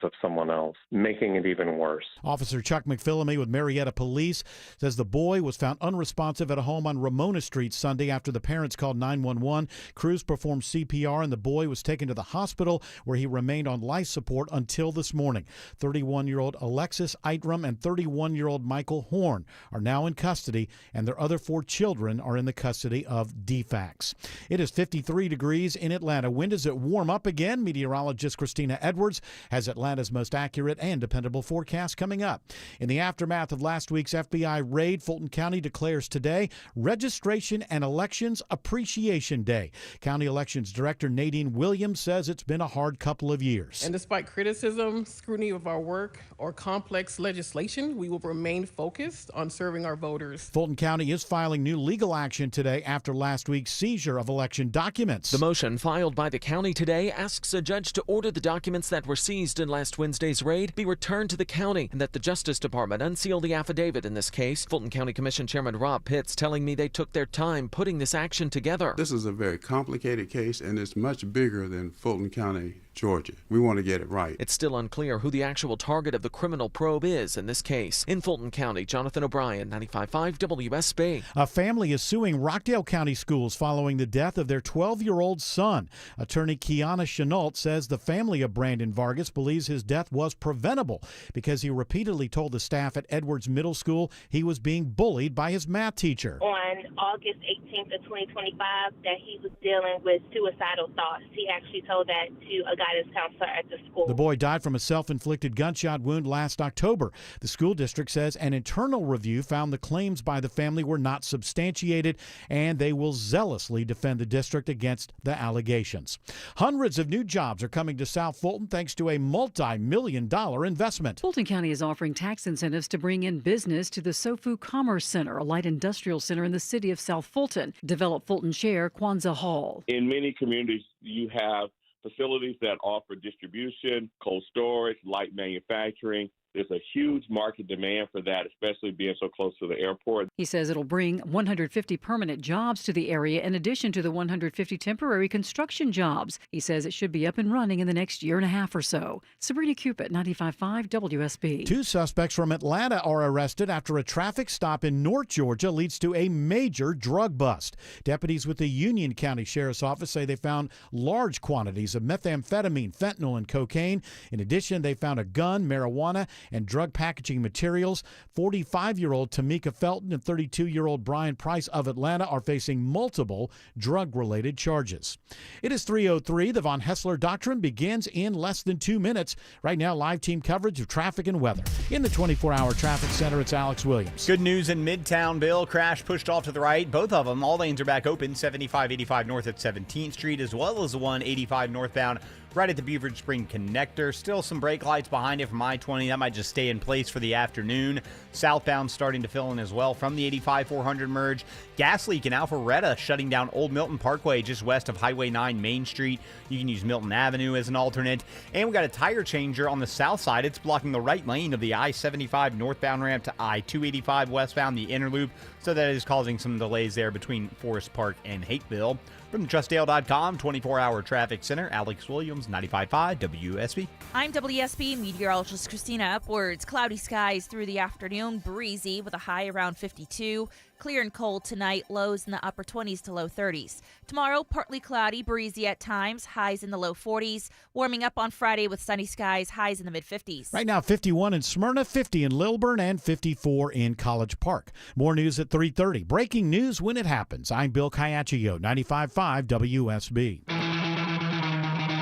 of someone else, making it even worse. Officer Chuck McPhillamy with Marietta Police says the boy was found unresponsive at a home on Ramona Street Sunday after the parents called 911. Crews performed CPR and the boy was taken to the hospital where he remained on life support until this morning. 31-year-old Alexis Eitram and 31-year-old Michael Horn are now in custody, and their other 4 children are in the custody of DFACS. It is 53 degrees in Atlanta. When does it warm up again? Meteorologist Christina Edwards has Atlanta's most accurate and dependable forecast coming up. In the aftermath of last week's FBI raid, Fulton County declares today Registration and Elections Appreciation Day. County Elections Director Nadine Williams says it's been a hard couple of years. And despite criticism, scrutiny of our work, or complex legislation, we will remain focused on serving our voters. Fulton County is filing new legal action today after last week's seizure of election documents. The motion filed by the county today asks a judge to order the documents that were seized in last Wednesday's raid be returned to the county and that the Justice Department unseal the affidavit in this case. Fulton County Commission Chairman Rob Pitts telling me they took their time putting this action together. This is a very complicated case, and it's much bigger than Fulton County, Georgia. We want to get it right. It's still unclear who the actual target of the criminal probe is in this case. In Fulton County, Jonathan O'Brien, 95.5 WSB. A family is suing Rockdale County Schools following the death of their 12-year-old son. Attorney Kiana Chenault says the family of Brandon Vargas believes his death was preventable because he repeatedly told the staff at Edwards Middle School he was being bullied by his math teacher. On August 18th of 2025, that he was dealing with suicidal thoughts. He actually told that to a guidance counselor at the school. The boy died from a self-inflicted gunshot wound last October. The school district says an internal review found the claims by the family were not substantiated, and they will zealously defend the district against the allegations. Hundreds of new jobs are coming to South Fulton thanks to a multi-million-dollar investment. Fulton County is offering tax incentives to bring in business to the SoFu Commerce Center, a light industrial center in the city of South Fulton. Develop Fulton Chair Kwanzaa Hall. In many communities, you have facilities that offer distribution, cold storage, light manufacturing. There's a huge market demand for that, especially being so close to the airport. He says it'll bring 150 permanent jobs to the area in addition to the 150 temporary construction jobs. He says it should be up and running in the next year and a half or so. Sabrina Cupid, 95.5 WSB. 2 suspects from Atlanta are arrested after a traffic stop in North Georgia leads to a major drug bust. Deputies with the Union County Sheriff's Office say they found large quantities of methamphetamine, fentanyl, and cocaine. In addition, they found a gun, marijuana, and drug packaging materials. 45-year-old Tamika Felton and 32-year-old Brian Price of Atlanta are facing multiple drug-related charges. It is 3:03. The Von Hessler Doctrine begins in less than 2 minutes. Right now, live team coverage of traffic and weather. In the 24-hour traffic center, it's Alex Williams. Good news in Midtown, Bill. Crash pushed off to the right. Both of them, all lanes are back open. 75-85 north at 17th Street, as well as the 185 northbound right at the Beaver Spring connector. Still some brake lights behind it from I-20. That might just stay in place for the afternoon. Southbound starting to fill in as well from the 85-400 merge. Gas leak in Alpharetta shutting down Old Milton Parkway just west of Highway 9 Main Street. You can use Milton Avenue as an alternate. And we got a tire changer on the south side. It's blocking the right lane of the I-75 northbound ramp to I-285 westbound, the inner loop. So that is causing some delays there between Forest Park and Hateville. From the TrustDale.com 24-hour traffic center, Alex Williams, 95.5 WSB. I'm WSB meteorologist Christina Upwards. Cloudy skies through the afternoon, breezy with a high around 52. Clear and cold tonight, lows in the upper 20s to low 30s. Tomorrow, partly cloudy, breezy at times, highs in the low 40s. Warming up on Friday with sunny skies, highs in the mid-50s. Right now, 51 in Smyrna, 50 in Lilburn, and 54 in College Park. More news at 3:30. Breaking news when it happens. I'm Bill Caiaccio, 95.5 WSB.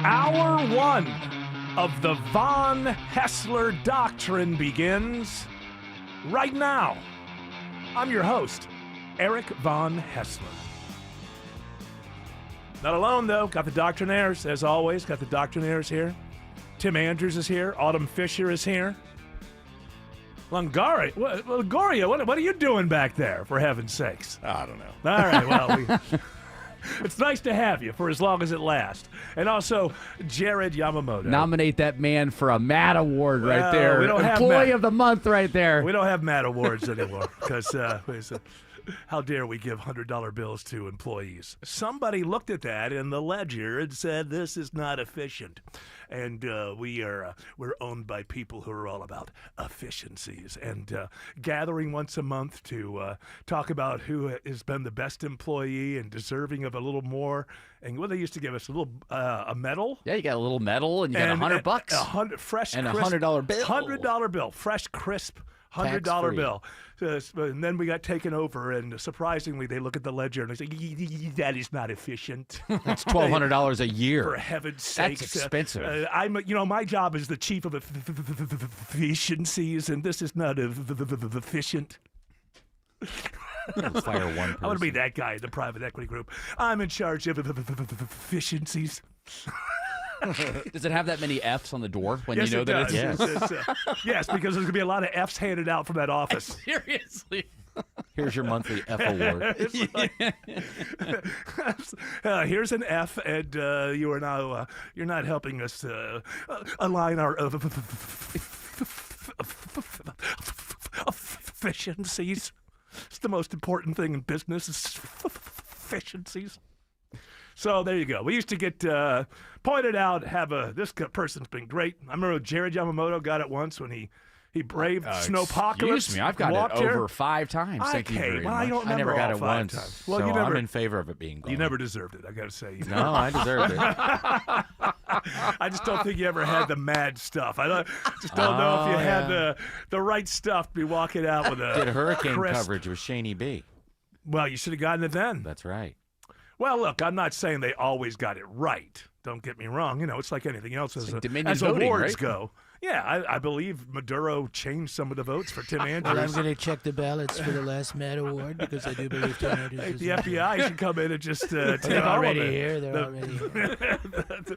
Hour 1 of the Von Hessler Doctrine begins right now. I'm your host, Eric Von Hessler. Not alone, though. Got the Doctrinaires, as always. Got the Doctrinaires here. Tim Andrews is here. Autumn Fisher is here. Longoria, what are you doing back there, for heaven's sakes? I don't know. All right, well, it's nice to have you for as long as it lasts. And also, Jared Yamamoto. Nominate that man for a Matt Award right Well, there. we don't have Employee Matt. of the Month right there. We don't have Matt Awards anymore because How dare we give $100 bills to employees? Somebody looked at that in the ledger and said, this is not efficient. And we're owned by people who are all about efficiencies and gathering once a month to talk about who has been the best employee and deserving of a little more. And what they used to give us, a medal. Yeah, you got a little medal and you got $100. Fresh, and crisp, $100 bill. $100 bill, fresh, crisp. $100 Tax-free. bill. And then we got taken over, and surprisingly, they look at the ledger and they say, that is not efficient. That's $1,200 a year. For heaven's sake. That's expensive. My job is the chief of efficiencies, and this is not efficient. Fire one person. I want to be that guy in the private equity group. I'm in charge of efficiencies. Does it have that many F's on the door when Yes, you know it that does. it's Yes, because there's going to be a lot of F's handed out from that office. Seriously. Here's your monthly F award. Here's an F, and you are now you're not helping us align our efficiencies. It's the most important thing in business is efficiencies. So there you go. We used to get pointed out, this person's been great. I remember Jared Yamamoto got it once when he braved snowpocalypse. Excuse me, I've got it over 5 times. Thank you very much. I don't remember I never got it all 5 once. times. Well, so I'm in favor of it being gone. You never deserved it, I got to say. No, I deserved it. I just don't think you ever had the mad stuff. I just don't know if you had the right stuff to be walking out with a Did hurricane crisp. coverage with Shaney B. Well, you should have gotten it then. That's right. Well, look, I'm not saying they always got it right. Don't get me wrong. It's like anything else as voting, awards right? go. Yeah, I believe Maduro changed some of the votes for Tim Andrews. Well, I'm going to check the ballots for the last Mad Award because I do believe Tim Andrews The FBI should come in and just take They're all already of it. here. They're already here.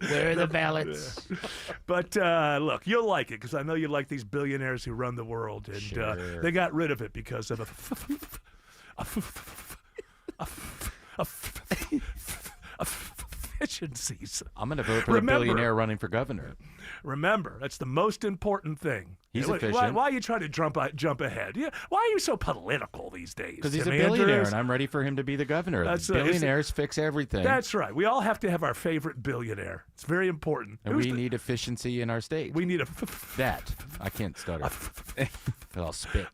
Where are the ballots? But look, you'll like it because I know you like these billionaires who run the world, and they got rid of it because of efficiencies. I'm going to vote for the billionaire running for governor. Remember, that's the most important thing. He's efficient. efficient. Why are you trying to jump ahead? Yeah, why are you so political these days? Because he's a Tim billionaire, Andrews? and I'm ready for him to be the governor. That's, Billionaires fix everything. That's right. We all have to have our favorite billionaire. It's very important. And we need efficiency in our state. We need that. I can't stutter. But I'll spit.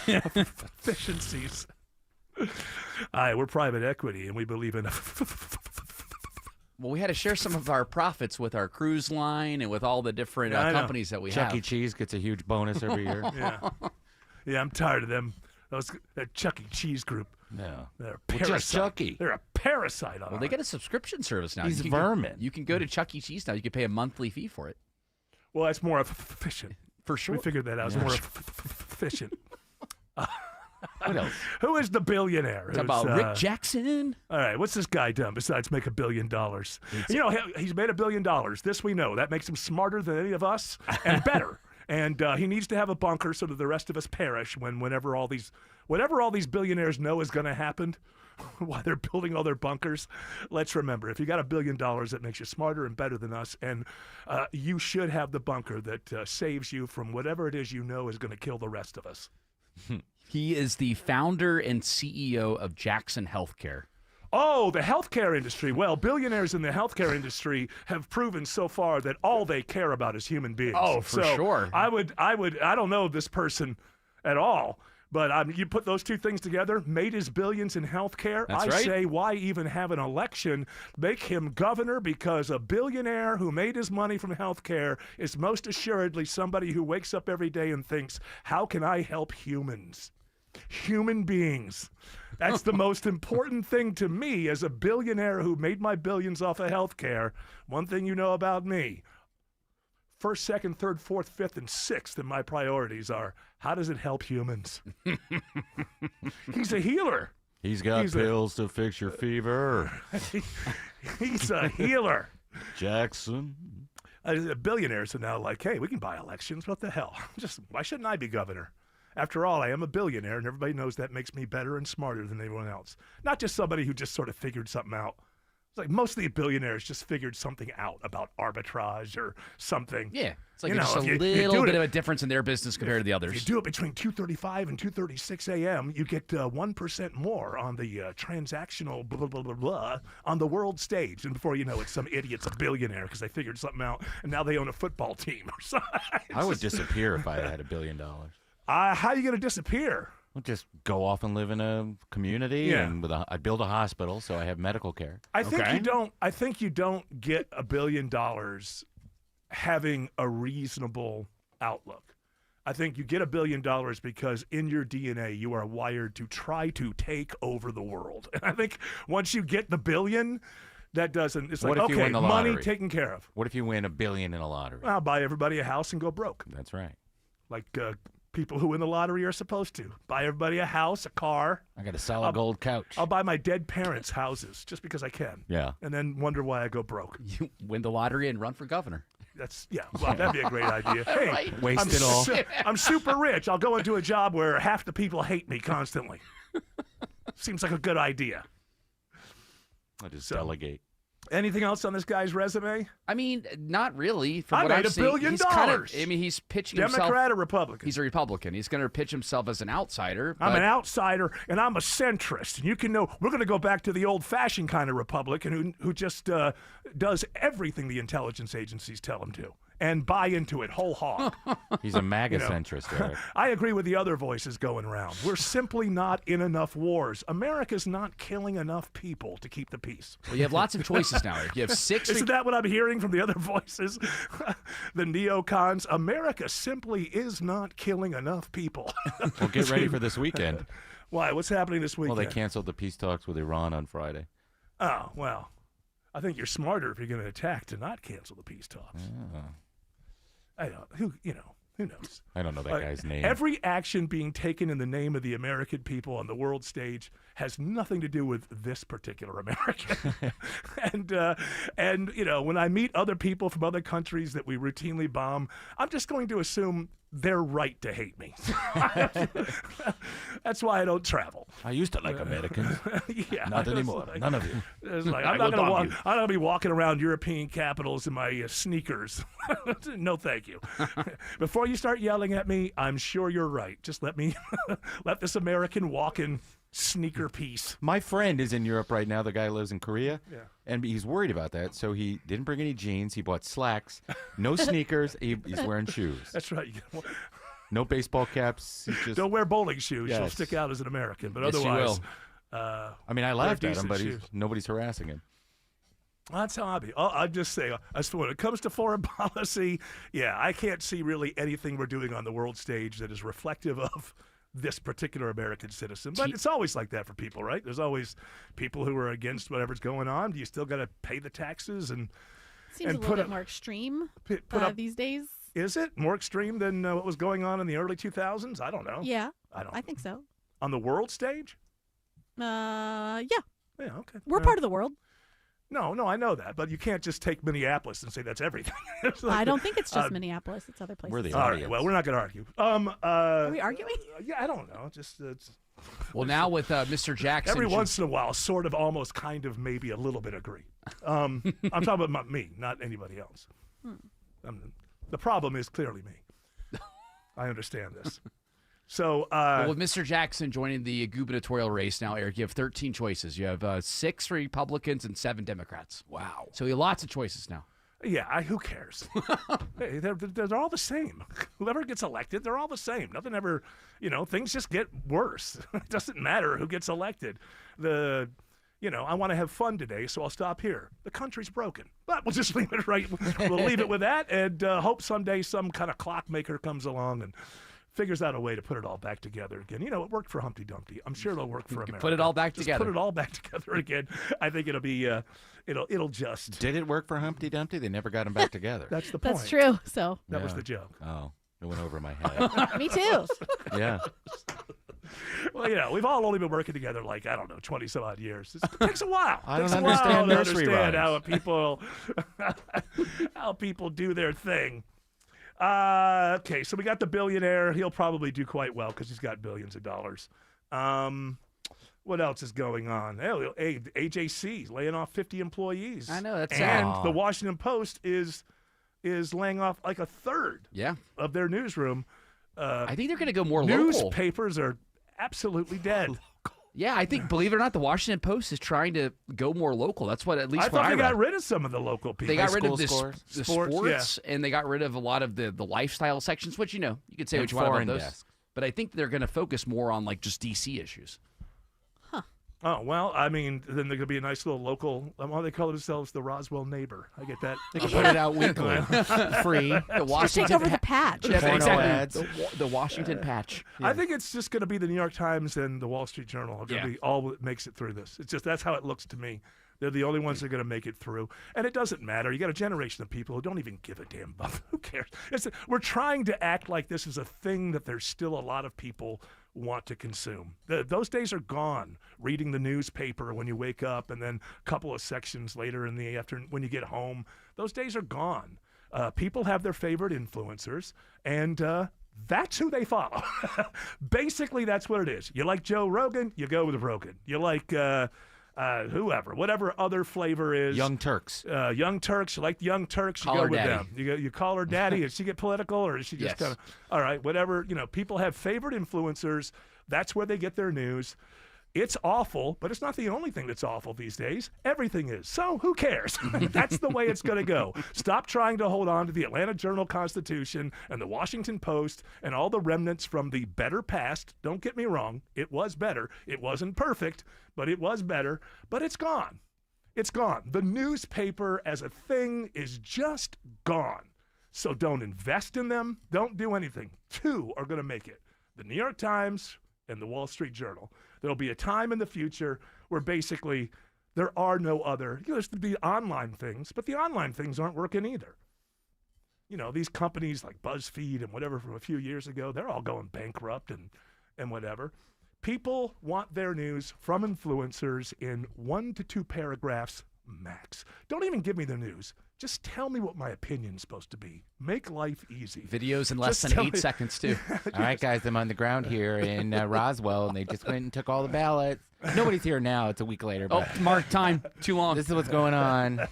Efficiencies. All right, we're private equity, and we believe in. Well, we had to share some of our profits with our cruise line and with all the different companies that we have. Chuck E. Cheese gets a huge bonus every year. Yeah, I'm tired of them. That Chuck E. Cheese group. No. They're a Well, parasite. just Chucky. They're a parasite on Well, they get a subscription service now. He's You can vermin. You can go to Chuck E. Cheese now. You can pay a monthly fee for it. Well, that's more efficient. For sure. We figured that out. It's more efficient. What else? Who is the billionaire? It's about Rick Jackson. All right, what's this guy done besides make $1 billion? He's made $1 billion. This we know. That makes him smarter than any of us and better. And he needs to have a bunker so that the rest of us perish whenever all these billionaires know is going to happen. While they're building all their bunkers, let's remember, if you got $1 billion, that makes you smarter and better than us, and you should have the bunker that saves you from whatever it is you know is going to kill the rest of us. He is the founder and CEO of Jackson Healthcare. Oh, the healthcare industry. Well, billionaires in the healthcare industry have proven so far that all they care about is human beings. Oh, for sure. I don't know this person at all, but you put those two things together, made his billions in healthcare. That's I right. say, why even have an election? Make him governor, because a billionaire who made his money from healthcare is most assuredly somebody who wakes up every day and thinks, how can I help humans? Human beings. That's the most important thing to me as a billionaire who made my billions off of healthcare. One thing you know about me: first, second, third, fourth, fifth, and sixth in my priorities are, how does it help humans? He's a healer. He's got pills to fix your fever. He's a healer. Jackson. Billionaires are now like, hey, we can buy elections. What the hell? Why shouldn't I be governor? After all, I am a billionaire, and everybody knows that makes me better and smarter than anyone else. Not just somebody who just sort of figured something out It's like most of the billionaires just figured something out about arbitrage or something. Yeah. It's like You just know, a if you little do bit it- of a difference in their business compared to the others. If you do it between 2:35 and 2:36 a.m., you get 1% more on the transactional blah, blah, blah, blah on the world stage. And before you know it, some idiot's a billionaire because they figured something out, and now they own a football team or something. I would disappear if I had $1 billion. How are you going to disappear? I'll just go off and live in a community, Yeah. and I'd build a hospital so I have medical care. I think you don't. I think you don't get $1 billion having a reasonable outlook. I think you get $1 billion because in your DNA you are wired to try to take over the world. And I think once you get the billion, that doesn't. It's What like if you okay, win the money lottery? taken care of. What if you win $1 billion in a lottery? I'll buy everybody a house and go broke. That's right. Like people who win the lottery are supposed to buy everybody a house, a car. I got to sell a gold couch. I'll buy my dead parents houses just because I can. Yeah. And then wonder why I go broke. You win the lottery and run for governor. Well, that'd be a great idea. Hey, Right. Waste I'm it all. I'm super rich. I'll go into a job where half the people hate me constantly. Seems like a good idea. I'll just delegate. Anything else on this guy's resume? I mean, not really. From I what made I've $1 seen, billion. he's kind of. I mean, he's pitching himself. Democrat or Republican? He's a Republican. He's going to pitch himself as an outsider. I'm but- an outsider, and I'm a centrist. And you can know we're going to go back to the old-fashioned kind of Republican who just does everything the intelligence agencies tell him to and buy into it whole hog. He's a MAGA centrist, Eric. I agree with the other voices going around. We're simply not in enough wars. America's not killing enough people to keep the peace. Well, you have lots of choices now, Eric. You have six. Isn't that what I'm hearing from the other voices? The neocons. America simply is not killing enough people. Well, get ready for this weekend. Why? What's happening this weekend? Well, they canceled the peace talks with Iran on Friday. Oh, well. I think you're smarter if you're going to attack to not cancel the peace talks. Oh. I don't. Who knows? I don't know that guy's name. Every action being taken in the name of the American people on the world stage has nothing to do with this particular American. and when I meet other people from other countries that we routinely bomb, I'm just going to assume they're right to hate me. That's why I don't travel. I used to like Americans. Yeah, Not it's anymore. like- None of you. It's like, I I'm will not going bomb to you. I'm not going to be walking around European capitals in my sneakers. No, thank you. Before you start yelling at me, I'm sure you're right. Just let me let this American walk in sneaker piece. My friend is in Europe right now. The guy lives in Korea. Yeah. And he's worried about that, so he didn't bring any jeans. He bought slacks, no sneakers. He's wearing shoes. That's right. No baseball caps. He's just, Don't wear bowling shoes. You'll Yes. stick out as an American. But Yes, you otherwise, will. I mean, I wear laughed at him, decent but shoes. nobody's harassing him. That's how I be. I'll just say, as for when it comes to foreign policy, yeah, I can't see really anything we're doing on the world stage that is reflective of this particular American citizen. But it's always like that for people, right? There's always people who are against whatever's going on. You still got to pay the taxes and Seems a little bit more extreme put up these days. Is it more extreme than what was going on in the early 2000s? I don't know. Yeah, I think so. On the world stage? Yeah. Yeah, okay. We're part of the world. No, I know that, but you can't just take Minneapolis and say that's everything. It's like I don't think it's just Minneapolis. It's other places. We're the All right, audience. well, we're not going to argue. Are we arguing? Yeah, I don't know. Just it's, Well, now with Mr. Jackson. every once in a while, sort of, almost, kind of, maybe a little bit agree. I'm talking about me, not anybody else. The problem is clearly me. I understand this. So, Well, with Mr. Jackson joining the gubernatorial race now, Eric, you have 13 choices. You have 6 Republicans and 7 Democrats. Wow. So you have lots of choices now. yeah, who cares? Hey, they're all the same. Whoever gets elected, they're all the same. Nothing ever, things just get worse. It doesn't matter who gets elected. I want to have fun today, so I'll stop here. The country's broken. But we'll just leave it right. We'll leave it with that and hope someday some kind of clockmaker comes along and figures out a way to put it all back together again. It worked for Humpty Dumpty. I'm sure it'll work for America. Put it all back Just together. Put it all back together again. I think it'll be, it'll just. Did it work for Humpty Dumpty? They never got him back together. That's the point. That's true. So That was the joke. Oh, it went over my head. me too. Yeah. Well, we've all only been working together 20 some odd years. It takes a while. I Takes don't a while understand to nursery understand rhymes. how people do their thing. Okay, so we got the billionaire. He'll probably do quite well because he's got billions of dollars. What What else is going on? AJC laying off 50 employees. I know, that's and sad. the Washington Post is laying off like a third of their newsroom. I think they're going to go more local. Newspapers are absolutely dead. Yeah, I think, believe it or not, the Washington Post is trying to go more local. That's what, at least I thought they got rid of some of the local people. They got rid of the Sports, sports and they got rid of a lot of the lifestyle sections, which, you could say And what you want about foreign those. desk. But I think they're going to focus more on, like, just D.C. issues. Oh, well, I mean, then there could be a nice little local, they call themselves the Roswell Neighbor. I get that. They can put it out weekly, free. The Washington Take over the patch. Yeah, Porno exactly. ads. The Washington patch. I think it's just going to be the New York Times and the Wall Street Journal are going to be all that makes it through this. It's just that's how it looks to me. They're the only ones that are going to make it through. And it doesn't matter. You got a generation of people who don't even give a damn about who cares. We're trying to act like this is a thing that there's still a lot of people want to consume. Those days are gone. Reading the newspaper when you wake up and then a couple of sections later in the afternoon when you get home. Those days are gone. People have their favorite influencers, and that's who they follow. Basically, that's what it is. You like Joe Rogan, you go with Rogan. You like whoever, whatever other flavor is. Young Turks. Young Turks. You like the Young Turks, you Call go her with daddy. them. You call her daddy. Does she get political, or is she just kind of, all right, whatever. People have favorite influencers. That's where they get their news. It's awful, but it's not the only thing that's awful these days. Everything is. So who cares? That's the way it's going to go. Stop trying to hold on to the Atlanta Journal-Constitution and the Washington Post and all the remnants from the better past. Don't get me wrong. It was better. It wasn't perfect, but it was better. But it's gone. It's gone. The newspaper as a thing is just gone. So don't invest in them. Don't do anything. Two are going to make it. The New York Times and the Wall Street Journal. There'll be a time in the future where basically there are no other, there's to be online things, but the online things aren't working either. These companies like BuzzFeed and whatever from a few years ago, they're all going bankrupt and whatever. People want their news from influencers in 1 to 2 paragraphs max. Don't even give me the news. Just tell me what my opinion's supposed to be. Make life easy. Videos in less Just than tell 8 me- seconds, too. All right, guys, I'm on the ground here in Roswell, and they just went and took all the ballots. Nobody's here now. It's a week later. Oh, But mark time. Too long. this is what's going on.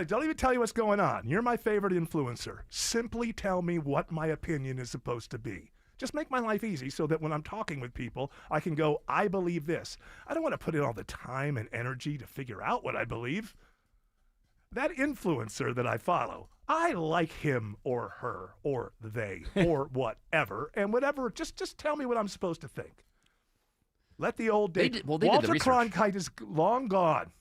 Don't even tell you what's going on. You're my favorite influencer. Simply tell me what my opinion is supposed to be. Just make my life easy so that when I'm talking with people, I can go, I believe this. I don't want to put in all the time and energy to figure out what I believe. That influencer that I follow, I like him or her or they or whatever. And whatever, just tell me what I'm supposed to think. Let the old They days. did the Walter research. Cronkite is long gone.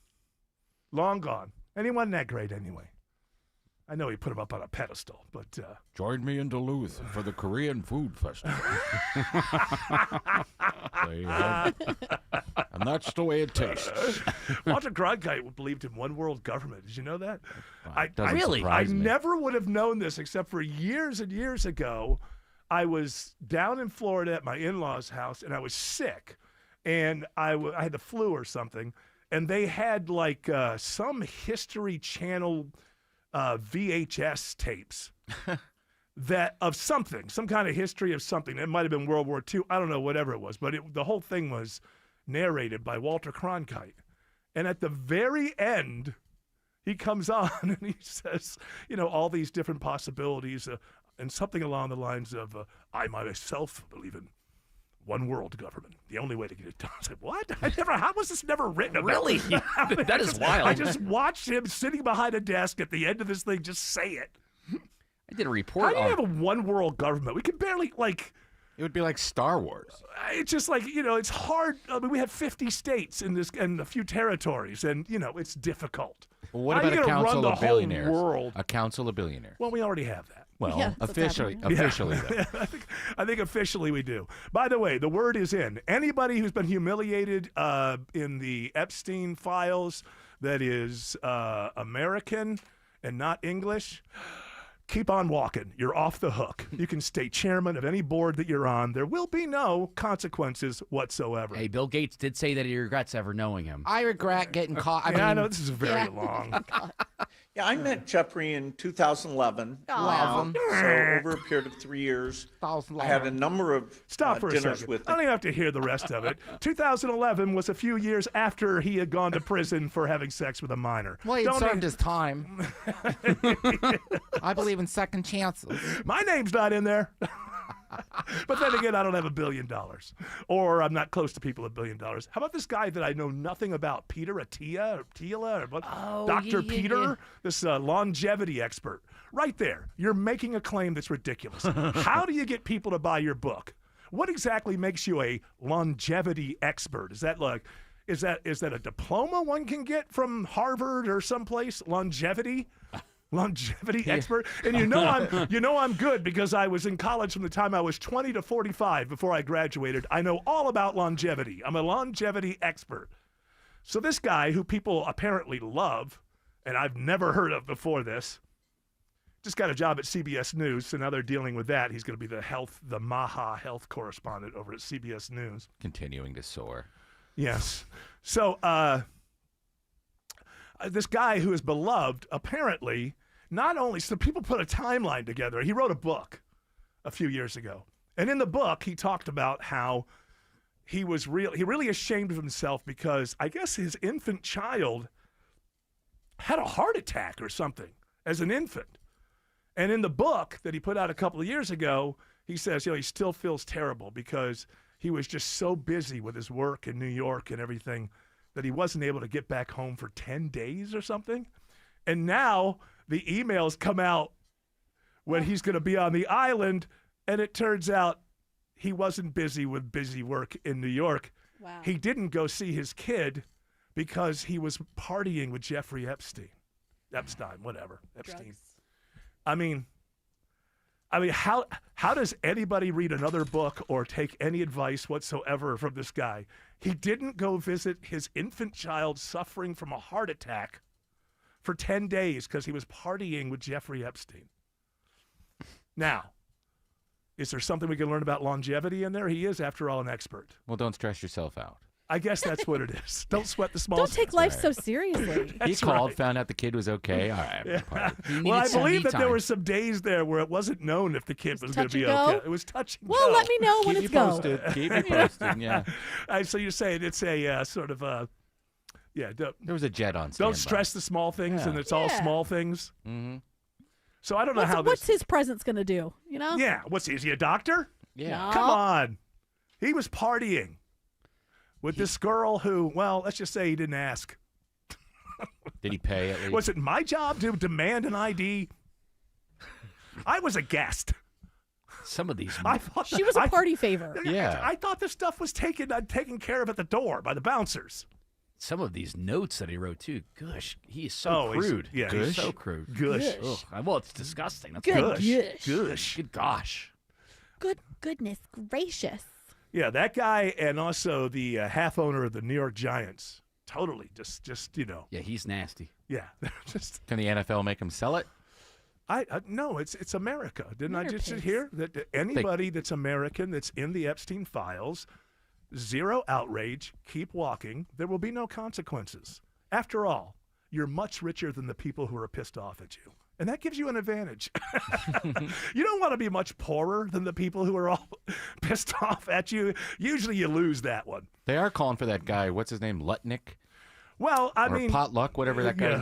Long gone. And he wasn't that great anyway. I know he put him up on a pedestal, but Join me in Duluth for the Korean Food Festival. And that's the way it tastes. Walter Cronkite believed in one world government. Did you know that? doesn't I surprise me. never would have known this except for years and years ago. I was down in Florida at my in-laws' house, and I was sick, and I had the flu or something, and they had like some History Channel VHS tapes that of something, some kind of history of something. It might have been World War II. I don't know, whatever it was, but the whole thing was narrated by Walter Cronkite. And at the very end, he comes on and he says, all these different possibilities and something along the lines of, I myself believe in one world government. The only way to get it done. I said, what? How was this never written about? Really? That is wild. I just watched him sitting behind a desk at the end of this thing just say it. I did a How report do you on have a one world government? We can barely, It would be like Star Wars. it's just it's hard. I mean, we have 50 states in this and a few territories, and, it's difficult. Well, what How about you a gonna run council the of whole billionaires? world? A council of billionaires. Well, we already have that. Well, Yeah, that's what's officially, happening. though. I think officially we do. By the way, the word is in. Anybody who's been humiliated in the Epstein files that is American and not English, keep on walking. You're off the hook. You can stay chairman of any board that you're on. There will be no consequences whatsoever. Hey, Bill Gates did say that he regrets ever knowing him. I regret getting caught. I know this is very long. Yeah, I met Jeffrey in 2011. Wow. So over a period of 3 years, I had a number of Stop for a dinners second. with I don't even have to hear the rest of it. 2011 was a few years after he had gone to prison for having sex with a minor. Well, he Don't served his time. I believe in second chances. My name's not in there. But then again, I don't have $1 billion, or I'm not close to people $1 billion. How about this guy that I know nothing about, Peter Attia or Tila, or what? Dr. Peter, this longevity expert, right there. You're making a claim that's ridiculous. How do you get people to buy your book? What exactly makes you a longevity expert? Is that like, is that a diploma one can get from Harvard or someplace? Longevity expert. And you know I'm good because I was in college from the time I was 20 to 45 before I graduated. I know all about longevity. I'm a longevity expert. So this guy who people apparently love, and I've never heard of before this, just got a job at CBS News, so now they're dealing with that. He's going to be the Maha health correspondent over at CBS News. Continuing to soar. Yes. So this guy who is beloved, apparently, not only, so people put a timeline together. He wrote a book a few years ago. And in the book, he talked about how he really ashamed of himself because I guess his infant child had a heart attack or something as an infant. And in the book that he put out a couple of years ago, he says, he still feels terrible because he was just so busy with his work in New York and everything that he wasn't able to get back home for 10 days or something. And now the emails come out when he's going to be on the island, and it turns out he wasn't busy with busy work in New York. Wow. He didn't go see his kid because he was partying with Jeffrey Epstein. Whatever. Epstein. Drugs. I mean, how does anybody read another book or take any advice whatsoever from this guy? He didn't go visit his infant child suffering from a heart attack for 10 days because he was partying with Jeffrey Epstein. Now, is there something we can learn about longevity in there? He is, after all, an expert. Well, don't stress yourself out. I guess that's what it is. Don't sweat the small Don't take things. life so seriously. He called, found out the kid was okay. All right. Yeah. He Well, I needed some believe me that there time. were some days there where it wasn't known if the kid was going touch to be and go? okay. It was touch and Well, go. let me know when Keep it's me go. posted. Keep me posted, yeah. So you're saying it's a sort of a, There was a jet on standby. don't stress the small things, Yeah. and it's all Yeah. small things. Mm-hmm. So I don't know how What's this. his presence going to do? You know? Yeah, is he a doctor? Yeah. No. Come on, he was partying with this girl who, well, let's just say he didn't ask. Did he pay at least? Was it my job to demand an ID? I was a guest. Some of these. I thought She was a party favor. Yeah. I thought this stuff was taken care of at the door by the bouncers. Some of these notes that he wrote too. Gosh, he is so Oh, he's- crude. yeah, He's he's- so crude. Gush. Ugh. Well, it's disgusting. That's Good gush. gosh. Gush. Good gosh. Goodness gracious. Yeah, that guy, and also the half owner of the New York Giants. Totally, just Yeah, he's nasty. yeah, they're just. Can the NFL make him sell it? No, it's America. Didn't I just Winner hear that anybody that's American that's in the Epstein files, zero outrage, keep walking. There will be no consequences. After all, you're much richer than the people who are pissed off at you. And that gives you an advantage. You don't want to be much poorer than the people who are all pissed off at you. Usually you lose that one. They are calling for that guy. What's his name? Lutnick? Well, I Or mean, Potluck, whatever that guy is.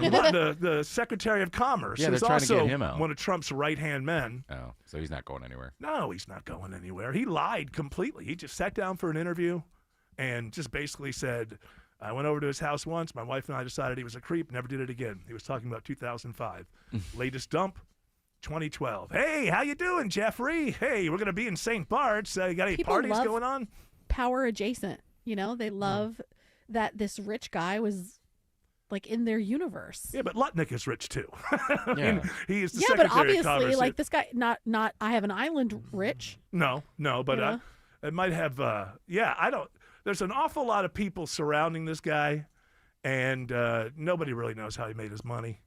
the Secretary of Commerce Yeah, they're is trying to also get him out. one of Trump's right-hand men. Oh, so he's not going anywhere. No, he's not going anywhere. He lied completely. He just sat down for an interview and just basically said, I went over to his house once. My wife and I decided he was a creep. Never did it again. He was talking about 2005. Latest dump, 2012. Hey, how you doing, Jeffrey? Hey, we're going to be in St. Bart's. You got any People parties love going on? Power adjacent. You know, they love that this rich guy was like in their universe. Yeah, but Lutnick is rich too. I Yeah. mean, he is the Yeah, Secretary but obviously, of Commerce. like this guy, not I have an island rich. No, but Yeah. it might have. I don't. There's an awful lot of people surrounding this guy, and nobody really knows how he made his money.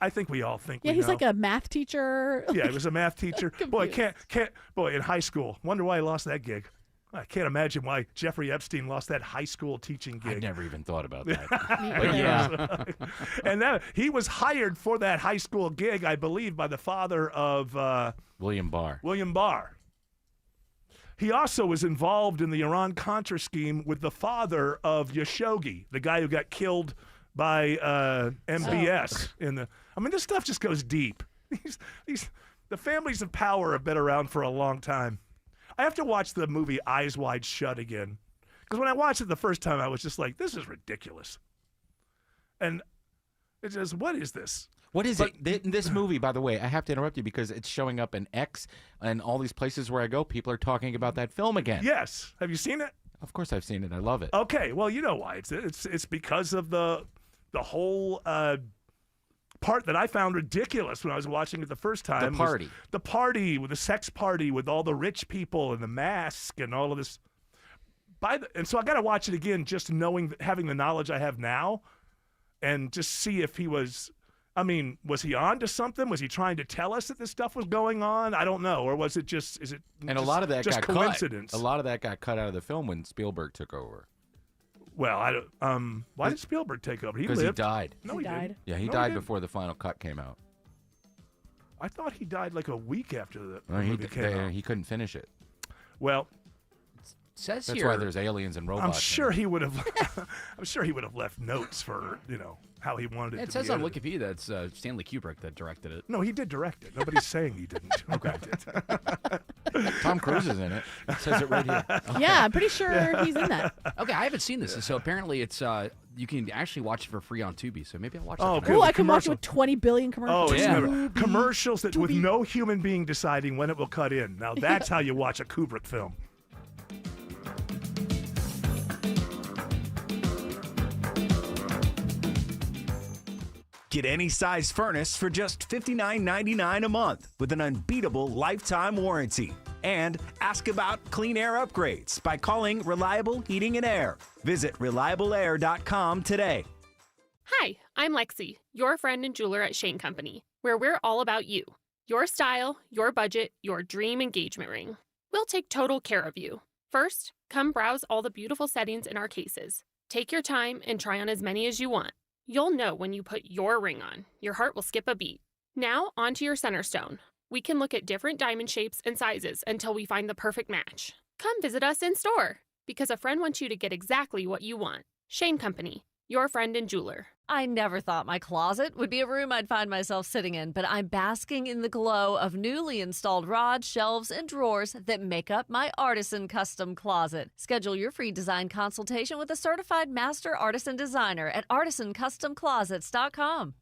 I think we all think. Yeah, we he's know. like a math teacher. Yeah, he was a math teacher. Boy, Confused. can't. Boy, in high school, wonder why he lost that gig. I can't imagine why Jeffrey Epstein lost that high school teaching gig. I never even thought about that. But yeah. And that, he was hired for that high school gig, I believe, by the father of William Barr. William Barr. He also was involved in the Iran-Contra scheme with the father of Khashoggi, the guy who got killed by MBS. I mean, this stuff just goes deep. The families of power have been around for a long time. I have to watch the movie Eyes Wide Shut again. Because when I watched it the first time, I was just like, this is ridiculous. And it just, what is this? What is it? This movie, by the way, I have to interrupt you because it's showing up in X and all these places where I go. People are talking about that film again. Yes. Have you seen it? Of course I've seen it. I love it. Okay. Well, you know why. It's because of the whole part that I found ridiculous when I was watching it the first time. The party. The party, with the sex party with all the rich people and the mask and all of this. And so I got to watch it again just having the knowledge I have now and just see if he was... I mean, was he on to something? Was he trying to tell us that this stuff was going on? I don't know. Or was it just, a lot of that just got coincidence? Cut. A lot of that got cut out of the film when Spielberg took over. Well, I don't, why did Spielberg take over? Because he died. No, he died. Didn't. Yeah, he died before the final cut came out. I thought he died like a week after the movie came out. He couldn't finish it. Well, says that's here, why there's aliens and robots. I'm sure he would have. I'm sure he would have left notes for how he wanted it. It to says be on edited. Wikipedia that it's Stanley Kubrick that directed it. No, he did direct it. Nobody's saying he didn't. Okay. Tom Cruise is in it. It says it right here. Okay. Yeah, I'm pretty sure he's in that. Okay, I haven't seen this, and so apparently it's you can actually watch it for free on Tubi. So maybe I'll watch. Oh, that. Oh, I can watch it with 20 billion commercials. Oh, yeah. Commercials that with no human being deciding when it will cut in. Now that's how you watch a Kubrick film. Get any size furnace for just $59.99 a month with an unbeatable lifetime warranty. And ask about clean air upgrades by calling Reliable Heating and Air. Visit reliableair.com today. Hi, I'm Lexi, your friend and jeweler at Shane Company, where we're all about you. Your style, your budget, your dream engagement ring. We'll take total care of you. First, come browse all the beautiful settings in our cases. Take your time and try on as many as you want. You'll know when you put your ring on. Your heart will skip a beat. Now, onto your center stone. We can look at different diamond shapes and sizes until we find the perfect match. Come visit us in store, because a friend wants you to get exactly what you want. Shane Company, your friend and jeweler. I never thought my closet would be a room I'd find myself sitting in, but I'm basking in the glow of newly installed rods, shelves, and drawers that make up my Artisan Custom Closet. Schedule your free design consultation with a certified master artisan designer at artisancustomclosets.com.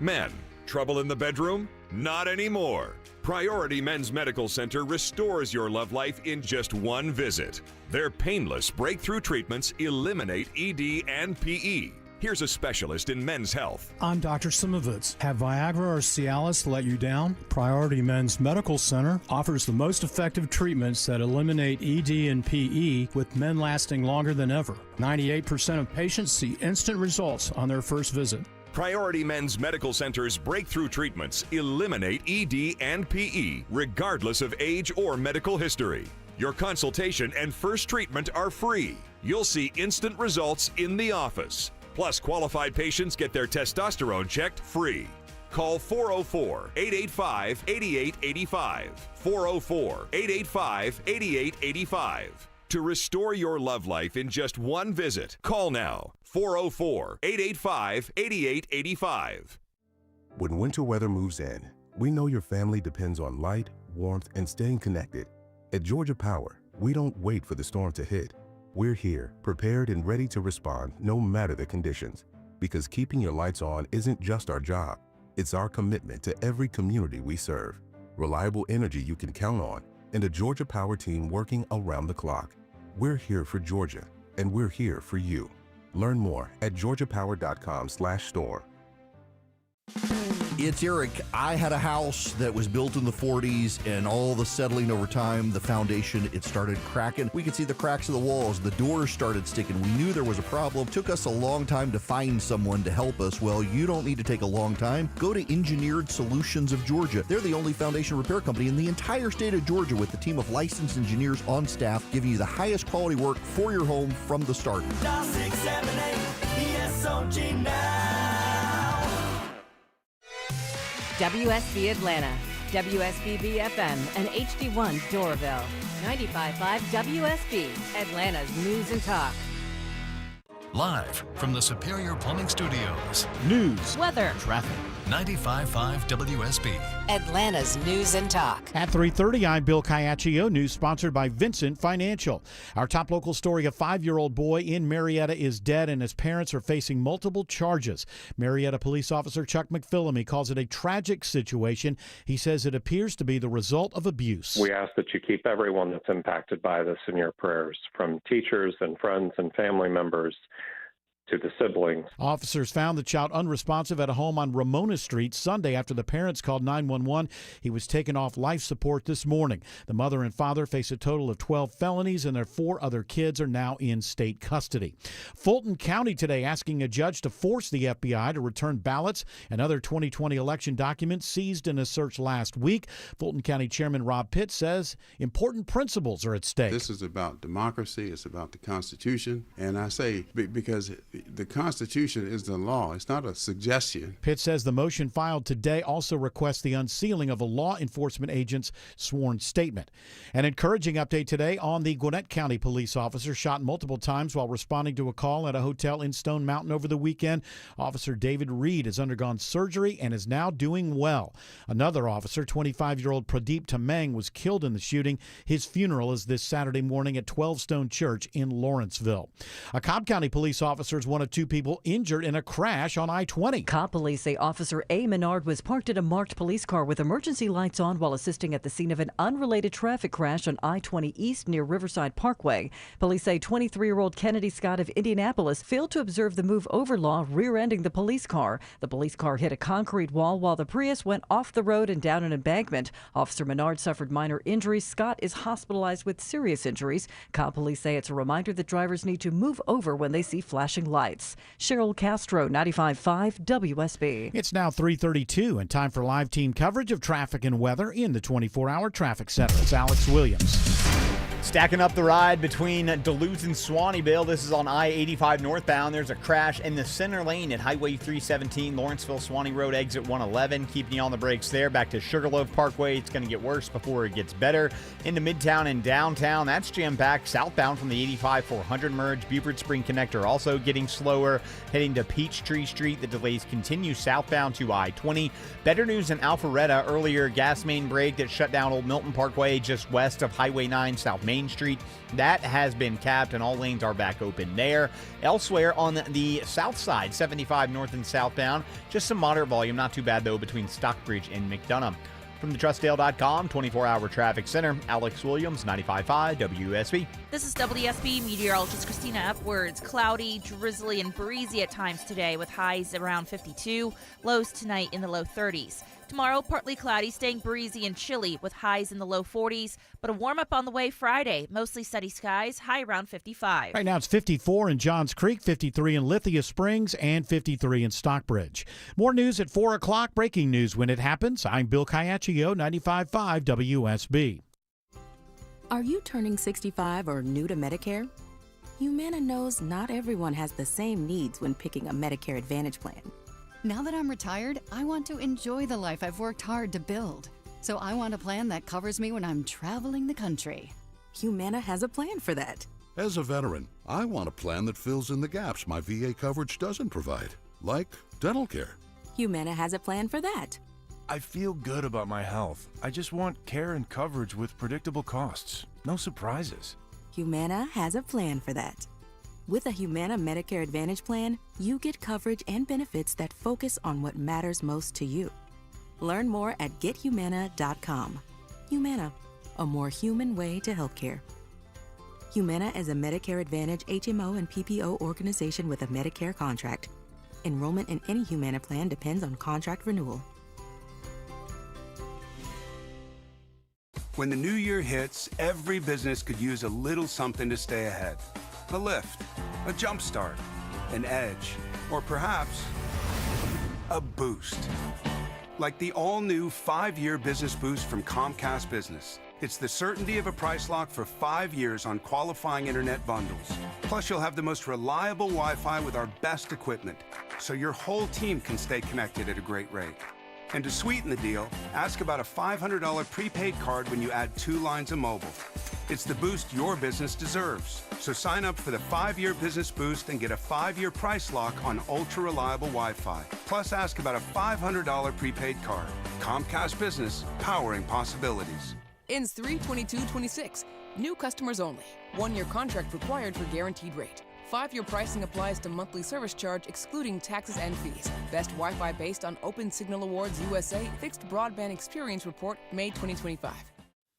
Men, trouble in the bedroom? Not anymore. Priority Men's Medical Center restores your love life in just one visit. Their painless breakthrough treatments eliminate ED and PE. Here's a specialist in men's health. I'm Dr. Simovitz. Have Viagra or Cialis let you down? Priority Men's Medical Center offers the most effective treatments that eliminate ED and PE, with men lasting longer than ever. 98% of patients see instant results on their first visit. Priority Men's Medical Center's breakthrough treatments eliminate ED and PE, regardless of age or medical history. Your consultation and first treatment are free. You'll see instant results in the office. Plus, qualified patients get their testosterone checked free. Call 404-885-8885. 404-885-8885. To restore your love life in just one visit, call now. 404-885-8885. When winter weather moves in, we know your family depends on light, warmth, and staying connected. At Georgia Power, we don't wait for the storm to hit. We're here, prepared and ready to respond no matter the conditions. Because keeping your lights on isn't just our job, it's our commitment to every community we serve. Reliable energy you can count on, and a Georgia Power team working around the clock. We're here for Georgia, and we're here for you. Learn more at georgiapower.com/store. It's Eric. I had a house that was built in the 40s, and all the settling over time, the foundation, it started cracking. We could see the cracks of the walls. The doors started sticking. We knew there was a problem. Took us a long time to find someone to help us. Well, you don't need to take a long time. Go to Engineered Solutions of Georgia. They're the only foundation repair company in the entire state of Georgia with a team of licensed engineers on staff giving you the highest quality work for your home from the start. Dial 678 ESOG now. WSB Atlanta, WSBB FM, and HD1 Doraville. 95.5 WSB, Atlanta's News and Talk. Live from the Superior Plumbing Studios. News, weather, traffic. 95.5 WSB. Atlanta's News and Talk. At 3:30, I'm Bill Caiaccio. News sponsored by Vincent Financial. Our top local story, a 5-year-old boy in Marietta is dead and his parents are facing multiple charges. Marietta police officer Chuck McPhillamy calls it a tragic situation. He says it appears to be the result of abuse. We ask that you keep everyone that's impacted by this in your prayers, from teachers and friends and family members to the siblings. Officers found the child unresponsive at a home on Ramona Street Sunday after the parents called 911. He was taken off life support this morning. The mother and father face a total of 12 felonies, and their 4 other kids are now in state custody. Fulton County today asking a judge to force the FBI to return ballots and other 2020 election documents seized in a search last week. Fulton County Chairman Rob Pitt says important principles are at stake. This is about democracy. It's about the Constitution. And I say because the Constitution is the law. It's not a suggestion. Pitt says the motion filed today also requests the unsealing of a law enforcement agent's sworn statement. An encouraging update today on the Gwinnett County police officer shot multiple times while responding to a call at a hotel in Stone Mountain over the weekend. Officer David Reed has undergone surgery and is now doing well. Another officer, 25-year-old Pradeep Tamang, was killed in the shooting. His funeral is this Saturday morning at 12 Stone Church in Lawrenceville. A Cobb County police officer is one of 2 people injured in a crash on I-20. Cobb police say Officer A. Menard was parked in a marked police car with emergency lights on while assisting at the scene of an unrelated traffic crash on I-20 East near Riverside Parkway. Police say 23-year-old Kennedy Scott of Indianapolis failed to observe the move over law, rear-ending the police car. The police car hit a concrete wall while the Prius went off the road and down an embankment. Officer Menard suffered minor injuries. Scott is hospitalized with serious injuries. Cobb police say it's a reminder that drivers need to move over when they see flashing lights. Cheryl Castro, 95.5 WSB. It's now 3:32 and time for live team coverage of traffic and weather in the 24-hour traffic center. It's Alex Williams. Stacking up the ride between Duluth and Swaneville. This is on I-85 northbound. There's a crash in the center lane at Highway 317, Lawrenceville, Swanee Road, exit 111. Keeping you on the brakes there. Back to Sugarloaf Parkway. It's going to get worse before it gets better. Into Midtown and downtown, that's jam-packed. Southbound from the 85-400 merge. Buford Spring Connector also getting slower. Heading to Peachtree Street, the delays continue southbound to I-20. Better news in Alpharetta. Earlier, gas main break that shut down Old Milton Parkway just west of Highway 9 South Main Street. That has been capped and all lanes are back open there. Elsewhere on the south side, 75 north and southbound, just some moderate volume, not too bad though, between Stockbridge and McDonough. From the TrustDale.com 24-hour traffic center, Alex Williams, 95.5 WSB. This is WSB meteorologist Christina Upwards. Cloudy, drizzly, and breezy at times today with highs around 52, lows tonight in the low 30s. Tomorrow, partly cloudy, staying breezy and chilly with highs in the low 40s, but a warm up on the way Friday. Mostly sunny skies, high around 55. Right now it's 54 in Johns Creek, 53 in Lithia Springs, and 53 in Stockbridge. More news at 4 o'clock. Breaking news when it happens. I'm Bill Caiaccio, 95.5 WSB. Are you turning 65 or new to Medicare? Humana knows not everyone has the same needs when picking a Medicare Advantage plan. Now that I'm retired, I want to enjoy the life I've worked hard to build. So I want a plan that covers me when I'm traveling the country. Humana has a plan for that. As a veteran, I want a plan that fills in the gaps my VA coverage doesn't provide, like dental care. Humana has a plan for that. I feel good about my health. I just want care and coverage with predictable costs. No surprises. Humana has a plan for that. With a Humana Medicare Advantage plan, you get coverage and benefits that focus on what matters most to you. Learn more at gethumana.com. Humana, a more human way to healthcare. Humana is a Medicare Advantage HMO and PPO organization with a Medicare contract. Enrollment in any Humana plan depends on contract renewal. When the new year hits, every business could use a little something to stay ahead. A lift, a jump start, an edge, or perhaps a boost. Like the all-new 5-year business boost from Comcast Business. It's the certainty of a price lock for 5 years on qualifying internet bundles. Plus, you'll have the most reliable Wi-Fi with our best equipment, so your whole team can stay connected at a great rate. And to sweeten the deal, ask about a $500 prepaid card when you add 2 lines of mobile. It's the boost your business deserves. So sign up for the 5-year business boost and get a 5-year price lock on ultra-reliable Wi-Fi. Plus, ask about a $500 prepaid card. Comcast Business, powering possibilities. Ends 3/22/26. New customers only. 1-year contract required for guaranteed rate. 5-year pricing applies to monthly service charge excluding taxes and fees. Best Wi-Fi based on Open Signal Awards USA Fixed Broadband Experience Report, May 2025.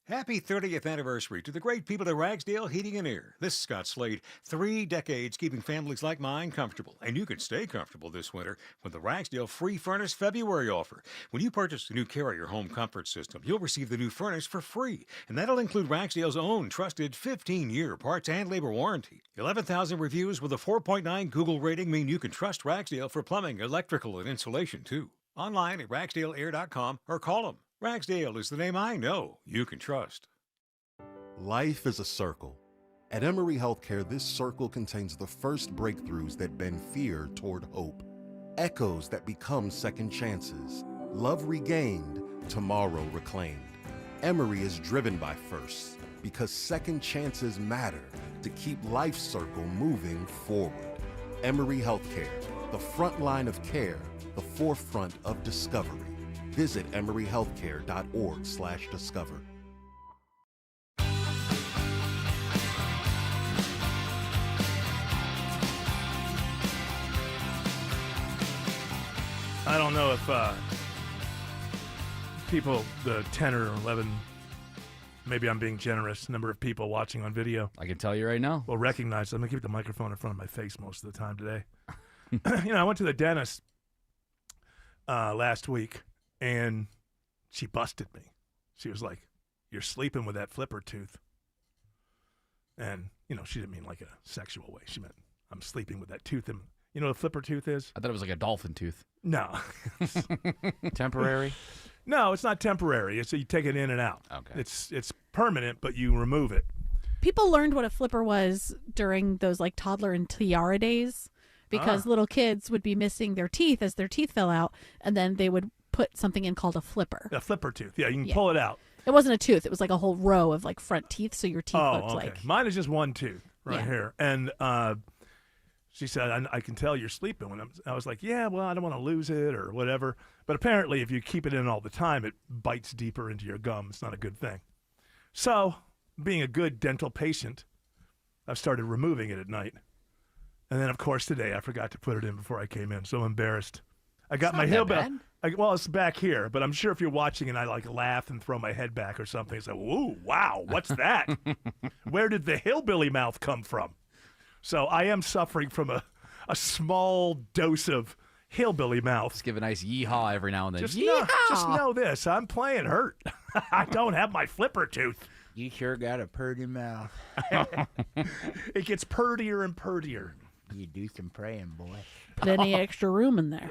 Happy 30th anniversary to the great people at Ragsdale Heating and Air. This is Scott Slade. 3 decades keeping families like mine comfortable. And you can stay comfortable this winter with the Ragsdale Free Furnace February offer. When you purchase the new Carrier home comfort system, you'll receive the new furnace for free. And that'll include Ragsdale's own trusted 15-year parts and labor warranty. 11,000 reviews with a 4.9 Google rating mean you can trust Ragsdale for plumbing, electrical, and insulation, too. Online at ragsdaleair.com or call them. Ragsdale is the name I know you can trust. Life is a circle. At Emory Healthcare, this circle contains the first breakthroughs that bend fear toward hope, echoes that become second chances, love regained, tomorrow reclaimed. Emory is driven by firsts because second chances matter to keep life's circle moving forward. Emory Healthcare, the front line of care, the forefront of discovery. Visit emoryhealthcare.org/discover. I don't know if people, the 10 or 11, maybe I'm being generous, number of people watching on video. I can tell you right now. Will recognize. I'm going to keep the microphone in front of my face most of the time today. I went to the dentist last week, and she busted me. She was like, "You're sleeping with that flipper tooth." And, she didn't mean like a sexual way. She meant, I'm sleeping with that tooth. And you know what a flipper tooth is? I thought it was like a dolphin tooth. No. Temporary? No, it's not temporary. It's you take it in and out. Okay. It's permanent, but you remove it. People learned what a flipper was during those like toddler and tiara days because little kids would be missing their teeth as their teeth fell out, and then they would put something in called a flipper. A flipper tooth. Yeah, you can pull it out. It wasn't a tooth. It was like a whole row of like front teeth, so your teeth looked like. Mine is just one tooth right here. And she said, I can tell you're sleeping. When I was like, yeah, well, I don't want to lose it or whatever. But apparently if you keep it in all the time, it bites deeper into your gum. It's not a good thing. So being a good dental patient, I've started removing it at night. And then, of course, today I forgot to put it in before I came in. So I'm embarrassed. I got my hillbilly. Well, it's back here, but I'm sure if you're watching and I like laugh and throw my head back or something, it's like, "Whoa, wow, what's that? Where did the hillbilly mouth come from?" So I am suffering from a small dose of hillbilly mouth. Just give a nice yeehaw every now and then. Just know this: I'm playing hurt. I don't have my flipper tooth. You sure got a purty mouth. It gets purtier and purtier. You do some praying, boy. Put any extra room in there.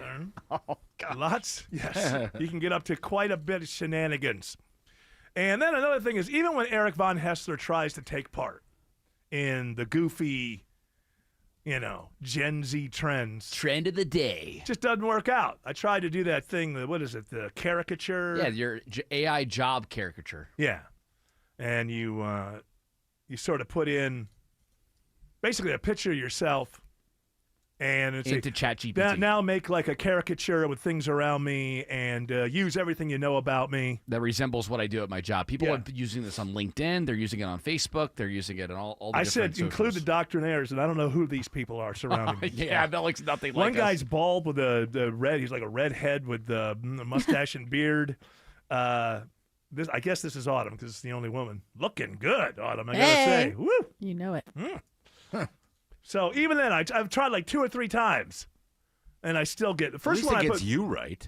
Oh, God. Lots? Yes. You can get up to quite a bit of shenanigans. And then another thing is, even when Eric Von Hessler tries to take part in the goofy, Gen Z trends. Trend of the day. Just doesn't work out. I tried to do that thing, what is it, the caricature? Yeah, your AI job caricature. Yeah. And you sort of put in basically a picture of yourself and it's into ChatGPT. Now make like a caricature with things around me and use everything you know about me. That resembles what I do at my job. People are using this on LinkedIn. They're using it on Facebook. They're using it on all the I different said include the doctrinaires, and I don't know who these people are surrounding me. Yeah, that looks nothing like One us. guy's bald with the red. He's like a redhead with the mustache and beard. I guess this is Autumn because it's the only woman looking good. Autumn, I gotta say, woo, you know it. So even then, I've tried like 2 or 3 times, and I still get the first At least one. It gets you right.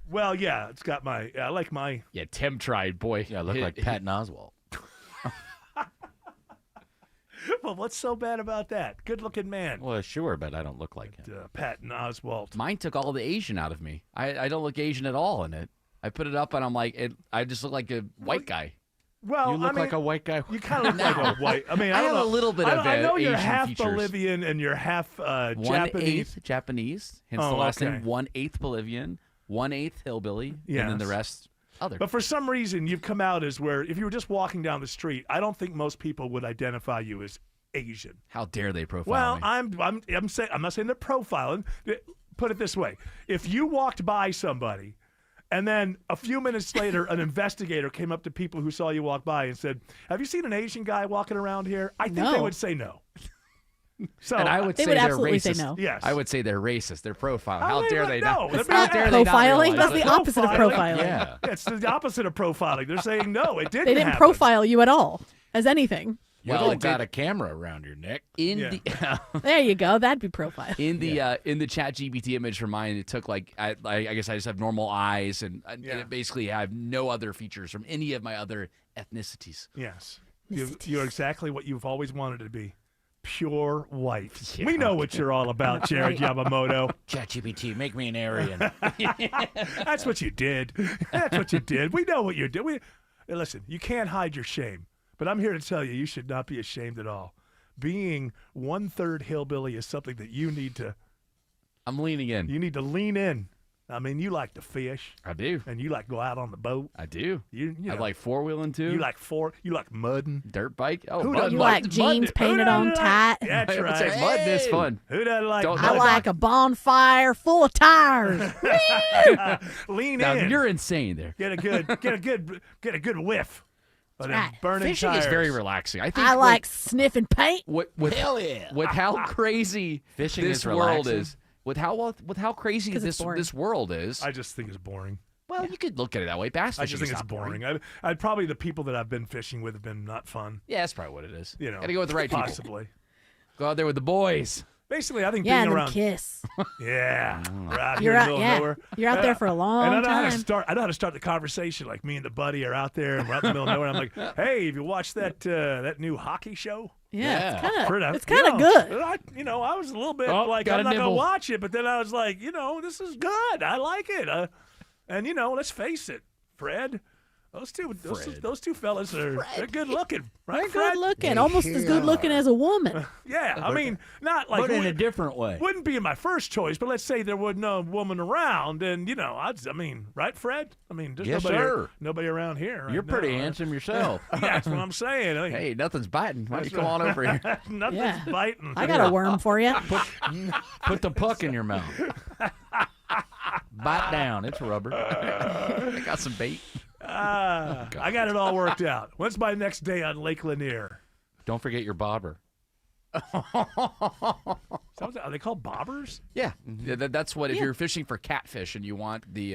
Well, yeah, it's got my. I like my. Yeah, Tim tried, boy. Yeah, I look like Patton Oswalt. Well, what's so bad about that? Good-looking man. Well, sure, but I don't look like him. Patton Oswalt. Mine took all the Asian out of me. I don't look Asian at all in it. I put it up and I'm like, I just look like a white guy. Well, You look like a white guy. You kind of look like a white. I mean, I don't have know. a little bit of I know you're Asian half features. Bolivian and you're half Japanese. 1/8 Japanese, hence the last okay. name. 1/8 Bolivian, 1/8 hillbilly, and then the Yes. rest other. But for some reason, you've come out as where if you were just walking down the street, I don't think most people would identify you as Asian. How dare they profile Well, me? I'm saying I'm not saying they're profiling. Put it this way: if you walked by somebody, and then a few minutes later, an investigator came up to people who saw you walk by and said, "Have you seen an Asian guy walking around here?" I think they would say no. So and I would They say would they're absolutely racist. say no. Yes. I would say they're racist. They're profiling. Oh, How they dare would- they no, not? they're How not dare they not profiling. realize That's it? the opposite of profiling. Yeah. It's the opposite of profiling. They're saying no, it didn't. They didn't happen. profile you at all as anything. You Well, don't got a camera around your neck. In Yeah. the There you go. That'd be profile. in the Chat GPT image for mine, it took like I guess I just have normal eyes and it basically I have no other features from any of my other ethnicities. Yes, you're exactly what you've always wanted to be. Pure white. We know what you're all about, Jared Yamamoto. ChatGPT, make me an Aryan. That's what you did. That's what you did. We know what you did. Listen, you can't hide your shame, but I'm here to tell you, you should not be ashamed at all. Being 1/3 hillbilly is something that you need to. I'm leaning in. You need to lean in. I mean, you like to fish. I do. And you like go out on the boat. I do. You I know, like four-wheeling too. You like mudding. Dirt bike. Oh, Who mud- doesn't You mud- like jeans mud- painted on tight. That's I would right. say mudding is fun. Who doesn't like? Don't- I like a bonfire full of tires. Lean Now in. you're insane there. Get a good whiff. Of them right. burning Fishing tires. is very relaxing. I think I like sniffing paint. with Hell yeah. with how crazy Fishing this is world relaxing? is. With how crazy 'Cause it's boring. this world is. I just think it's boring. Well, you could look at it that way. Bass I fishing just think is it's not boring. I'd probably the people that I've been fishing with have been not fun. Yeah, that's probably what it is. You know, Gotta go with the right people. possibly. Go out there with the boys. Basically, I think Yeah, being and then around. kiss. Yeah, we're out You're here in the out. middle of Yeah, nowhere. you're out there for a long and I know how to time. start. I know how to start the conversation. Like me and the buddy are out there, and we're out in the middle of nowhere. I'm like, "Hey, have you watched that new hockey show?" Yeah, Pretty- it's kind of you know, good. I was a little bit Oh, like, got I'm a not going to nibble. watch it, but then I was like, this is good. I like it. And let's face it, Fred, those two fellas they're good looking, right? They're Fred? good looking, almost as good looking as a woman. Yeah, I mean, not like But in a different way. wouldn't be my first choice, but let's say there was no woman around, and I mean, right, Fred? I mean, there's Yes, nobody, sir. nobody around here. Right You're pretty now. handsome yourself. Yeah, that's what I'm saying. I mean, Hey, nothing's biting. Why don't you that's come on over here? nothing's Yeah. biting. I got a worm for you. Put the puck in your mouth. Bite down. It's rubber. I got some bait. I got it all worked out. When's my next day on Lake Lanier? Don't forget your bobber. Are they called bobbers? Yeah, that's what if you're fishing for catfish and you want the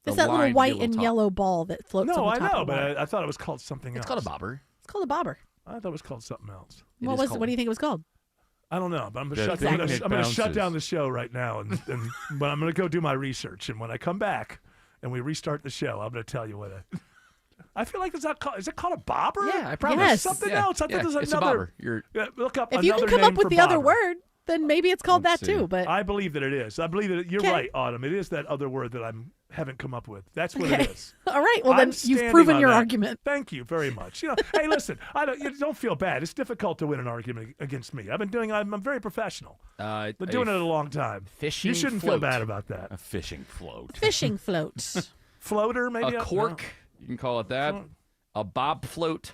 It's that little line to be a white little and top. yellow ball that floats No, on I the top know, of the but water. I thought it was called something else. It's called a bobber. It's called a bobber. I thought it was called something else. What do you think it was called? I don't know, but I'm The going thing that to shut bounces. down the show right now, but I'm going to go do my research, and when I come back and we restart the show, I'm going to tell you what I feel like it's not called. Is it called a bobber? Yeah, I promise. Yes. Something Yeah, else. I yeah, thought there's it's a another. bobber. You're- Yeah, look up If you another can come name up with for the other bobber. word, then maybe it's called Let's that see. too. But I believe that it is. I believe that you're Okay. right, Autumn. It is that other word that I haven't come up with. That's what Okay. it is. all right, well I'm then you've standing proven on your that. argument. Thank you very much. Hey, listen, don't feel bad. It's difficult to win an argument against me. I'm very professional. Been doing it a long time. fishing You shouldn't float. feel bad about that. A fishing float. Fishing floats. Floater, maybe A cork, you can call it that. A bob float.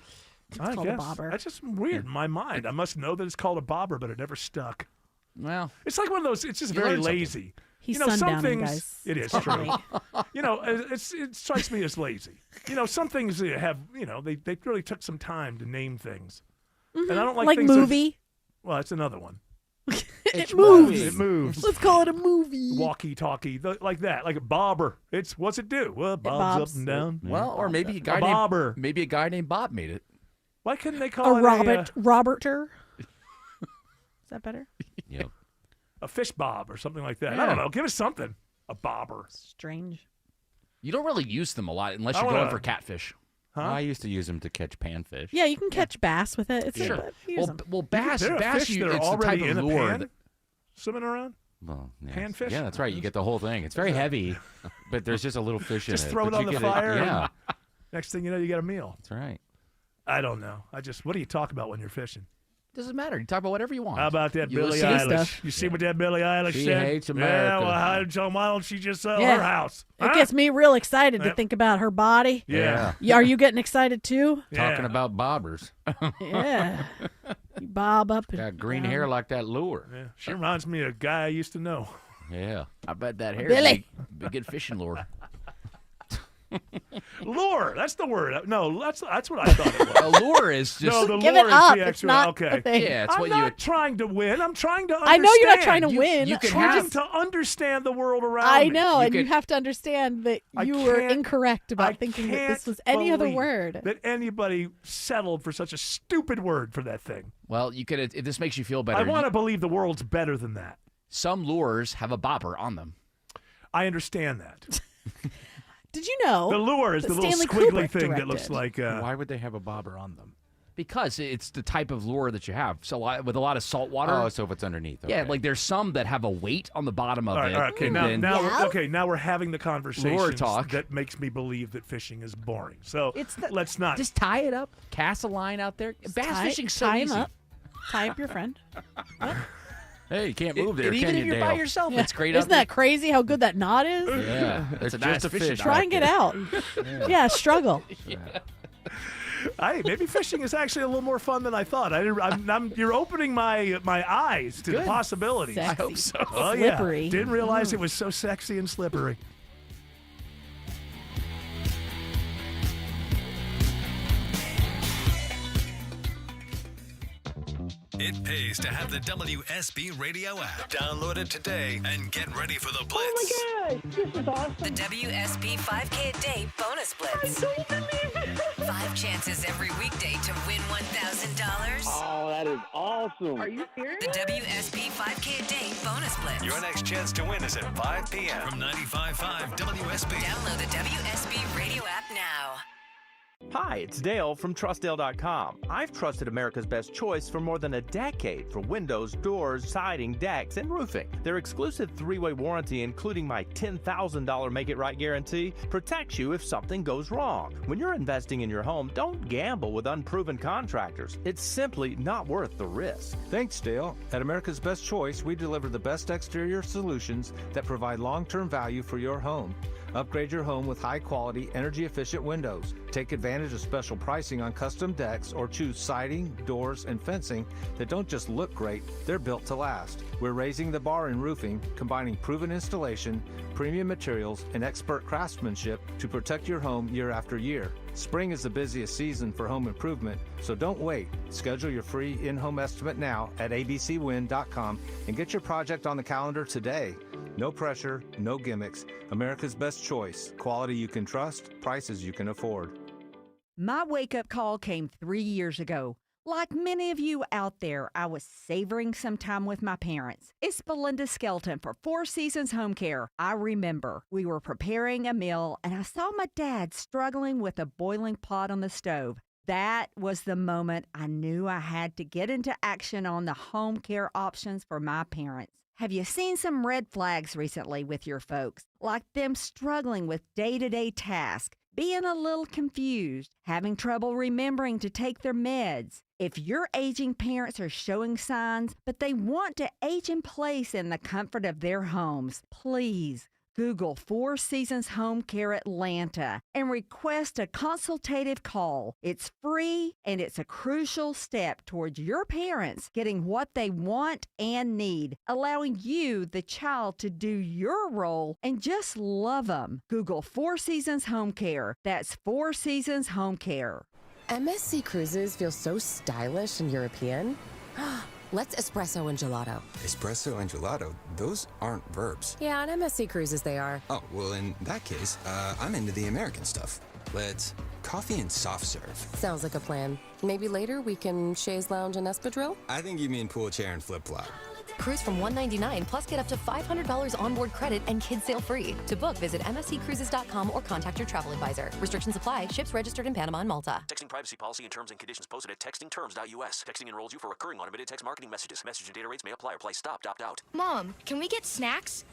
I called a guess. bobber. That's just weird in my mind. I must know that it's called a bobber, but it never stuck. Well, It's like one of those. It's just You very learn something. lazy. He's some sundowning, things. guys. It is Don't true. worry. It strikes me as lazy. Some things have. They really took some time to name things, and I don't like things that- movie. well, that's another one. It moves. It moves. Let's call it a movie. Walkie-talkie, like that, like a bobber. What's it do? Well, it bobs bobs. up and down. well, or maybe a guy a named bobber. maybe a guy named Bob made it. Why couldn't they call A it Roberter. Is that better? Yep. a fish bob or something like that? I Yeah. don't know. Give us something. A bobber. Strange. You don't really use them a lot unless I you're wanna- going for catfish. Huh? I used to use them to catch panfish. Yeah, you can catch bass with it. It's Sure. but use them. Well, bass, There are bass, fish that are it's the type already of in a lure pan that. swimming around. Well, yeah. Panfish? Yeah, that's right. You get the whole thing. It's very heavy, but there's just a little fish in it. Just throw it But on you the get it- fire. Yeah, and next thing you know, you got a meal. that's right. I don't know. What do you talk about when you're fishing? Doesn't matter. You talk about whatever you want. How about that You Billie listen to Eilish? stuff. You see what that Billie Eilish She said? hates Yeah, America. well, why don't she just sell Yeah. her house? It Huh? gets me real excited to Yep. think about her body. Yeah. Are you getting excited too? Talking about bobbers. Yeah. You bob up. And Got green down. hair like that lure. Yeah. She reminds me of a guy I used to know. Yeah. I bet that hair Billy. is a good fishing lure. Lure. That's the word. No, that's what I thought it was. A lure is just. No, the Give lure it up. is the It's actual. not okay. a thing. Yeah, it's I'm what not you. trying to win. I'm trying to understand. I know you're not trying to win. You can trying have. to understand the world around I me. know, You and you could- have to understand that I you were can't- incorrect I about thinking that this can't was any other believe word. That anybody settled for such a stupid word for that thing. Well, you could. If this makes you feel better, I want to believe the world's better than that. some lures have a bobber on them. I understand that. Did you know The lure is that the little Stanley squiggly Kubrick thing that looks directed? like. Why would they have a bobber on them? Because it's the type of lure that you have. So with a lot of salt water. Oh, so if it's underneath. Yeah, okay. like there's some that have a weight on the bottom of All right, it. all right, okay, and now, then- now, Yeah. okay, now we're having the conversation talk. that makes me believe that fishing is boring. So It's the- let's not. just tie it up, cast a line out there. Bass fishing's so tie him easy. up. Tie up your friend. Hey, you can't move there, and can even you, if you're Dale? by yourself, Yeah. it's great. Isn't that crazy how good that knot is? Yeah, it's a just nice a fishing fish. knot. Try and get out. Yeah, struggle. Hey, maybe fishing is actually a little more fun than I thought. You're opening my eyes to the Good. possibilities. Sexy. I hope so. Oh Slippery. yeah, didn't realize it was so sexy and slippery. It pays to have the WSB Radio app. Download it today and get ready for the Blitz. Oh my gosh, this is awesome. The WSB 5K a day bonus blitz. 5 chances every weekday to win $1,000. Oh, that is awesome. Are you serious? The WSB 5K a day bonus blitz. Your next chance to win is at 5 p.m. from 95.5 WSB. Download the WSB Radio app now. Hi, it's Dale from TrustDale.com. I've trusted America's Best Choice for more than a decade for windows, doors, siding, decks, and roofing. Their exclusive 3-way warranty, including my $10,000 Make It Right guarantee, protects you if something goes wrong. When you're investing in your home, don't gamble with unproven contractors. It's simply not worth the risk. Thanks, Dale. At America's Best Choice, we deliver the best exterior solutions that provide long-term value for your home. Upgrade your home with high-quality, energy-efficient windows. Take advantage of special pricing on custom decks or choose siding, doors, and fencing that don't just look great, they're built to last. We're raising the bar in roofing, combining proven installation, premium materials, and expert craftsmanship to protect your home year after year. Spring is the busiest season for home improvement, so don't wait. Schedule your free in-home estimate now at abcwin.com and get your project on the calendar today. No pressure, no gimmicks. America's Best Choice. Quality you can trust, prices you can afford. My wake-up call came 3 years ago. Like many of you out there, I was savoring some time with my parents. It's Belinda Skelton for Four Seasons Home Care. I remember we were preparing a meal and I saw my dad struggling with a boiling pot on the stove. That was the moment I knew I had to get into action on the home care options for my parents. Have you seen some red flags recently with your folks? Like them struggling with day-to-day tasks, being a little confused, having trouble remembering to take their meds. If your aging parents are showing signs, but they want to age in place in the comfort of their homes, please Google Four Seasons Home Care Atlanta and request a consultative call. It's free and it's a crucial step towards your parents getting what they want and need, allowing you, the child, to do your role and just love them. Google Four Seasons Home Care. That's Four Seasons Home Care. MSC Cruises feel so stylish and European. Let's espresso and gelato. Espresso and gelato, those aren't verbs. Yeah, on MSC Cruises they are. Oh, well, in that case, I'm into the American stuff. Let's coffee and soft serve. Sounds like a plan. Maybe later we can chaise lounge and espadrille? I think you mean pool chair and flip-flop. Cruise from $199 plus get up to $500 onboard credit and kids sail free. To book, visit msccruises.com or contact your travel advisor. Restrictions apply. Ships registered in Panama and Malta. Texting privacy policy and terms and conditions posted at textingterms.us. Texting enrolls you for recurring automated text marketing messages. Message and data rates may apply. Apply stop, opt out. Mom, can we get snacks?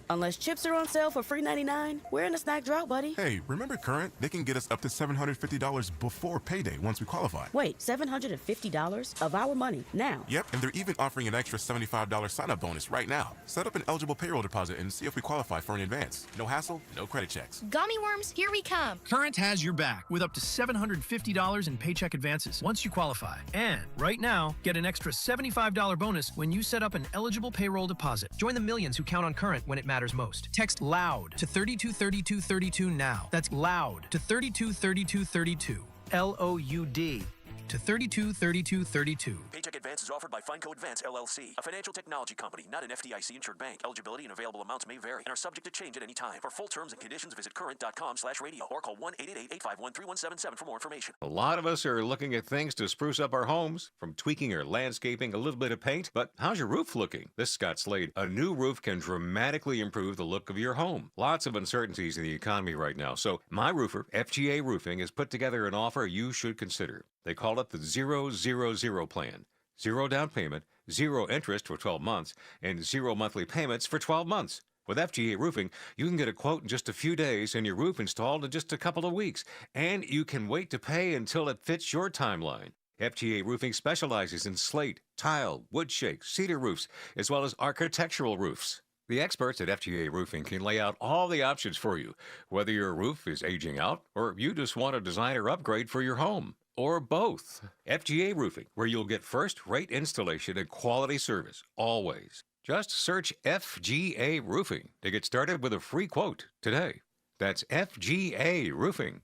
Unless chips are on sale for $3.99, we're in a snack drought, buddy. Hey, remember Current? They can get us up to $750 before payday once we qualify. Wait, $750 of our money now? Yep, and they're even offering an extra $75 sign-up bonus right now. Set up an eligible payroll deposit and see if we qualify for an advance. No hassle, no credit checks. Gummy worms, here we come. Current has your back with up to $750 in paycheck advances once you qualify. And right now, get an extra $75 bonus when you set up an eligible payroll deposit. Join the millions who count on Current when it matters most. Text LOUD to 323232 now. That's LOUD to 323232. LOUD to 323232. Paycheck advance is offered by FindCo Advance LLC, a financial technology company, not an FDIC-insured bank. Eligibility and available amounts may vary and are subject to change at any time. For full terms and conditions, visit current.com/radio or call 1-888-851-3177 for more information. A lot of us are looking at things to spruce up our homes, from tweaking or landscaping, a little bit of paint. But how's your roof looking? This is Scott Slade. A new roof can dramatically improve the look of your home. Lots of uncertainties in the economy right now. So my roofer, FGA Roofing, has put together an offer you should consider. They call it the 000 plan. 0 down payment, 0 interest for 12 months, and 0 monthly payments for 12 months. With FGA Roofing, you can get a quote in just a few days and your roof installed in just a couple of weeks. And you can wait to pay until it fits your timeline. FGA Roofing specializes in slate, tile, wood shake, cedar roofs, as well as architectural roofs. The experts at FGA Roofing can lay out all the options for you, whether your roof is aging out or you just want a designer upgrade for your home. Or both. FGA Roofing, where you'll get first-rate installation and quality service, always. Just search FGA Roofing to get started with a free quote today. That's FGA Roofing.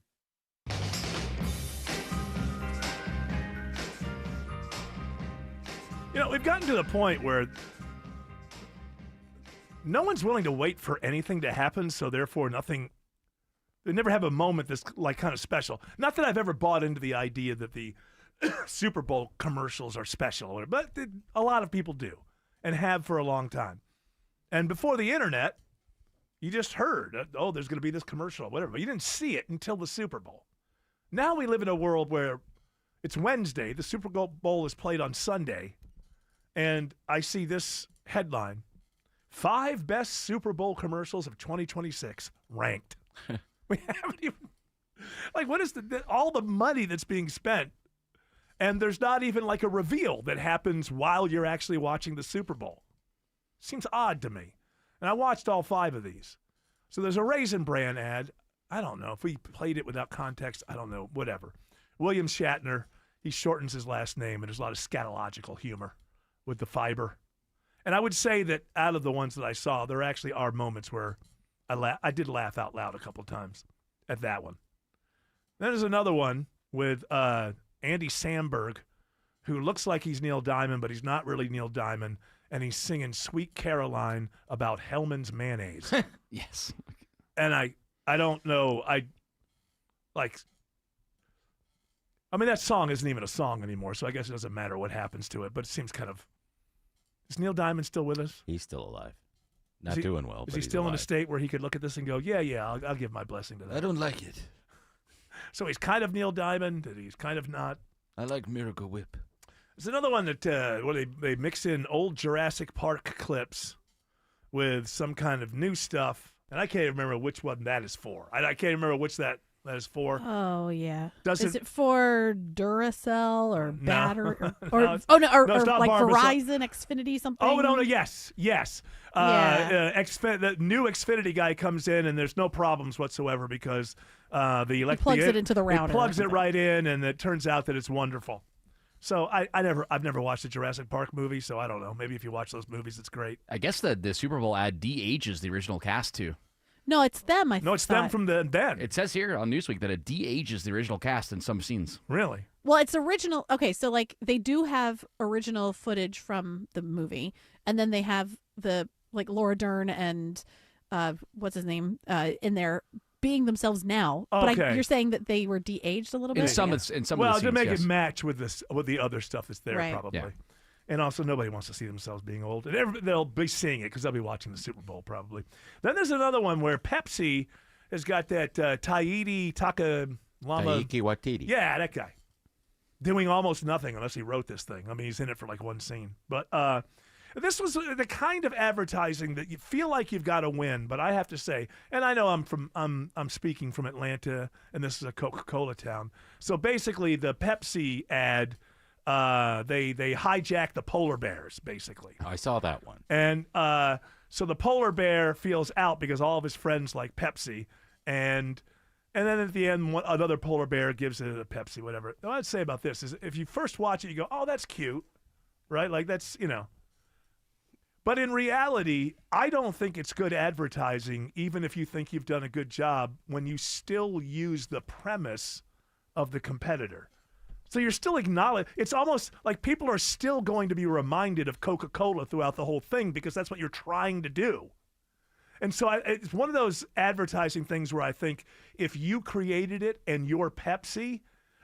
You know, we've gotten to the point where no one's willing to wait for anything to happen, so therefore nothing... They never have a moment that's like kind of special. Not that I've ever bought into the idea that the Super Bowl commercials are special, but a lot of people do and have for a long time. And before the internet, you just heard, oh, there's going to be this commercial, whatever. But you didn't see it until the Super Bowl. Now we live in a world where it's Wednesday, the Super Bowl is played on Sunday, and I see this headline, 5 best Super Bowl commercials of 2026 ranked. We haven't even, like, what is all the money that's being spent, and there's not even like a reveal that happens while you're actually watching the Super Bowl. Seems odd to me. And I watched all 5 of these. So there's a Raisin Bran ad. I don't know if we played it without context. I don't know. Whatever. William Shatner, he shortens his last name, and there's a lot of scatological humor with the fiber. And I would say that out of the ones that I saw, there actually are moments where I did laugh out loud a couple times at that one. Then there's another one with Andy Samberg, who looks like he's Neil Diamond, but he's not really Neil Diamond, and he's singing Sweet Caroline about Hellman's mayonnaise. Yes. And I don't know. I mean, that song isn't even a song anymore, so I guess it doesn't matter what happens to it, but it seems kind of... Is Neil Diamond still with us? He's still alive. Not doing well. Is he still in a state where he could look at this and go, yeah, I'll give my blessing to that? I don't like it. So he's kind of Neil Diamond, and he's kind of not. I like Miracle Whip. There's another one that where they mix in old Jurassic Park clips with some kind of new stuff, and I can't remember which one that is for. I can't remember which that is for. Oh yeah. Is it for Duracell or battery or No, it's not like Barbara. Verizon, Xfinity, something? Oh no, yes. Yeah. The new Xfinity guy comes in and there's no problems whatsoever because he plugs it into the router. He plugs it right in, and it turns out that it's wonderful. So I've never watched a Jurassic Park movie, so I don't know. Maybe if you watch those movies, it's great. I guess the Super Bowl ad de-ages the original cast too. No, it's them. No, it's them from then. It says here on Newsweek that it de-ages the original cast in some scenes. Really? Well, it's original. Okay, so like they do have original footage from the movie, and then they have the like Laura Dern and what's his name in there being themselves now. Okay. But you're saying that they were de-aged a little bit? In some of the scenes, to make yes. it match with the other stuff that's there, Right. probably. Yeah. And also, nobody wants to see themselves being old. And they'll be seeing it because they'll be watching the Super Bowl probably. Then there's another one where Pepsi has got that Taiki Waititi. Yeah, that guy. Doing almost nothing unless he wrote this thing. I mean, he's in it for like one scene. But this was the kind of advertising that you feel like you've got to win. But I have to say, and I know I'm speaking from Atlanta, and this is a Coca-Cola town. So basically, the Pepsi ad, they hijack the polar bears, basically. I saw that one. And so the polar bear feels out because all of his friends like Pepsi, and then at the end, another polar bear gives it a Pepsi, whatever. What I'd say about this is if you first watch it, you go, oh, that's cute, right? Like that's, But in reality, I don't think it's good advertising, even if you think you've done a good job, when you still use the premise of the competitor. So you're still acknowledging. It's almost like people are still going to be reminded of Coca-Cola throughout the whole thing because that's what you're trying to do. And so it's one of those advertising things where I think if you created it and you're Pepsi,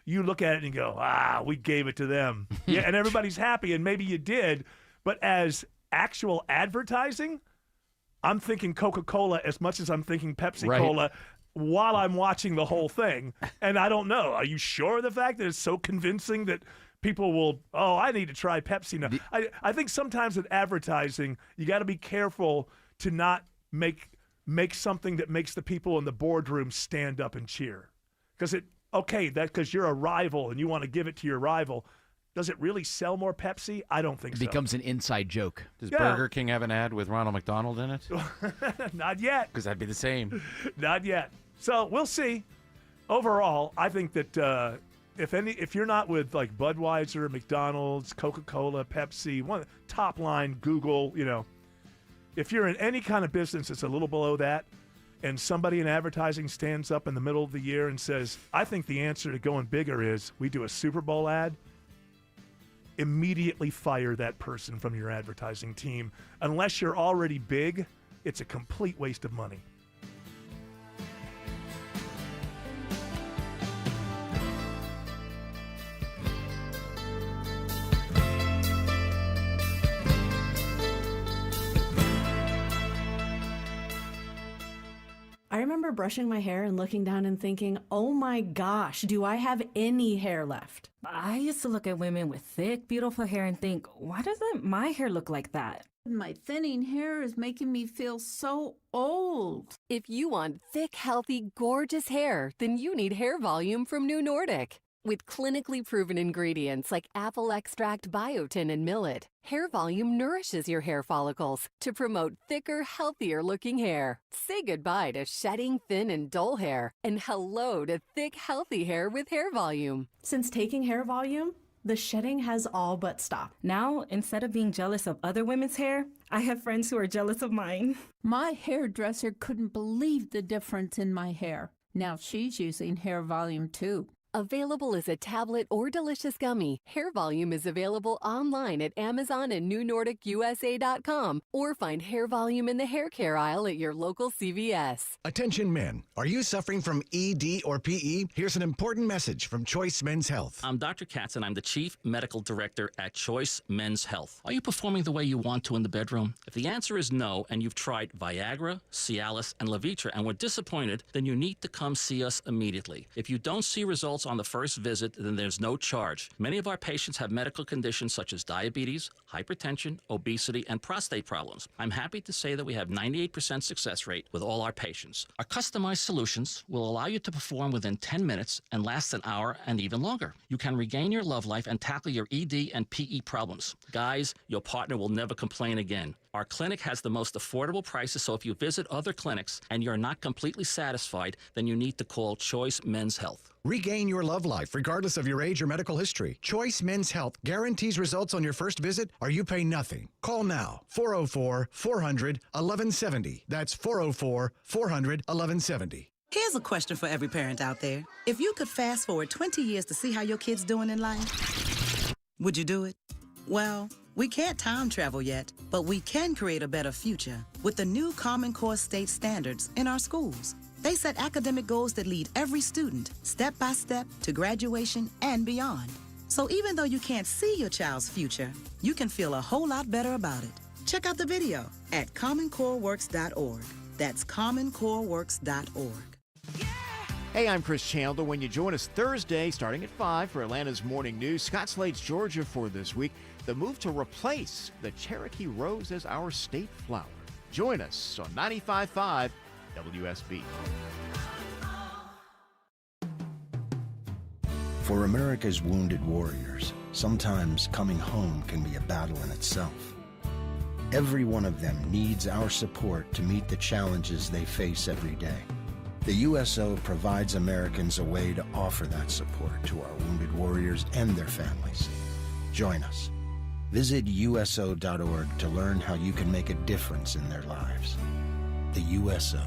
you look at it and go, we gave it to them. Yeah, and everybody's happy, and maybe you did. But as actual advertising, I'm thinking Coca-Cola as much as I'm thinking Pepsi-Cola. Right. While I'm watching the whole thing. And I don't know. Are you sure of the fact that it's so convincing that people will, I need to try Pepsi now? I think sometimes with advertising, you got to be careful to not make something that makes the people in the boardroom stand up and cheer. Because because you're a rival and you want to give it to your rival. Does it really sell more Pepsi? I don't think so. It becomes an inside joke. Does Burger King have an ad with Ronald McDonald in it? Not yet. Because that'd be the same. Not yet. So we'll see. Overall, I think that if you're not with like Budweiser, McDonald's, Coca-Cola, Pepsi, one top line, Google, if you're in any kind of business that's a little below that, and somebody in advertising stands up in the middle of the year and says, I think the answer to going bigger is we do a Super Bowl ad, immediately fire that person from your advertising team. Unless you're already big, it's a complete waste of money. I remember brushing my hair and looking down and thinking, oh my gosh, do I have any hair left? I used to look at women with thick, beautiful hair and think, why doesn't my hair look like that? My thinning hair is making me feel so old. If you want thick, healthy, gorgeous hair, then you need Hair Volume from New Nordic. With clinically proven ingredients like apple extract, biotin, and millet, Hair Volume nourishes your hair follicles to promote thicker, healthier-looking hair. Say goodbye to shedding, thin, and dull hair, and hello to thick, healthy hair with Hair Volume. Since taking Hair Volume, the shedding has all but stopped. Now, instead of being jealous of other women's hair, I have friends who are jealous of mine. My hairdresser couldn't believe the difference in my hair. Now she's using Hair Volume too. Available as a tablet or delicious gummy, Hair Volume is available online at Amazon and NewNordicUSA.com, or find Hair Volume in the hair care aisle at your local CVS. Attention men, are you suffering from ED or PE? Here's an important message from Choice Men's Health. I'm Dr. Katz, and I'm the Chief Medical Director at Choice Men's Health. Are you performing the way you want to in the bedroom? If the answer is no, and you've tried Viagra, Cialis, and Levitra and were disappointed, then you need to come see us immediately. If you don't see results on the first visit, then there's no charge. Many of our patients have medical conditions such as diabetes, hypertension, obesity, and prostate problems. I'm happy to say that we have 98% success rate with all our patients. Our customized solutions will allow you to perform within 10 minutes and last an hour and even longer. You can regain your love life and tackle your ED and PE problems. Guys, your partner will never complain again. Our clinic has the most affordable prices, so if you visit other clinics and you're not completely satisfied, then you need to call Choice Men's Health. Regain your love life regardless of your age or medical history. Choice Men's Health guarantees results on your first visit or you pay nothing. Call now, 404-400-1170. That's 404-400-1170. Here's a question for every parent out there. If you could fast forward 20 years to see how your kid's doing in life, would you do it? Well, we can't time travel yet, but we can create a better future with the new Common Core state standards in our schools. They set academic goals that lead every student step by step to graduation and beyond. So even though you can't see your child's future, you can feel a whole lot better about it. Check out the video at commoncoreworks.org. That's commoncoreworks.org. Hey, I'm Chris Chandler. When you join us Thursday, starting at 5 for Atlanta's Morning News, Scott Slade's Georgia for this week, the move to replace the Cherokee Rose as our state flower. Join us on 95.5 WSB. For America's wounded warriors, sometimes coming home can be a battle in itself. Every one of them needs our support to meet the challenges they face every day. The USO provides Americans a way to offer that support to our wounded warriors and their families. Join us. Visit USO.org to learn how you can make a difference in their lives. The USO.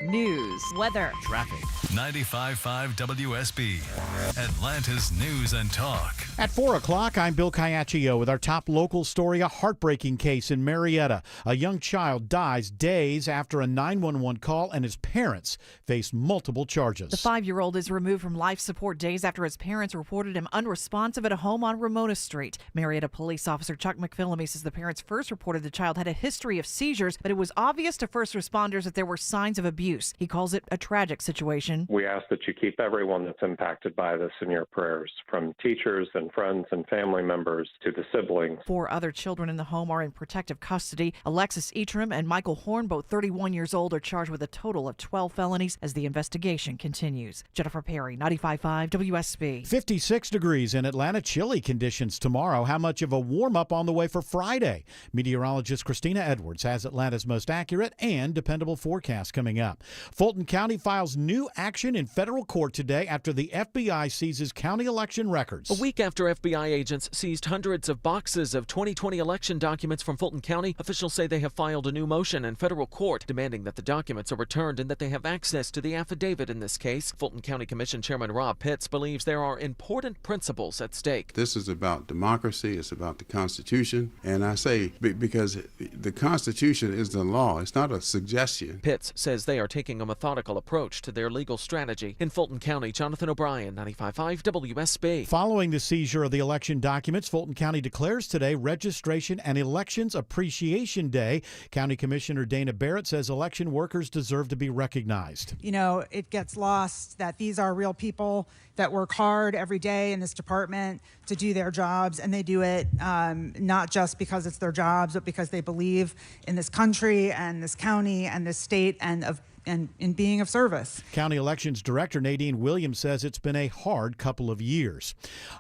News, weather, traffic. 95.5 WSB, Atlanta's News and Talk. At 4 o'clock, I'm Bill Caiaccio with our top local story, a heartbreaking case in Marietta. A young child dies days after a 911 call, and his parents face multiple charges. The 5-year-old is removed from life support days after his parents reported him unresponsive at a home on Ramona Street. Marietta police officer Chuck McPhillamy says the parents first reported the child had a history of seizures, but it was obvious to first responders that there were signs of abuse. He calls it a tragic situation. We ask that you keep everyone that's impacted by this in your prayers, from teachers and friends and family members to the siblings. 4 other children in the home are in protective custody. Alexis Etram and Michael Horn, both 31 years old, are charged with a total of 12 felonies as the investigation continues. Jennifer Perry, 95.5 WSB. 56 degrees in Atlanta, chilly conditions tomorrow. How much of a warm-up on the way for Friday? Meteorologist Christina Edwards has Atlanta's most accurate and dependable forecast coming up. Fulton County files new action in federal court today after the FBI seizes county election records. A week after FBI agents seized hundreds of boxes of 2020 election documents from Fulton County, officials say they have filed a new motion in federal court demanding that the documents are returned and that they have access to the affidavit in this case. Fulton County Commission Chairman Rob Pitts believes there are important principles at stake. This is about democracy. It's about the Constitution. And I say because the Constitution is the law. It's not a suggestion. Pitts says they are taking a methodical approach to their legal strategy. In Fulton County, Jonathan O'Brien, 95.5 WSB. Following the seizure of the election documents, Fulton County declares today Registration and Elections Appreciation Day. County Commissioner Dana Barrett says election workers deserve to be recognized. You know, it gets lost that these are real people that work hard every day in this department to do their jobs, and they do it not just because it's their jobs, but because they believe in this country and this county and this state and in being of service. County Elections Director Nadine Williams says it's been a hard couple of years.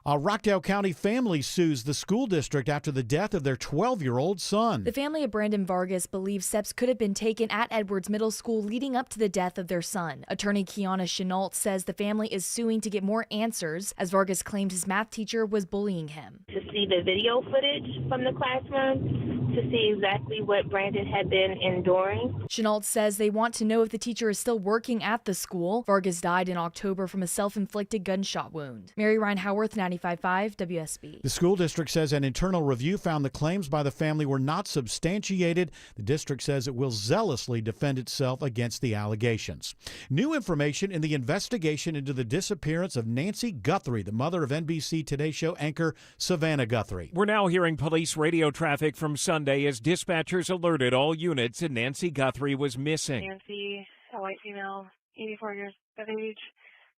A Rockdale County family sues the school district after the death of their 12-year-old son. The family of Brandon Vargas believes steps could have been taken at Edwards Middle School leading up to the death of their son. Attorney Kiana Chenault says the family is suing to get more answers, as Vargas claimed his math teacher was bullying him. To see the video footage from the classroom, to see exactly what Brandon had been enduring. Chenault says they want to know if the teacher is still working at the school. Vargas died in October from a self-inflicted gunshot wound. Mary Ryan Howarth, 95.5 WSB. The school district says an internal review found the claims by the family were not substantiated. The district says it will zealously defend itself against the allegations. New information in the investigation into the disappearance of Nancy Guthrie, the mother of NBC Today Show anchor Savannah Guthrie. We're now hearing police radio traffic from Sunday as dispatchers alerted all units and Nancy Guthrie was missing. Nancy, a white female, 84 years of age,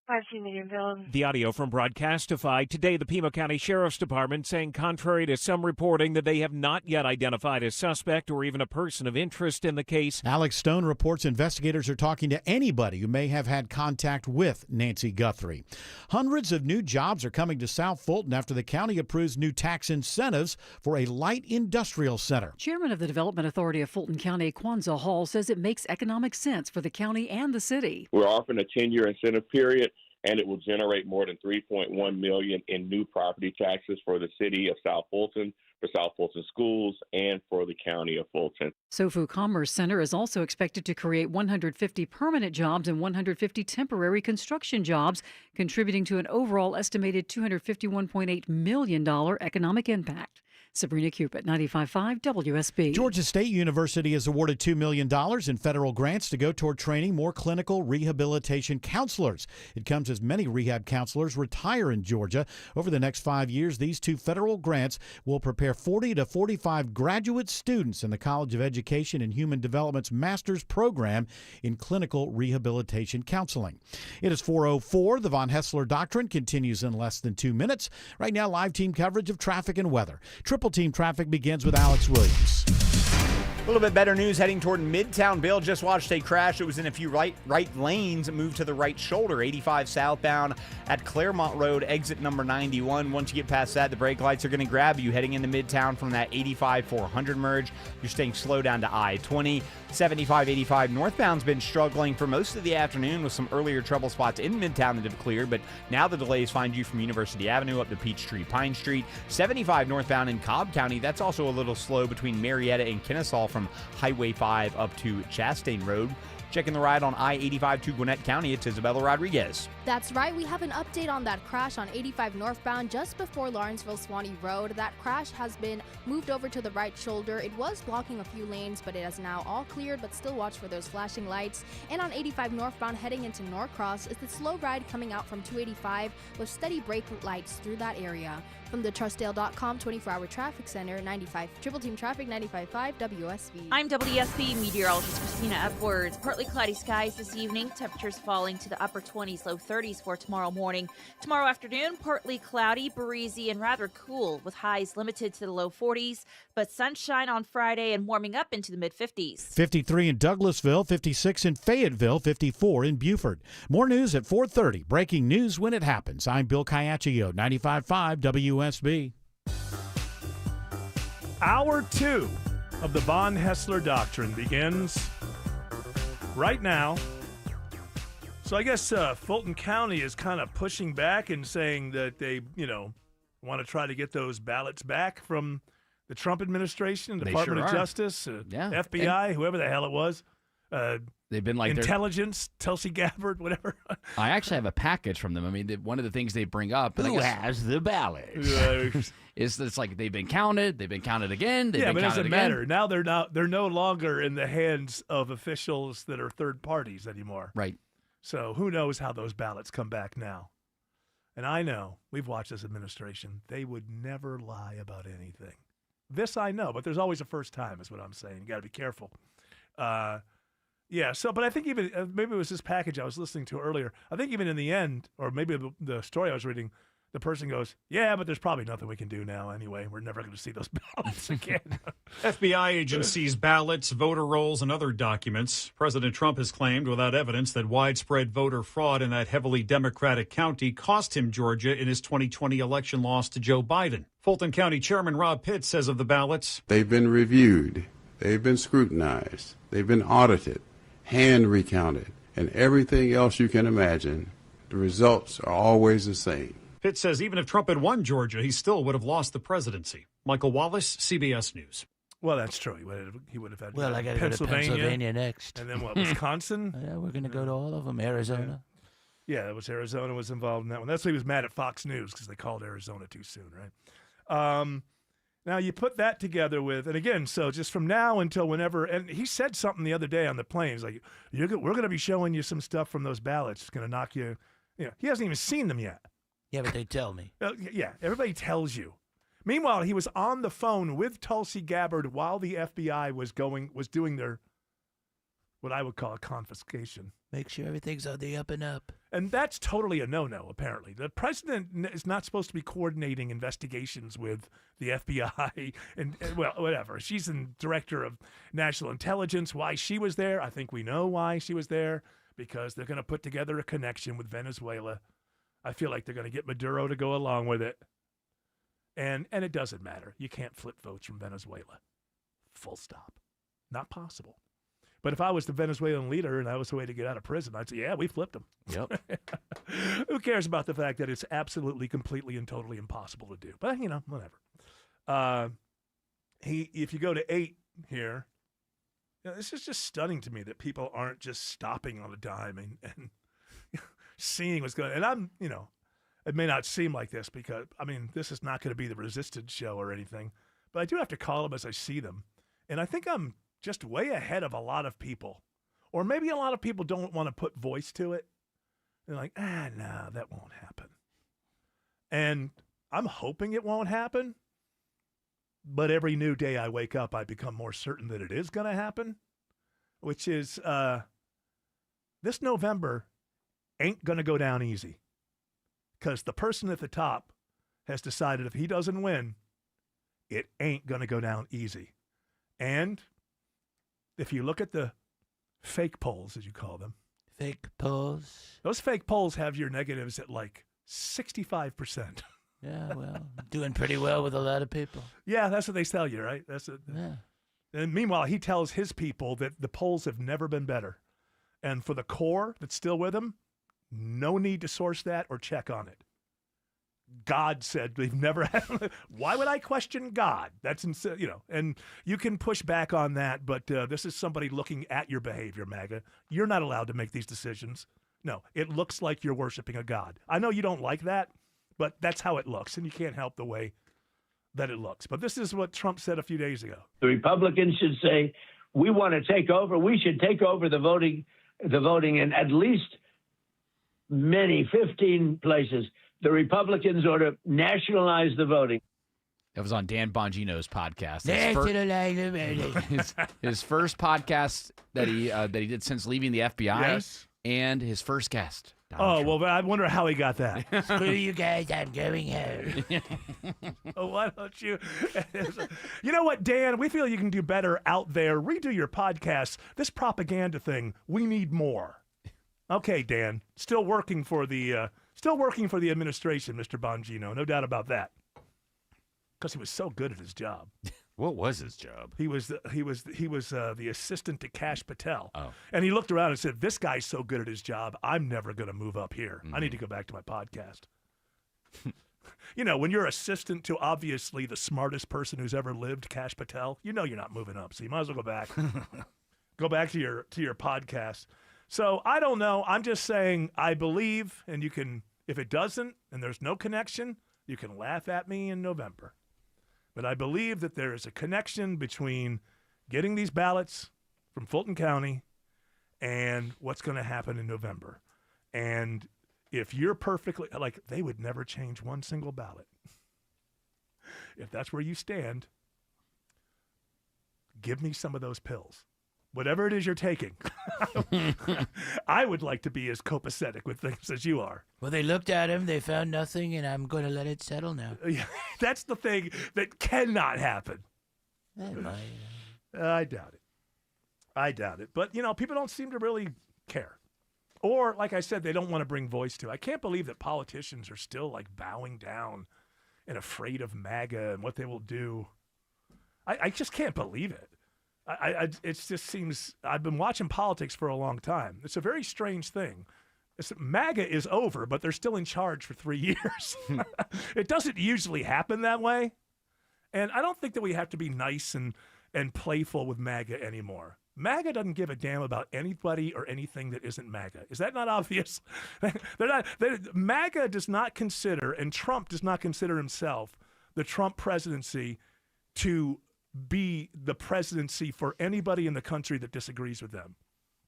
5 medium build. The audio from Broadcastify. Today, the Pima County Sheriff's Department saying contrary to some reporting that they have not yet identified a suspect or even a person of interest in the case. Alex Stone reports investigators are talking to anybody who may have had contact with Nancy Guthrie. Hundreds of new jobs are coming to South Fulton after the county approves new tax incentives for a light industrial center. Chairman of the Development Authority of Fulton County, Kwanzaa Hall, says it makes economic sense for the county and the city. We're offering a 10-year incentive period, and it will generate more than $3.1 million in new property taxes for the city of South Fulton, for South Fulton schools, and for the county of Fulton. SoFu Commerce Center is also expected to create 150 permanent jobs and 150 temporary construction jobs, contributing to an overall estimated $251.8 million economic impact. Sabrina Cupid, 95.5 WSB. Georgia State University has awarded $2 million in federal grants to go toward training more clinical rehabilitation counselors. It comes as many rehab counselors retire in Georgia. Over the next 5 years, these two federal grants will prepare 40 to 45 graduate students in the College of Education and Human Development's master's program in clinical rehabilitation counseling. It is 4:04. The Von Hessler Doctrine continues in less than 2 minutes. Right now, live team coverage of traffic and weather. Triple Team Traffic begins with Alex Williams. A little bit better news heading toward Midtown. Bill just watched a crash. It was in a few right lanes. It moved to the right shoulder. 85 southbound at Claremont Road, exit number 91. Once you get past that, the brake lights are going to grab you heading into Midtown from that 85-400 merge. You're staying slow down to I-20. 75-85 northbound's been struggling for most of the afternoon with some earlier trouble spots in Midtown that have cleared, but now the delays find you from University Avenue up to Peachtree Pine Street. 75 northbound in Cobb County, that's also a little slow between Marietta and Kennesaw from Highway 5 up to Chastain Road. Checking the ride on I-85 to Gwinnett County, it's Isabella Rodriguez. That's right. We have an update on that crash on 85 northbound just before Lawrenceville-Swanee Road. That crash has been moved over to the right shoulder. It was blocking a few lanes, but it has now all cleared, but still watch for those flashing lights. And on 85 northbound heading into Norcross is the slow ride coming out from 285 with steady brake lights through that area. From the TrustDale.com 24-hour traffic center, 95 Triple Team Traffic, 95.5 WSB. I'm WSB meteorologist Christina Edwards. Partly cloudy skies this evening. Temperatures falling to the upper 20s, low 30s for tomorrow morning. Tomorrow afternoon, partly cloudy, breezy, and rather cool with highs limited to the low 40s. But sunshine on Friday and warming up into the mid-50s. 53 in Douglasville, 56 in Fayetteville, 54 in Beaufort. More news at 4:30. Breaking news when it happens. I'm Bill Caiaccio, 95.5 WSB. Hour 2 of the Von Hessler Doctrine begins right now. So I guess Fulton County is kind of pushing back and saying that they, want to try to get those ballots back from the Trump administration, Department of Justice, FBI, whoever the hell it was. They've been like intelligence, Tulsi Gabbard, whatever. I actually have a package from them. I mean, one of the things they bring up, who has the ballots? It's like they've been counted again. But it doesn't matter. Now they're no longer in the hands of officials that are third parties anymore. Right. So who knows how those ballots come back now? And I know we've watched this administration; they would never lie about anything. This I know, but there's always a first time, is what I'm saying. You got to be careful. But I think even maybe it was this package I was listening to earlier. I think even in the end, or maybe the story I was reading, the person goes, yeah, but there's probably nothing we can do now anyway. We're never going to see those ballots again. FBI agents seized ballots, voter rolls, and other documents. President Trump has claimed without evidence that widespread voter fraud in that heavily Democratic county cost him Georgia in his 2020 election loss to Joe Biden. Fulton County Chairman Rob Pitt says of the ballots, they've been reviewed, they've been scrutinized, they've been audited, hand recounted, and everything else you can imagine. The results are always the same. Pitt says even if Trump had won Georgia, he still would have lost the presidency. Michael Wallace, CBS News. Well, that's true. He would have had I got to go to Pennsylvania next. And then what, Wisconsin? Yeah, we're going to go to all of them. Arizona. Yeah, it was Arizona was involved in that one. That's why he was mad at Fox News, because they called Arizona too soon, right? Now, you put that together with, and again, so just from now until whenever, and he said something the other day on the plane. He's like, we're going to be showing you some stuff from those ballots. It's going to knock you. He hasn't even seen them yet. Yeah, but they tell me. Yeah, everybody tells you. Meanwhile, he was on the phone with Tulsi Gabbard while the FBI was doing their, what I would call a confiscation. Make sure everything's on the up and up. And that's totally a no-no, apparently. The president is not supposed to be coordinating investigations with the FBI and well, whatever. She's the director of national intelligence. Why she was there, I think we know why she was there, because they're going to put together a connection with Venezuela. I feel like they're going to get Maduro to go along with it. And it doesn't matter. You can't flip votes from Venezuela. Full stop. Not possible. But if I was the Venezuelan leader and I was the way to get out of prison, I'd say, yeah, we flipped them. Yep. Who cares about the fact that it's absolutely, completely, and totally impossible to do? But, whatever. If you go to 8 here, this is just stunning to me that people aren't just stopping on a dime and seeing what's going on. And it may not seem like this because, this is not going to be the Resistance show or anything. but I do have to call them as I see them. And I think I'm just way ahead of a lot of people. Or maybe a lot of people don't want to put voice to it. They're like, no, that won't happen. And I'm hoping it won't happen. But every new day I wake up, I become more certain that it is going to happen, which is this November ain't going to go down easy. Because the person at the top has decided if he doesn't win, it ain't going to go down easy. And if you look at the fake polls, as you call them. Fake polls? Those fake polls have your negatives at like 65%. Yeah, well, doing pretty well with a lot of people. Yeah, that's what they tell you, right? That's it. Yeah. And meanwhile, he tells his people that the polls have never been better. And for the core that's still with him, no need to source that or check on it. God said we've never had. Why would I question God? That's and you can push back on that, but this is somebody looking at your behavior, MAGA. You're not allowed to make these decisions. No, it looks like you're worshiping a God. I know you don't like that, but that's how it looks, and you can't help the way that it looks. But this is what Trump said a few days ago. The Republicans should say, we want to take over. We should take over the voting in at least 15 places. The Republicans ought to nationalize the voting. That was on Dan Bongino's podcast. His first podcast that he did since leaving the FBI, yes. And his first guest. Well, I wonder how he got that. Screw you guys, I'm going home. Why don't you? You know what, Dan? We feel you can do better out there. Redo your podcast. This propaganda thing, we need more. Okay, Dan. Still working for the administration, Mr. Bongino. No doubt about that. Because he was so good at his job. What was his job? He was the assistant to Kash Patel. Oh. And he looked around and said, "This guy's so good at his job, I'm never going to move up here. I need to go back to my podcast." When you're assistant to obviously the smartest person who's ever lived, Kash Patel, you're not moving up. So you might as well go back. Go back to your podcast. So I don't know. I'm just saying I believe, and you can, if it doesn't and there's no connection, you can laugh at me in November. But I believe that there is a connection between getting these ballots from Fulton County and what's going to happen in November. And if you're perfectly, they would never change one single ballot. If that's where you stand, give me some of those pills. Whatever it is you're taking. I would like to be as copacetic with things as you are. Well, they looked at him, they found nothing, and I'm going to let it settle now. That's the thing that cannot happen. I doubt it. But, people don't seem to really care. Or, like I said, they don't want to bring voice to it. I can't believe that politicians are still, bowing down and afraid of MAGA and what they will do. I just can't believe it. It just seems, I've been watching politics for a long time. It's a very strange thing. MAGA is over, but they're still in charge for 3 years. It doesn't usually happen that way. And I don't think that we have to be nice and playful with MAGA anymore. MAGA doesn't give a damn about anybody or anything that isn't MAGA. Is that not obvious? MAGA does not consider, and Trump does not consider himself, the Trump presidency to be the presidency for anybody in the country that disagrees with them.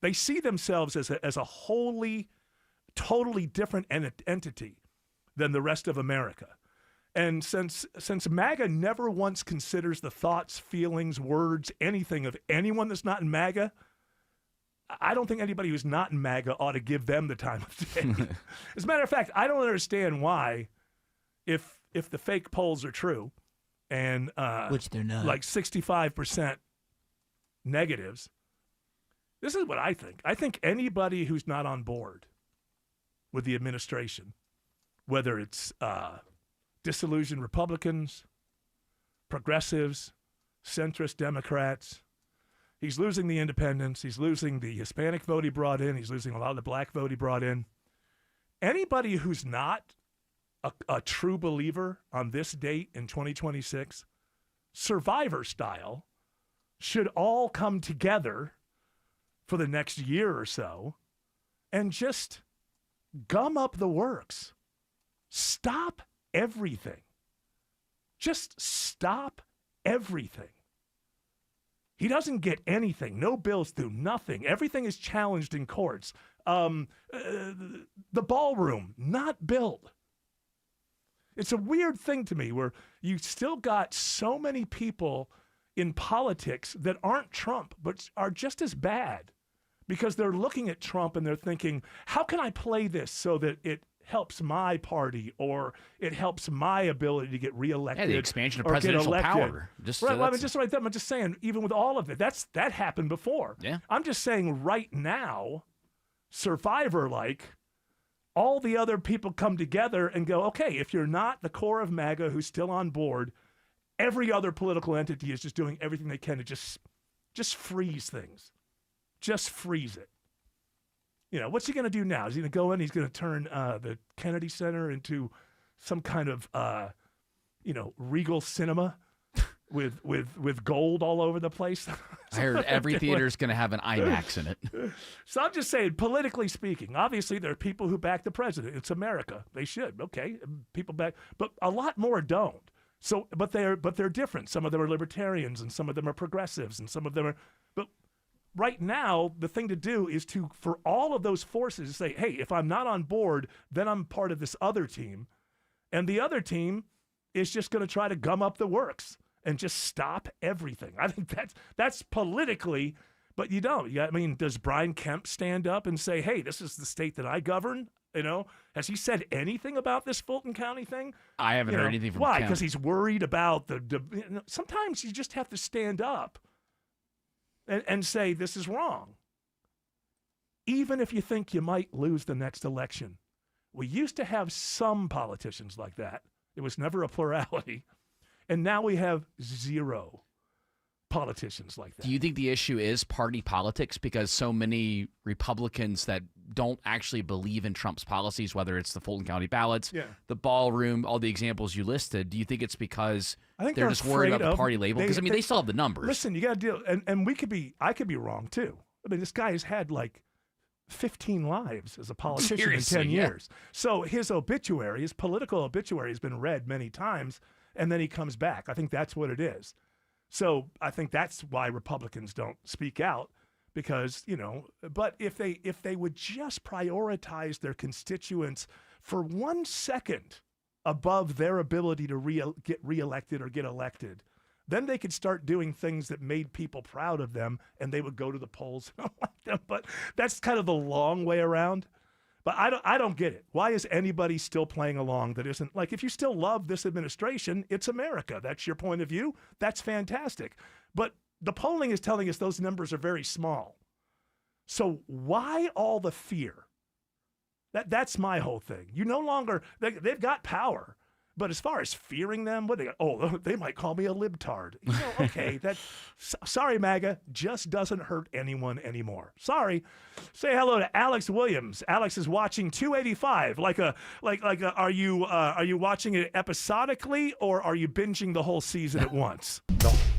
They see themselves as a wholly, totally different entity than the rest of America. And since MAGA never once considers the thoughts, feelings, words, anything of anyone that's not in MAGA, I don't think anybody who's not in MAGA ought to give them the time of day. As a matter of fact, I don't understand why, if the fake polls are true, and which they're not, 65% negatives. This is what I think. I think anybody who's not on board with the administration, whether it's disillusioned Republicans, progressives, centrist Democrats, he's losing the independents, he's losing the Hispanic vote he brought in, he's losing a lot of the black vote he brought in. Anybody who's not a true believer on this date in 2026, Survivor style, should all come together for the next year or so and just gum up the works. Stop everything. Just stop everything. He doesn't get anything. No bills through nothing. Everything is challenged in courts. The ballroom, not built. It's a weird thing to me where you still got so many people in politics that aren't Trump, but are just as bad because they're looking at Trump and they're thinking, how can I play this so that it helps my party or it helps my ability to get reelected? Yeah, the expansion of presidential power. I'm just saying, even with all of it, that happened before. Yeah. I'm just saying right now, Survivor-like, all the other people come together and go, okay, if you're not the core of MAGA who's still on board, every other political entity is just doing everything they can to just freeze things. Just freeze it. You know, what's he going to do now? Is he going to go in? He's going to turn the Kennedy Center into some kind of, regal cinema with gold all over the place. I heard every theater is going to have an IMAX in it. So I'm just saying, politically speaking, obviously there are people who back the president. It's America. They should. Okay, people back, but a lot more don't. So, but they're different. Some of them are libertarians, and some of them are progressives, and some of them are. But right now, the thing to do is for all of those forces to say, hey, if I'm not on board, then I'm part of this other team, and the other team is just going to try to gum up the works and just stop everything. I think that's politically, but you don't. Does Brian Kemp stand up and say, hey, this is the state that I govern? You know, has he said anything about this Fulton County thing? I haven't heard anything from why? Kemp. Because he's worried about sometimes you just have to stand up and say this is wrong. Even if you think you might lose the next election. We used to have some politicians like that. It was never a plurality. And now we have zero politicians like that. Do you think the issue is party politics? Because so many Republicans that don't actually believe in Trump's policies, whether it's the Fulton County ballots, the ballroom, all the examples you listed, do you think it's because they're just worried about the party label? Because, they still have the numbers. Listen, you got to deal, and I could be wrong, too. I mean, this guy has had, 15 lives as a politician in 10 years. So his political obituary has been read many times, and then he comes back. I think that's what it is. So I think that's why Republicans don't speak out because, but if they would just prioritize their constituents for 1 second above their ability to get reelected or get elected, then they could start doing things that made people proud of them and they would go to the polls and elect them. But that's kind of the long way around. But I don't get it. Why is anybody still playing along that isn't if you still love this administration, it's America. That's your point of view. That's fantastic. But the polling is telling us those numbers are very small. So why all the fear? That's my whole thing. You no longer, they've got power. But as far as fearing them, they might call me a libtard. Okay, sorry, MAGA, just doesn't hurt anyone anymore. Sorry. Say hello to Alex Williams. Alex is watching 285. Are you watching it episodically or are you binging the whole season at once?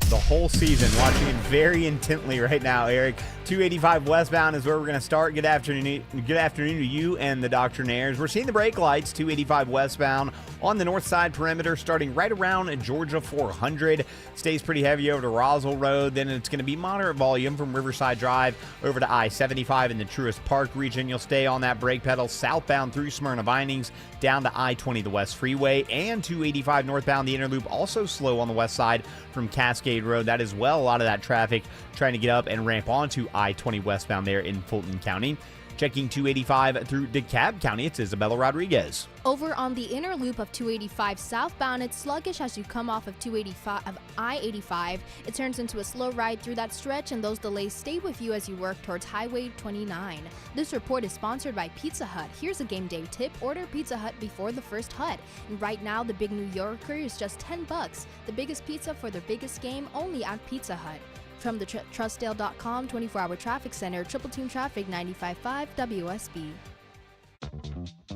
The whole season, watching it very intently right now, Eric. 285 westbound is where we're going to start. Good afternoon to you and the Doctrinaires. We're seeing the brake lights, 285 westbound on the north side perimeter, starting right around Georgia 400. Stays pretty heavy over to Roswell Road. Then it's going to be moderate volume from Riverside Drive over to I-75 in the Truist Park region. You'll stay on that brake pedal southbound through Smyrna Vinings down to I-20, the West Freeway, and 285 northbound. The inner loop also slow on the west side from Cascade Road. That as well, a lot of that traffic trying to get up and ramp onto I-20 westbound there in Fulton County. Checking 285 through DeKalb County, it's Isabella Rodriguez. Over on the inner loop of 285 southbound, it's sluggish as you come off of I-85. It turns into a slow ride through that stretch, and those delays stay with you as you work towards Highway 29. This report is sponsored by Pizza Hut. Here's a game day tip. Order Pizza Hut before the first hut. And right now, the Big New Yorker is just $10. The biggest pizza for the biggest game, only at Pizza Hut. From the Trustdale.com 24-hour traffic center, Triple Team Traffic 95.5 WSB.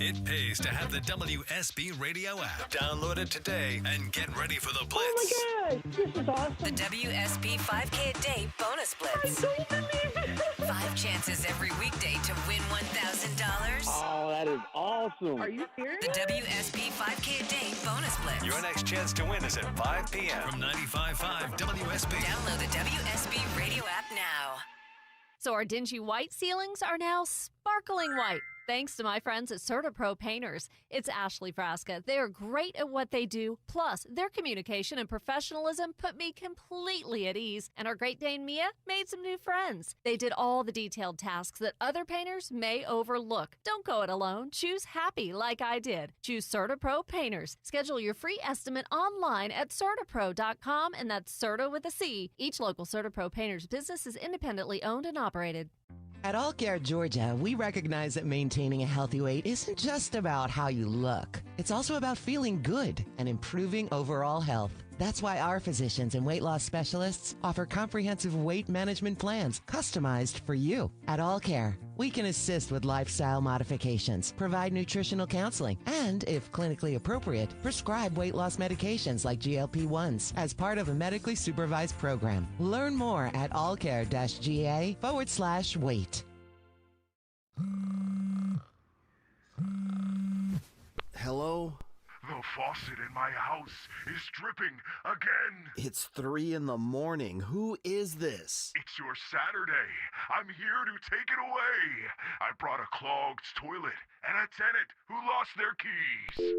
It pays to have the WSB radio app. Download it today and get ready for the Blitz. Oh my gosh, this is awesome. The WSB 5K a day bonus Blitz. I don't believe it. 5 chances every weekday to win $1,000. Oh, that is awesome. Are you serious? The WSB 5K a day bonus blitz. Your next chance to win is at 5 p.m. from 95.5 WSB. Download the WSB radio app now. So our dingy white ceilings are now sparkling white. Thanks to my friends at CertaPro Painters. It's Ashley Frasca. They are great at what they do. Plus, their communication and professionalism put me completely at ease. And our Great Dane Mia made some new friends. They did all the detailed tasks that other painters may overlook. Don't go it alone. Choose happy like I did. Choose CertaPro Painters. Schedule your free estimate online at CertaPro.com, and that's Certa with a C. Each local CertaPro Painters business is independently owned and operated. At All Care Georgia, we recognize that maintaining a healthy weight isn't just about how you look. It's also about feeling good and improving overall health. That's why our physicians and weight loss specialists offer comprehensive weight management plans customized for you. At All Care, we can assist with lifestyle modifications, provide nutritional counseling, and, if clinically appropriate, prescribe weight loss medications like GLP-1s as part of a medically supervised program. Learn more at allcare-ga/weight. Hello? The faucet in my house is dripping again. It's 3 a.m. Who is this? It's your Saturday. I'm here to take it away. I brought a clogged toilet and a tenant who lost their keys.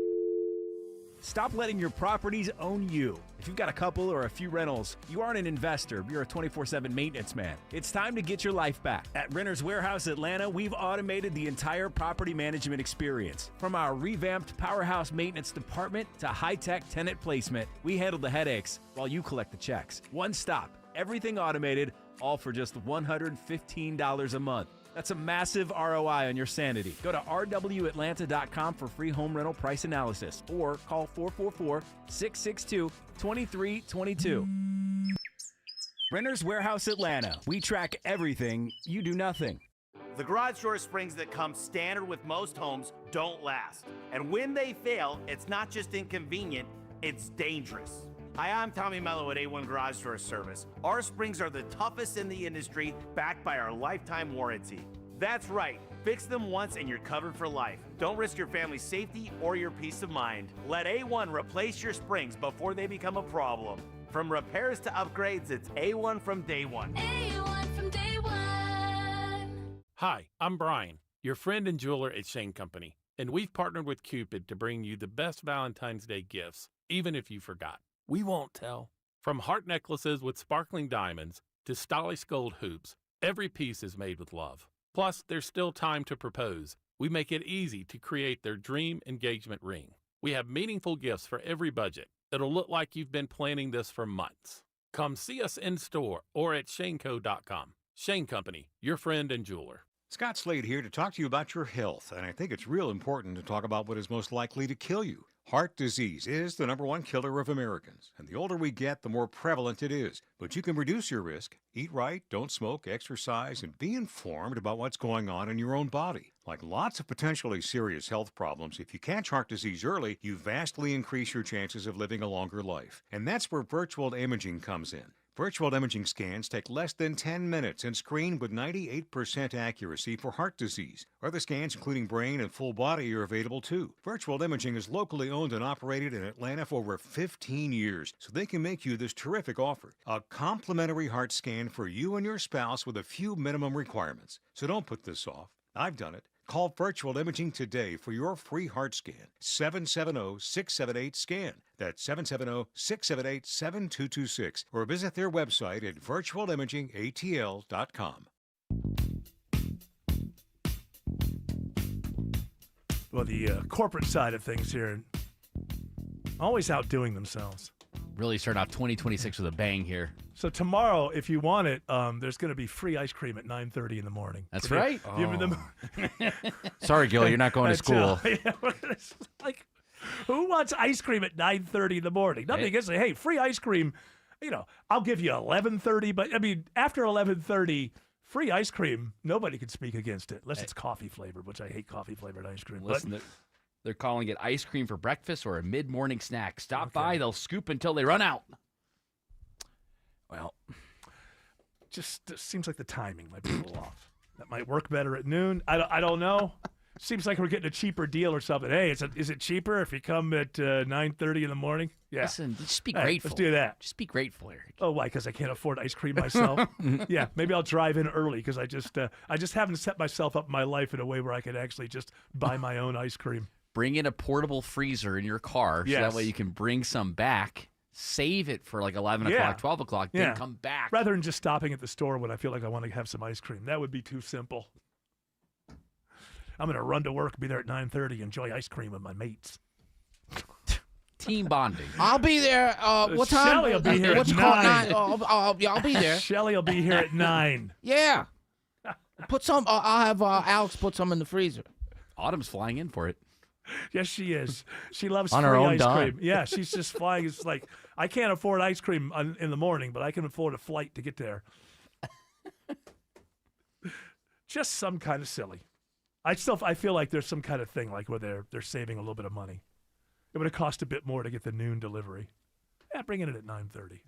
Stop letting your properties own you. If you've got a couple or a few rentals, you aren't an investor, you're a 24/7 maintenance man. It's time to get your life back. At Renters Warehouse Atlanta, we've automated the entire property management experience. From our revamped powerhouse maintenance department to high-tech tenant placement, we handle the headaches while you collect the checks. One stop, everything automated, all for just $115 a month. That's a massive ROI on your sanity. Go to rwatlanta.com for free home rental price analysis or call 444-662-2322. Renters Warehouse Atlanta. We track everything. You do nothing. The garage door springs that come standard with most homes don't last. And when they fail, it's not just inconvenient, it's dangerous. Hi, I'm Tommy Mello at A1 Garage Door Service. Our springs are the toughest in the industry, backed by our lifetime warranty. That's right. Fix them once and you're covered for life. Don't risk your family's safety or your peace of mind. Let A1 replace your springs before they become a problem. From repairs to upgrades, it's A1 from day one. A1 from day one. Hi, I'm Brian, your friend and jeweler at Shane Company, and we've partnered with Cupid to bring you the best Valentine's Day gifts, even if you forgot. We won't tell. From heart necklaces with sparkling diamonds to stylish gold hoops, every piece is made with love. Plus, there's still time to propose. We make it easy to create their dream engagement ring. We have meaningful gifts for every budget. It'll look like you've been planning this for months. Come see us in store or at shaneco.com. Shane Company, your friend and jeweler. Scott Slade here to talk to you about your health, and I think it's real important to talk about what is most likely to kill you. Heart disease is the #1 killer of Americans, and the older we get, the more prevalent it is. But you can reduce your risk. Eat right, don't smoke, exercise, and be informed about what's going on in your own body. Like lots of potentially serious health problems, if you catch heart disease early, you vastly increase your chances of living a longer life. And that's where virtual imaging comes in. Virtual imaging scans take less than 10 minutes and screen with 98% accuracy for heart disease. Other scans, including brain and full body, are available too. Virtual imaging is locally owned and operated in Atlanta for over 15 years, so they can make you this terrific offer. A complimentary heart scan for you and your spouse with a few minimum requirements. So don't put this off. I've done it. Call Virtual Imaging today for your free heart scan. 770-678-SCAN. That's 770-678-7226. Or visit their website at virtualimagingatl.com. Well, the corporate side of things here, always outdoing themselves. Really start off 2026 with a bang here. So tomorrow, if you want it, there's going to be free ice cream at 9:30 in the morning. That's right. Sorry, Gil, you're not going to school. It's like, who wants ice cream at 9:30 in the morning? Nothing against it. Hey, free ice cream. You know, I'll give you 11:30, but I mean, after 11:30, free ice cream. Nobody can speak against it unless it's coffee flavored, which I hate coffee flavored ice cream. Listen, they're calling it ice cream for breakfast or a mid-morning snack. Stop by, they'll scoop until they run out. Well, just seems like the timing might be a little off. That might work better at noon. I don't know. Seems like we're getting a cheaper deal or something. Hey, is it cheaper if you come at 9:30 in the morning? Yeah. Listen, just be Hey, grateful. let's do that. Just be grateful, Eric. Oh, why? Because I can't afford ice cream myself? Yeah, maybe I'll drive in early because I just haven't set myself up in my life in a way where I could actually just buy my own ice cream. Bring in a portable freezer in your car so that Yes. way you can bring some back, save it for like 11 Yeah. o'clock, 12 o'clock, then come back. Rather than just stopping at the store when I feel like I want to have some ice cream. That would be too simple. I'm going to run to work, be there at 9:30, enjoy ice cream with my mates. Team bonding. I'll be there. What time? Shelly will be here What's at it called? 9. Yeah, I'll be there. Shelly will be here at 9. Yeah. Put some. I'll have Alex put some in the freezer. Autumn's flying in for it. Yes, she is. She loves On free her own ice dime. cream. Yeah, she's just flying. It's like, I can't afford ice cream in the morning, but I can afford a flight to get there. Just some kind of silly. I feel like there's some kind of thing like where they're saving a little bit of money. It would have cost a bit more to get the noon delivery. Yeah, bring it in at 9:30.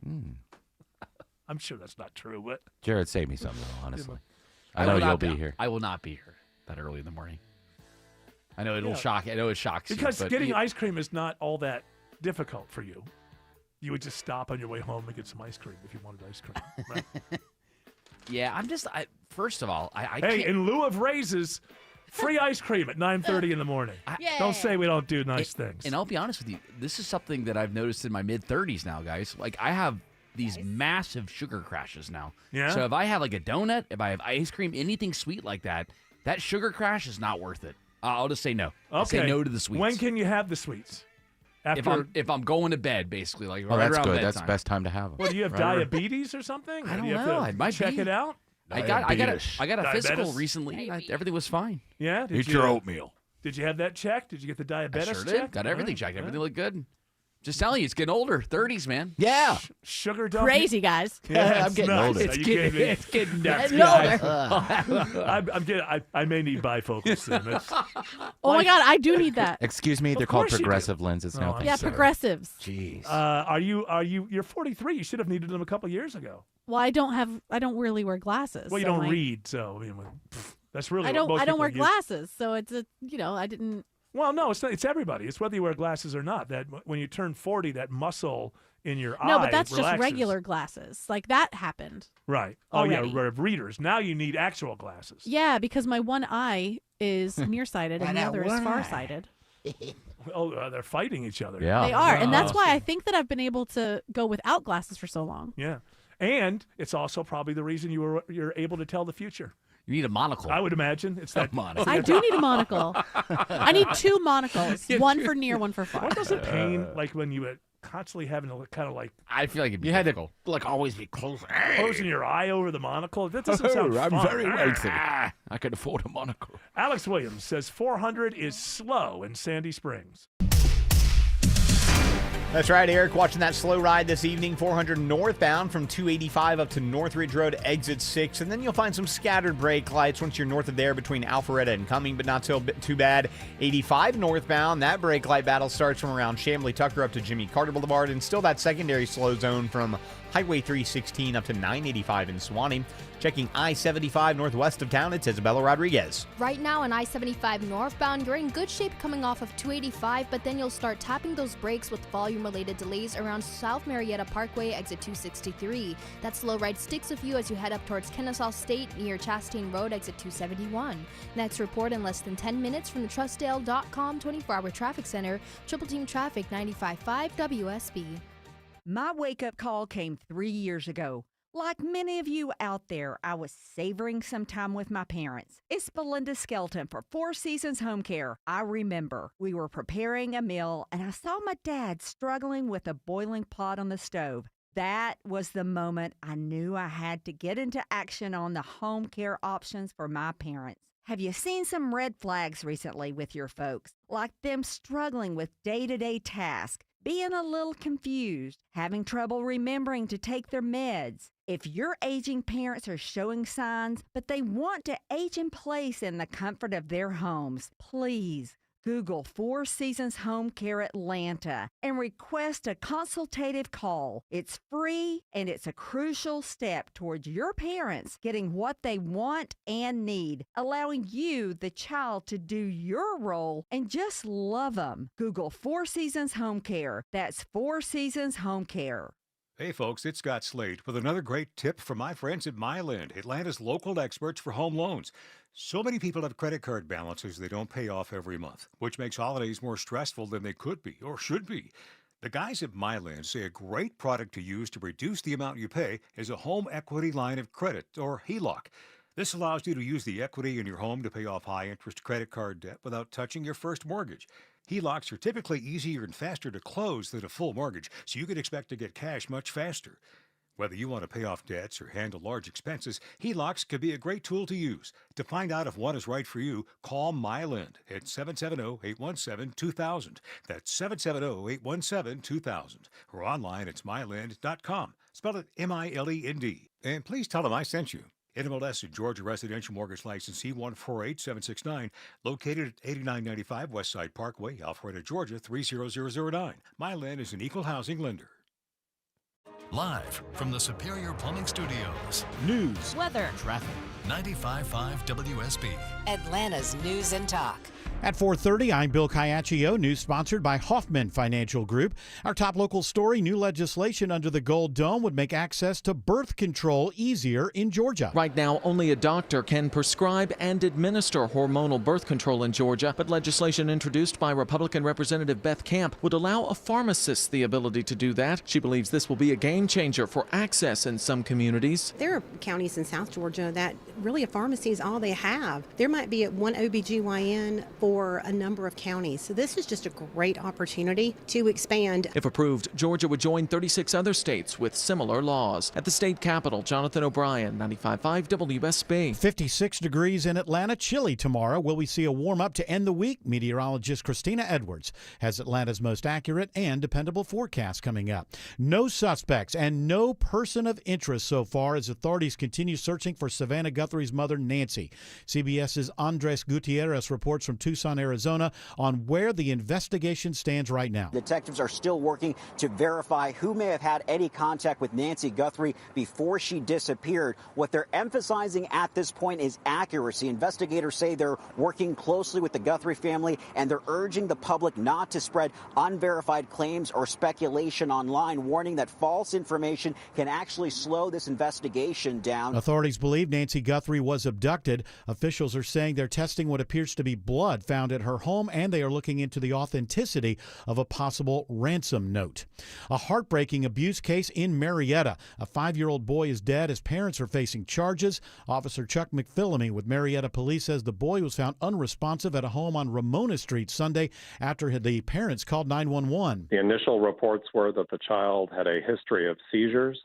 I'm sure that's not true, but Jared, save me something, though, honestly. I I know will you'll not be here. I will not be here that early in the morning. I know it'll Yeah. shock. I know it shocks because you. But getting ice cream is not all that difficult for you. You would just stop on your way home and get some ice cream if you wanted ice cream. Right? Yeah, I'm just. First of all, I Hey, can't. in lieu of raises, free ice cream at 9:30 in the morning. Don't say we don't do nice things. And I'll be honest with you, this is something that I've noticed in my mid-30s now, guys. Like, I have these massive sugar crashes now. Yeah? So if I have like a donut, if I have ice cream, anything sweet like that, that sugar crash is not worth it. I'll just say no. I'll say no to the sweets. When can you have the sweets? After if I'm going to bed, basically, like Oh, right that's around good. That's the bedtime. best time to have them. What, do you have diabetes or something? I don't Do you have know. to It might check be. it out. I got a physical Diabetes? recently. Everything was fine. Yeah? Eat your oatmeal. Did you have that checked? Did you get the I diabetes sure checked? did. Got everything All checked. right. Everything looked good. Just telling you, it's getting older. 30s, man. Yeah. Sugar dump. Crazy, guys. Yeah, I'm it's getting nuts. older. Are you kidding me? It's getting nuts. Getting older. I'm getting. I may need bifocals soon. That's- Oh my God, I do need that. Excuse me, they're Of called course you do. progressive lenses now. Oh, I'm Yeah, sorry. progressives. Jeez. Are you? You're 43. You should have needed them a couple years ago. Well, I don't really wear glasses. Well, you so don't my- read, so I mean, that's really. I what don't. most I don't people wear use. glasses, so it's I didn't. Well, no, it's not, it's everybody. It's whether you wear glasses or not. That when you turn 40, that muscle in your eye No, but that's relaxes. just regular glasses. Like that happened. Right. Oh yeah, already. readers. Now you need actual glasses. Yeah, because my one eye is nearsighted and the that other is one eye. farsighted. Oh, they're fighting each other. Yeah. They are, and that's Oh. why I think that I've been able to go without glasses for so long. Yeah, and it's also probably the reason you're able to tell the future. You need a monocle. I would imagine it's that monocle. I do need a monocle. I need 2 monocles, one for near, one for far. What does it pain like when you constantly having to kind of like I feel like it'd be You had to difficult. like always be close. closing your eye over the monocle? That doesn't sound I'm fun. very wealthy. I can afford a monocle. Alex Williams says 400 is slow in Sandy Springs. That's right, Eric. Watching that slow ride this evening, 400 northbound from 285 up to Northridge Road, exit 6. And then you'll find some scattered brake lights once you're north of there between Alpharetta and Cumming, but not too bad. 85 northbound, that brake light battle starts from around Chamblee Tucker up to Jimmy Carter Boulevard, and still that secondary slow zone from Highway 316 up to 985 in Suwanee. Checking I-75 northwest of town, it's Isabella Rodriguez. Right now on I-75 northbound, you're in good shape coming off of 285, but then you'll start tapping those brakes with volume-related delays around South Marietta Parkway, exit 263. That slow ride sticks with you as you head up towards Kennesaw State near Chastain Road, exit 271. Next report in less than 10 minutes from the TrustDale.com 24-hour traffic center, Triple Team Traffic 95.5 WSB. My wake-up call came 3 years ago. Like many of you out there, I was savoring some time with my parents. It's Belinda Skelton for Four Seasons Home Care. I remember we were preparing a meal and I saw my dad struggling with a boiling pot on the stove. That was the moment I knew I had to get into action on the home care options for my parents. Have you seen some red flags recently with your folks? Like them struggling with day-to-day tasks, being a little confused, having trouble remembering to take their meds. If your aging parents are showing signs, but they want to age in place in the comfort of their homes, please Google Four Seasons Home Care Atlanta and request a consultative call. It's free and it's a crucial step towards your parents getting what they want and need, allowing you, the child, to do your role and just love them. Google Four Seasons Home Care. That's Four Seasons Home Care. Hey folks, it's Scott Slade with another great tip from my friends at MyLend, Atlanta's local experts for home loans. So many people have credit card balances they don't pay off every month, which makes holidays more stressful than they could be or should be. The guys at MyLend say a great product to use to reduce the amount you pay is a home equity line of credit, or HELOC. This allows you to use the equity in your home to pay off high-interest credit card debt without touching your first mortgage. HELOCs are typically easier and faster to close than a full mortgage, so you can expect to get cash much faster. Whether you want to pay off debts or handle large expenses, HELOCs could be a great tool to use. To find out if one is right for you, call MyLend at 770-817-2000. That's 770-817-2000. Or online at mylend.com. Spell it M-I-L-E-N-D. And please tell them I sent you. NMLS and Georgia Residential Mortgage License C148769, located at 8995 Westside Parkway, Alpharetta, Georgia 30009. MyLend is an equal housing lender. Live from the Superior Plumbing Studios. News, weather, traffic. 95.5 WSB. Atlanta's News and Talk. At 4:30, I'm Bill Caiaccio. News sponsored by Hoffman Financial Group. Our top local story, new legislation under the Gold Dome would make access to birth control easier in Georgia. Right now, only a doctor can prescribe and administer hormonal birth control in Georgia, but legislation introduced by Republican Representative Beth Camp would allow a pharmacist the ability to do that. She believes this will be a game changer for access in some communities. There are counties in South Georgia that really a pharmacy is all they have. There might be one OBGYN for a number of counties. So this is just a great opportunity to expand. If approved, Georgia would join 36 other states with similar laws. At the state capitol, Jonathan O'Brien, 95.5 WSB. 56 degrees in Atlanta, chilly tomorrow. Will we see a warm up to end the week? Meteorologist Christina Edwards has Atlanta's most accurate and dependable forecast coming up. No suspects and no person of interest so far as authorities continue searching for Savannah Guthrie's mother, Nancy. CBS's Andres Gutierrez reports from Tucson, Arizona, on where the investigation stands right now. Detectives are still working to verify who may have had any contact with Nancy Guthrie before she disappeared. What they're emphasizing at this point is accuracy. Investigators say they're working closely with the Guthrie family, and they're urging the public not to spread unverified claims or speculation online, warning that false information can actually slow this investigation down. Authorities believe Nancy Guthrie was abducted. Officials are saying they're testing what appears to be blood found at her home, and they are looking into the authenticity of a possible ransom note. A heartbreaking abuse case in Marietta. A 5-year-old boy is dead. His parents are facing charges. Officer Chuck McPhillamy with Marietta Police says the boy was found unresponsive at a home on Ramona Street Sunday after the parents called 911. The initial reports were that the child had a history of seizures.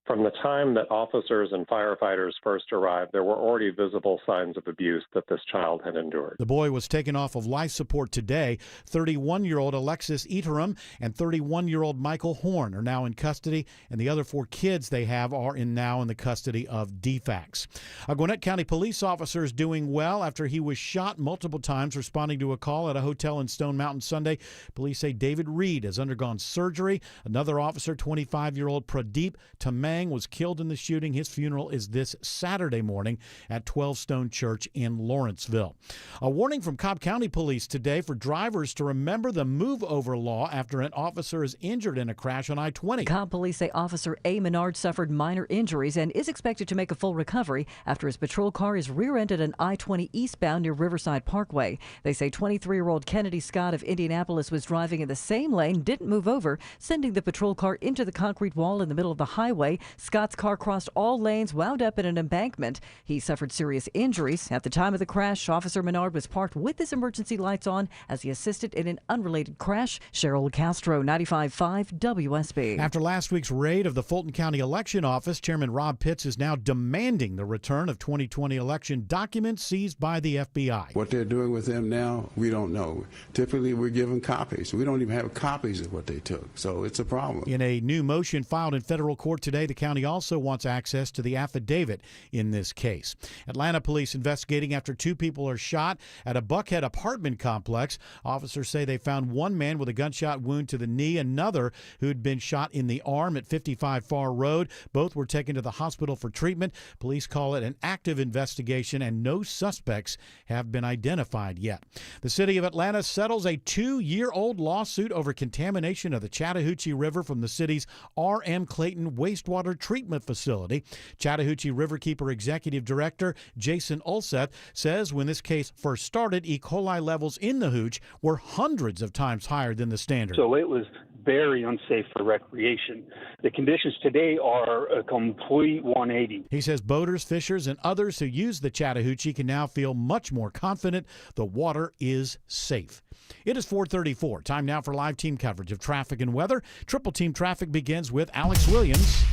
From the time that officers and firefighters first arrived, there were already visible signs of abuse that this child had endured. The boy was taken off of life support today. 31-year-old Alexis Eterum and 31-year-old Michael Horn are now in custody, and the other 4 kids they have are now in the custody of DFACS. A Gwinnett County police officer is doing well after he was shot multiple times responding to a call at a hotel in Stone Mountain Sunday. Police say David Reed has undergone surgery. Another officer, 25-year-old Pradeep Tamang, was killed in the shooting. His funeral is this Saturday morning at 12 Stone Church in Lawrenceville. A warning from Cobb County Police today for drivers to remember the move-over law after an officer is injured in a crash on I-20. Cobb Police say Officer A. Menard suffered minor injuries and is expected to make a full recovery after his patrol car is rear-ended an I-20 eastbound near Riverside Parkway. They say 23-year-old Kennedy Scott of Indianapolis was driving in the same lane, didn't move over, sending the patrol car into the concrete wall in the middle of the highway. Scott's car crossed all lanes, wound up in an embankment. He suffered serious injuries. At the time of the crash, Officer Menard was parked with his emergency lights on as he assisted in an unrelated crash. Cheryl Castro, 95.5 WSB. After last week's raid of the Fulton County Election Office, Chairman Rob Pitts is now demanding the return of 2020 election documents seized by the FBI. What they're doing with them now, we don't know. Typically, we're given copies. We don't even have copies of what they took, so it's a problem. In a new motion filed in federal court today, the county also wants access to the affidavit in this case. Atlanta police investigating after 2 people are shot at a Buckhead apartment complex. Officers say they found one man with a gunshot wound to the knee, another who had been shot in the arm at 55 Far Road. Both were taken to the hospital for treatment. Police call it an active investigation, and no suspects have been identified yet. The city of Atlanta settles a 2-year-old lawsuit over contamination of the Chattahoochee River from the city's R.M. Clayton wastewater treatment facility. Chattahoochee Riverkeeper Executive Director Jason Ulseth says when this case first started, E. coli levels in the hooch were hundreds of times higher than the standard. So it was very unsafe for recreation. The conditions today are a complete 180. He says boaters, fishers, and others who use the Chattahoochee can now feel much more confident the water is safe. It is 4:34. Time now for live team coverage of traffic and weather. Triple Team Traffic begins with Alex Williams.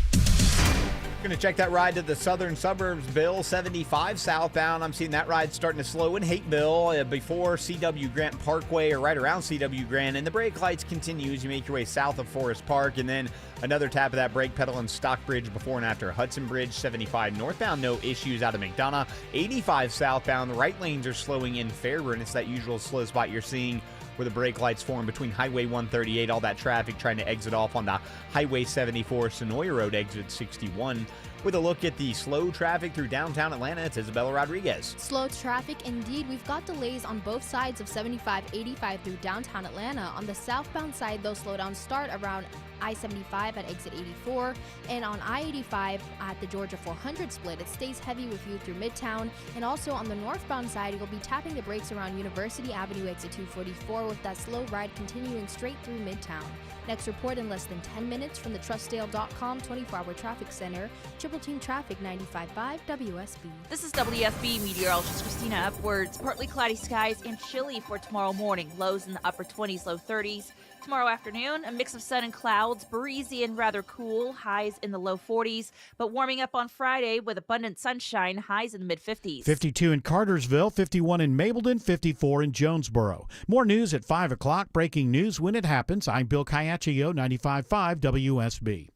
Going to check that ride to the southern suburbs, Bill, 75 southbound. I'm seeing that ride starting to slow in Hateville before C.W. Grant Parkway or right around C.W. Grant. And the brake lights continue as you make your way south of Forest Park. And then another tap of that brake pedal in Stockbridge before and after Hudson Bridge. 75 northbound, no issues out of McDonough. 85 southbound, the right lanes are slowing in Fairburn. It's that usual slow spot you're seeing where the brake lights form between Highway 138, all that traffic trying to exit off on the Highway 74, Sonoya Road, exit 61. With a look at the slow traffic through downtown Atlanta, it's Isabella Rodriguez. Slow traffic indeed. We've got delays on both sides of 75-85 through downtown Atlanta. On the southbound side, those slowdowns start around I-75 at exit 84, and on I-85 at the Georgia 400 split, it stays heavy with you through Midtown. And also on the northbound side, you'll be tapping the brakes around University Avenue exit 244 with that slow ride continuing straight through Midtown. Next report in less than 10 minutes from the Trustdale.com 24-hour traffic center. Triple Team Traffic 95.5 WSB. This is WSB meteorologist Christina Upwards. Partly cloudy skies and chilly for tomorrow morning. Lows in the upper 20s, low 30s. Tomorrow afternoon, a mix of sun and clouds, breezy and rather cool, highs in the low 40s, but warming up on Friday with abundant sunshine, highs in the mid-50s. 52 in Cartersville, 51 in Mableton, 54 in Jonesboro. More news at 5 o'clock. Breaking news when it happens. I'm Bill Caiaccio, 95.5 WSB.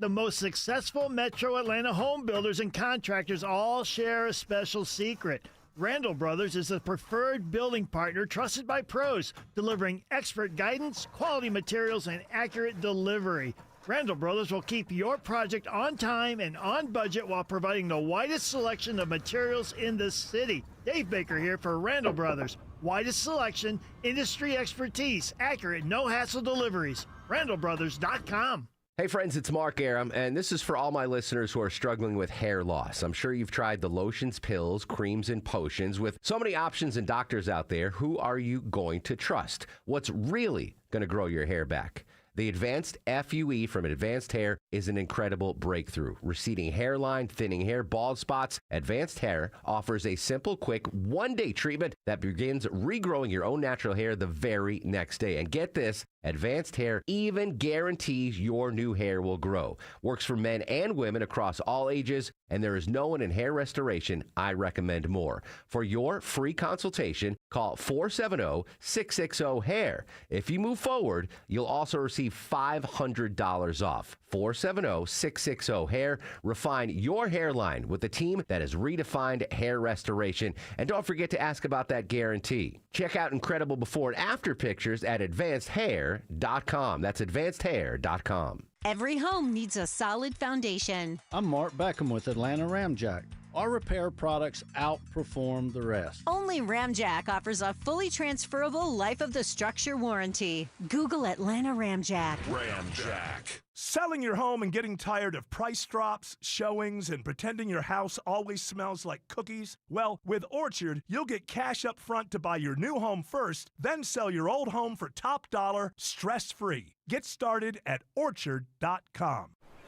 The most successful Metro Atlanta home builders and contractors all share a special secret. Randall Brothers is the preferred building partner trusted by pros, delivering expert guidance, quality materials, and accurate delivery. Randall Brothers will keep your project on time and on budget while providing the widest selection of materials in the city. Dave Baker here for Randall Brothers. Widest selection, industry expertise, accurate, no-hassle deliveries. RandallBrothers.com. Hey friends, it's Mark Aram, and this is for all my listeners who are struggling with hair loss. I'm sure you've tried the lotions, pills, creams, and potions. With so many options and doctors out there, who are you going to trust? What's really going to grow your hair back? The Advanced FUE from Advanced Hair is an incredible breakthrough. Receding hairline, thinning hair, bald spots, Advanced Hair offers a simple, quick, one-day treatment that begins regrowing your own natural hair the very next day. And get this, Advanced Hair even guarantees your new hair will grow. Works for men and women across all ages, and there is no one in hair restoration I recommend more. For your free consultation, call 470-660-HAIR. If you move forward, you'll also receive $500 off. 470-660-HAIR. Refine your hairline with a team that has redefined hair restoration. And don't forget to ask about that guarantee. Check out incredible before and after pictures at advancedhair.com. That's advancedhair.com. Every home needs a solid foundation. I'm Mark Beckham with Atlanta Ramjack. Our repair products outperform the rest. Only Ramjack offers a fully transferable life of the structure warranty. Google Atlanta Ramjack. Ramjack. Selling your home and getting tired of price drops, showings, and pretending your house always smells like cookies? Well, with Orchard, you'll get cash up front to buy your new home first, then sell your old home for top dollar, stress-free. Get started at Orchard.com.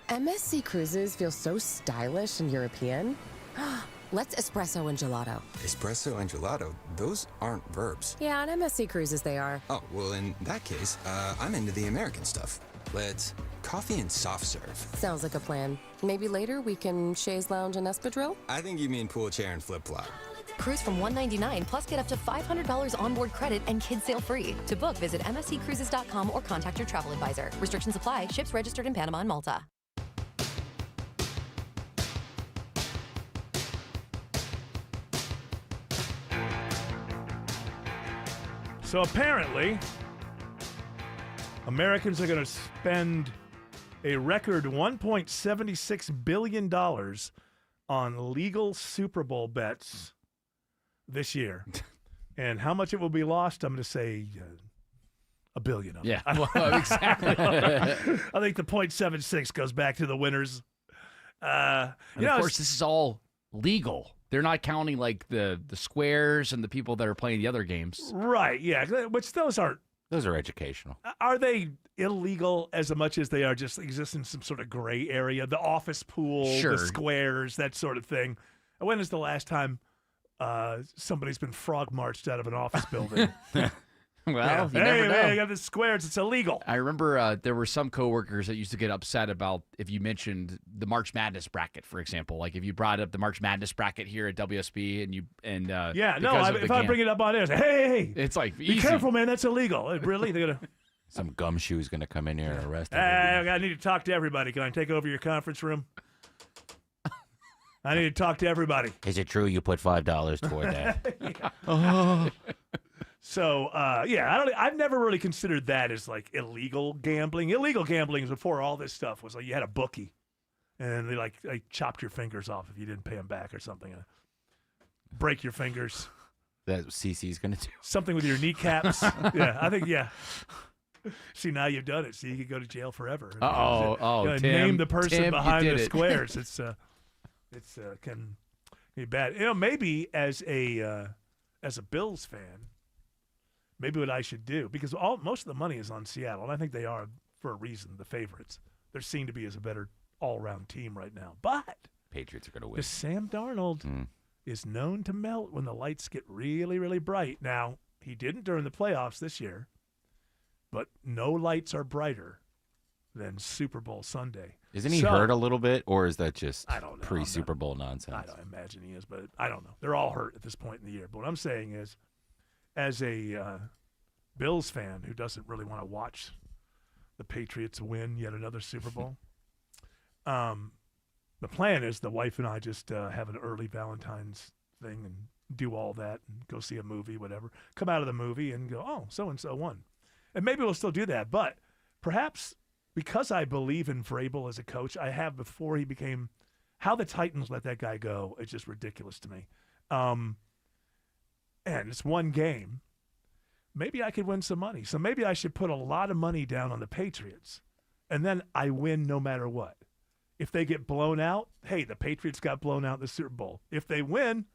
MSC Cruises feel so stylish and European. Let's espresso and gelato. Espresso and gelato? Those aren't verbs. Yeah, on MSC Cruises they are. Oh, well, in that case, I'm into the American stuff. Let's coffee and soft serve. Sounds like a plan. Maybe later we can chaise lounge and espadrille? I think you mean pool chair and flip-flop. Cruise from $199 plus get up to $500 onboard credit and kids sail free. To book, visit msccruises.com or contact your travel advisor. Restrictions apply. Ships registered in Panama and Malta. So apparently, Americans are going to spend a record $1.76 billion on legal Super Bowl bets this year. And how much it will be lost, I'm going to say $1 billion of it. Yeah, well, exactly. I think the .76 goes back to the winners. And of course, this is all legal. They're not counting like the squares and the people that are playing the other games. Right, yeah, which those are educational. Are they illegal as much as they are just exist in some sort of gray area? The office pool, Sure. the squares, that sort of thing. When is the last time somebody's been frog marched out of an office building? Well, you hey, never know. man, I got the squares. It's illegal. I remember there were some coworkers that used to get upset about if you mentioned the March Madness bracket, for example. Like if you brought up the March Madness bracket here at WSB if I bring it up on air, say, hey, it's like be easy. careful, man. That's illegal. Really? They're gonna. Some gumshoe's going to come in here and arrest him. I need to talk to everybody. Can I take over your conference room? I need to talk to everybody. Is it true you put $5 toward that? So, I've never really considered that as like illegal gambling. Illegal gambling is before all this stuff was like you had a bookie, and they chopped your fingers off if you didn't pay them back or something. Break your fingers. That's what CC's going to do. Something with your kneecaps. I think. See, now you've done it. So you could go to jail forever. Tim, name the person Tim, behind you the did it. squares. It's can be bad. Maybe as a Bills fan, maybe what I should do, because most of the money is on Seattle, and I think they are for a reason the favorites. They're seen to be as a better all-around team right now. But Patriots are going to win. the Sam Darnold is known to melt when the lights get really, really bright. Now, he didn't during the playoffs this year, but no lights are brighter than Super Bowl Sunday. Isn't he hurt a little bit, or is that just I don't know. pre-Super Bowl nonsense? I don't imagine he is, but I don't know. They're all hurt at this point in the year. But what I'm saying is, as a Bills fan who doesn't really want to watch the Patriots win yet another Super Bowl, the plan is the wife and I just have an early Valentine's thing and do all that and go see a movie, whatever. Come out of the movie and go, oh, so-and-so won. And maybe we'll still do that. But perhaps because I believe in Vrabel as a coach, I have before he became – how the Titans let that guy go is just ridiculous to me. And it's one game. Maybe I could win some money. So maybe I should put a lot of money down on the Patriots, and then I win no matter what. If they get blown out, hey, the Patriots got blown out in the Super Bowl. If they win,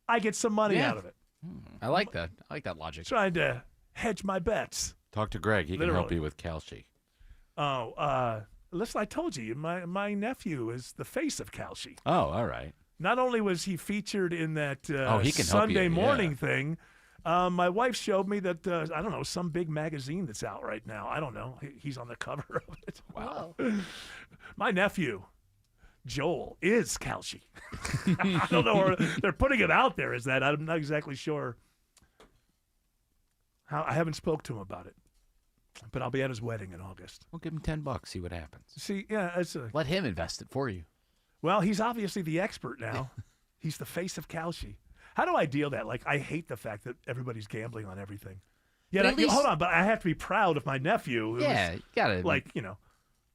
I get some money out of it. I like that. I like that logic. Trying to hedge my bets. Talk to Greg. He can help you with Kalshi. Listen, I told you, my nephew is the face of Kalshi. Oh, all right. Not only was he featured in that he can Sunday help you, morning thing, my wife showed me that, I don't know, some big magazine that's out right now. I don't know. He's on the cover of it. Wow. My nephew, Joel, is Kalshi. I don't know where they're putting it out there. Is that? I'm not exactly sure. I haven't spoke to him about it. But I'll be at his wedding in August. We'll give him $10. See what happens. See, yeah, let him invest it for you. Well, he's obviously the expert now. He's the face of Kalshi. How do I deal that? Like, I hate the fact that everybody's gambling on everything. Yeah, hold on, but I have to be proud of my nephew. You gotta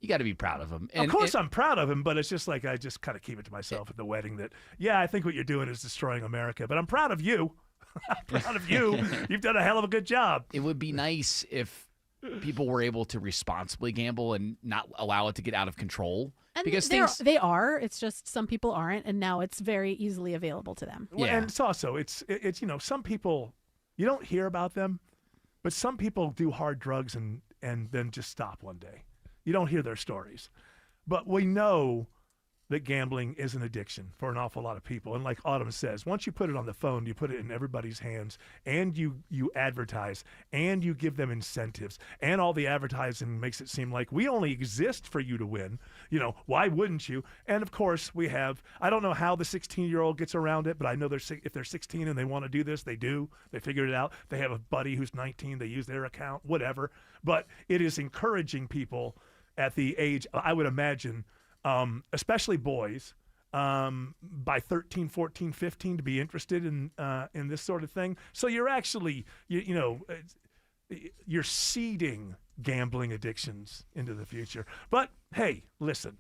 you got to be proud of him. Of course, I'm proud of him, but it's just like I just kind of keep it to myself at the wedding. That I think what you're doing is destroying America, but I'm proud of you. I'm proud of you. You've done a hell of a good job. It would be nice if people were able to responsibly gamble and not allow it to get out of control. And because they are. It's just some people aren't, and now it's very easily available to them. Well, and it's also it's some people you don't hear about them, but some people do hard drugs and then just stop one day. You don't hear their stories, but we know that gambling is an addiction for an awful lot of people. And like Autumn says, once you put it on the phone, you put it in everybody's hands, and you advertise, and you give them incentives, and all the advertising makes it seem like we only exist for you to win. Why wouldn't you? And of course we have, I don't know how the 16-year-old gets around it, but I know if they're 16 and they want to do this, they do. They figured it out. They have a buddy who's 19. They use their account, whatever. But it is encouraging people at the age, I would imagine, especially boys, by 13, 14, 15 to be interested in this sort of thing. So you're actually, you're seeding gambling addictions into the future. But hey, listen,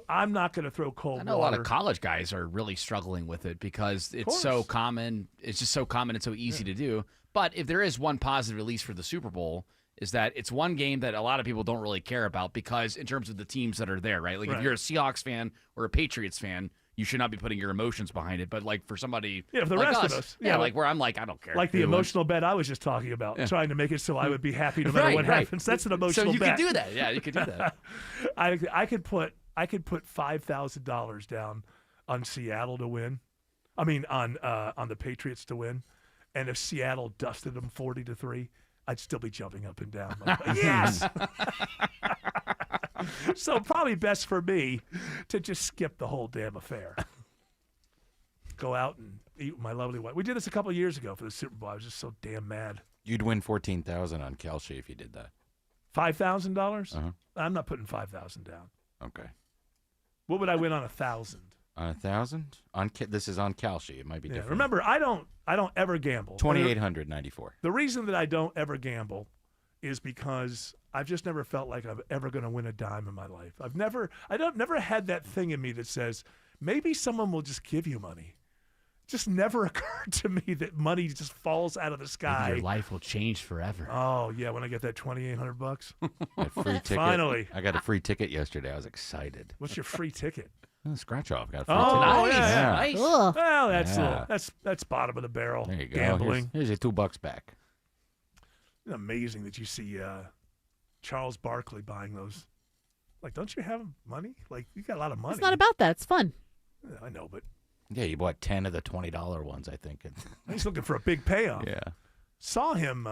I'm not going to throw cold I know water. a lot of college guys are really struggling with it because it's so common. It's just so common and so easy to do. But if there is one positive, at least for the Super Bowl, is that it's one game that a lot of people don't really care about because in terms of the teams that are there, right? Like if you're a Seahawks fan or a Patriots fan, you should not be putting your emotions behind it. But like for somebody for the like rest us, of us. like where I'm like, I don't care. Like the emotional bet I was just talking about, trying to make it so I would be happy no matter what happens. That's an emotional bet. So you could do that. Yeah, you could do that. I could put $5,000 down on Seattle to win. I mean on the Patriots to win. And if Seattle dusted them 40-3, I'd still be jumping up and down. Like, yes. So probably best for me to just skip the whole damn affair. Go out and eat with my lovely wife. We did this a couple of years ago for the Super Bowl. I was just so damn mad. You'd win $14,000 on Kelce if you did that. $5,000? I'm not putting $5,000 down. Okay. What would I win on 1,000? On 1,000? This is on Kelce. It might be different. Remember, I don't ever gamble. 2,894. The reason that I don't ever gamble is because I've just never felt like I'm ever going to win a dime in my life. I've never had that thing in me that says maybe someone will just give you money. It just never occurred to me that money just falls out of the sky. Maybe your life will change forever. Oh yeah, when I get that $2,800. That free ticket. Finally, I got a free ticket yesterday. I was excited. What's your free ticket? Scratch off. Got a free ticket. Nice. Yeah. Well, that's bottom of the barrel. There you go. Gambling. Here's your $2 back. It's amazing that you see Charles Barkley buying those. Like, don't you have money? Like, you got a lot of money. It's not about that. It's fun. Yeah, I know, but Yeah, you bought 10 of the $20 ones, I think. he's looking for a big payoff. Yeah. Saw him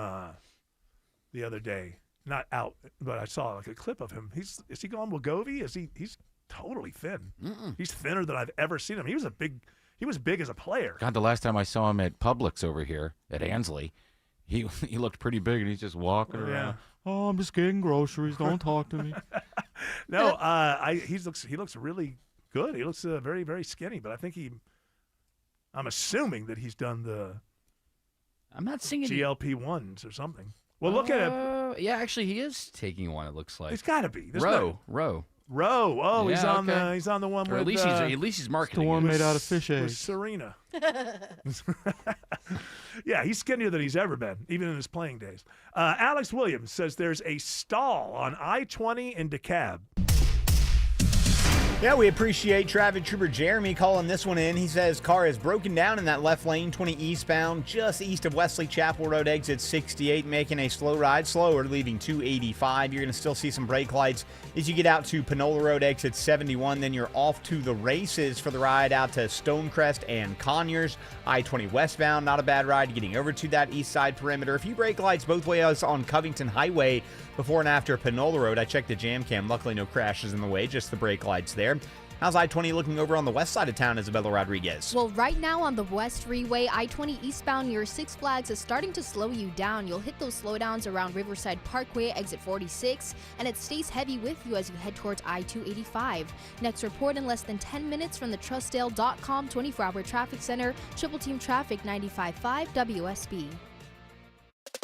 the other day. Not out, but I saw like a clip of him. Is he going Wegovy? He's totally thin. He's thinner than I've ever seen him. He was big as a player. God, the last time I saw him at Publix over here at Ansley, he looked pretty big, and he's just walking around. Oh, I'm just getting groceries. Don't talk to me. No, he looks really good. He looks very, very skinny, but I think I'm assuming that he's done the I'm not seeing GLP-1s or something. Well, look at him. Yeah, actually, he is taking one. It looks like He's got to be. Roe. Oh, Yeah, he's on the one or with. at least he's marketing. Storm it. made out of fish with eggs. Serena. Yeah, he's skinnier than he's ever been, even in his playing days. Alex Williams says there's a stall on I-20 in DeKalb. Yeah, we appreciate traffic trooper Jeremy calling this one in. He says car is broken down in that left lane, 20 eastbound, just east of Wesley Chapel Road, exit 68, making a slow ride slower, leaving 285. You're going to still see some brake lights as you get out to Panola Road, exit 71. Then you're off to the races for the ride out to Stonecrest and Conyers. I-20 westbound, not a bad ride getting over to that east side perimeter. A few brake lights both ways on Covington Highway before and after Panola Road. I checked the jam cam. Luckily, no crashes in the way, just the brake lights there. How's I-20 looking over on the west side of town, Isabella Rodriguez? Well, right now on the West Freeway, I-20 eastbound near Six Flags is starting to slow you down. You'll hit those slowdowns around Riverside Parkway, exit 46, and it stays heavy with you as you head towards I-285. Next report in less than 10 minutes from the Trustdale.com 24-hour traffic center, Triple Team Traffic 95.5 WSB.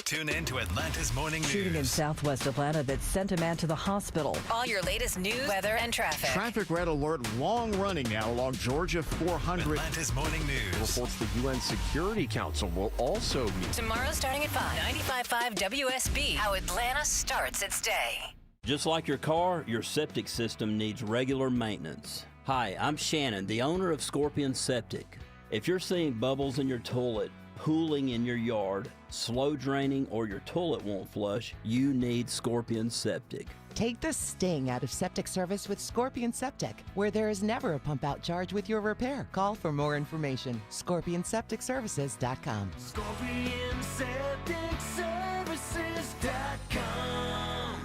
Tune in to Atlanta's Morning News. Shooting in southwest Atlanta that sent a man to the hospital. All your latest news, weather, and traffic. Traffic red alert, long running now along Georgia 400. Atlanta's Morning News. Reports the UN Security Council will also meet. Tomorrow starting at 5. 95.5 WSB. How Atlanta starts its day. Just like your car, your septic system needs regular maintenance. Hi, I'm Shannon, the owner of Scorpion Septic. If you're seeing bubbles in your toilet, pooling in your yard, slow draining, or your toilet won't flush, you need Scorpion Septic. Take the sting out of septic service with Scorpion Septic, where there is never a pump out charge with your repair. Call for more information. ScorpionSepticServices.com. ScorpionSepticServices.com.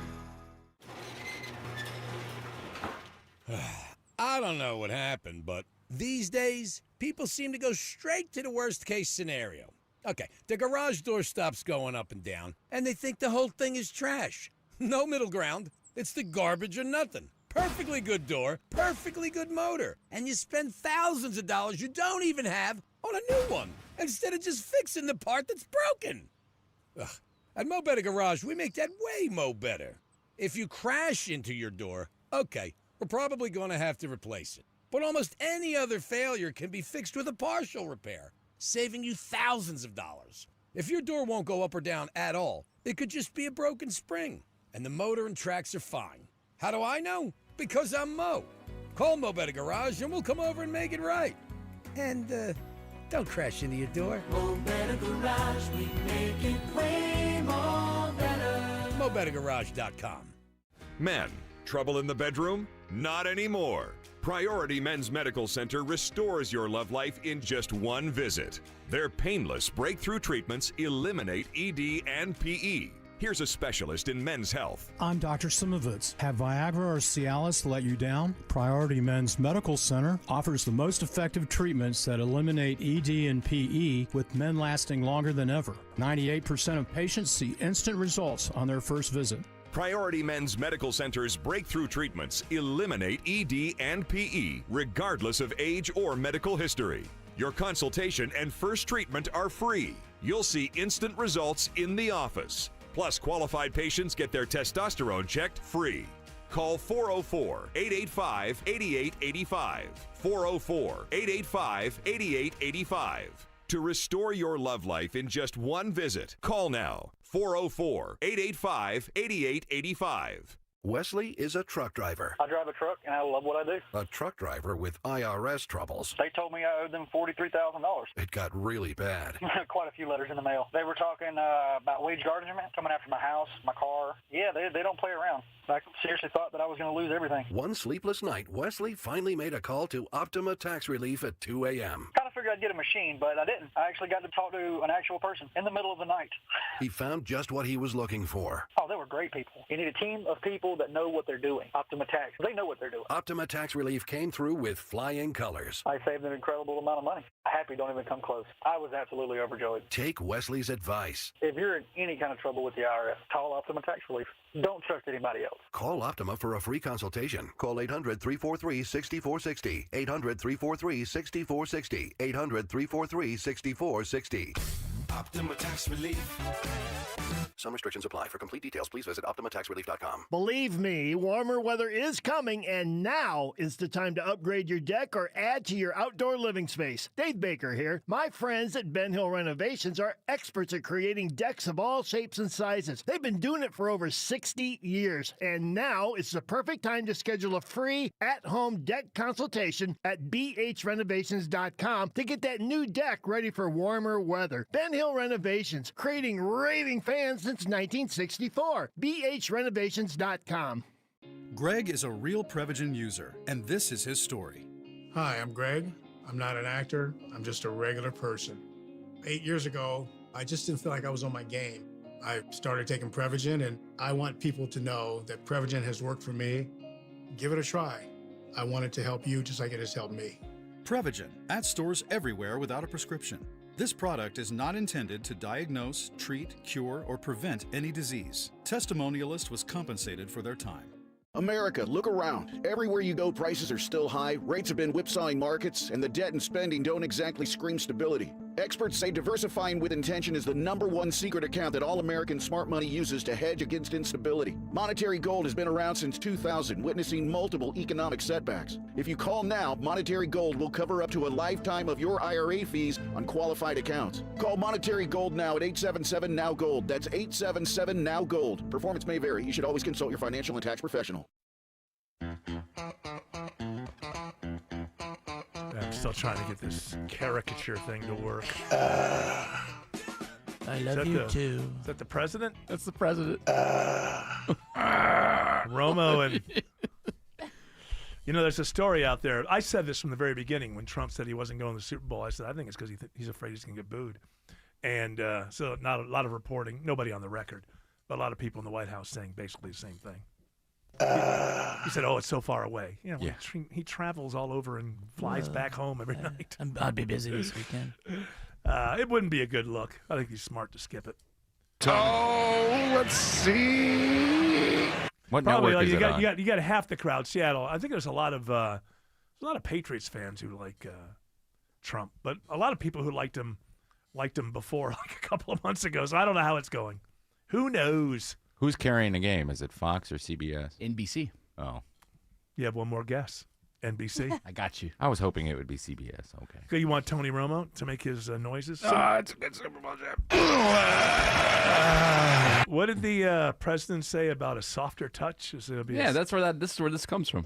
I don't know what happened, but these days, people seem to go straight to the worst case scenario. Okay, the garage door stops going up and down, and they think the whole thing is trash. No middle ground. It's the garbage or nothing. Perfectly good door, perfectly good motor. And you spend thousands of dollars you don't even have on a new one, instead of just fixing the part that's broken. Ugh. At Mo Better Garage, we make that way mo better. If you crash into your door, okay, we're probably going to have to replace it. But almost any other failure can be fixed with a partial repair, saving you thousands of dollars. If your door won't go up or down at all, it could just be a broken spring, and the motor and tracks are fine. How do I know? Because I'm Mo. Call Mo Better Garage and we'll come over and make it right. And, don't crash into your door. Mo Better Garage, we make it way more better. MoBetterGarage.com. Men, trouble in the bedroom? Not anymore. Priority Men's Medical Center restores your love life in just one visit. Their painless breakthrough treatments eliminate ED and PE. Here's a specialist in men's health. I'm Dr. Simovitz. Have Viagra or Cialis let you down? Priority Men's Medical Center offers the most effective treatments that eliminate ED and PE, with men lasting longer than ever. 98% of patients see instant results on their first visit. Priority Men's Medical Center's breakthrough treatments eliminate ED and PE, regardless of age or medical history. Your consultation and first treatment are free. You'll see instant results in the office. Plus, qualified patients get their testosterone checked free. Call 404-885-8885. 404-885-8885. To restore your love life in just one visit, call now. 404-885-8885. Wesley is a truck driver. I drive a truck, and I love what I do. A truck driver with IRS troubles. They told me I owed them $43,000. It got really bad. Quite a few letters in the mail. They were talking about wage garnishment, coming after my house, my car. Yeah, they don't play around. I seriously thought that I was going to lose everything. One sleepless night, Wesley finally made a call to Optima Tax Relief at 2 a.m. Kind of figured I'd get a machine, but I didn't. I actually got to talk to an actual person in the middle of the night. He found just what he was looking for. Oh, they were great people. You need a team of people that know what they're doing. Optima Tax, they know what they're doing. Optima Tax Relief came through with flying colors. I saved an incredible amount of money. Happy don't even come close. I was absolutely overjoyed. Take Wesley's advice. If you're in any kind of trouble with the IRS, call Optima Tax Relief. Don't trust anybody else. Call Optima for a free consultation. Call 800-343-6460. 800-343-6460. 800-343-6460. Optima Tax Relief. Some restrictions apply. For complete details, please visit OptimaTaxRelief.com. Believe me, warmer weather is coming, and now is the time to upgrade your deck or add to your outdoor living space. Dave Baker here. My friends at Ben Hill Renovations are experts at creating decks of all shapes and sizes. They've been doing it for over 60 years, and now is the perfect time to schedule a free at-home deck consultation at bhrenovations.com to get that new deck ready for warmer weather. Ben Hill Renovations, creating raving fans since 1964. bhrenovations.com. Greg is a real Prevagen user, and this is his story. Hi, I'm Greg. I'm not an actor. I'm just a regular person. 8 years ago, I just didn't feel like I was on my game. I started taking Prevagen, and I want people to know that Prevagen has worked for me. Give it a try. I want it to help you just like it has helped me. Prevagen, at stores everywhere without a prescription. This product is not intended to diagnose, treat, cure, or prevent any disease. Testimonialist was compensated for their time. America, look around. Everywhere you go, prices are still high, rates have been whipsawing markets, and the debt and spending don't exactly scream stability. Experts say diversifying with intention is the #1 secret account that all American smart money uses to hedge against instability. Monetary Gold has been around since 2000, witnessing multiple economic setbacks. If you call now, Monetary Gold will cover up to a lifetime of your IRA fees on qualified accounts. Call Monetary Gold now at 877-NOW-GOLD. That's 877-NOW-GOLD. Performance may vary. You should always consult your financial and tax professional. I'm still trying to get this caricature thing to work. I love you too. Is that the president? That's the president. Romo and... You know, there's a story out there. I said this from the very beginning when Trump said he wasn't going to the Super Bowl. I said, I think it's because he's afraid he's going to get booed. And so not a lot of reporting, nobody on the record, but a lot of people in the White House saying basically the same thing. He said, oh, it's so far away. You know, Yeah. he travels all over and flies back home every night. I'd be busy this weekend. It wouldn't be a good look. I think he's smart to skip it. Oh, let's see. What Probably network is you it got, on? You got half the crowd. Seattle. I think there's a lot of Patriots fans who like Trump, but a lot of people who liked him before, like a couple of months ago. So I don't know how it's going. Who knows? Who's carrying the game? Is it Fox or CBS? NBC. Oh. You have one more guess. NBC. I got you. I was hoping it would be CBS. Okay. So you want Tony Romo to make his noises? It's a good Super Bowl champ. What did the president say about a softer touch? Is it Yeah, this is where this comes from.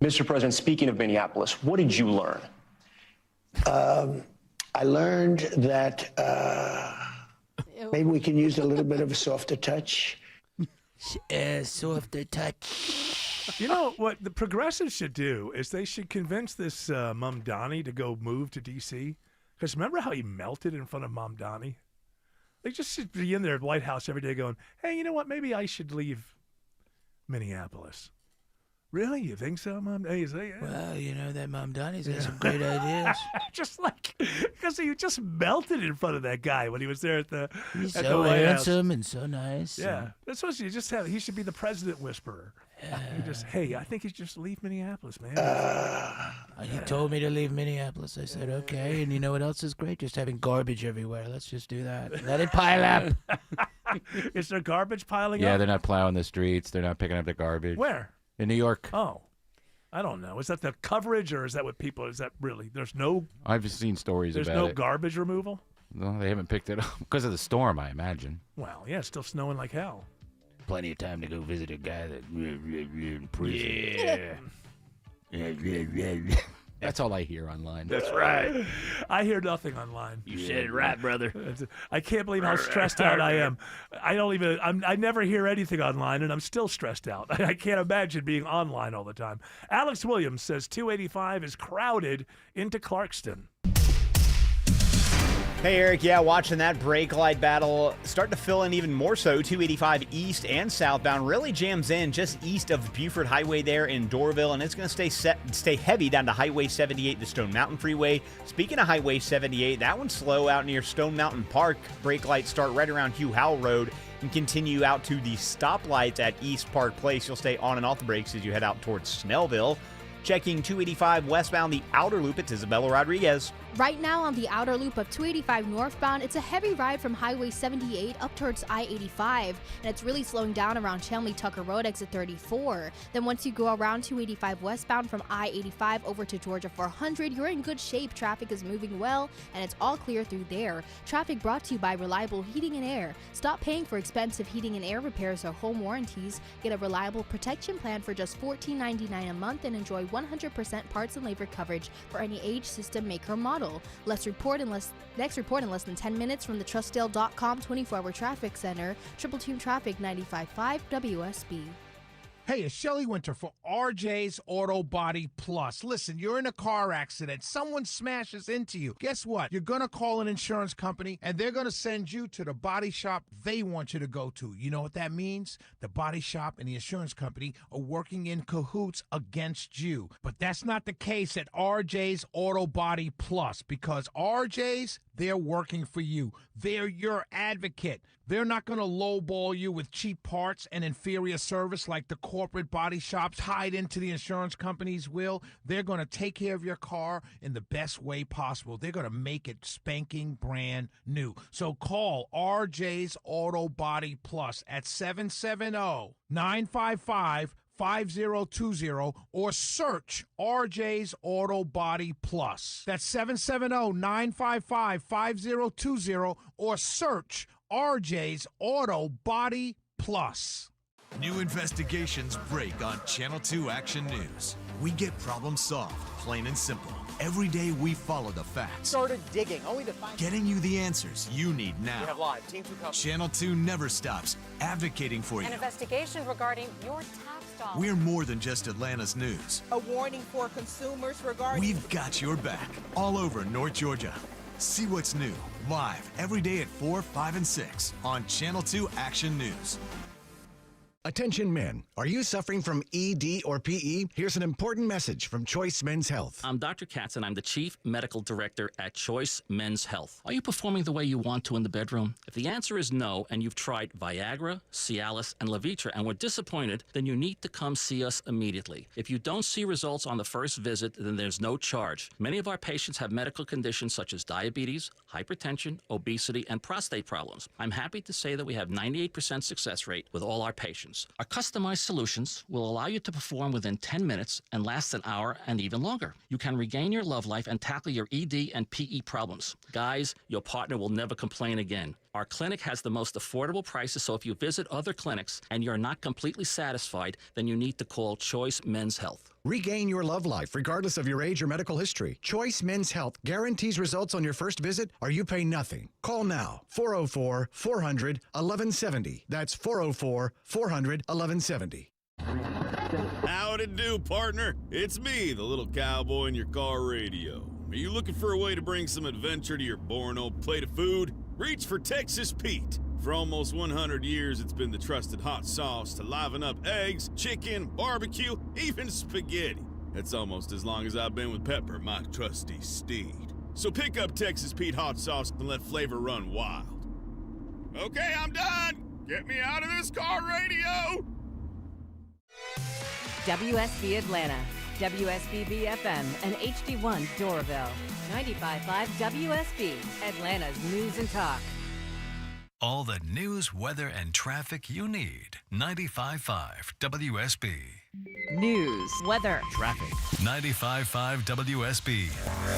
Mr. President, speaking of Minneapolis, what did you learn? I learned that maybe we can use a little bit of a softer touch. Softer touch. You know what the progressives should do is they should convince this Mamdani to go move to D.C. Because remember how he melted in front of Mamdani? They just should be in their White House every day going, hey, you know what? Maybe I should leave Minneapolis. Really? You think so, Mom? Hey, Well, you know, that Mamdani's got some great ideas. Just like, because he just melted in front of that guy when he was there at the He's at so the White handsome House. and so nice. Yeah, that's what you just have. He should be the president whisperer. You just, hey, I think you should just leave Minneapolis, man. He told me to leave Minneapolis. I said, okay. And you know what else is great? Just having garbage everywhere. Let's just do that. Let it pile up. Is there garbage piling up? Yeah, they're not plowing the streets. They're not picking up the garbage. Where? In New York. Oh, I don't know. Is that the coverage or is that what people? Is that really? There's no. I've just seen stories There's about no it. Garbage removal. No, they haven't picked it up because of the storm, I imagine. Well, yeah, it's still snowing like hell. Plenty of time to go visit a guy that in prison. Yeah. That's all I hear online. That's right. I hear nothing online. You said it right, brother. I can't believe how stressed out I am. I never hear anything online, and I'm still stressed out. I can't imagine being online all the time. Alex Williams says 285 is crowded into Clarkston. Hey, Eric. Yeah, watching that brake light battle start to fill in even more so. 285 east and southbound really jams in just east of Buford Highway there in Doraville, and it's going to stay heavy down to Highway 78, the Stone Mountain Freeway. Speaking of Highway 78, that one's slow out near Stone Mountain Park. Brake lights start right around Hugh Howell Road and continue out to the stoplights at East Park Place. You'll stay on and off the brakes as you head out towards Snellville. Checking 285 westbound, the outer loop, it's Isabella Rodriguez. Right now on the outer loop of 285 northbound, it's a heavy ride from Highway 78 up towards I-85, and it's really slowing down around Chamblee Tucker Road, exit 34. Then once you go around 285 westbound from I-85 over to Georgia 400, you're in good shape. Traffic is moving well, and it's all clear through there. Traffic brought to you by Reliable Heating and Air. Stop paying for expensive heating and air repairs or home warranties. Get a reliable protection plan for just $14.99 a month and enjoy 100% parts and labor coverage for any age, system, make, or model. Next report in less than 10 minutes from the Trustdale.com 24-hour traffic center. Triple Team Traffic 95.5 WSB. Hey, it's Shelley Winter for RJ's Auto Body Plus. Listen, you're in a car accident. Someone smashes into you. Guess what? You're going to call an insurance company, and they're going to send you to the body shop they want you to go to. You know what that means? The body shop and the insurance company are working in cahoots against you. But that's not the case at RJ's Auto Body Plus, because RJ's, they're working for you. They're your advocate. They're not going to lowball you with cheap parts and inferior service like the corporate body shops hide into the insurance companies will. They're going to take care of your car in the best way possible. They're going to make it spanking brand new. So call RJ's Auto Body Plus at 770-955-5020 or search RJ's Auto Body Plus. That's 770-955-5020 or search RJ's Auto Body Plus. New investigations break on Channel 2 Action News. We get problems solved, plain and simple. Every day we follow the facts. Started digging, only to find... Getting you the answers you need now. We have live. Team 2 coverage. Channel 2 never stops advocating for you. An investigation regarding your tax dollars. We're more than just Atlanta's news. A warning for consumers regarding... We've got your back all over North Georgia. See what's new, live, every day at 4, 5, and 6 on Channel 2 Action News. Attention men, are you suffering from ED or PE? Here's an important message from Choice Men's Health. I'm Dr. Katz, and I'm the Chief Medical Director at Choice Men's Health. Are you performing the way you want to in the bedroom? If the answer is no, and you've tried Viagra, Cialis, and Levitra and were disappointed, then you need to come see us immediately. If you don't see results on the first visit, then there's no charge. Many of our patients have medical conditions such as diabetes, hypertension, obesity, and prostate problems. I'm happy to say that we have 98% success rate with all our patients. Our customized solutions will allow you to perform within 10 minutes and last an hour and even longer. You can regain your love life and tackle your ED and PE problems. Guys, your partner will never complain again. Our clinic has the most affordable prices, so if you visit other clinics and you're not completely satisfied, then you need to call Choice Men's Health. Regain your love life regardless of your age or medical history. Choice Men's Health guarantees results on your first visit or you pay nothing. Call now, 404-400-1170. That's 404-400-1170. Howdy do, partner. It's me, the little cowboy in your car radio. Are you looking for a way to bring some adventure to your boring old plate of food? Reach for Texas Pete. For almost 100 years, it's been the trusted hot sauce to liven up eggs, chicken, barbecue, even spaghetti. That's almost as long as I've been with Pepper, my trusty steed. So pick up Texas Pete hot sauce and let flavor run wild. Okay, I'm done. Get me out of this car radio. WSB Atlanta, WSBB FM, and HD1 Doraville. 95.5 WSB, Atlanta's news and talk. All the news, weather, and traffic you need. 95.5 WSB. News, weather, traffic. 95.5 WSB.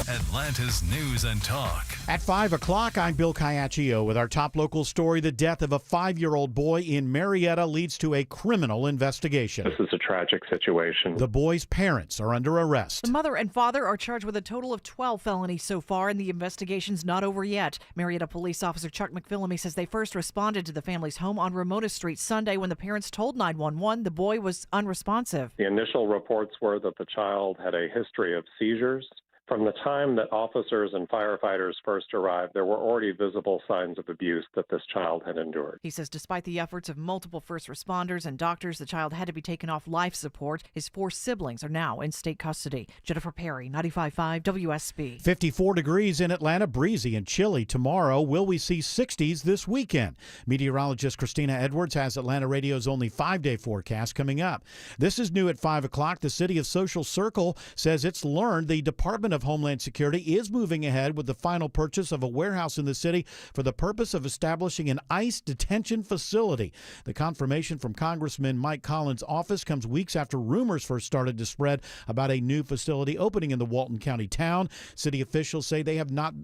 Atlanta's news and talk. At 5 o'clock, I'm Bill Caiaccio with our top local story. The death of a 5-year-old boy in Marietta leads to a criminal investigation. This is a tragic situation. The boy's parents are under arrest. The mother and father are charged with a total of 12 felonies so far, and the investigation's not over yet. Marietta police officer Chuck McPhillamy says they first responded to the family's home on Ramona Street Sunday when the parents told 911 the boy was unresponsive. The initial reports were that the child had a history of seizures. From the time that officers and firefighters first arrived, there were already visible signs of abuse that this child had endured. He says despite the efforts of multiple first responders and doctors, the child had to be taken off life support. His 4 siblings are now in state custody. Jennifer Perry, 95.5 WSB. 54 degrees in Atlanta, breezy and chilly tomorrow. Will we see 60s this weekend? Meteorologist Christina Edwards has Atlanta Radio's only 5-day forecast coming up. This is new at 5 o'clock. The city of Social Circle says it's learned the Department of Homeland Security is moving ahead with the final purchase of a warehouse in the city for the purpose of establishing an ICE detention facility. The confirmation from Congressman Mike Collins' office comes weeks after rumors first started to spread about a new facility opening in the Walton County town. City officials say they have not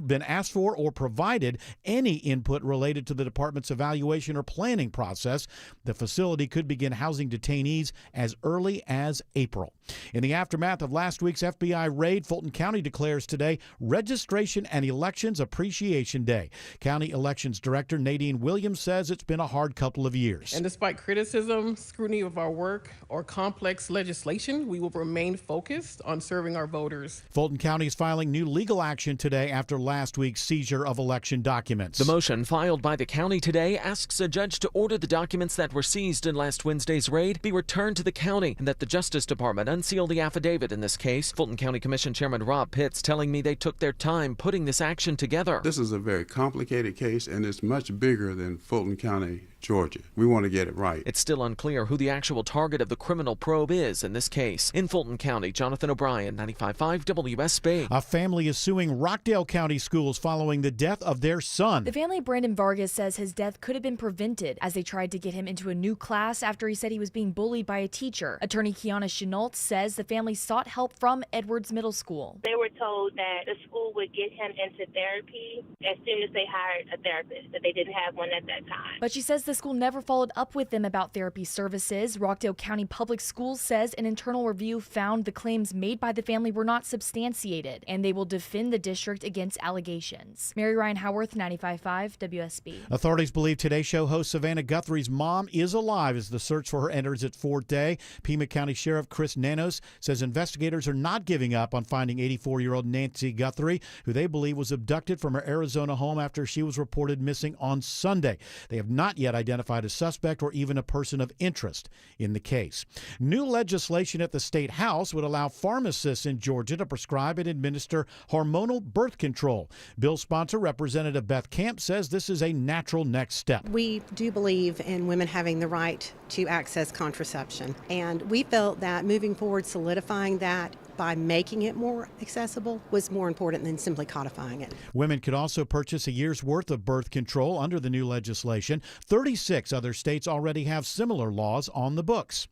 been asked for or provided any input related to the department's evaluation or planning process. The facility could begin housing detainees as early as April. In the aftermath of last week's FBI raid, Fulton County declares today Registration and Elections Appreciation Day. County Elections Director Nadine Williams says it's been a hard couple of years. And despite criticism, scrutiny of our work, or complex legislation, we will remain focused on serving our voters. Fulton County is filing new legal action today after last week's seizure of election documents. The motion filed by the county today asks a judge to order the documents that were seized in last Wednesday's raid be returned to the county and that the Justice Department unseal the affidavit in this case. Fulton County Commission Chairman Rob Pitts telling me they took their time putting this action together. This is a very complicated case, and it's much bigger than Fulton County, Georgia. We want to get it right. It's still unclear who the actual target of the criminal probe is in this case. In Fulton County, Jonathan O'Brien, 95.5 WSB. A family is suing Rockdale County schools following the death of their son. The family, Brandon Vargas, says his death could have been prevented as they tried to get him into a new class after he said he was being bullied by a teacher. Attorney Kiana Chenault says the family sought help from Edwards Middle School. They were told that the school would get him into therapy as soon as they hired a therapist, that they didn't have one at that time. But she says the school never followed up with them about therapy services. Rockdale County Public Schools says an internal review found the claims made by the family were not substantiated, and they will defend the district against allegations. Mary Ryan Howarth, 95.5 WSB. Authorities believe Today Show host Savannah Guthrie's mom is alive as the search for her enters its 4th day. Pima County Sheriff Chris Nanos says investigators are not giving up on finding 84-year-old Nancy Guthrie, who they believe was abducted from her Arizona home after she was reported missing on Sunday. They have not yet identified a suspect or even a person of interest in the case. New legislation at the State House would allow pharmacists in Georgia to prescribe and administer hormonal birth control. Bill sponsor Representative Beth Camp says this is a natural next step. We do believe in women having the right to access contraception, and we felt that moving forward, solidifying that by making it more accessible was more important than simply codifying it. Women could also purchase a year's worth of birth control under the new legislation. 36 other states already have similar laws on the books.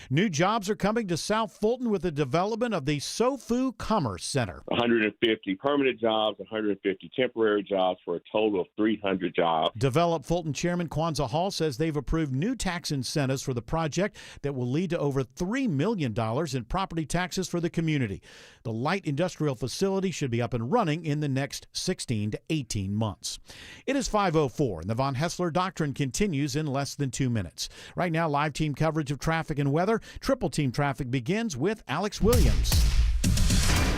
New jobs are coming to South Fulton with the development of the SoFu Commerce Center. 150 permanent jobs, 150 temporary jobs for a total of 300 jobs. Develop Fulton Chairman Kwanzaa Hall says they've approved new tax incentives for the project that will lead to over $3 million in property taxes for the community. The light industrial facility should be up and running in the next 16 to 18 months. It is 5:04, and the Von Hessler Doctrine continues in less than 2 minutes. Right now, live team coverage of traffic and weather. Triple team traffic begins with Alex Williams.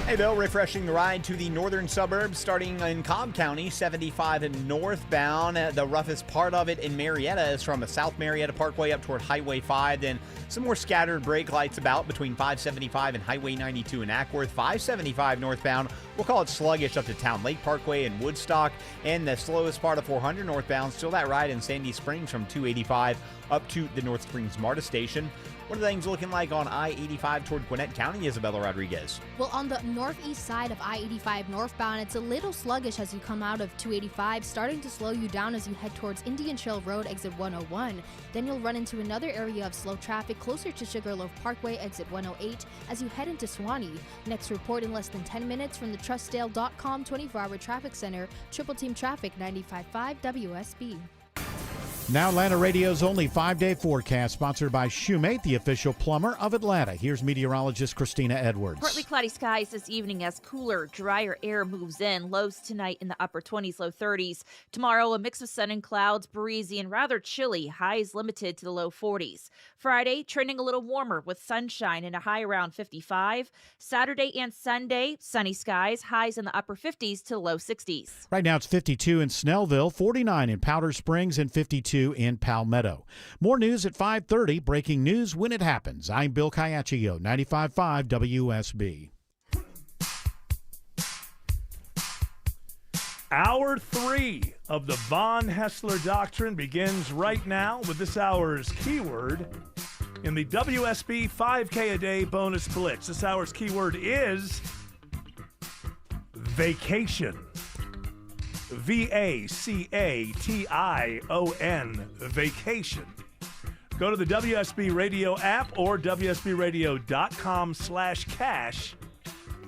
Hey, Bill, refreshing the ride to the northern suburbs, starting in Cobb County, 75 and northbound. The roughest part of it in Marietta is from South Marietta Parkway up toward Highway 5. Then some more scattered brake lights about between 575 and Highway 92 in Ackworth. 575 northbound, we'll call it sluggish up to Town Lake Parkway in Woodstock. And the slowest part of 400 northbound, still that ride in Sandy Springs from 285 up to the North Springs MARTA station. What are things looking like on I-85 toward Gwinnett County, Isabella Rodriguez? Well, on the northeast side of I-85 northbound, it's a little sluggish as you come out of 285, starting to slow you down as you head towards Indian Trail Road, exit 101. Then you'll run into another area of slow traffic closer to Sugarloaf Parkway, exit 108, as you head into Swanee. Next report in less than 10 minutes from the TrustDale.com 24-hour traffic center, Triple Team Traffic 95.5 WSB. Now Atlanta Radio's only 5-day forecast, sponsored by Shoemate, the official plumber of Atlanta. Here's meteorologist Christina Edwards. Partly cloudy skies this evening as cooler, drier air moves in. Lows tonight in the upper 20s, low 30s. Tomorrow, a mix of sun and clouds, breezy and rather chilly. Highs limited to the low 40s. Friday, trending a little warmer with sunshine and a high around 55. Saturday and Sunday, sunny skies, highs in the upper 50s to low 60s. Right now it's 52 in Snellville, 49 in Powder Springs, and 52 in Palmetto. More news at 5:30. Breaking news when it happens. I'm Bill Caiaccio, 95.5 WSB. Hour 3 of the Von Hessler Doctrine begins right now with this hour's keyword in the WSB 5K a day bonus blitz. This hour's keyword is vacation. VACATION, vacation. Go to the WSB Radio app or WSBRadio.com/cash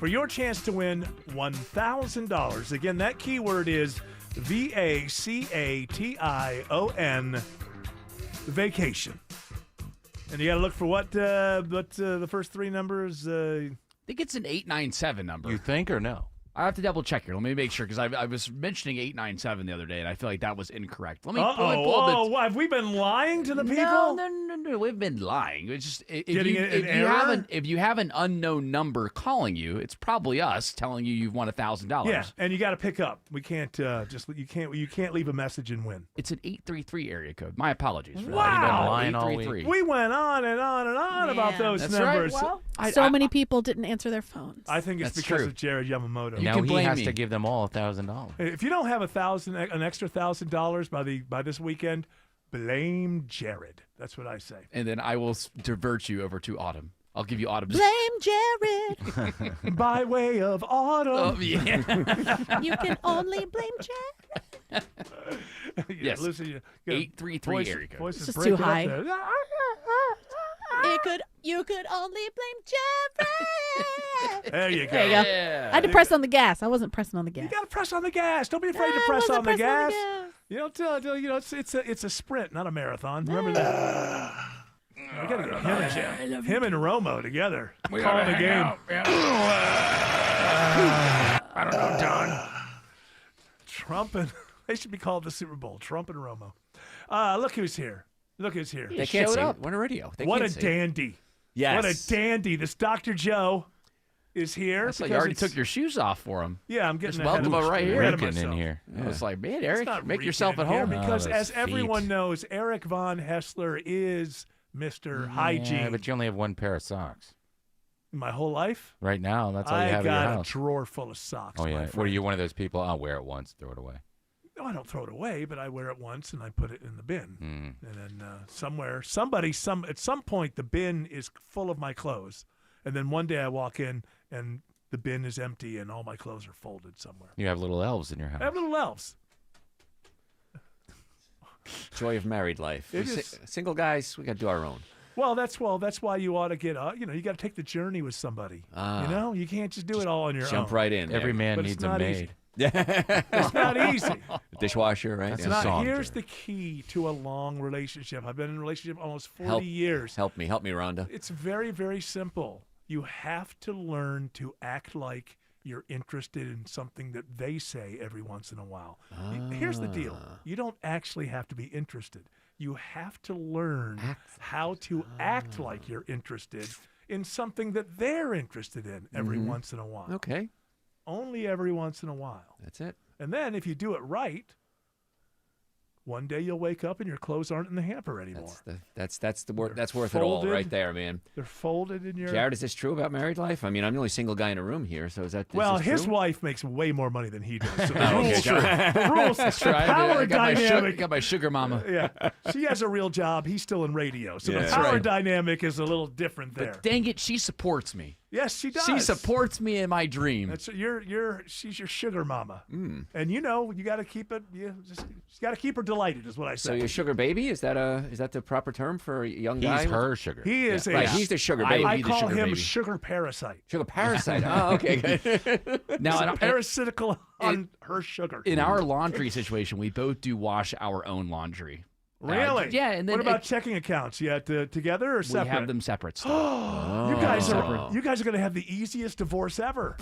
for your chance to win $1,000. Again, that keyword is VACATION, vacation. And you got to look for what the first three numbers? I think it's an 897 number. You think or no? I have to double check here. Let me make sure, because I was mentioning 897 the other day, and I feel like that was incorrect. Let me pull up have we been lying to the people? No, we've been lying. It's just if you have an unknown number calling you, it's probably us telling you you've won $1,000. Yeah, and you got to pick up. We can't you can't leave a message and win. It's an 833 area code. My apologies for that. Wow, you've been lying all week. We went on and on and on about those numbers. Right. Well, many people didn't answer their phones. I think it's because of Jared Yamamoto. Now he has to give them all $1,000. If you don't have an extra $1,000 by this weekend, blame Jared. That's what I say. And then I will divert you over to Autumn. I'll give you Autumn. Blame Jared. By way of Autumn. Oh, yeah. You can only blame Jared. Yes. Listen, 833 area code. It's just too high. You could only blame Jared. There you go. There you go. Yeah. I had to press on the gas. I wasn't pressing on the gas. You got to press on the gas. Don't be afraid to press on the gas. You don't tell. It's a sprint, not a marathon. Remember that. We got to get him and Romo together. Calling the game. I don't know, Don. Trump and they should be called the Super Bowl. Trump and Romo. Look who's here. Look who's here. They can't see. What a radio. What a dandy. Yes. What a dandy. This Dr. Joe is here. So you already took your shoes off for him. Yeah, I'm getting Just welcome him right here. In here. I was like, man, It's Eric, not make yourself at reeking in home. here because, Oh, as those everyone feet. knows, Eric Von Hessler is Mr. Hygiene. Yeah, but you only have one pair of socks. My whole life, Right now, that's all you have I in your got a house. drawer full of socks. Oh, my yeah. What, are friend. you one of those people? I'll wear it once, throw it away. No, I don't throw it away, but I wear it once and I put it in the bin. Mm. And then at some point, the bin is full of my clothes. And then one day I walk in and the bin is empty and all my clothes are folded somewhere. You have little elves in your house. I have little elves. Joy of married life. It We is. single guys, we got to do our own. Well, that's why you ought to get you got to take the journey with somebody. You can't just do it all on your own. Jump right in. Every man But it's needs a not maid. easy. It's not easy. Dishwasher, right? It's not. Here's the key to a long relationship. I've been in a relationship almost 40 years. Help me, Rhonda. It's very, very simple. You have to learn to act like you're interested in something that they say every once in a while. Here's the deal. You don't actually have to be interested. You have to learn how to act like you're interested in something that they're interested in every once in a while. Okay. Only every once in a while. That's it. And then if you do it right, one day you'll wake up and your clothes aren't in the hamper anymore. That's worth it all right there, man. They're folded in your... Jared, is this true about married life? I mean, I'm the only single guy in a room here, so is this his true? wife makes way more money than he does. So the Oh, okay, rules, sure. the rules, That's the true. power I dynamic. got my sugar mama. Yeah, she has a real job. He's still in radio, so the Yeah. power Right. dynamic is a little different there. But dang it, she supports me. Yes, she does. She supports me in my dream. That's she's your sugar mama, Mm. and you got to keep it. You got to keep her delighted, is what I So say. your sugar baby, is that the proper term for a young guy? He's her sugar. He is a. Right, he's the sugar baby. I the call sugar him baby. sugar parasite. Sugar parasite. Oh, okay. Good. Now, He's parasitical on her sugar. in our laundry situation, we both do wash our own laundry. Really? Yeah, and then what about checking accounts? You together or we separate? have them separate still. You guys are going to have the easiest divorce ever.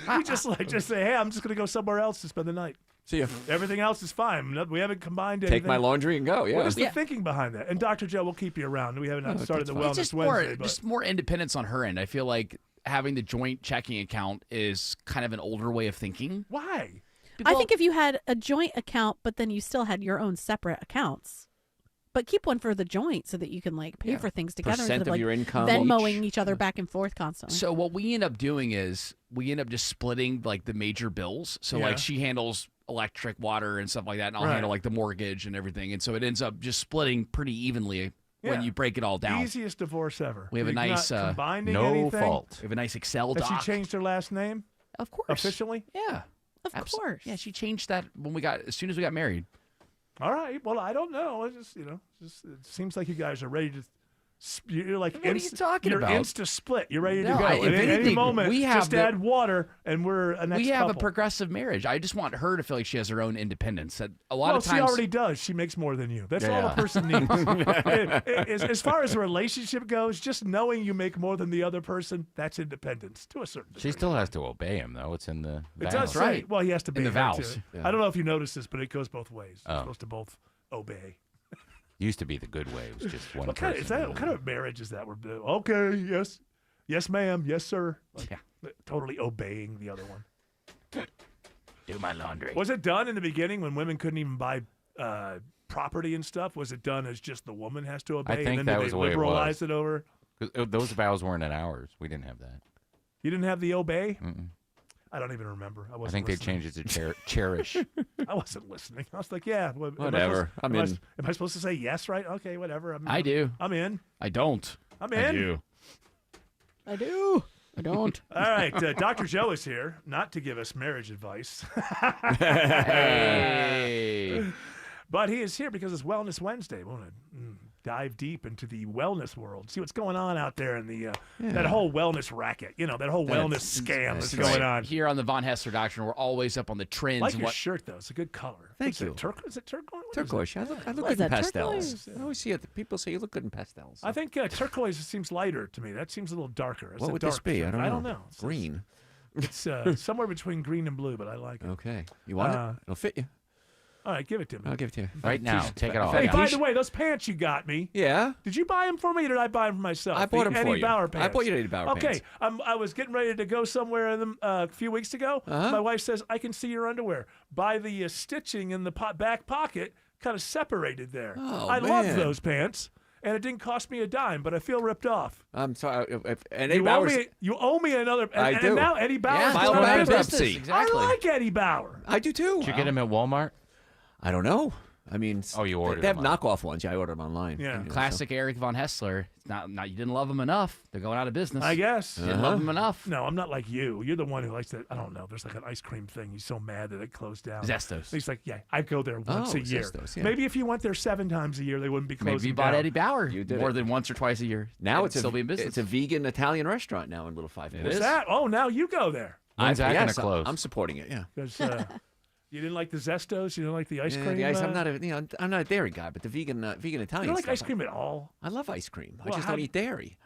You just say, hey, I'm just going to go somewhere else to spend the night. See ya. Everything else is fine. We haven't combined anything. Take my laundry and go. Yeah. What is the thinking behind that? And Dr. Joe, we'll keep you around. We haven't started the It's Wellness just Wednesday. just more independence on her end. I feel like having the joint checking account is kind of an older way of thinking. Why? I think if you had a joint account, but then you still had your own separate accounts, but keep one for the joint so that you can pay for things together Percent instead of of your income Venmoing each. each other back and forth constantly. So what we end up doing is we end up just splitting the major bills. So Yeah. she handles electric, water, and stuff like that, and I'll Right. handle the mortgage and everything. And so it ends up just splitting pretty evenly when Yeah. you break it all down. Easiest divorce ever. We have a You're nice not combining no anything? fault. We have a nice Excel Has doc. she changed her last name Of course. officially? Yeah. Of course. Yeah, she changed that as soon as we got married. All right. Well, I don't know. It seems like you guys are ready to. You're like, What are you talking you're about? insta split. You're ready to No, go. if At any anything, moment, we have just add water, and we're a next We have a couple. progressive marriage. I just want her to feel like she has her own independence. That a lot Well, of times she already does. She makes more than you. That's all Yeah. a person needs. As far as a relationship goes, just knowing you make more than the other person, that's independence to a certain degree. She still has to obey him, though. It's in the It vows. does say, right. well, he has to be In the there, vows. too. Yeah. I don't know if you noticed this, but it goes both ways. You're Oh. supposed to both obey. Used to be the good way. It was just one What kind, person. what kind of marriage is that? We're okay, yes, ma'am, yes, sir. Totally obeying the other one. Do my laundry. Was it done in the beginning when women couldn't even buy property and stuff? Was it done as just the woman has to obey, think and then that did was they the way it liberalize was. it over? 'Cause those vows weren't in ours. We didn't have that. You didn't have the obey? Mm-mm. I don't even remember. I I wasn't think they listening. changed it to cherish. I wasn't listening. I was like, yeah. Whatever. Am I supposed to say yes, right? Okay, whatever. I do. I'm in. I don't. I'm I in. do. I do. I don't. All right, Dr. Joe is here, not to give us marriage advice. Hey. But he is here because it's Wellness Wednesday. We want to dive deep into the wellness world, see what's going on out there in the that whole wellness racket. That whole wellness scam that's going on. Here on the Von Hessler Doctrine, we're always up on the trends. I like and your what shirt, though. It's a good color. Thank What's you. It, is it turquoise? What is it? Turquoise. I look What good is in that, pastels. turquoise? I always see it. People say you look good in pastels. I think turquoise seems lighter to me. That seems a little darker. It's What a would dark this be? I shirt. don't know. It's Green. It's somewhere between green and blue, but I like it. Okay. You want it? It'll fit you. All right, give it to me. I'll give it to you. Right now. Take it off. Hey, by the way, those pants you got me. Yeah. Did you buy them for me or did I buy them for myself? I bought them the for Eddie you. Bauer pants. I bought you the Eddie Bauer okay, pants. I was getting ready to go somewhere in them a few weeks ago. My wife says, I can see your underwear. By the stitching in the back pocket, kind of separated there. Oh, I love man. those pants. And it didn't cost me a dime, but I feel ripped off. I'm sorry. And Eddie Bauer's, You owe me another. And, I do. And now Eddie Bauer. Filed bankruptcy. Exactly. I like Eddie Bauer. I do too. Did you get him at Walmart? I don't know. I mean, you ordered They have them knockoff ones. Yeah, I ordered them online. Yeah. You know, Classic Eric Von Hessler. It's not you didn't love him enough. They're going out of business. I guess. You didn't love him enough. No, I'm not like you. You're the one who likes that. I don't know. There's like an ice cream thing. He's so mad that it closed down. Zestos. He's like, yeah, I go there once a year. Zestos, yeah. Maybe if you went there 7 times a year, they wouldn't be closing Maybe you bought down. Eddie Bauer You did more it. than once or twice a year. Now And it's still be in business. It's a vegan Italian restaurant now in Little Five Points. What's that? Oh, now you go there. When's that yes, gonna close? I'm supporting it. Yeah. Because you didn't like the Zestos? You didn't like the ice cream? The ice, I'm not a dairy guy, but the vegan Italian. You don't like stuff, ice cream at all? I love ice cream. I Well, just how- don't eat dairy.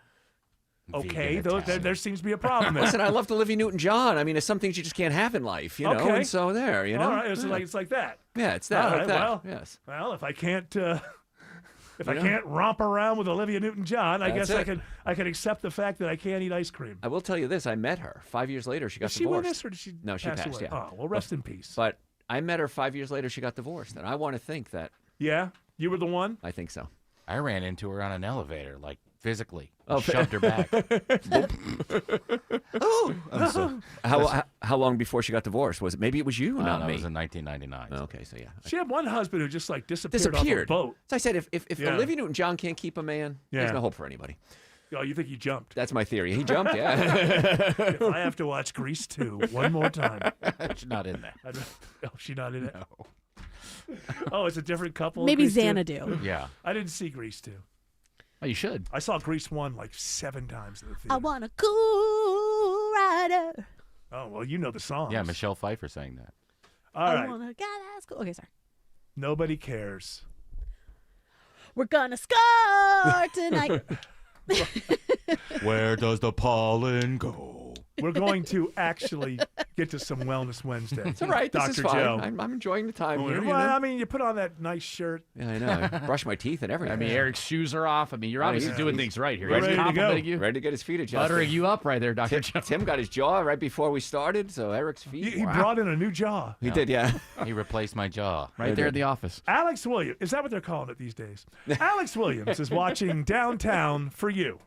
Okay, there seems to be a problem there. Listen, I love Olivia Newton-John. I mean, there's some things you just can't have in life, you know. Okay. And so there, you know. All right, Yeah. it's like that. Yeah, it's that. All like right, that. well, yes. Well, if I can't, if I know? can't romp around with Olivia Newton-John, I That's guess it. I can accept the fact that I can't eat ice cream. I will tell you this: I met her 5 years later. She got Is she divorced. with us, or did she? No, she pass passed. away? Yeah. Oh, well, rest in peace. But I met her 5 years later. She got divorced, and I want to think that. Yeah, you were the one. I think so. I ran into her on an elevator, like physically. Oh, Shoved her back. How long before she got divorced? Was it? Maybe it was you, not that me. was in 1999. Oh, okay, so yeah. She had one husband who just like disappeared. Off a boat. So I said, if Yeah. Olivia Newton-John can't keep a man, Yeah. there's no hope for anybody. Oh, you think he jumped? That's my theory. He jumped, yeah. If I have to watch Grease 2 one more time. She's not in that. Oh, she's not in it? No. Oh, it's a different couple? Maybe Grease 2? Xanadu. Yeah. I didn't see Grease 2. Oh, you should. I saw Grease 1 like 7 times in the theater. I want a cool rider. Oh, well, you know the song. Yeah, Michelle Pfeiffer sang that. All I right. want a guy that's cool. Okay, sorry. Nobody cares. We're gonna score tonight. Where does the pollen go? We're going to actually get to some Wellness Wednesday. It's all right. This Dr. is fine. Joe. I'm enjoying the time Well, here. You know? I mean, you put on that nice shirt. Yeah, I know. I brush my teeth and everything. I mean, Eric's shoes are off. I mean, you're obviously doing things right here. Ready He's to go. complimenting you. Ready to get his feet adjusted. Buttering you up right there, Dr. Joe. Tim got his jaw right before we started, so Eric's feet. He wow. brought in a new jaw. He did, yeah. He replaced my jaw. Right there in the office. Alex Williams. Is that what they're calling it these days? Alex Williams is watching Downtown for you.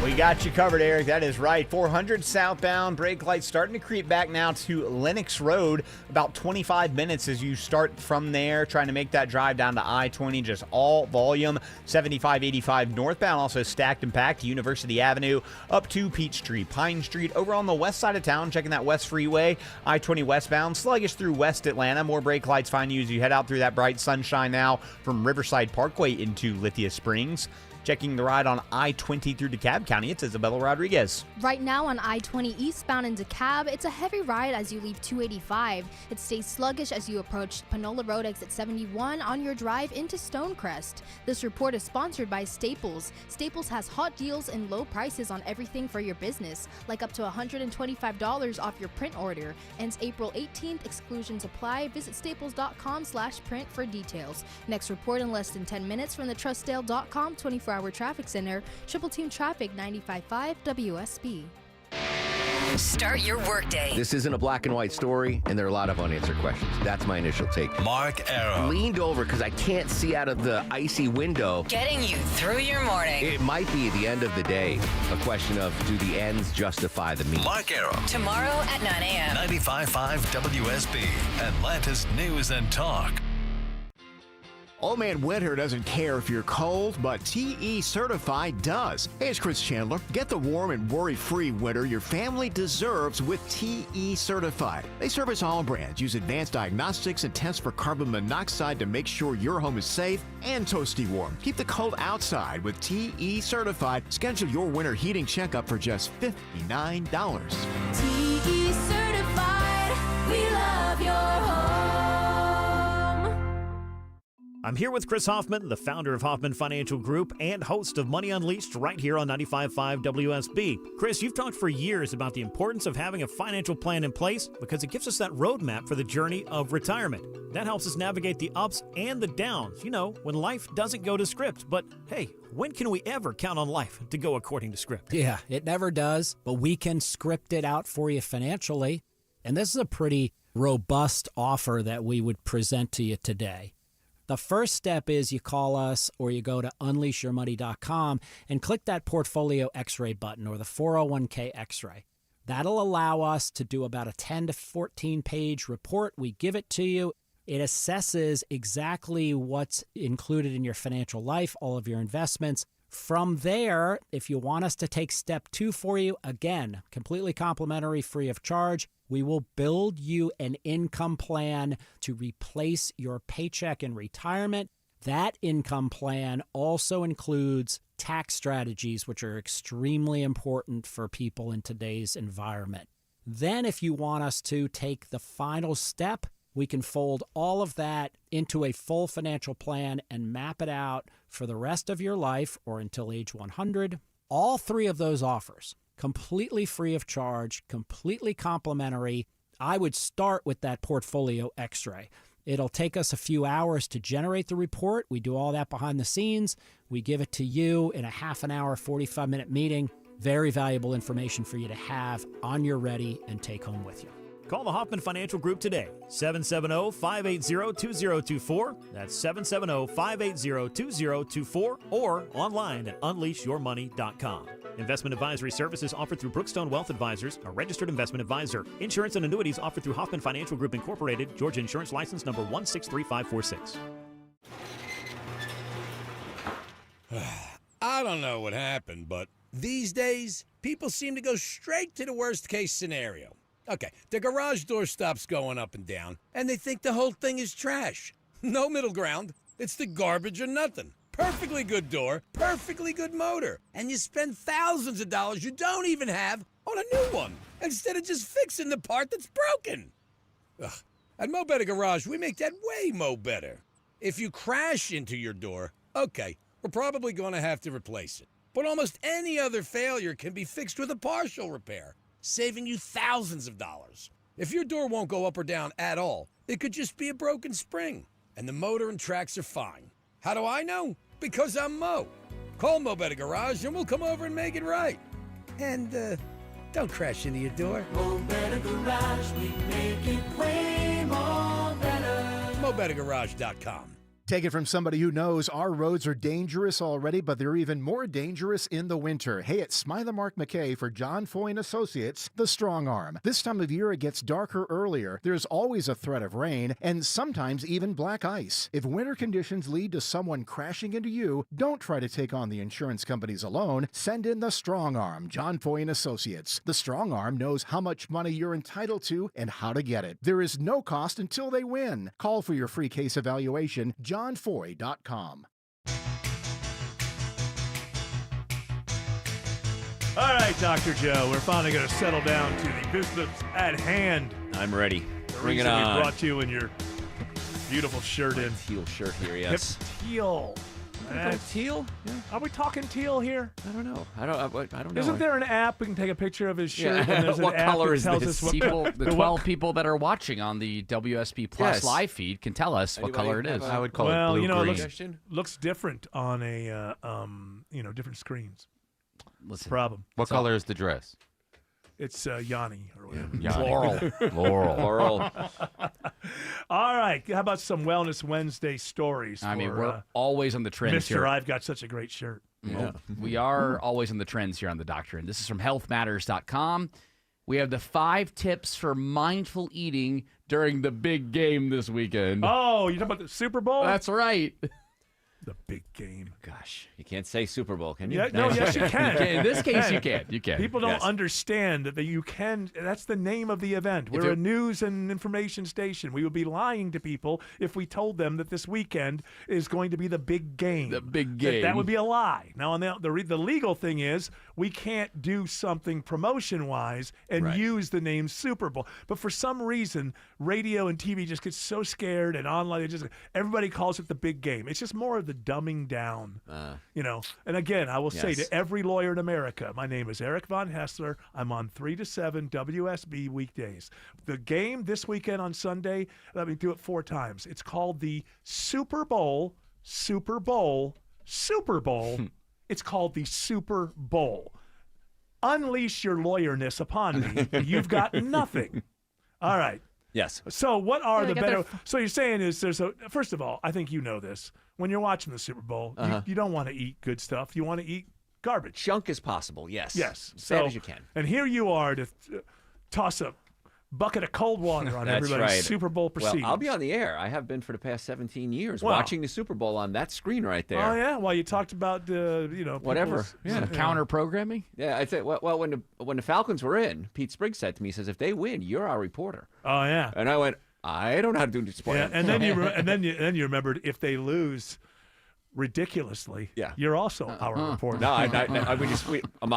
We got you covered, Eric. That is right. 400 southbound. Brake lights starting to creep back now to Lenox Road. About 25 minutes as you start from there, trying to make that drive down to I-20. Just all volume. 75-85 northbound, also stacked and packed. University Avenue up to Peachtree, Pine Street. Over on the west side of town, checking that West Freeway. I-20 westbound. Sluggish through West Atlanta. More brake lights find you as you head out through that bright sunshine now from Riverside Parkway into Lithia Springs. Checking the ride on I-20 through DeKalb County, it's Isabella Rodriguez. Right now on I-20 eastbound in DeKalb, it's a heavy ride as you leave 285. It stays sluggish as you approach Panola Road exit 71 on your drive into Stonecrest. This report is sponsored by Staples. Staples has hot deals and low prices on everything for your business, like up to $125 off your print order. Ends April 18th, exclusions apply. Visit staples.com/print for details. Next report in less than 10 minutes from the trustdale.com 24-hour traffic center. Triple Team Traffic 95.5 WSB. Start your workday. This isn't a black and white story, and there are a lot of unanswered questions. That's my initial take. Mark Arrow. Leaned over because I can't see out of the icy window. Getting you through your morning. It might be, at the end of the day, a question of do the ends justify the means? Mark Arrow. Tomorrow at 9 a.m. 95.5 WSB. Atlanta's News and Talk. Old Man Winter doesn't care if you're cold, but TE Certified does. Hey, it's Chris Chandler. Get the warm and worry-free winter your family deserves with TE Certified. They service all brands, use advanced diagnostics and test for carbon monoxide to make sure your home is safe and toasty warm. Keep the cold outside with TE Certified. Schedule your winter heating checkup for just $59. TE Certified, we love your home. I'm here with Chris Hoffman, the founder of Hoffman Financial Group and host of Money Unleashed right here on 95.5 WSB. Chris, you've talked for years about the importance of having a financial plan in place because it gives us that roadmap for the journey of retirement. That helps us navigate the ups and the downs, when life doesn't go to script. But hey, when can we ever count on life to go according to script? Yeah, it never does, but we can script it out for you financially. And this is a pretty robust offer that we would present to you today. The first step is you call us or you go to unleashyourmoney.com and click that Portfolio X-ray button or the 401k X-ray. That'll allow us to do about a 10 to 14 page report. We give it to you. It assesses exactly what's included in your financial life, all of your investments. From there, if you want us to take step 2 for you, again, completely complimentary, free of charge, we will build you an income plan to replace your paycheck in retirement. That income plan also includes tax strategies, which are extremely important for people in today's environment. Then, if you want us to take the final step, we can fold all of that into a full financial plan and map it out for the rest of your life or until age 100. All 3 of those offers, completely free of charge, completely complimentary. I would start with that Portfolio X-ray. It'll take us a few hours to generate the report. We do all that behind the scenes. We give it to you in a half an hour, 45-minute meeting. Very valuable information for you to have on your ready and take home with you. Call the Hoffman Financial Group today, 770-580-2024. That's 770-580-2024 or online at unleashyourmoney.com. Investment advisory services offered through Brookstone Wealth Advisors, a registered investment advisor. Insurance and annuities offered through Hoffman Financial Group Incorporated, Georgia Insurance License number 163546. I don't know what happened, but these days, people seem to go straight to the worst-case scenario. Okay, the garage door stops going up and down, and they think the whole thing is trash. No middle ground. It's the garbage or nothing. Perfectly good door, perfectly good motor, and you spend thousands of dollars you don't even have on a new one, instead of just fixing the part that's broken. Ugh. At Mo Better Garage, we make that way mo better. If you crash into your door, okay, we're probably going to have to replace it. But almost any other failure can be fixed with a partial repair, saving you thousands of dollars. If your door won't go up or down at all, it could just be a broken spring, and the motor and tracks are fine. How do I know? Because I'm Mo. Call Mo Better Garage and we'll come over and make it right. And, don't crash into your door. Mo Better Garage, we make it way more better. MoBetterGarage.com. Take it from somebody who knows our roads are dangerous already, but they're even more dangerous in the winter. Hey, it's Smither Mark McKay for John Foy & Associates, the Strong Arm. This time of year, it gets darker earlier. There's always a threat of rain and sometimes even black ice. If winter conditions lead to someone crashing into you, don't try to take on the insurance companies alone. Send in the Strong Arm, John Foy & Associates. The Strong Arm knows how much money you're entitled to and how to get it. There is no cost until they win. Call for your free case evaluation, johnfoy.com. All right, Dr. Joe, we're finally going to settle down to the business at hand. I'm ready. The Bring it reason on. we brought you in your beautiful shirt in. Teal shirt here, yes. Hip teal. Teal? Yeah. Are we talking teal here? I don't know. I don't know. Isn't there an app we can take a picture of his shirt? Yeah. And there's What an app color that is tells this? us what The 12 people that are watching on the WSB Plus Yes. live feed can tell us what color it is. I would call well, it blue-green. it looks different on a different screens. Listen, Problem. What color is the dress? It's Yanni or whatever. Yanni. Laurel. All right. How about some Wellness Wednesday stories? I mean, for, we're always on the trends Mr. here. I've got such a great shirt. Yeah. We are always on the trends here on The Doctrine. This is from healthmatters.com. We have the 5 tips for mindful eating during the big game this weekend. Oh, you talking about the Super Bowl? That's right. The big game. Gosh, you can't say Super Bowl, can you? Yeah, no, yes, you can. In this case, you can. You can. People don't Yes. understand that you can. That's the name of the event. We're a news and information station. We would be lying to people if we told them that this weekend is going to be the big game. The big game. That would be a lie. Now, on the legal thing is we can't do something promotion-wise and use the name Super Bowl. But for some reason, radio and TV just get so scared, and online, everybody calls it the big game. It's just more of the dumbing down, And again, I will say to every lawyer in America, my name is Eric Von Hessler. I'm on 3 to 7 WSB weekdays. The game this weekend on Sunday, let me do it 4 times. It's called the Super Bowl, Super Bowl, Super Bowl. It's called the Super Bowl. Unleash your lawyerness upon me. You've got nothing. All right. Yes. So what are the better? So you're saying is first of all, I think you know this. When you're watching the Super Bowl, you don't want to eat good stuff. You want to eat garbage. Chunk as possible, yes. Yes. As bad as you can. And here you are to toss a bucket of cold water on everybody's Super Bowl proceedings. Well, I'll be on the air. I have been for the past 17 years watching the Super Bowl on that screen right there. Oh, yeah? Well, you talked about, whatever. Counter programming? Yeah, I'd say, well, when the Falcons were in, Pete Spriggs said to me, he says, if they win, you're our reporter. Oh, yeah. And I went, I don't know how to do this sport. Yeah, and then you remembered if they lose ridiculously, you're also our reporter. No, Ahmad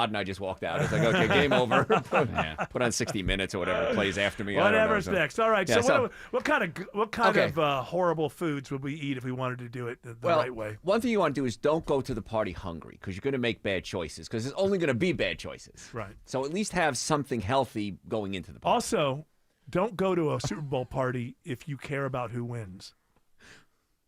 and I just walked out. It's like, okay, game over. Put on 60 Minutes or whatever plays after me. Whatever's next. All right. Yeah, so what kind of horrible foods would we eat if we wanted to do it the right way? One thing you want to do is don't go to the party hungry because you're going to make bad choices because there's only going to be bad choices. Right. So at least have something healthy going into the party. Also, don't go to a Super Bowl party if you care about who wins.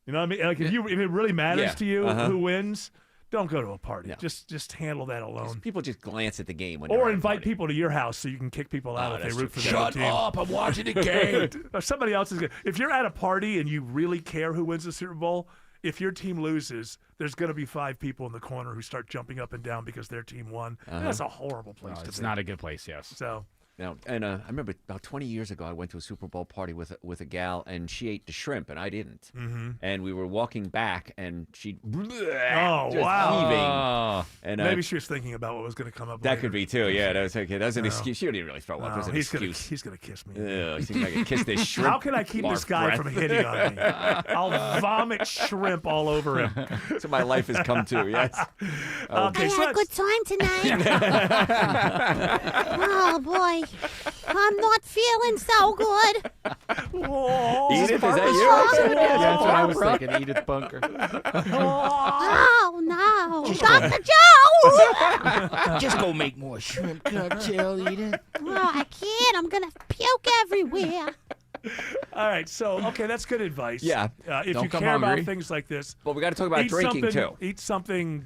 You know what I mean? Like if it really matters to you who wins, don't go to a party. Yeah. Just handle that alone. People just glance at the game when or invite people to your house so you can kick people out if they root for their Shut team. up! I'm watching the game. Or somebody else is good. If you're at a party and you really care who wins the Super Bowl, if your team loses, there's going to be 5 people in the corner who start jumping up and down because their team won. And that's a horrible place to be. It's not a good place. Yes. So. Now, and I remember about 20 years ago, I went to a Super Bowl party with a gal, and she ate the shrimp, and I didn't. Mm-hmm. And we were walking back, and she wow, heaving. And maybe she was thinking about what was going to come up. That later. could be too. Yeah, that was okay. That was an excuse. She didn't really throw up. It was an he's excuse. He's going to kiss me. He thinks I can kiss this shrimp. How can I keep this guy from hitting on me? I'll vomit shrimp all over him. So my life has come to. Yes. Okay, I had a good time tonight. Oh boy. I'm not feeling so good. Edith, is that you? Yeah, that's what I was thinking. Edith Bunker. Oh no, Dr. Joe! Just go make more shrimp cocktail, Edith. Oh, I can't. I'm gonna puke everywhere. All right, so that's good advice. Yeah. If Don't you come care hungry. about things like this, But we got to talk about drinking too. Eat something,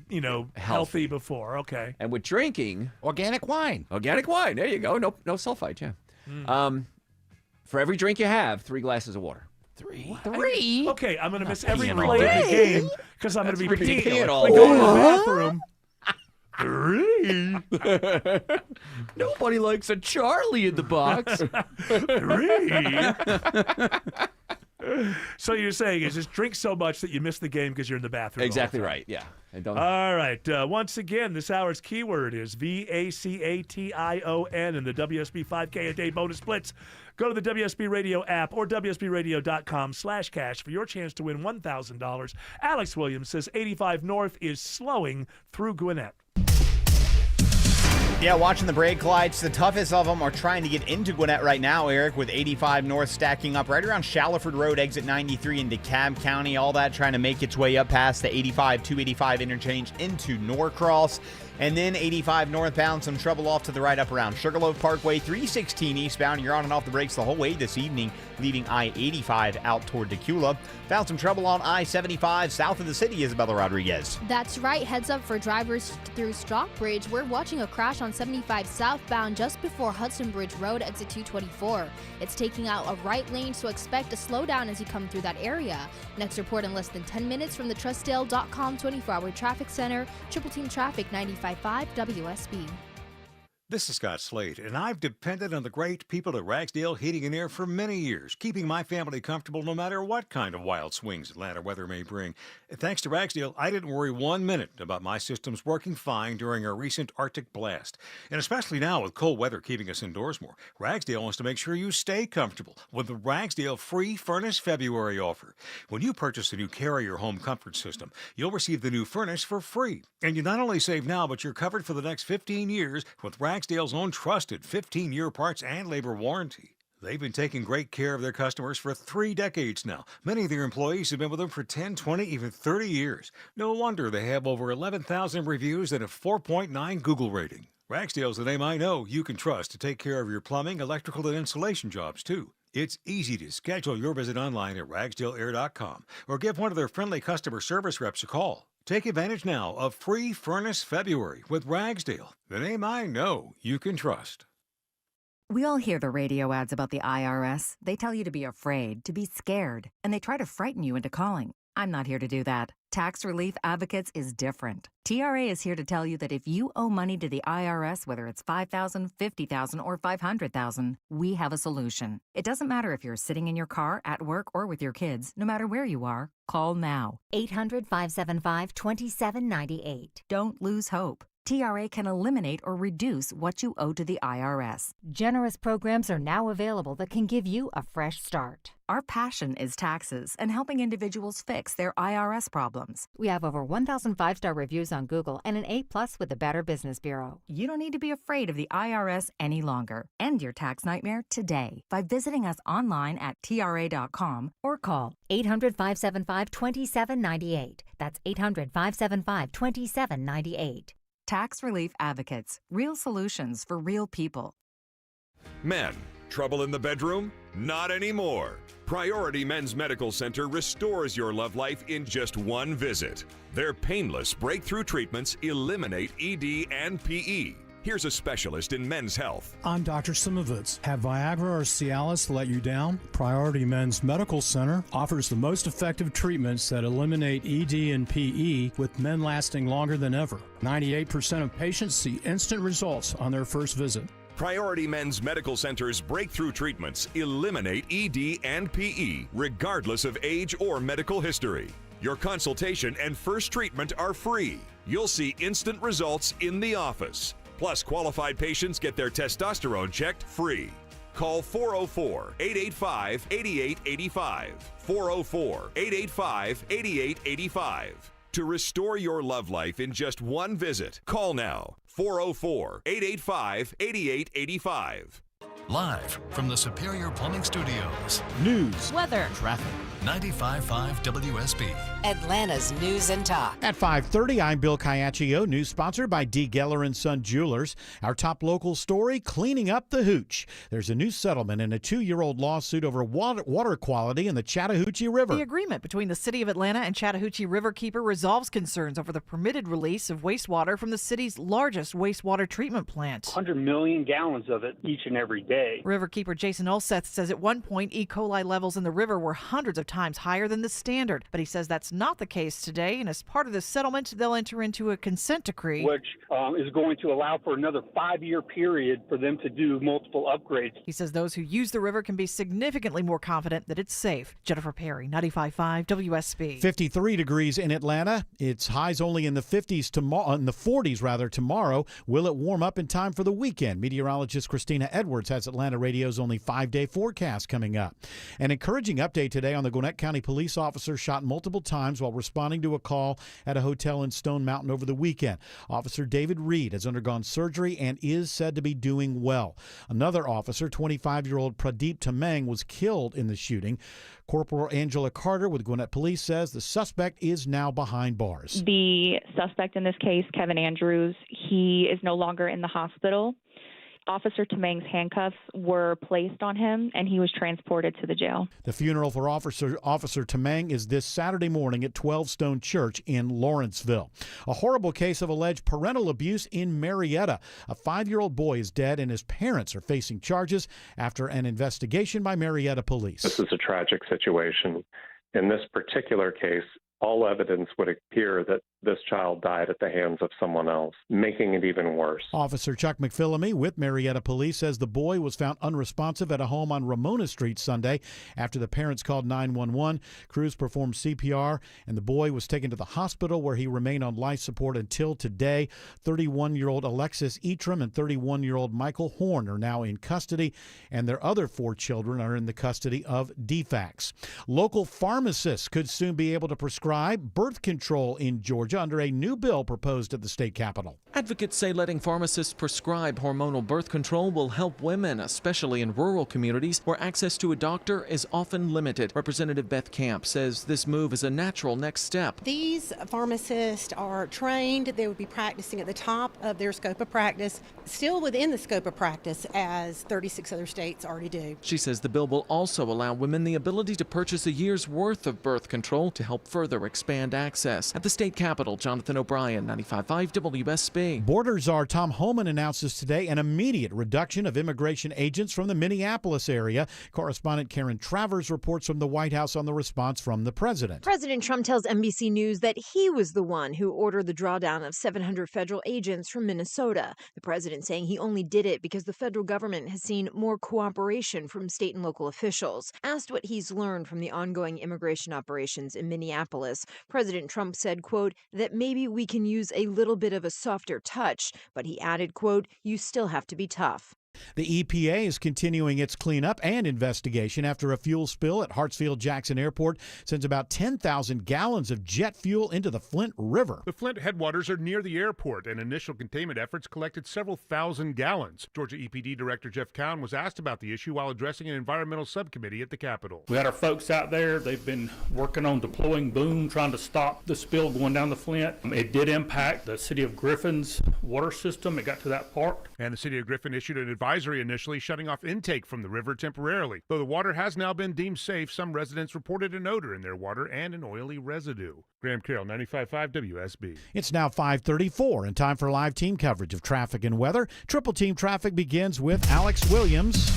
healthy before. Okay. And with drinking, organic wine. Organic wine. There you go. No sulfite. Yeah. For every drink you have, 3 glasses of water. 3. Okay, I'm gonna miss every peeing all play of the day. game because I'm gonna be peeing all like day. going to the bathroom. 3. Nobody likes a Charlie in the box. 3. So you're saying is just drink so much that you miss the game because you're in the bathroom. Exactly right. Yeah. And don't. All right. Once again, this hour's keyword is VACATION in the WSB 5K a day bonus blitz. Go to the WSB Radio app or WSBRadio.com/cash for your chance to win $1,000. Alex Williams says 85 North is slowing through Gwinnett. Yeah, watching the brake lights, the toughest of them are trying to get into Gwinnett right now, Eric, with 85 North stacking up right around Shallowford Road, exit 93 in DeKalb County. All that trying to make its way up past the 285 interchange into Norcross. And then 85 northbound, some trouble off to the right up around Sugarloaf Parkway, 316 eastbound. You're on and off the brakes the whole way this evening, leaving I-85 out toward Decula. Found some trouble on I-75 south of the city, Isabella Rodriguez. That's right. Heads up for drivers through Stockbridge. We're watching a crash on 75 southbound just before Hudson Bridge Road, exit 224. It's taking out a right lane, so expect a slowdown as you come through that area. Next report in less than 10 minutes from the Trustdale.com 24-hour traffic center. Triple Team Traffic 95.5 WSB. This is Scott Slade, and I've depended on the great people at Ragsdale Heating and Air for many years, keeping my family comfortable no matter what kind of wild swings Atlanta weather may bring. Thanks to Ragsdale, I didn't worry 1 minute about my systems working fine during a recent Arctic blast. And especially now with cold weather keeping us indoors more, Ragsdale wants to make sure you stay comfortable with the Ragsdale Free Furnace February offer. When you purchase a new Carrier home comfort system, you'll receive the new furnace for free. And you not only save now, but you're covered for the next 15 years with Ragsdale's own trusted 15-year parts and labor warranty. They've been taking great care of their customers for 3 decades now. Many of their employees have been with them for 10, 20, even 30 years. No wonder they have over 11,000 reviews and a 4.9 Google rating. Ragsdale's the name I know you can trust to take care of your plumbing, electrical, and insulation jobs, too. It's easy to schedule your visit online at ragsdaleair.com or give one of their friendly customer service reps a call. Take advantage now of Free Furnace February with Ragsdale, the name I know you can trust. We all hear the radio ads about the IRS. They tell you to be afraid, to be scared, and they try to frighten you into calling. I'm not here to do that. Tax Relief Advocates is different. TRA is here to tell you that if you owe money to the IRS, whether it's $5,000, $50,000, or $500,000, we have a solution. It doesn't matter if you're sitting in your car, at work, or with your kids. No matter where you are, call now. 800-575-2798. Don't lose hope. TRA can eliminate or reduce what you owe to the IRS. Generous programs are now available that can give you a fresh start. Our passion is taxes and helping individuals fix their IRS problems. We have over 1,000 5-star reviews on Google and an A+ with the Better Business Bureau. You don't need to be afraid of the IRS any longer. End your tax nightmare today by visiting us online at TRA.com or call 800-575-2798. That's 800-575-2798. Tax Relief Advocates. Real solutions for real people. Men, trouble in the bedroom? Not anymore. Priority Men's Medical Center restores your love life in just one visit. Their painless breakthrough treatments eliminate ED and PE. Here's a specialist in men's health. I'm Dr. Simovitz. Have Viagra or Cialis let you down? Priority Men's Medical Center offers the most effective treatments that eliminate ED and PE, with men lasting longer than ever. 98% of patients see instant results on their first visit. Priority Men's Medical Center's breakthrough treatments eliminate ED and PE, regardless of age or medical history. Your consultation and first treatment are free. You'll see instant results in the office. Plus, qualified patients get their testosterone checked free. Call 404-885-8885. 404-885-8885. To restore your love life in just one visit, call now. 404-885-8885. Live from the Superior Plumbing Studios. News, weather, traffic. 95.5 WSB. Atlanta's News and Talk. At 5:30, I'm Bill Caiaccio. News sponsored by D. Geller & Son Jewelers. Our top local story, cleaning up the hooch. There's a new settlement in a 2-year-old lawsuit over water quality in the Chattahoochee River. The agreement between the City of Atlanta and Chattahoochee Riverkeeper resolves concerns over the permitted release of wastewater from the city's largest wastewater treatment plant. 100 million gallons of it each and every day. Riverkeeper Jason Ulseth says at one point E. coli levels in the river were hundreds of times higher than the standard, but he says that's not the case today, and as part of the settlement, they'll enter into a consent decree, which is going to allow for another 5-year period for them to do multiple upgrades. He says those who use the river can be significantly more confident that it's safe. Jennifer Perry, 95.5 WSB. 53 degrees in Atlanta. It's highs only in the 40s tomorrow. Will it warm up in time for the weekend? Meteorologist Christina Edwards has Atlanta Radio's only 5-day forecast coming up. An encouraging update today on the Gwinnett County police officer shot multiple times while responding to a call at a hotel in Stone Mountain over the weekend. Officer David Reed has undergone surgery and is said to be doing well. Another officer, 25-year-old Pradeep Tamang, was killed in the shooting. Corporal Angela Carter with Gwinnett Police says the suspect is now behind bars. The suspect in this case, Kevin Andrews, he is no longer in the hospital. Officer Tamang's handcuffs were placed on him, and he was transported to the jail. The funeral for Officer Tamang is this Saturday morning at 12 Stone Church in Lawrenceville. A horrible case of alleged parental abuse in Marietta. A 5-year-old boy is dead, and his parents are facing charges after an investigation by Marietta police. This is a tragic situation. In this particular case, all evidence would appear that this child died at the hands of someone else, making it even worse. Officer Chuck McPhillamy with Marietta Police says the boy was found unresponsive at a home on Ramona Street Sunday after the parents called 911. Crews performed CPR, and the boy was taken to the hospital where he remained on life support until today. 31-year-old Alexis Etram and 31-year-old Michael Horn are now in custody, and their other 4 children are in the custody of DFACS. Local pharmacists could soon be able to prescribe birth control in Georgia under a new bill proposed at the state capitol. Advocates say letting pharmacists prescribe hormonal birth control will help women, especially in rural communities where access to a doctor is often limited. Representative Beth Camp says this move is a natural next step. These pharmacists are trained. They would be practicing at the top of their scope of practice, still within the scope of practice as 36 other states already do. She says the bill will also allow women the ability to purchase a year's worth of birth control to help further expand access. At the state capitol, Jonathan O'Brien, 95.5 WSB. Border czar Tom Homan announces today an immediate reduction of immigration agents from the Minneapolis area. Correspondent Karen Travers reports from the White House on the response from the president. President Trump tells NBC News that he was the one who ordered the drawdown of 700 federal agents from Minnesota. The president saying he only did it because the federal government has seen more cooperation from state and local officials. Asked what he's learned from the ongoing immigration operations in Minneapolis, President Trump said, quote, that maybe we can use a little bit of a softer touch, but he added, quote, you still have to be tough. The EPA is continuing its cleanup and investigation after a fuel spill at Hartsfield-Jackson Airport sends about 10,000 gallons of jet fuel into the Flint River. The Flint headwaters are near the airport, and initial containment efforts collected several thousand gallons. Georgia EPD Director Jeff Cowan was asked about the issue while addressing an environmental subcommittee at the Capitol. We had our folks out there. They've been working on deploying boom, trying to stop the spill going down the Flint. It did impact the city of Griffin's water system. It got to that part. And the city of Griffin issued an advisory initially shutting off intake from the river temporarily. Though the water has now been deemed safe, some residents reported an odor in their water and an oily residue. Graham Carroll, 95.5 WSB. It's now 5:34 and time for live team coverage of traffic and weather. Triple Team Traffic begins with Alex Williams.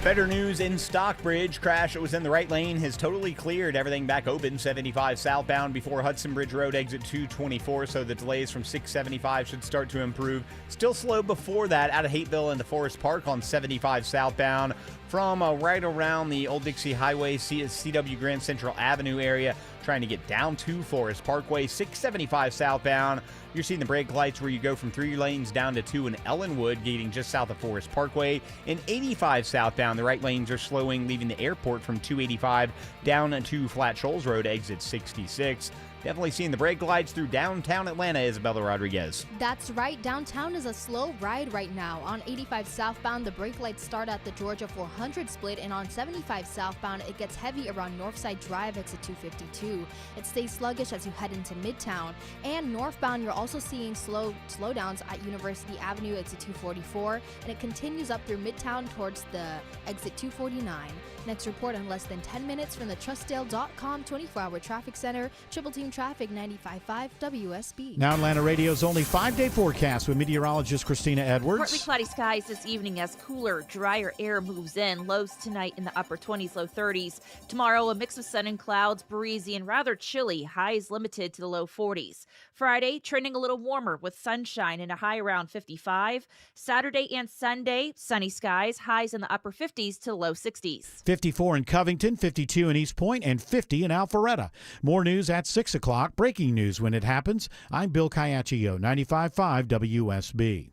Better news in Stockbridge. Crash that was in the right lane has totally cleared. Everything back open. 75 southbound before Hudson Bridge Road, exit 224. So the delays from 675 should start to improve. Still slow before that out of Hateville into Forest Park on 75 southbound. From right around the Old Dixie Highway, CW Grand Central Avenue area, trying to get down to Forest Parkway, 675 southbound. You're seeing the brake lights where you go from 3 lanes down to 2 in Ellenwood, gating just south of Forest Parkway. In 85 southbound, the right lanes are slowing, leaving the airport from 285 down to Flat Shoals Road, exit 66. Definitely seeing the brake lights through downtown Atlanta, Isabella Rodriguez. That's right. Downtown is a slow ride right now. On 85 southbound, the brake lights start at the Georgia 400 split, and on 75 southbound, it gets heavy around Northside Drive, exit 252. It stays sluggish as you head into Midtown. And northbound, you're also seeing slowdowns at University Avenue, exit 244, and it continues up through Midtown towards the exit 249. Next report in less than 10 minutes from the Trustdale.com 24-hour traffic center. Triple Team Traffic, 95.5 WSB. Now Atlanta Radio's only 5-day forecast with meteorologist Christina Edwards. Partly cloudy skies this evening as cooler, drier air moves in. Lows tonight in the upper 20s, low 30s. Tomorrow, a mix of sun and clouds, breezy and rather chilly. Highs limited to the low 40s. Friday, trending a little warmer with sunshine and a high around 55. Saturday and Sunday, sunny skies. Highs in the upper 50s to low 60s. 54 in Covington, 52 in East Point, and 50 in Alpharetta. More news at 6 o'clock. Breaking news when it happens. I'm Bill Caiaccio, 95.5 WSB.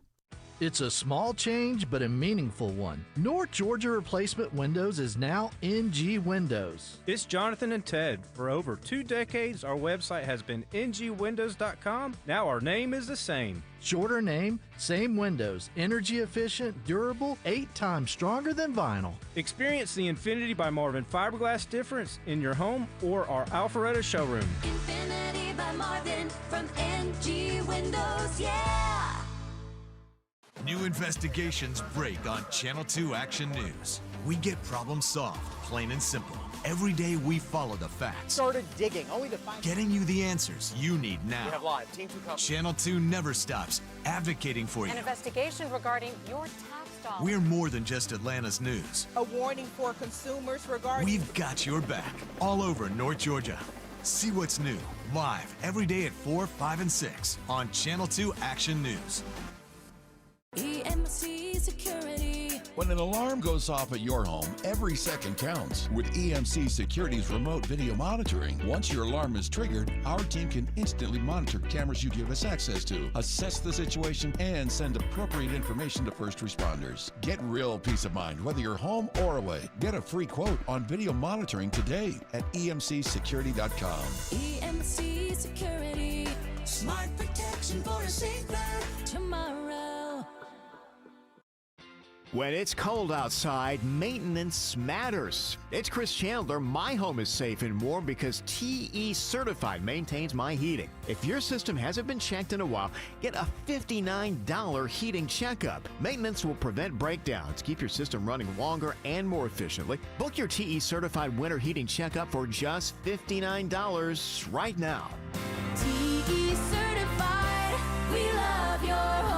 It's a small change, but a meaningful one. North Georgia Replacement Windows is now NG Windows. It's Jonathan and Ted. For over 2 decades, our website has been ngwindows.com. Now our name is the same. Shorter name, same windows. Energy efficient, durable, 8 times stronger than vinyl. Experience the Infinity by Marvin fiberglass difference in your home or our Alpharetta showroom. Infinity by Marvin from NG Windows, yeah! New investigations break on Channel 2 Action News. We get problems solved, plain and simple. Every day we follow the facts. Started digging, only to find... Getting you the answers you need now. We have live. Team 2 comes. Channel 2 never stops, advocating for you. An investigation regarding your tax dollars. We're more than just Atlanta's news. A warning for consumers regarding... We've got your back, all over North Georgia. See what's new, live every day at 4, 5, and 6 on Channel 2 Action News. EMC Security. When an alarm goes off at your home, every second counts. With EMC Security's remote video monitoring, once your alarm is triggered, our team can instantly monitor cameras you give us access to, assess the situation, and send appropriate information to first responders. Get real peace of mind, whether you're home or away. Get a free quote on video monitoring today at emcsecurity.com. EMC Security. Smart protection for a safer tomorrow. When it's cold outside, maintenance matters. It's Chris Chandler. My home is safe and warm because TE Certified maintains my heating. If your system hasn't been checked in a while, get a $59 heating checkup. Maintenance will prevent breakdowns, keep your system running longer and more efficiently. Book your TE Certified winter heating checkup for just $59 right now. TE Certified. We love your home.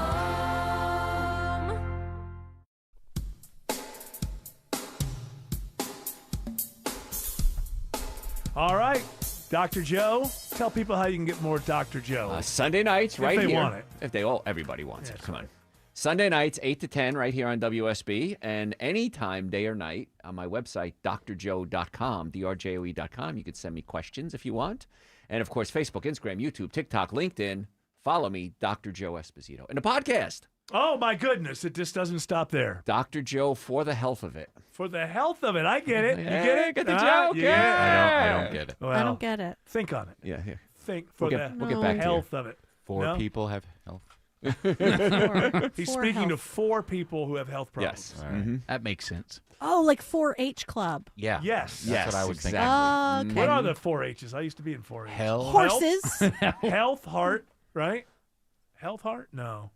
All right, Dr. Joe, tell people how you can get more Dr. Joe. Sunday nights, right if they here. Want it. If they all, everybody wants Yeah, it. Come on. Sunday nights, 8 to 10, right here on WSB, and anytime, day or night, on my website, drjoe.com, drjoe.com. You can send me questions if you want. And, of course, Facebook, Instagram, YouTube, TikTok, LinkedIn. Follow me, Dr. Joe Esposito. And the podcast. Oh, my goodness. It just doesn't stop there. Dr. Joe for the health of it. For the health of it. I get it. You Yeah, get it? get the Ah, joke. you get it? Yeah. I don't get it. Well, I don't get it. Think on it. Yeah, here. Think for We'll get back to you. health of it. Four No? people have health. He's For speaking to health. 4 people who have health problems. All right. That makes sense. Oh, like 4-H club. Yeah. Yes. That's what I was thinking. Okay. What are the 4-H's? I used to be in 4-H. Health. Horses. Health, heart, right? Health, heart? No.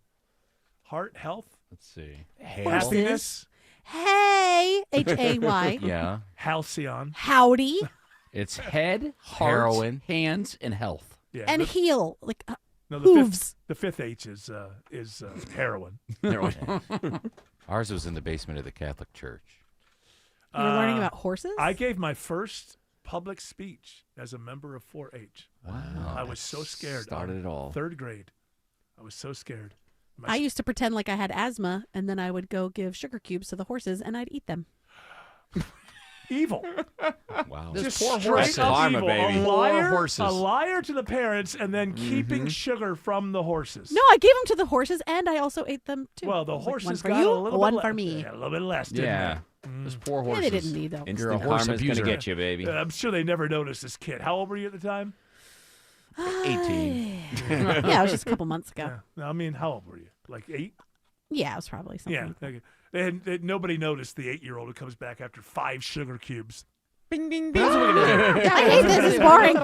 Heart, health, Let's see. happiness, Hey, Hay. Yeah. halcyon. Howdy. It's head, heart, Heroin. hands, and health. Yeah. And the, heel. Like no, hooves. the fifth H is heroin. Ours was in the basement of the Catholic Church. You were learning about horses? I gave my first public speech as a member of 4-H. Wow. I was so scared. Started it all. 3rd grade. I was so scared. I used to pretend like I had asthma, and then I would go give sugar cubes to the horses, and I'd eat them. Evil. Wow. Just poor straight horses. up Karma, evil. baby. A liar to the parents, and then keeping sugar from the horses. No, I gave them to the horses, and I also ate them too. Well, the It was horses one for got you, a little one bit for le- me. Yeah, a little bit less. Didn't Yeah. they? Those poor Yeah, horses. they didn't need though. You're a Instant horse karma's abuser. gonna get you, baby. Yeah, I'm sure they never noticed this kid. How old were you at the time? 18. Yeah, it was just a couple months ago. Yeah. No, I mean, how old were you? Like 8? Yeah, it was probably something. Yeah. like that. Okay. Nobody noticed the 8-year-old who comes back after 5 sugar cubes. Bing, bing, bing. I hate this. It's boring.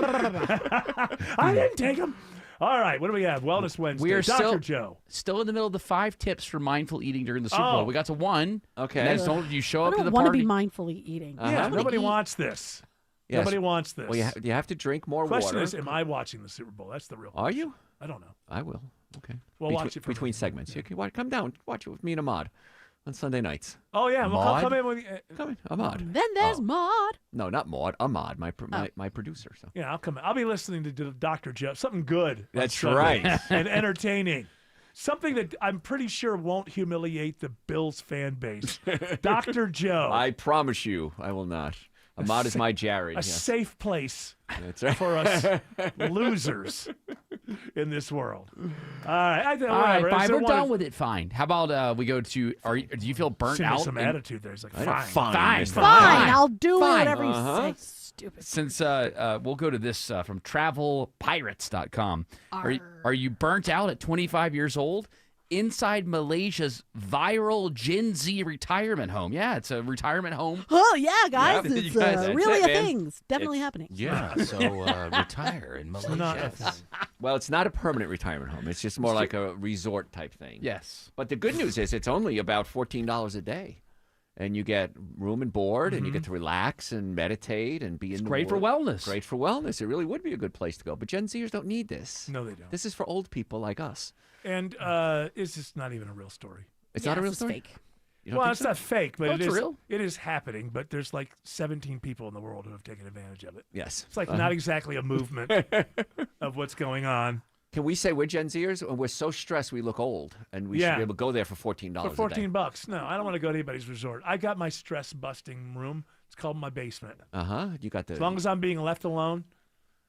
I didn't take them. All right. What do we have? Wellness Wednesday. We are Dr. Joe. still in the middle of the 5 tips for mindful eating during the Super Bowl. Oh. We got to 1. Okay. And that's don't you show I up to don't the want to party. be mindfully eating. Uh-huh. Yeah, I nobody wanna eat. wants this. Yes. Nobody wants this. Well, you have to drink more Question water. is, am I watching the Super Bowl? That's the real question. Are you? I don't know. I will. Okay. We'll watch it for between me. segments. Yeah. You can come down, watch it with me and Ahmad on Sunday nights. Oh, yeah. Well, Maud? come in with Come in, Ahmad. Then there's Maud. No, not Maud. Ahmad, my producer. So. Yeah, I'll come in. I'll be listening to Dr. Joe. Something good. on That's Sunday. right. And entertaining. Something that I'm pretty sure won't humiliate the Bills fan base. Dr. Joe. I promise you, I will not. Ahmad is my Jared. A yes. safe place That's right. for us losers in this world. All right. All right, fine. We're done with it. Fine. How about we go to? Do you feel burnt Seemed out? some in- attitude there. He's like, I know. fine. Fine. Fine, I'll do Fine. whatever you Uh-huh. say. Stupid. Since we'll go to this from travelpirates.com. Are you burnt out at 25 years old? Inside Malaysia's viral Gen Z retirement home. Yeah, it's a retirement home. Oh yeah, guys, Yeah, it's you guys, that's really it, a man. thing. It's definitely happening. Yeah, so retire in Malaysia. Not Well, it's not a permanent retirement home. It's just more like a resort type thing. Yes. But the good news is it's only about $14 a day. And you get room and board, and you get to relax and meditate and be in the great for word. wellness. Great for wellness. It really would be a good place to go. But Gen Zers don't need this. No, they don't. This is for old people like us. And it's just not even a real story. It's Yeah, not a real this is story? fake. You don't Well, think it's so? not fake, but Oh, it it's is real? It is happening. But there's like 17 people in the world who have taken advantage of it. Yes. It's like not exactly a movement of what's going on. Can we say we're Gen Zers? And we're so stressed we look old, and we should be able to go there for $14 For a day. $14. No, I don't want to go to anybody's resort. I got my stress busting room. It's called my basement. You got the. As long as I'm being left alone,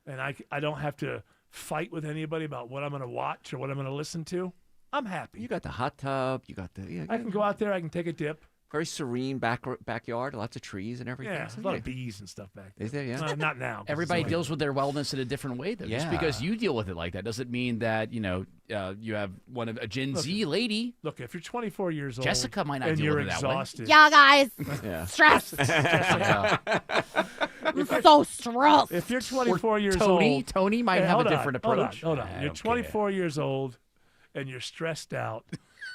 and I don't have to fight with anybody about what I'm going to watch or what I'm going to listen to, I'm happy. You got the hot tub. You got the. Yeah, I can go out there. I can take a dip. Very serene backyard. Lots of trees and everything. Yeah, So, a lot of bees and stuff back there. Is there? Yeah. Not now. 'cause Everybody it's deals with their wellness in a different way, though. Just Yeah. because you deal with it like that doesn't mean that you have a Gen Z lady. Look, if you're 24 years old, Jessica might not and deal you're with it that way. exhausted. Yeah, guys. Yeah. Stress. I'm so stressed. If you're 24 years Tony, old, Tony might Hey, have hold a on, different hold on, approach. Hold on. I You're don't 24 years old and you're stressed out.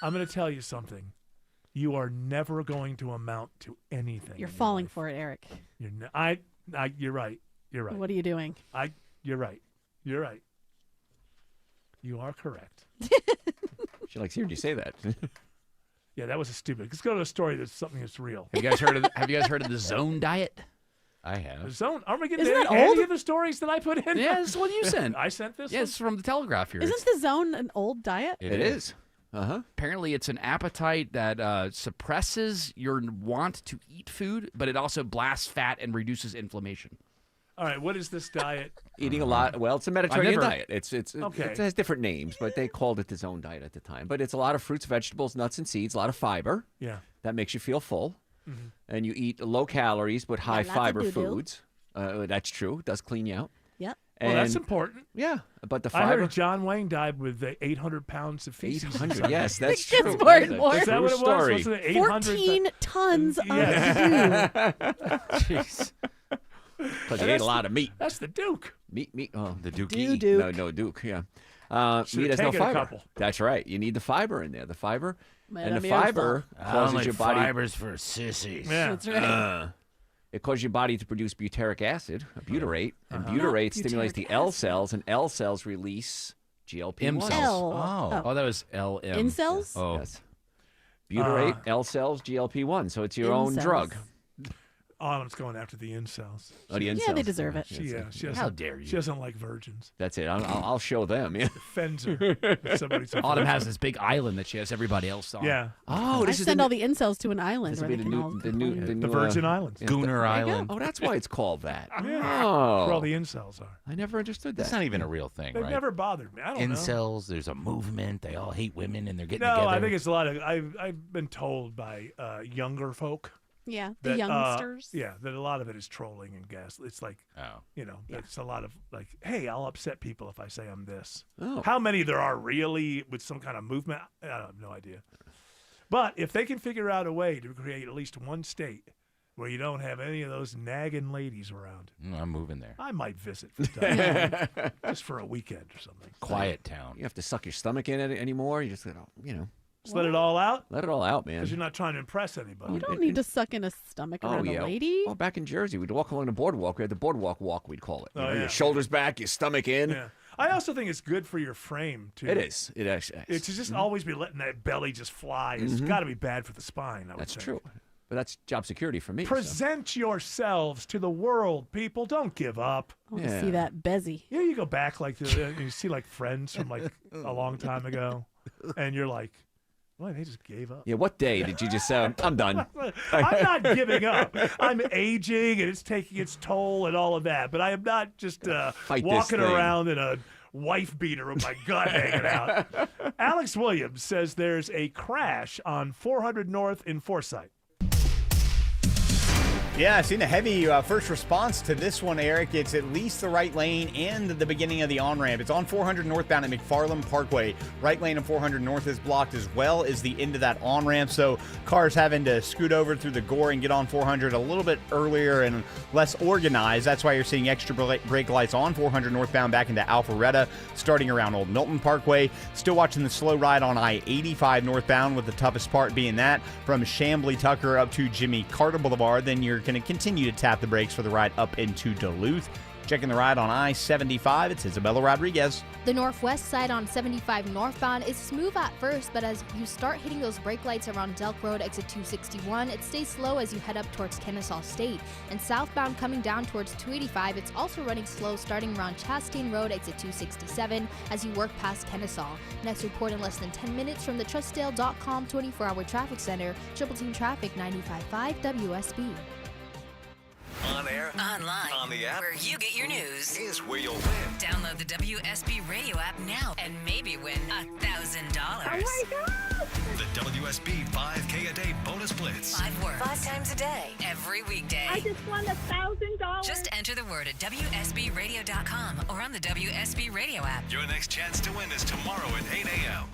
I'm going to tell you something. You are never going to amount to anything. You're in your falling life. for it, Eric. You're you're right. You're right. What are you doing? You're right. You're right. You are correct. She likes hearing you say that. Yeah, that was a stupid. Let's go to a story that's something that's real. Have you guys heard of the Zone Diet? I The have. zone. Are we getting Isn't that any old? of the stories that I put in? Yeah, this is what you sent. I sent this. Yeah, it's from the Telegraph here. Isn't the Zone an old diet? It is. Apparently, it's an appetite that suppresses your want to eat food, but it also blasts fat and reduces inflammation. All right. What is this diet? Eating a lot. Well, it's a Mediterranean never- diet. It's Okay. It has different names, but they called it the Zone diet at the time. But it's a lot of fruits, vegetables, nuts, and seeds. A lot of fiber. Yeah. That makes you feel full. Mhm. And you eat low calories but high lots of fiber doo-doo. foods. That's true. It does clean you out. Yep. Well, that's And- important. Yeah, but the I fiber. heard John Wayne died with 800 pounds of feces. 800. Yes, that's It gets true. more and That's a more. Is that true what it was? story. Wasn't it 800? 14 tons of Yeah. Jeez. Because he ate a lot of meat. That's the Duke. Meat. Oh, The Dookie. Duke. No, Duke. Yeah. Should've Meat has no taken a fiber. couple. That's right. You need the fiber in there. The fiber. Man, and the I'm fiber causes your body. fibers for sissies. Yeah. That's right. It causes your body to produce butyric acid, butyrate, and butyrate stimulates the Butyric L acid. cells, and L cells release GLP-1. M cells. L. Oh, that was LM. Incels? Oh, Yes. Butyrate, L cells, GLP-1. So it's your own Incels. drug. Autumn's going after the incels. Oh, the Yeah, they incels. deserve it. She doesn't, How dare you. She doesn't like virgins. That's it. I'll show them. Yeah. Offends her. if somebody's a Autumn virgin. has this big island that she has everybody else on. Yeah. Oh, I this is send the, all the incels to an island this will where be they the can all new, the new, complain. the The new, Virgin Islands. Gooner Island. Oh, that's why it's called that. Yeah. Oh, Where all the incels are. I never understood That's that. not even a real thing, They've right? never bothered me. I don't know. Incels, there's a movement. They all hate women and they're getting No, together. I think it's a lot of. I've been told by younger folk. Yeah, the That, youngsters. yeah, that a lot of it is trolling and gas. It's like, Oh. it's a lot of like, hey, I'll upset people if I say I'm this. Oh. How many there are really with some kind of movement? I have no idea. But if they can figure out a way to create at least one state where you don't have any of those nagging ladies around, I'm moving there. I might visit from time to time, just for a weekend or something. Quiet town. You have to suck your stomach in it anymore. You just, Just let it all out let it all out, man. because you're not trying to impress anybody. You don't need to suck in a stomach Oh, around yeah. a lady. Well, back in Jersey, we'd walk along the boardwalk. We had the boardwalk walk, we'd call it. You Oh, know, yeah. Your shoulders back, your stomach in. Yeah. I also think it's good for your frame too. It is. It actually is. It's to just always be letting that belly just fly. It's got to be bad for the spine. I would That's think. true. But that's job security for me. so. Present yourselves to the world, people. Don't give up. I want to Yeah. see that Bezzy. Yeah, you go back like you see like friends from like a long time ago, and you're like, well, they just gave up. Yeah, what day did you just say, I'm done? I'm not giving up. I'm aging and it's taking its toll and all of that, but I am not just Fight this walking thing. around in a wife beater with my gut hanging out. Alex Williams says there's a crash on 400 North in Forsyth. Yeah, I've seen a heavy first response to this one, Eric. It's at least the right lane and the beginning of the on-ramp. It's on 400 northbound at McFarland Parkway. Right lane of 400 north is blocked as well as the end of that on-ramp. So cars having to scoot over through the gore and get on 400 a little bit earlier and less organized. That's why you're seeing extra brake lights on 400 northbound back into Alpharetta, starting around Old Milton Parkway. Still watching the slow ride on I-85 northbound, with the toughest part being that from Chamblee Tucker up to Jimmy Carter Boulevard. Then you're going to continue to tap the brakes for the ride up into Duluth. Checking the ride on I-75, it's Isabella Rodriguez. The northwest side on 75 northbound is smooth at first, but as you start hitting those brake lights around Delk Road exit 261, it stays slow as you head up towards Kennesaw State. And southbound coming down towards 285, it's also running slow starting around Chastain Road exit 267 as you work past Kennesaw. Next report in less than 10 minutes from the Trustdale.com 24-hour traffic center, Triple Team Traffic 95.5 WSB. On air, online, on the app, where you get your news, is where you'll win. Download the WSB radio app now and maybe win $1,000. Oh my God! The WSB 5K a day bonus blitz. 5 words, 5 times a day, every weekday. I just won $1,000. Just enter the word at WSBradio.com or on the WSB radio app. Your next chance to win is tomorrow at 8 a.m.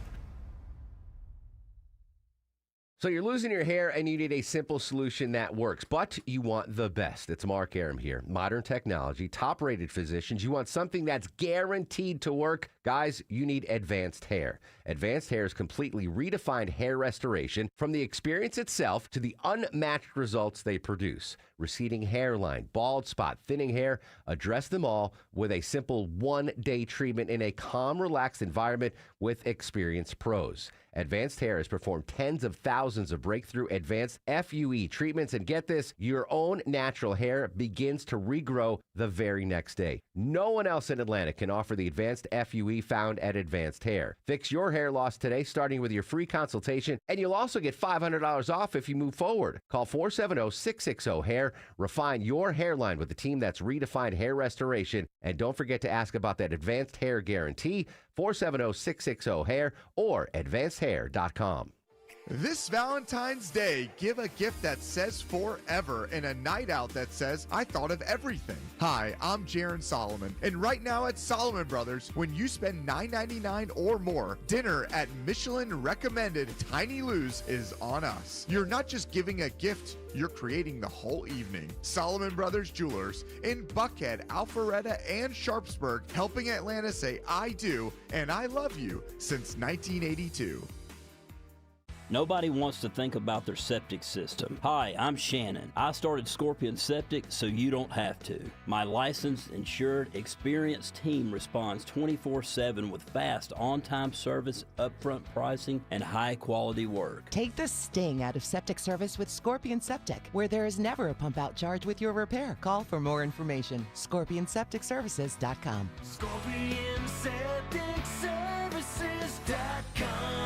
So you're losing your hair and you need a simple solution that works, but you want the best. It's Mark Aram here. Modern technology, top-rated physicians. You want something that's guaranteed to work. Guys, you need Advanced Hair. Advanced Hair's completely redefined hair restoration, from the experience itself to the unmatched results they produce. Receding hairline, bald spot, thinning hair, address them all with a simple one-day treatment in a calm, relaxed environment with experienced pros. Advanced Hair has performed tens of thousands of breakthrough advanced FUE treatments, and get this, your own natural hair begins to regrow the very next day. No one else in Atlanta can offer the advanced FUE found at Advanced Hair. Fix your hair loss today, starting with your free consultation, and you'll also get $500 off if you move forward. Call 470-660-HAIR. Refine your hairline with the team that's redefined hair restoration, and don't forget to ask about that Advanced Hair Guarantee. 470-660-HAIR or advancedhair.com. This Valentine's Day, give a gift that says forever and a night out that says I thought of everything. Hi, I'm Jaron Solomon, and right now at Solomon Brothers, when you spend $9.99 or more, dinner at Michelin recommended Tiny Lou's is on us. You're not just giving a gift, you're creating the whole evening. Solomon Brothers Jewelers in Buckhead, Alpharetta, and Sharpsburg, helping Atlanta say I do and I love you since 1982. Nobody wants to think about their septic system. Hi, I'm Shannon. I started Scorpion Septic so you don't have to. My licensed, insured, experienced team responds 24/7 with fast, on-time service, upfront pricing, and high-quality work. Take the sting out of septic service with Scorpion Septic, where there is never a pump-out charge with your repair. Call for more information. ScorpionSepticServices.com. ScorpionSepticServices.com.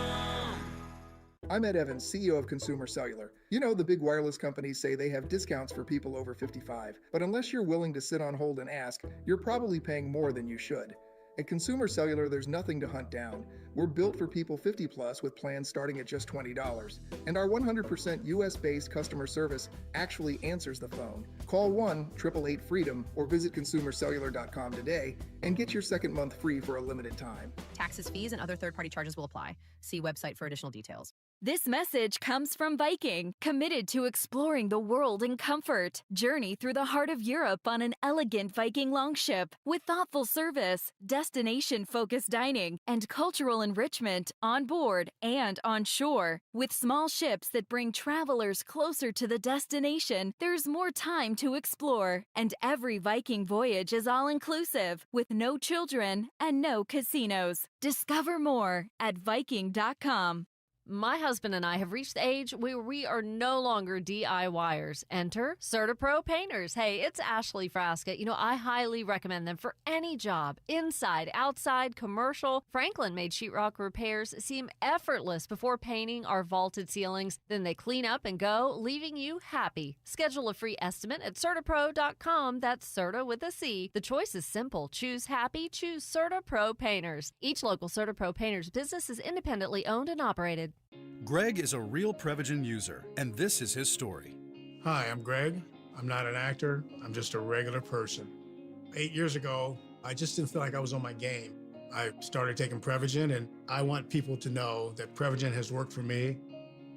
I'm Ed Evans, CEO of Consumer Cellular. You know, the big wireless companies say they have discounts for people over 55, but unless you're willing to sit on hold and ask, you're probably paying more than you should. At Consumer Cellular, there's nothing to hunt down. We're built for people 50 plus with plans starting at just $20. And our 100% US-based customer service actually answers the phone. Call 1-888-FREEDOM or visit consumercellular.com today and get your second month free for a limited time. Taxes, fees, and other third-party charges will apply. See website for additional details. This message comes from Viking, committed to exploring the world in comfort. Journey through the heart of Europe on an elegant Viking longship with thoughtful service, destination-focused dining, and cultural enrichment on board and on shore. With small ships that bring travelers closer to the destination, there's more time to explore. And every Viking voyage is all-inclusive, with no children and no casinos. Discover more at Viking.com. My husband and I have reached the age where we are no longer DIYers. Enter CertaPro Painters. Hey, it's Ashley Frasca. You know, I highly recommend them for any job, inside, outside, commercial. Franklin made sheetrock repairs seem effortless before painting our vaulted ceilings. Then they clean up and go, leaving you happy. Schedule a free estimate at CertaPro.com. That's Certa with a C. The choice is simple. Choose happy. Choose CertaPro Painters. Each local CertaPro Painters business is independently owned and operated. Greg is a real Prevagen user, and this is his story. Hi, I'm Greg. I'm not an actor. I'm just a regular person. 8 years ago, I just didn't feel like I was on my game. I started taking Prevagen, and I want people to know that Prevagen has worked for me.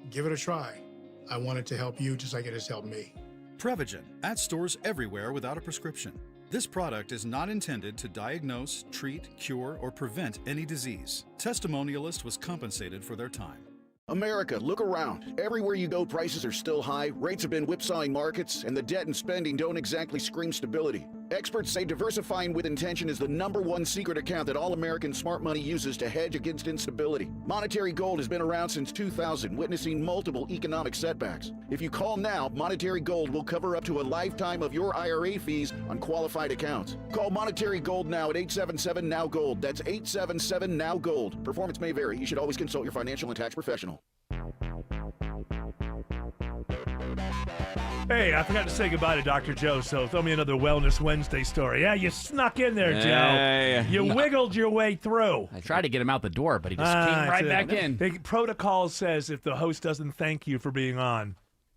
Give it a try. I want it to help you just like it has helped me. Prevagen, at stores everywhere without a prescription. This product is not intended to diagnose, treat, cure, or prevent any disease. Testimonialist was compensated for their time. America, look around. Everywhere you go, prices are still high, rates have been whipsawing markets, and the debt and spending don't exactly scream stability. Experts say diversifying with intention is the #1 secret account that all American smart money uses to hedge against instability. Monetary Gold has been around since 2000, witnessing multiple economic setbacks. If you call now, Monetary Gold will cover up to a lifetime of your IRA fees on qualified accounts. Call Monetary Gold now at 877-NOW-GOLD. That's 877-NOW-GOLD. Performance may vary. You should always consult your financial and tax professional. Hey, I forgot to say goodbye to Dr. Joe, so throw me another Wellness Wednesday story. Yeah, you snuck in there, Joe. You wiggled your way through. I tried to get him out the door, but he just came right back in. The protocol says if the host doesn't thank you for being on,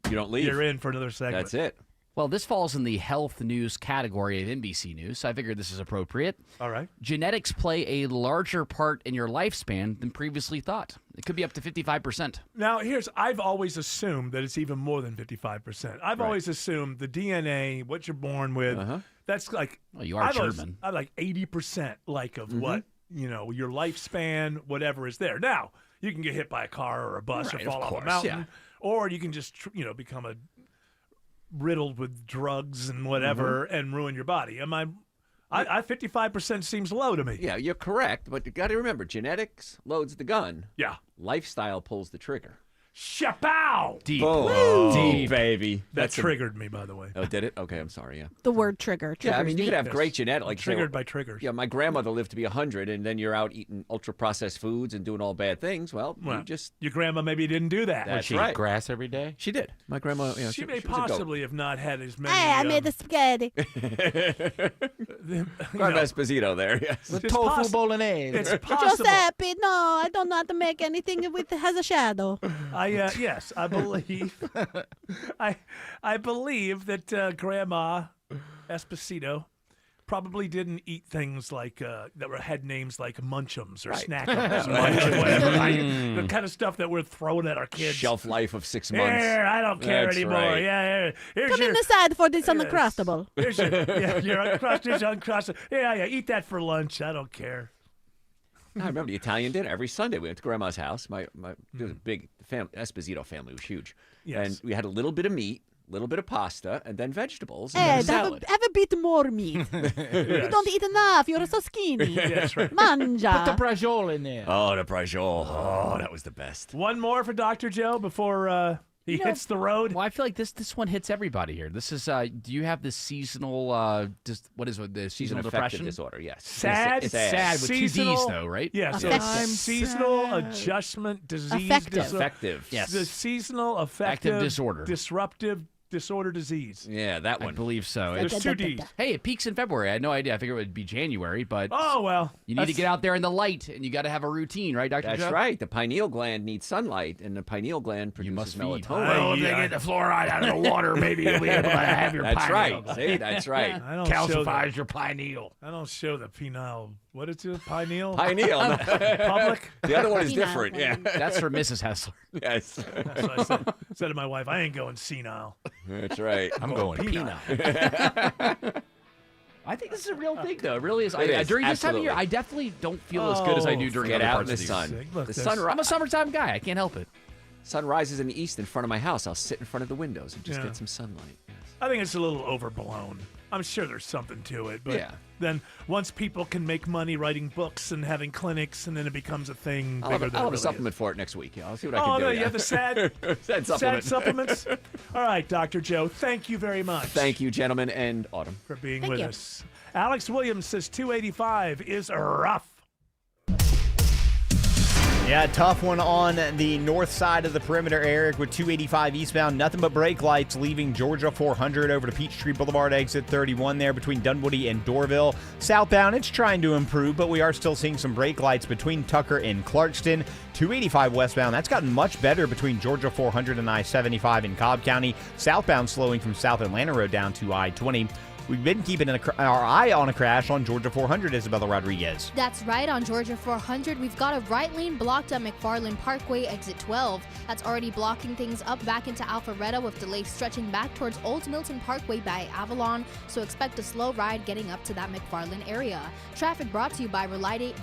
you don't leave. You're in for another segment. That's it. Well, this falls in the health news category of NBC News, so I figured this is appropriate. All right. Genetics play a larger part in your lifespan than previously thought. It could be up to 55%. Now, I've always assumed that it's even more than 55%. I've always assumed the DNA, what you're born with, that's like, well, you are German. I'm like 80% like of what, your lifespan, whatever is there. Now, you can get hit by a car or a bus or fall off a mountain, or you can just, become riddled with drugs and whatever and ruin your body. I 55% seems low to me. Yeah, you're correct, but you got to remember, genetics loads the gun. Yeah. Lifestyle pulls the trigger. Shapow! Deep. Oh, deep, baby. That triggered me, by the way. Oh, did it? Okay, I'm sorry, yeah. The word trigger. Yeah, I mean, you could have Yes. great genetics. Like, Triggered by triggers. Yeah, my grandmother lived to be 100, and then you're out eating ultra-processed foods and doing all bad things. Well, your grandma maybe didn't do that. That's she right. eat grass every day? She did. My grandma, She may was a goat. possibly have not had as many. Hey, I made the spaghetti. Grandma Esposito there, yes. The It's tofu bolognese. It's possible. Giuseppe, no, I don't know how to make anything with has a shadow. Yes, I believe. I believe that Grandma Esposito probably didn't eat things like that had names like Munchums or Snackums, or whatever. The kind of stuff that we're throwing at our kids. Shelf life of 6 months. Here, I don't care That's anymore. right. Yeah, here's Come your, in the side for this Yes. uncrustable. Here's your, your uncrustable. Yeah, eat that for lunch. I don't care. I remember the Italian dinner every Sunday. We went to Grandma's house. There was a big Esposito family. It was huge. Yes. And we had a little bit of meat, a little bit of pasta, and then vegetables, and Hey, then a have salad. a bit more meat. You don't eat enough. You're so skinny. That's right. Manja. Put the brajol in there. Oh, the brajol. Oh, that was the best. One more for Dr. Joe before he hits the road. Well, I feel like this one hits everybody here. This is, do you have the seasonal, what is it, the seasonal Affective depression? disorder, yes. Sad? It's sad with Seasonal- 2 Ds, though, right? Yeah, so Affective. seasonal adjustment disease Affective. disorder. Affective. Yes. The seasonal affective disorder. Disruptive disorder disease. Yeah, that I one. believe so. There's 2 Ds. Hey, it peaks in February. I had no idea. I figured it would be January, but Oh, well. you need to that's- get out there in the light, and you got to have a routine, right, Dr. That's Joe? right. The pineal gland needs sunlight, and the pineal gland produces must feed. melatonin. Well, if they get the fluoride out of the water, maybe you'll be able to have your That's pineal. right. See, that's right. I don't show Calcifies your pineal. I don't show the penile. What is it? Pineal? Pineal. Public? The other one is Penile different. Yeah. That's for Mrs. Hessler. Yes. So I said to my wife, I ain't going senile. That's right. I'm going penile. I think this is a real thing, though. It really is. It is, During this time of year, absolutely. I definitely don't feel as good as I do during Get other out in parts the of the year. sun. Look, The there's- sun, I'm a summertime guy. I can't help it. sun rises in the east in front of my house. I'll sit in front of the windows and just Yeah. get some sunlight. Yes. I think it's a little overblown. I'm sure there's something to it, but Yeah. then once people can make money writing books and having clinics, and then it becomes a thing I'll bigger have than a it really supplement for it next week. Yeah, I'll see what I is. can Oh, do. no, yeah. you have the sad, Sad supplement. sad supplements? All right, Dr. Joe, thank you very much. Thank you, gentlemen, and Autumn. for being Thank with you. us. Alex Williams says 285 is rough. Yeah, tough one on the north side of the perimeter, Eric, with 285 eastbound. Nothing but brake lights leaving Georgia 400 over to Peachtree Boulevard, exit 31 there between Dunwoody and Dorville. Southbound, it's trying to improve, but we are still seeing some brake lights between Tucker and Clarkston. 285 westbound, that's gotten much better between Georgia 400 and I-75 in Cobb County. Southbound slowing from South Atlanta Road down to I-20. We've been keeping our eye on a crash on Georgia 400, Isabella Rodriguez. That's right, on Georgia 400, we've got a right lane blocked at McFarland Parkway, exit 12. That's already blocking things up back into Alpharetta with delays stretching back towards Old Milton Parkway by Avalon, so expect a slow ride getting up to that McFarland area. Traffic brought to you by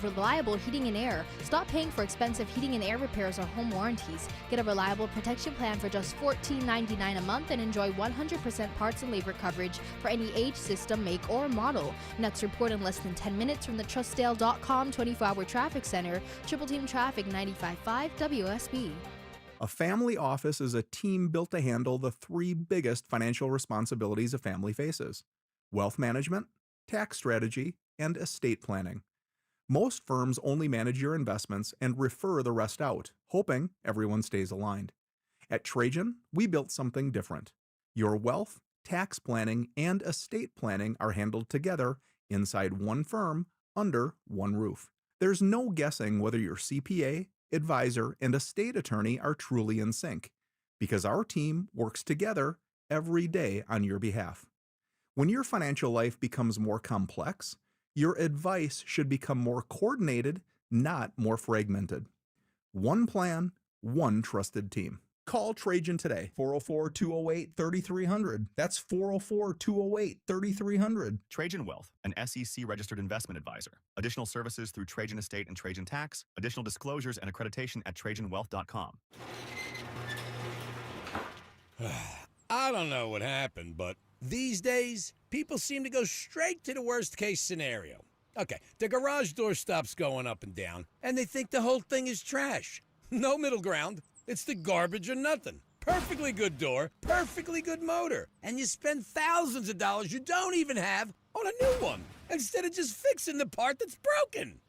Reliable Heating and Air. Stop paying for expensive heating and air repairs or home warranties. Get a reliable protection plan for just $14.99 a month and enjoy 100% parts and labor coverage for any age, each system, make, or model. Next report in less than 10 minutes from the Trustdale.com 24-hour traffic center. Triple Team Traffic 95.5 WSB. A family office is a team built to handle the three biggest financial responsibilities a family faces: wealth management, tax strategy, and estate planning. Most firms only manage your investments and refer the rest out, hoping everyone stays aligned. At Trajan, we built something different. Your wealth, tax planning, and estate planning are handled together inside one firm, under one roof. There's no guessing whether your CPA, advisor, and estate attorney are truly in sync, because our team works together every day on your behalf. When your financial life becomes more complex, your advice should become more coordinated, not more fragmented. One plan, one trusted team. Call Trajan today, 404-208-3300. That's 404-208-3300. Trajan Wealth, an SEC-registered investment advisor. Additional services through Trajan Estate and Trajan Tax. Additional disclosures and accreditation at TrajanWealth.com. I don't know what happened, but these days, people seem to go straight to the worst-case scenario. Okay, the garage door stops going up and down, and they think the whole thing is trash. No middle ground. It's the garbage or nothing. Perfectly good door, perfectly good motor, and you spend thousands of dollars you don't even have on a new one, instead of just fixing the part that's broken.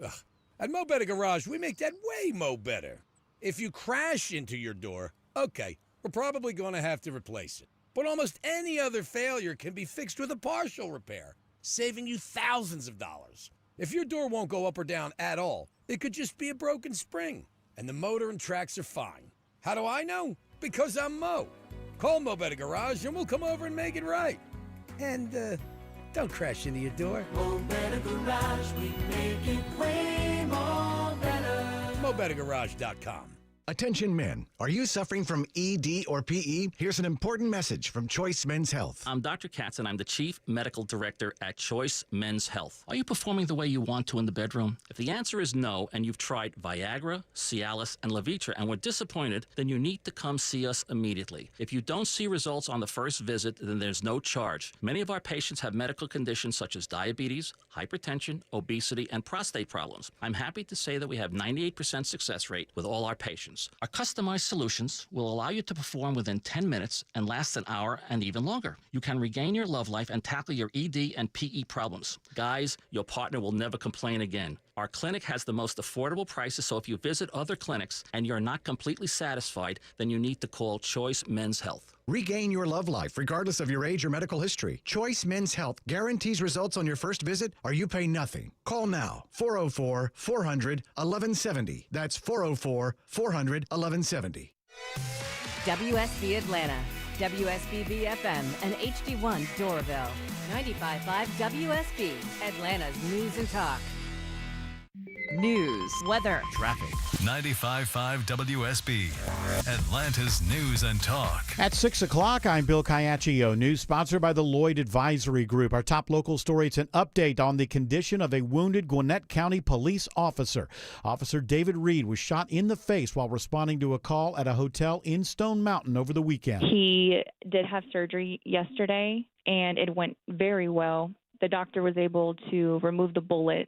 Ugh. At Mo Better Garage, we make that way mo better. If you crash into your door, okay, we're probably going to have to replace it. But almost any other failure can be fixed with a partial repair, saving you thousands of dollars. If your door won't go up or down at all, it could just be a broken spring, and the motor and tracks are fine. How do I know? Because I'm Mo. Call Mo Better Garage and we'll come over and make it right. And, don't crash into your door. Mo Better Garage, we make it way more better. MoBetterGarage.com. Attention men, are you suffering from ED or PE? Here's an important message from Choice Men's Health. I'm Dr. Katz, and I'm the Chief Medical Director at Choice Men's Health. Are you performing the way you want to in the bedroom? If the answer is no, and you've tried Viagra, Cialis, and Levitra and were disappointed, then you need to come see us immediately. If you don't see results on the first visit, then there's no charge. Many of our patients have medical conditions such as diabetes, hypertension, obesity, and prostate problems. I'm happy to say that we have 98% success rate with all our patients. Our customized solutions will allow you to perform within 10 minutes and last an hour and even longer. You can regain your love life and tackle your ED and PE problems. Guys, your partner will never complain again. Our clinic has the most affordable prices, so if you visit other clinics and you're not completely satisfied, then you need to call Choice Men's Health. Regain your love life regardless of your age or medical history. Choice Men's Health guarantees results on your first visit or you pay nothing. Call now, 404-400-1170. That's 404-400-1170. WSB Atlanta, WSB BFM, and HD1 Doraville. 95.5 WSB, Atlanta's news and talk. News, weather, traffic. 95.5 WSB, Atlanta's news and talk. At 6 o'clock, I'm Bill Caiaccio. News sponsored by the Lloyd Advisory Group. Our top local story, it's an update on the condition of a wounded Gwinnett County police officer. Officer David Reed was shot in the face while responding to a call at a hotel in Stone Mountain over the weekend. He did have surgery yesterday, and it went very well. The doctor was able to remove the bullet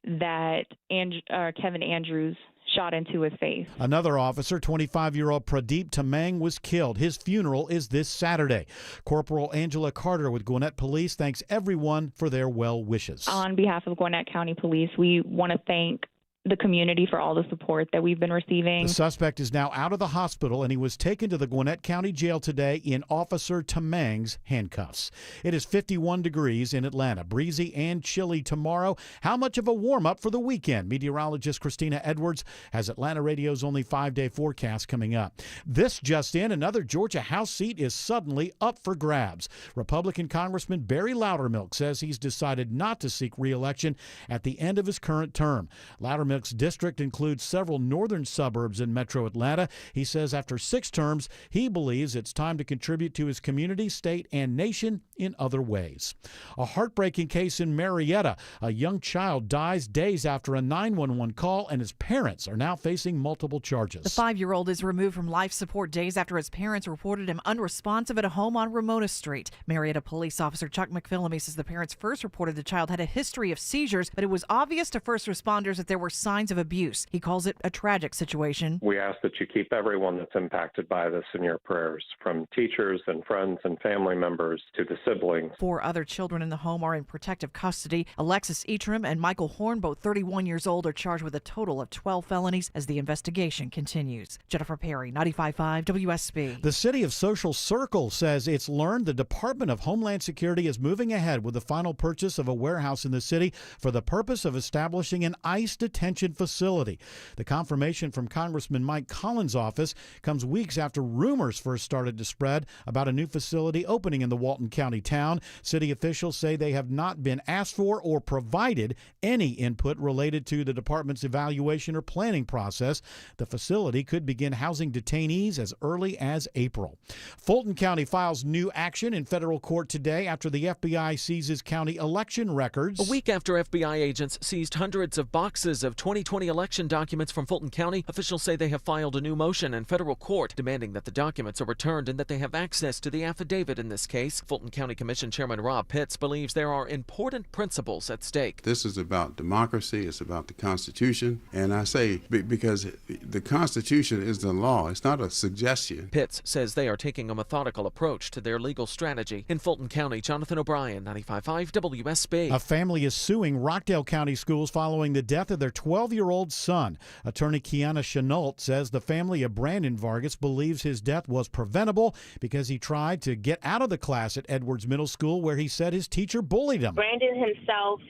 that Kevin Andrews shot into his face. Another officer, 25-year-old Pradeep Tamang, was killed. His funeral is this Saturday. Corporal Angela Carter with Gwinnett Police thanks everyone for their well wishes. On behalf of Gwinnett County Police, we want to thank the community for all the support that we've been receiving. The suspect is now out of the hospital, and he was taken to the Gwinnett County Jail today in Officer Tamang's handcuffs. It is 51 degrees in Atlanta, breezy and chilly tomorrow. How much of a warm-up for the weekend? Meteorologist Christina Edwards has Atlanta Radio's only 5-day forecast coming up. This just in, another Georgia House seat is suddenly up for grabs. Republican Congressman Barry Loudermilk says he's decided not to seek re-election at the end of his current term. Loudermilk's district includes several northern suburbs in metro Atlanta. He says after 6 terms, he believes it's time to contribute to his community, state, and nation in other ways. A heartbreaking case in Marietta. A young child dies days after a 911 call, and his parents are now facing multiple charges. The 5-year-old is removed from life support days after his parents reported him unresponsive at a home on Ramona Street. Marietta police officer Chuck McPhillamy says the parents first reported the child had a history of seizures, but it was obvious to first responders that there were signs of abuse. He calls it a tragic situation. We ask that you keep everyone that's impacted by this in your prayers, from teachers and friends and family members to the siblings. 4 other children in the home are in protective custody. Alexis Etram and Michael Horn, both 31 years old, are charged with a total of 12 felonies as the investigation continues. Jennifer Perry, 95.5 WSB. The city of Social Circle says it's learned the Department of Homeland Security is moving ahead with the final purchase of a warehouse in the city for the purpose of establishing an ICE detention facility. The confirmation from Congressman Mike Collins' office comes weeks after rumors first started to spread about a new facility opening in the Walton County town. City officials say they have not been asked for or provided any input related to the department's evaluation or planning process. The facility could begin housing detainees as early as April. Fulton County files new action in federal court today after the FBI seizes county election records. A week after FBI agents seized hundreds of boxes of 2020 election documents from Fulton County, officials say they have filed a new motion in federal court demanding that the documents are returned and that they have access to the affidavit in this case. Fulton County Commission Chairman Rob Pitts believes there are important principles at stake. This is about democracy. It's about the Constitution. And I say because the Constitution is the law. It's not a suggestion. Pitts says they are taking a methodical approach to their legal strategy. In Fulton County, Jonathan O'Brien, 95.5 WSB. A family is suing Rockdale County Schools following the death of their 12-year-old son. Attorney Kiana Chenault says the family of Brandon Vargas believes his death was preventable because he tried to get out of the class at Edwards Middle School where he said his teacher bullied him. Brandon himself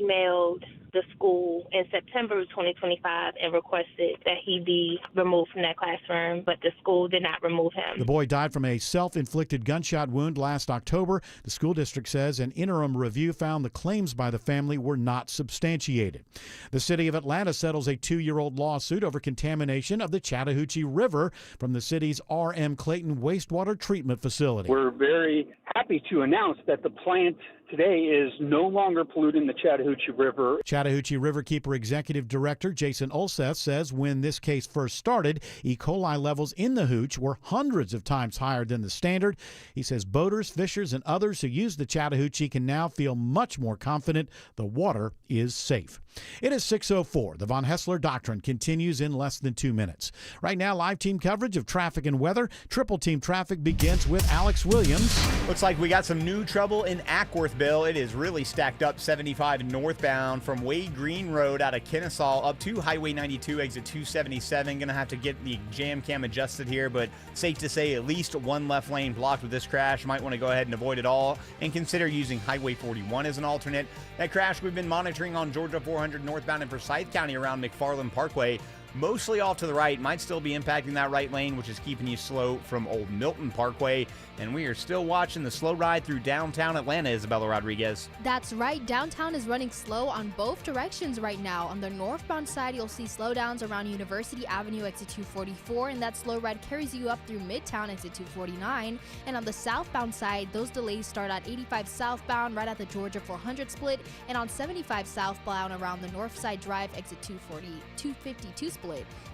emailed the school in September of 2025 and requested that he be removed from that classroom, but the school did not remove him. The boy died from a self-inflicted gunshot wound last October. The school district says an interim review found the claims by the family were not substantiated. The city of Atlanta settles a 2-year-old lawsuit over contamination of the Chattahoochee River from the city's R.M. Clayton wastewater treatment facility. We're very happy to announce that the plant today is no longer polluting the Chattahoochee River. Chattahoochee Riverkeeper Executive Director Jason Olseth says when this case first started, E. coli levels in the hooch were hundreds of times higher than the standard. He says boaters, fishers, and others who use the Chattahoochee can now feel much more confident the water is safe. It is 6:04. The Von Hessler Doctrine continues in less than 2 minutes. Right now, live team coverage of traffic and weather. Triple team traffic begins with Alex Williams. Looks like we got some new trouble in Ackworth, Bill. It is really stacked up 75 northbound from Wade Green Road out of Kennesaw up to Highway 92, exit 277. Going to have to get the jam cam adjusted here, but safe to say at least one left lane blocked with this crash. Might want to go ahead and avoid it all and consider using Highway 41 as an alternate. That crash we've been monitoring on Georgia 400 northbound in Forsyth County around McFarland Parkway. Mostly off to the right, might still be impacting that right lane, which is keeping you slow from Old Milton Parkway. And we are still watching the slow ride through downtown Atlanta, Isabella Rodriguez. That's right. Downtown is running slow on both directions right now. On the northbound side, you'll see slowdowns around University Avenue, exit 244, and that slow ride carries you up through Midtown, exit 249. And on the southbound side, those delays start at 85 southbound, right at the Georgia 400 split, and on 75 southbound around the Northside Drive, exit 252 split.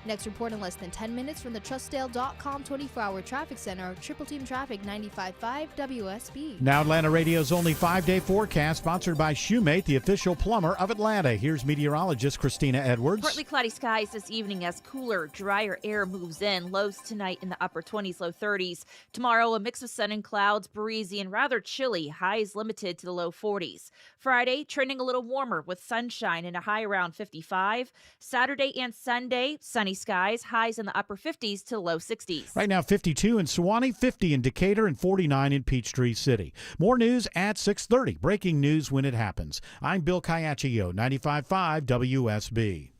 Next report in less than 10 minutes from the Trustdale.com 24-hour traffic center. Triple Team Traffic 95.5 WSB. Now Atlanta Radio's only 5-day forecast, sponsored by Shoemate, the official plumber of Atlanta. Here's meteorologist Christina Edwards. Partly cloudy skies this evening as cooler, drier air moves in. Lows tonight in the upper 20s, low 30s. Tomorrow, a mix of sun and clouds, breezy and rather chilly. Highs limited to the low 40s. Friday, trending a little warmer with sunshine and a high around 55. Saturday and Sunday, sunny skies, highs in the upper 50s to low 60s. Right now, 52 in Sewanee, 50 in Decatur, and 49 in Peachtree City. More news at 6:30. Breaking news when it happens. I'm Bill Caiaccio, 95.5 WSB.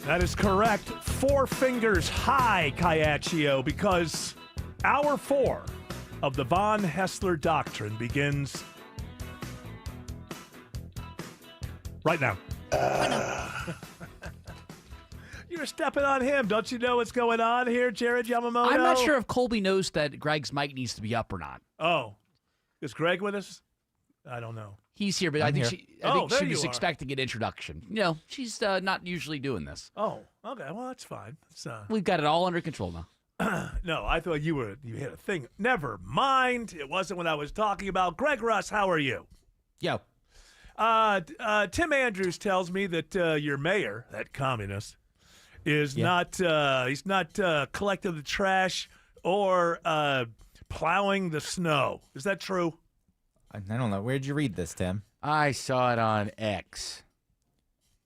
That is correct. 4 fingers high, Caiaccio, because hour 4 of the Von Hessler Doctrine begins right now. You're stepping on him. Don't you know what's going on here, Jared Yamamoto? I'm not sure if Colby knows that Greg's mic needs to be up or not. Oh. Is Greg with us? I don't know. He's here, but I think she there was you are. expecting an introduction. She's not usually doing this. Oh, okay. Well, that's fine. We've got it all under control now. No, I thought you hit a thing. Never mind. It wasn't what I was talking about. Greg Russ, how are you? Yo. Tim Andrews tells me that your mayor, that communist, is not he's not collecting the trash or plowing the snow. Is that true? I don't know. Where'd you read this, Tim? I saw it on X.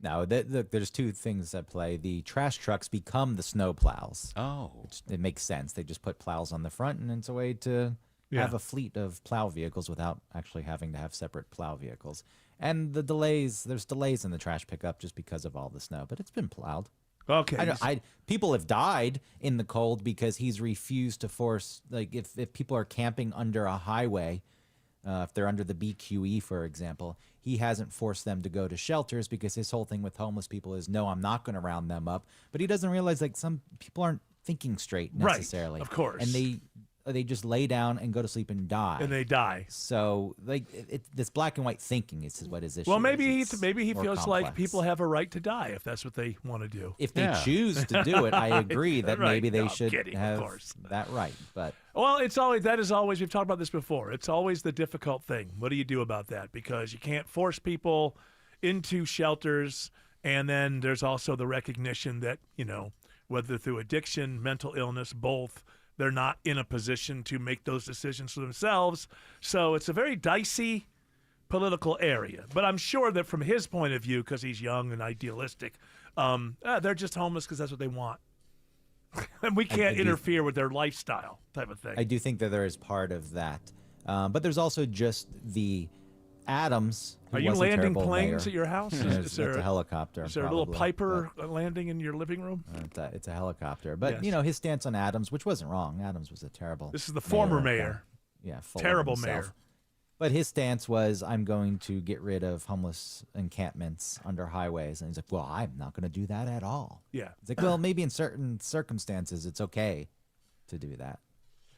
No, look, there's two things at play. The trash trucks become the snow plows. Oh. It makes sense. They just put plows on the front, and it's a way to have a fleet of plow vehicles without actually having to have separate plow vehicles. And there's delays in the trash pickup just because of all the snow, but it's been plowed. Okay. People have died in the cold because he's refused to force, like if people are camping under a highway, if they're under the BQE, for example, he hasn't forced them to go to shelters because his whole thing with homeless people is, no, I'm not going to round them up. But he doesn't realize, like, some people aren't thinking straight necessarily. Right, of course. And they just lay down and go to sleep and die. And they die. So, like, this black and white thinking is what his issue Well, maybe is. he feels more like complex. people have a right to die if that's what they want to do. If they choose to do it, I agree that Right. maybe they No, I'm should kidding, of have course. that right. But Well, we've talked about this before. It's always the difficult thing. What do you do about that? Because you can't force people into shelters, and then there's also the recognition that, whether through addiction, mental illness, both, they're not in a position to make those decisions for themselves. So it's a very dicey political area. But I'm sure that from his point of view, because he's young and idealistic, they're just homeless because that's what they want. And we can't interfere with their lifestyle type of thing. I do think that there is part of that. But there's also just the Adams. Who Are you was a landing terrible planes mayor. at your house? It's a helicopter. Is there a little probably, Piper landing in your living room? It's a helicopter. But, Yes. His stance on Adams, which wasn't wrong. Adams was a terrible This is the former mayor. mayor. Yeah, full of Terrible himself. mayor. But his stance was, I'm going to get rid of homeless encampments under highways. And he's like, well, I'm not going to do that at all. Yeah. It's like, well, maybe in certain circumstances it's okay to do that.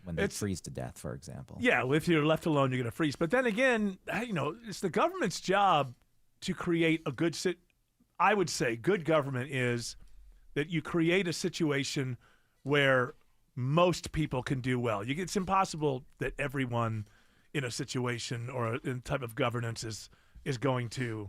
When they freeze to death, for example. Yeah, well, if you're left alone, you're going to freeze. But then again, it's the government's job to create a good I would say good government is that you create a situation where most people can do well. It's impossible that everyone in a situation or in a type of governance is going to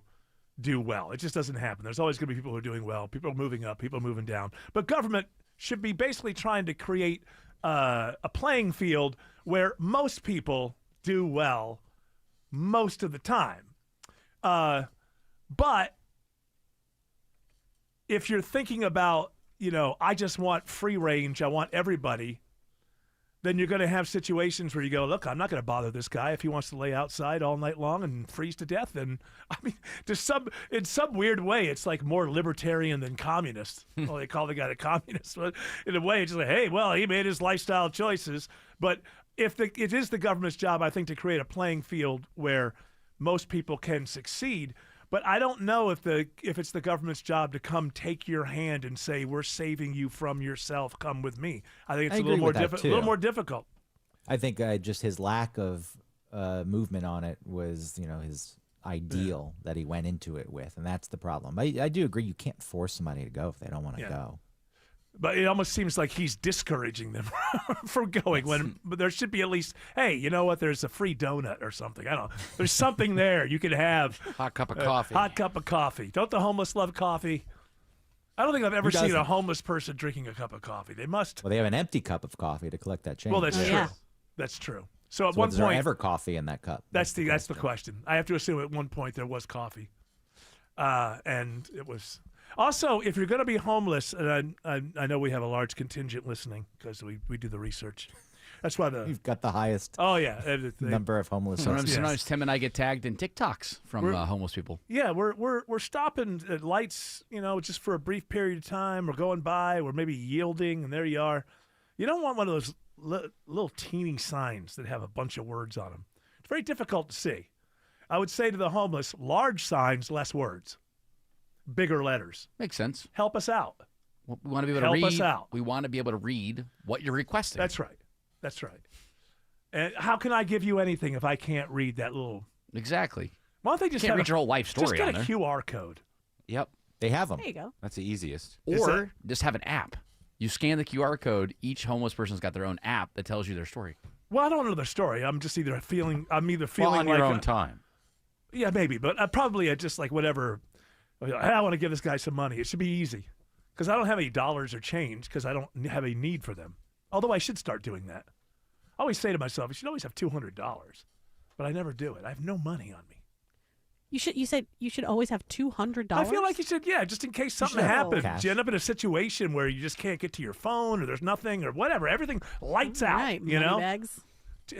do well. It just doesn't happen. There's always going to be people who are doing well, people moving up, people moving down. But government should be basically trying to create a playing field where most people do well most of the time. But if you're thinking about, I just want free range, I want everybody, then you're going to have situations where you go, look, I'm not going to bother this guy if he wants to lay outside all night long and freeze to death. And I mean, in some weird way, it's like more libertarian than communist. Well, they call the guy a communist, but in a way, it's just like, hey, well, he made his lifestyle choices. But it is the government's job, I think, to create a playing field where most people can succeed. But I don't know if it's the government's job to come take your hand and say, we're saving you from yourself, come with me. I think it's a little more difficult. I think just his lack of movement on it was, his ideal that he went into it with, and that's the problem. I do agree you can't force somebody to go if they don't want to go. But it almost seems like he's discouraging them from going. But there should be at least, hey, you know what? There's a free donut or something. I don't know. There's something there you could have. Hot cup of coffee. Hot cup of coffee. Don't the homeless love coffee? I don't think I've ever seen a homeless person drinking a cup of coffee. They must. Well, they have an empty cup of coffee to collect that change. Well, that's true. Yeah. That's true. So at one is point, there ever coffee in that cup? That's the question. I have to assume at one point there was coffee, and it was. Also, if you're going to be homeless, and I know we have a large contingent listening because we do the research. That's why you've got the highest. Oh yeah, number of homeless. Sometimes Tim and I get tagged in TikToks from homeless people. Yeah, we're stopping at lights, just for a brief period of time. We're going by. We're maybe yielding, and there you are. You don't want one of those little teeny signs that have a bunch of words on them. It's very difficult to see. I would say to the homeless, large signs, less words. Bigger letters. Makes sense. Help us out. We want to be able to read. Help us out. We want to be able to read what you're requesting. That's right. And how can I give you anything if I can't read that little? Exactly. Why don't they just Can't have read your whole life story Just get on a there. QR code. Yep. They have them. There you go. That's the easiest. Or just have an app. You scan the QR code. Each homeless person's got their own app that tells you their story. Well, I don't know their story. I'm just either feeling. I'm either feeling on like your own time. Yeah, maybe, but probably just like whatever. Hey, I want to give this guy some money. It should be easy because I don't have any dollars or change because I don't have a need for them. Although I should start doing that. I always say to myself, you should always have $200, but I never do it. I have no money on me. You said you should always have $200. I feel like you should, just in case something happens. You end up in a situation where you just can't get to your phone or there's nothing or whatever. Everything lights out. Right, You know. bags.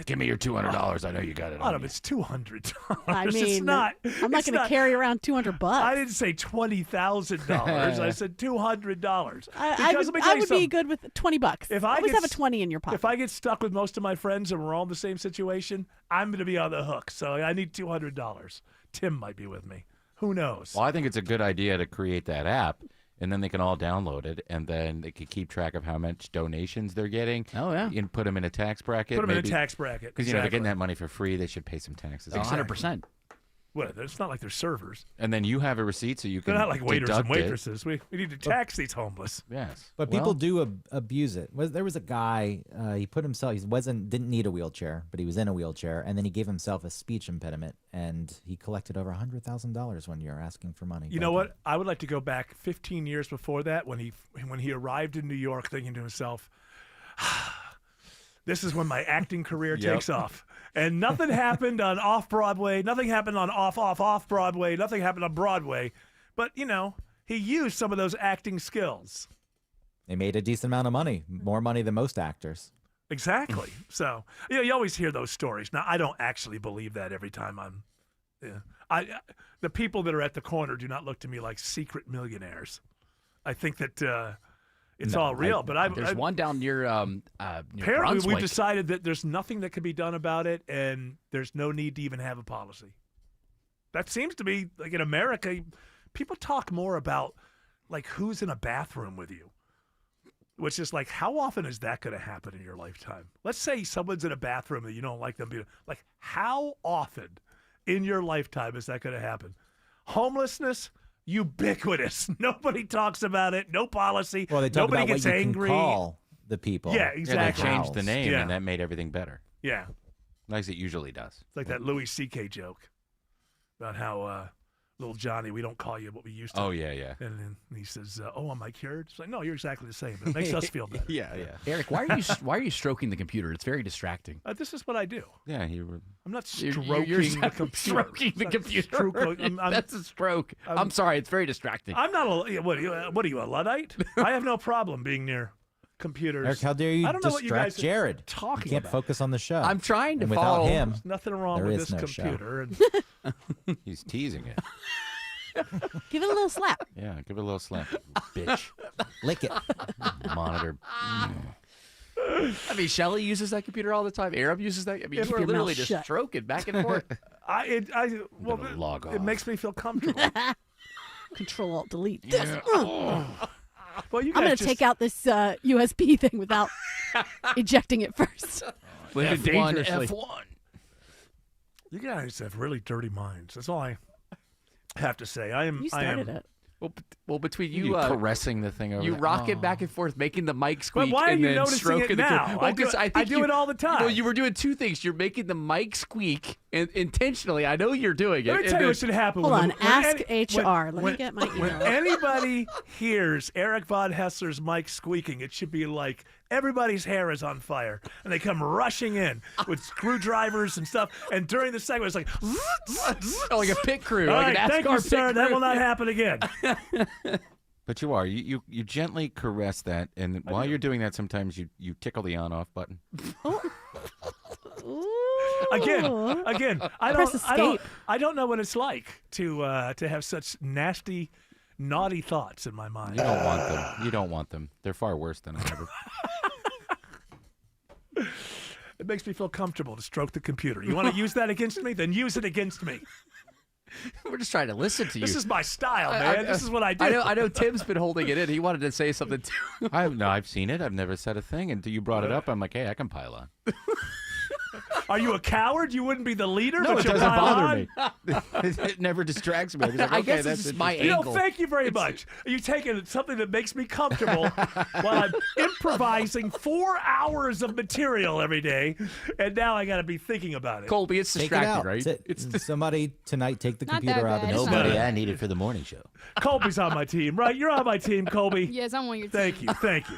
Give me your $200. I know you got it. Autumn, it's $200. I mean, it's not. I'm not going to carry around $200. I didn't say $20,000. I said $200. I would be good with $20. If I always get have a 20 in your pocket. If I get stuck with most of my friends and we're all in the same situation, I'm going to be on the hook. So I need $200. Tim might be with me. Who knows? Well, I think it's a good idea to create that app, and then they can all download it, and then they can keep track of how much donations they're getting. Oh, yeah. And put them in a tax bracket. Put them in a tax bracket. Because, they're getting that money for free. They should pay some taxes. 100%. What? It's not like they're servers. And then you have a receipt so you can They're not like waiters and deduct it. waitresses. We need to tax these homeless. Yes. But people do abuse it. There was a guy, he put himself, didn't need a wheelchair, but he was in a wheelchair, and then he gave himself a speech impediment, and he collected over $100,000 one year asking for money. You know what? I would like to go back 15 years before that when he arrived in New York thinking to himself, this is when my acting career takes off. And nothing happened on off-Broadway. Nothing happened on off-Broadway. Nothing happened on Broadway. But, he used some of those acting skills. They made a decent amount of money, more money than most actors. Exactly. So, you always hear those stories. Now, I don't actually believe that every time the people that are at the corner do not look to me like secret millionaires. I think that it's all real. But there's one down near apparently Brunswick. we've decided that there's nothing that can be done about it, and there's no need to even have a policy. That seems to be like in America, people talk more about like who's in a bathroom with you, which is like how often is that going to happen in your lifetime? Let's say someone's in a bathroom that you don't like them being like, how often in your lifetime is that going to happen? Homelessness. Ubiquitous. Nobody talks about it. No policy. Well, they talk Nobody about gets what you angry. can call the people. Yeah, exactly. Yeah, they changed the name, Yeah. and that made everything better. Yeah. Like it usually does. It's like that Louis C.K. joke about how little Johnny, we don't call you what we used to. Oh, yeah, yeah. And then he says, "Oh, am I cured?" It's like, no, you're exactly the same. But it makes us feel better. Yeah. Eric, why are you stroking the computer? It's very distracting. This is what I do. Yeah, I'm not You're stroking the computer. stroking the computer. That's a stroke. I'm sorry. It's very distracting. I'm not a. What are you, a Luddite? I have no problem being near computers. Eric, how dare you I don't know what you guys distract Jared? are talking You can't about. focus on the show. I'm trying to and follow. Without him, There's nothing wrong there with is this no show. computer. And He's teasing it. Give it a little slap. Yeah, give it a little slap, bitch. Lick it. Monitor. I mean, Shelly uses that computer all the time. Arab uses that. I mean, Keep you are your mouth literally just shut. stroking back and forth. Log it off. makes me feel comfortable. Control Alt Delete this. Well, you I'm going guys to take out this USB thing without ejecting it first. F1. You guys have really dirty minds. That's all I have to say. You started it. Well, between You you caressing the thing over you there. rock it back and forth, making the mic squeak. why are and you then noticing stroking it the now? Well, I do 'cause it- I I think do it all the time. Well, you were doing two things. You're making the mic squeak and intentionally. I know you're doing it. Let me tell you what should happen. Hold when on. the- when Ask any- HR. Let when- me get my When email. anybody hears Eric Von Hessler's mic squeaking, it should be like everybody's hair is on fire, and they come rushing in with screwdrivers and stuff. And during the segment, it's like, like a pit crew. All like right, an thank you, NASCAR pit sir. That crew. will not happen again. But you are. You gently caress that, and while you're doing that, sometimes you tickle the on-off button. Again, Press escape. I don't know what it's like to have such nasty, naughty thoughts in my mind. You don't want them. You don't want them. They're far worse than I ever. It makes me feel comfortable to stroke the computer. You want to use that against me? Then use it against me. We're just trying to listen to you. This is my style, man. This is what I do. I know Tim's been holding it in. He wanted to say something too. I've seen it. I've never said a thing. Until you brought it up, I'm like, hey, I can pile on. Are you a coward? You wouldn't be the leader, No, but it you'll doesn't pile bother on? me. It never distracts me. Like, I okay, guess that's it's just my interesting. angle. Thank you very much. You've taken something that makes me comfortable while I'm improvising 4 hours of material every day, and now I got to be thinking about it. Colby, it's Take it distracting, out. right? It's somebody tonight take the Not computer that out. bad. And Nobody not- I needed for the morning show. Colby's on my team, right? You're on my team, Colby. Yes, I'm on your team. Thank you. Thank you.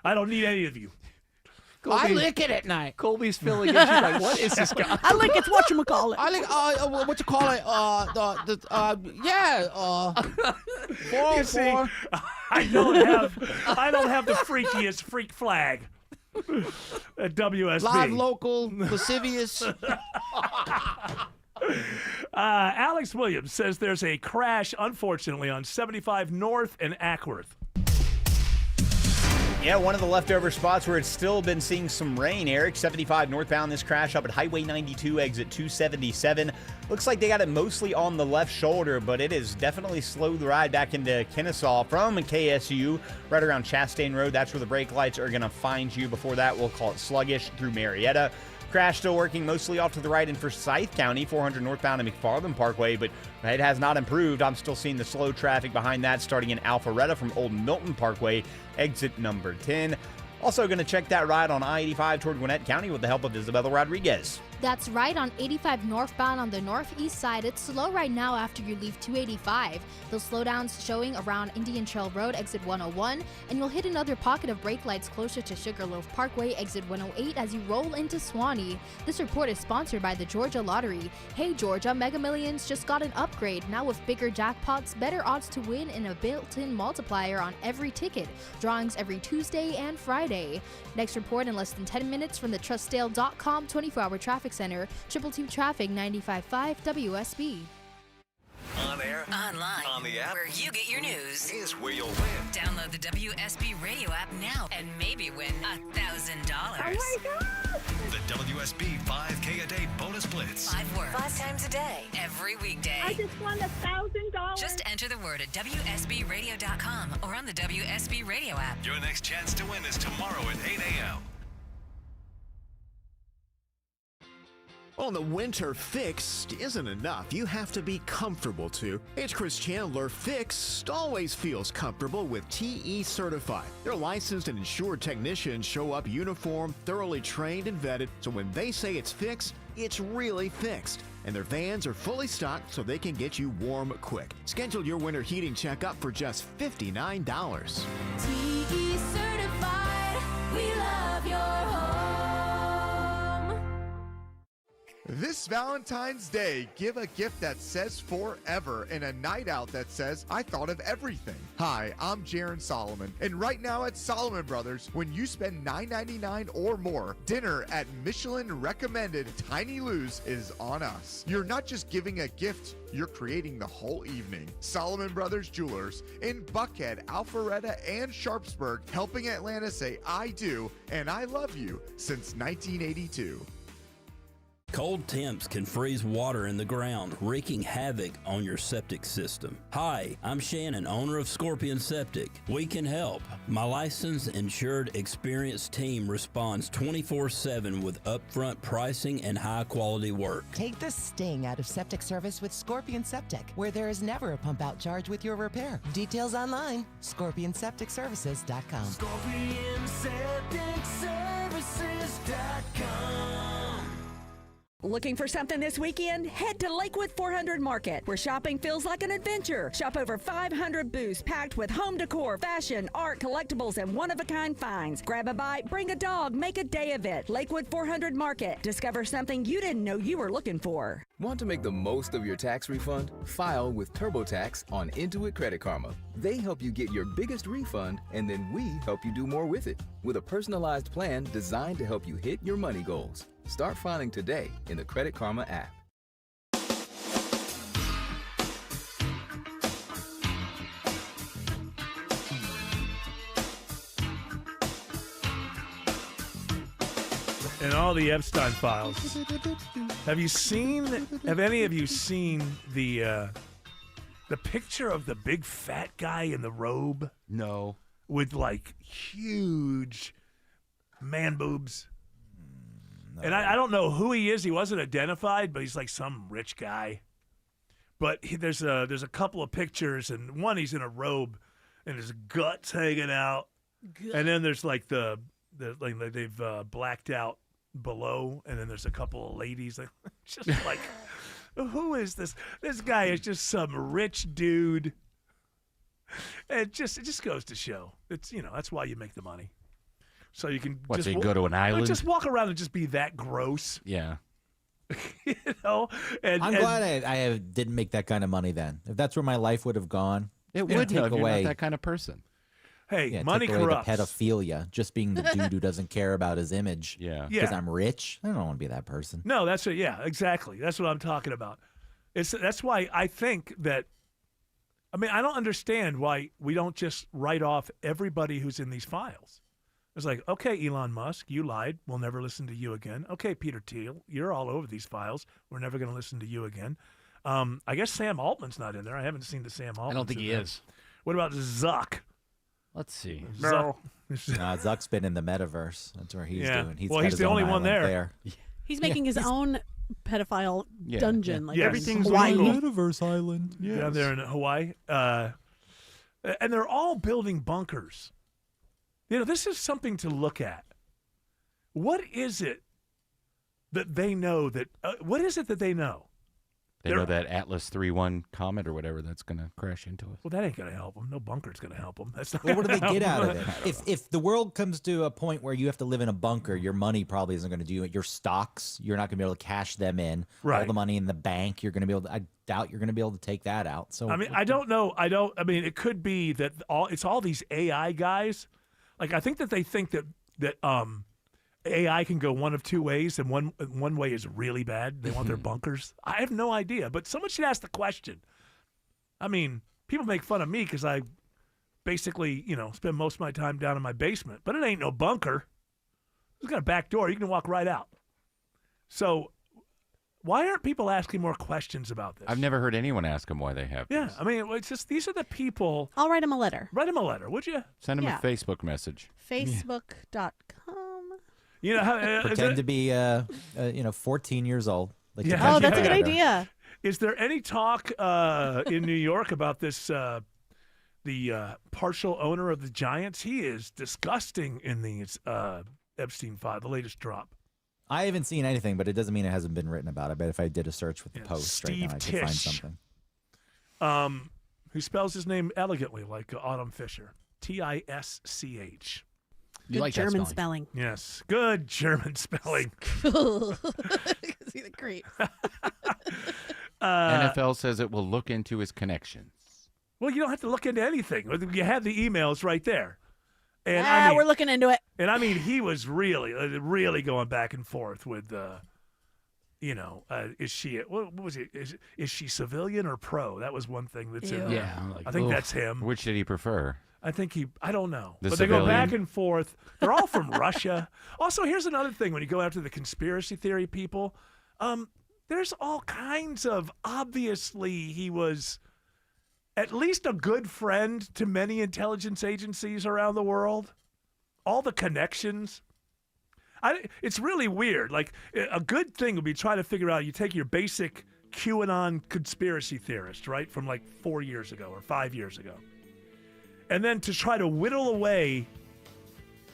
I don't need any of you. Colby, I lick it at night. Colby's filling in. She's like, what is this guy? I think it's whatchamacallit. I like what you call it? You see, I don't have the freakiest freak flag at WSB. Live, local, lascivious. Alex Williams says there's a crash, unfortunately, on 75 North and Ackworth. Yeah, one of the leftover spots where it's still been seeing some rain, Eric. 75 northbound, this crash up at Highway 92, exit 277. Looks like they got it mostly on the left shoulder, but it has definitely slowed the ride back into Kennesaw from KSU, right around Chastain Road. That's where the brake lights are going to find you. Before that, we'll call it sluggish through Marietta. Crash still working mostly off to the right in Forsyth County, 400 northbound and McFarland Parkway, but it has not improved. I'm still seeing the slow traffic behind that starting in Alpharetta from Old Milton Parkway, exit number 10. Also going to check that ride on I-85 toward Gwinnett County with the help of Isabella Rodriguez. That's right, on 85 northbound on the northeast side. It's slow right now after you leave 285. Those slowdowns showing around Indian Trail Road, exit 101, and you'll hit another pocket of brake lights closer to Sugarloaf Parkway, exit 108, as you roll into Swanee. This report is sponsored by the Georgia Lottery. Hey Georgia, Mega Millions just got an upgrade. Now with bigger jackpots, better odds to win, and a built-in multiplier on every ticket. Drawings every Tuesday and Friday. Next report in less than 10 minutes from the Trustdale.com 24-hour traffic center. Triple Team Traffic 95.5 WSB. On air, Online, on the app, where you get your news. is where you'll win. Download the WSB radio app now and maybe win $1,000. Oh my God! The WSB 5K a day bonus blitz. 5 words, 5 times a day, every weekday. I just won $1,000. Just enter the word at WSBradio.com or on the WSB radio app. Your next chance to win is tomorrow at 8 a.m. Well, the winter fixed isn't enough. You have to be comfortable too. It's Chris Chandler. Fixed always feels comfortable with TE Certified. Their licensed and insured technicians show up uniformed, thoroughly trained and vetted, so when they say it's fixed, it's really fixed. And their vans are fully stocked so they can get you warm quick. Schedule your winter heating checkup for just $59. TE Certified, we love your home. This Valentine's Day, give a gift that says forever and a night out that says, I thought of everything. Hi, I'm Jaron Solomon, and right now at Solomon Brothers, when you spend $9.99 or more, dinner at Michelin recommended Tiny Lou's is on us. You're not just giving a gift, you're creating the whole evening. Solomon Brothers Jewelers in Buckhead, Alpharetta, and Sharpsburg, helping Atlanta say I do and I love you since 1982. Cold temps can freeze water in the ground, wreaking havoc on your septic system. Hi, I'm Shannon, owner of Scorpion Septic. We can help. My licensed, insured, experienced team responds 24/7 with upfront pricing and high-quality work. Take the sting out of septic service with Scorpion Septic, where there is never a pump-out charge with your repair. Details online, scorpionsepticservices.com. ScorpionSepticServices.com. Looking for something this weekend? Head to Lakewood 400 Market, where shopping feels like an adventure. Shop over 500 booths packed with home decor, fashion, art, collectibles, and one-of-a-kind finds. Grab a bite, bring a dog, make a day of it. Lakewood 400 Market. Discover something you didn't know you were looking for. Want to make the most of your tax refund? File with TurboTax on Intuit Credit Karma. They help you get your biggest refund, and then we help you do more with it with a personalized plan designed to help you hit your money goals. Start filing today in the Credit Karma app. And all the Epstein files. Have any of you seen the picture of the big fat guy in the robe? No. With like huge man boobs. And I don't know who he is. He wasn't identified, but he's like some rich guy. But there's a couple of pictures, and one he's in a robe, and his guts hanging out, and then there's like like they've blacked out below, and then there's a couple of ladies. Like, just like, who is this? This guy is just some rich dude. It just goes to show. It's that's why you make the money. So you can What, just so you go to an island? Just walk around and just be that gross. Yeah. And I'm glad I didn't make that kind of money then. If that's where my life would have gone, It it'd would take if you're away not that kind of person. Hey, money take away corrupts. the pedophilia, just being the dude who doesn't care about his image. Yeah. Because I'm rich. I don't want to be that person. No, that's it. Yeah, exactly. That's what I'm talking about. That's why I think that. I mean, I don't understand why we don't just write off everybody who's in these files. It's like, okay, Elon Musk, you lied. We'll never listen to you again. Okay, Peter Thiel, you're all over these files. We're never going to listen to you again. I guess Sam Altman's not in there. I haven't seen the Sam Altman. I don't think he is. What about Zuck? Let's see. Zuck. Zuck's been in the metaverse. That's where he's doing. He's got the his only own one island there. He's making his own pedophile dungeon. Like everything's Hawaii. Metaverse island. Down there in Hawaii. And they're all building bunkers. This is something to look at. What is it that they know that? What is it that they know? They know that Atlas 3.1 comet or whatever that's going to crash into us. Well, that ain't going to help them. No bunker's going to help them. That's not. Well, what do they gonna get help out of it? If the world comes to a point where you have to live in a bunker, your money probably isn't going to do it. Your stocks, you're not going to be able to cash them in. Right. All the money in the bank, you're going to be able to. I doubt you're going to be able to take that out. So I mean, I don't know. I mean, it could be that it's all these AI guys. Like, I think that they think that AI can go one of two ways, and one way is really bad. They want their bunkers. I have no idea, but someone should ask the question. I mean, people make fun of me because I basically, spend most of my time down in my basement, but it ain't no bunker. It's got a back door. You can walk right out. So why aren't people asking more questions about this? I've never heard anyone ask them why they have this. I mean, it's just these are the people. I'll write him a letter. Write him a letter, would you? Send them Yeah. a Facebook message. Facebook.com. How, pretend to be 14 years old. Like the Oh, that's a country good better. idea. Is there any talk in New York about this? The partial owner of the Giants, he is disgusting in these Epstein file, the latest drop. I haven't seen anything, but it doesn't mean it hasn't been written about. I bet if I did a search with the post Steve right now, I could find Tisch. something. Who spells his name elegantly like Autumn Fisher. Tisch. Good like that German spelling. spelling. Yes, good German spelling. See the creep. NFL says it will look into his connections. Well, you don't have to look into anything. You have the emails right there. And We're looking into it. And I mean, he was really going back and forth with, is she, what was it? Is she civilian or pro? That was one thing that's in there. Yeah, I'm like, I think oof. that's him. Which did he prefer? I think I don't know. The But they go civilian? back and forth. They're all from Russia. Also, here's another thing when you go after the conspiracy theory people, there's all kinds of, obviously, he was at least a good friend to many intelligence agencies around the world. All the connections. It's really weird. Like, a good thing would be try to figure out, you take your basic QAnon conspiracy theorist, right, from like 4 years ago or 5 years ago. And then to try to whittle away,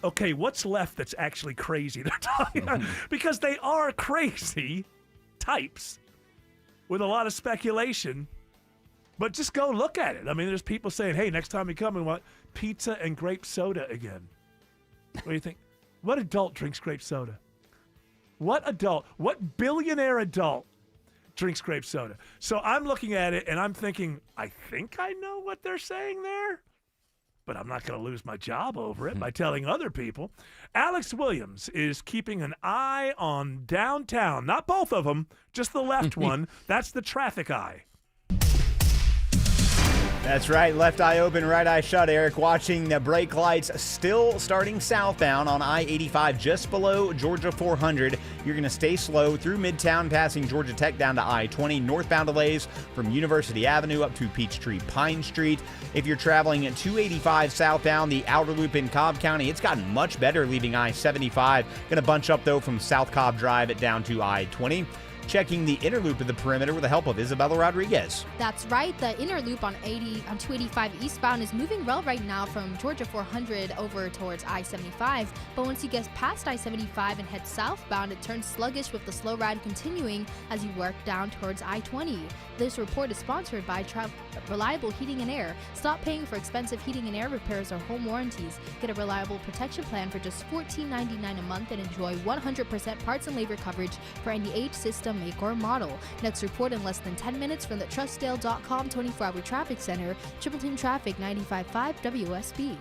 okay, what's left that's actually crazy? They're talking about, because they are crazy types with a lot of speculation. But just go look at it. I mean, there's people saying, hey, next time you come, we want pizza and grape soda again. What do you think? What adult drinks grape soda? What billionaire adult drinks grape soda? So I'm looking at it and I'm thinking, I think I know what they're saying there. But I'm not going to lose my job over it by telling other people. Alex Williams is keeping an eye on downtown. Not both of them, just the left one. That's the traffic eye. That's right. Left eye open, right eye shut, Eric. Watching the brake lights still starting southbound on I-85 just below Georgia 400. You're going to stay slow through Midtown, passing Georgia Tech down to I-20. Northbound delays from University Avenue up to Peachtree Pine Street. If you're traveling at 285 southbound, the outer loop in Cobb County, it's gotten much better leaving I-75. Going to bunch up, though, from South Cobb Drive down to I-20. Checking the inner loop of the perimeter with the help of Isabella Rodriguez. That's right. The inner loop on 285 eastbound is moving well right now from Georgia 400 over towards I-75. But once you get past I-75 and head southbound, it turns sluggish with the slow ride continuing as you work down towards I-20. This report is sponsored by Reliable Heating and Air. Stop paying for expensive heating and air repairs or home warranties. Get a reliable protection plan for just $14.99 a month and enjoy 100% parts and labor coverage for any age, system, make, or model. Next report in less than 10 minutes from the TrustDale.com 24-hour traffic center. Triple Team Traffic 95.5 WSB.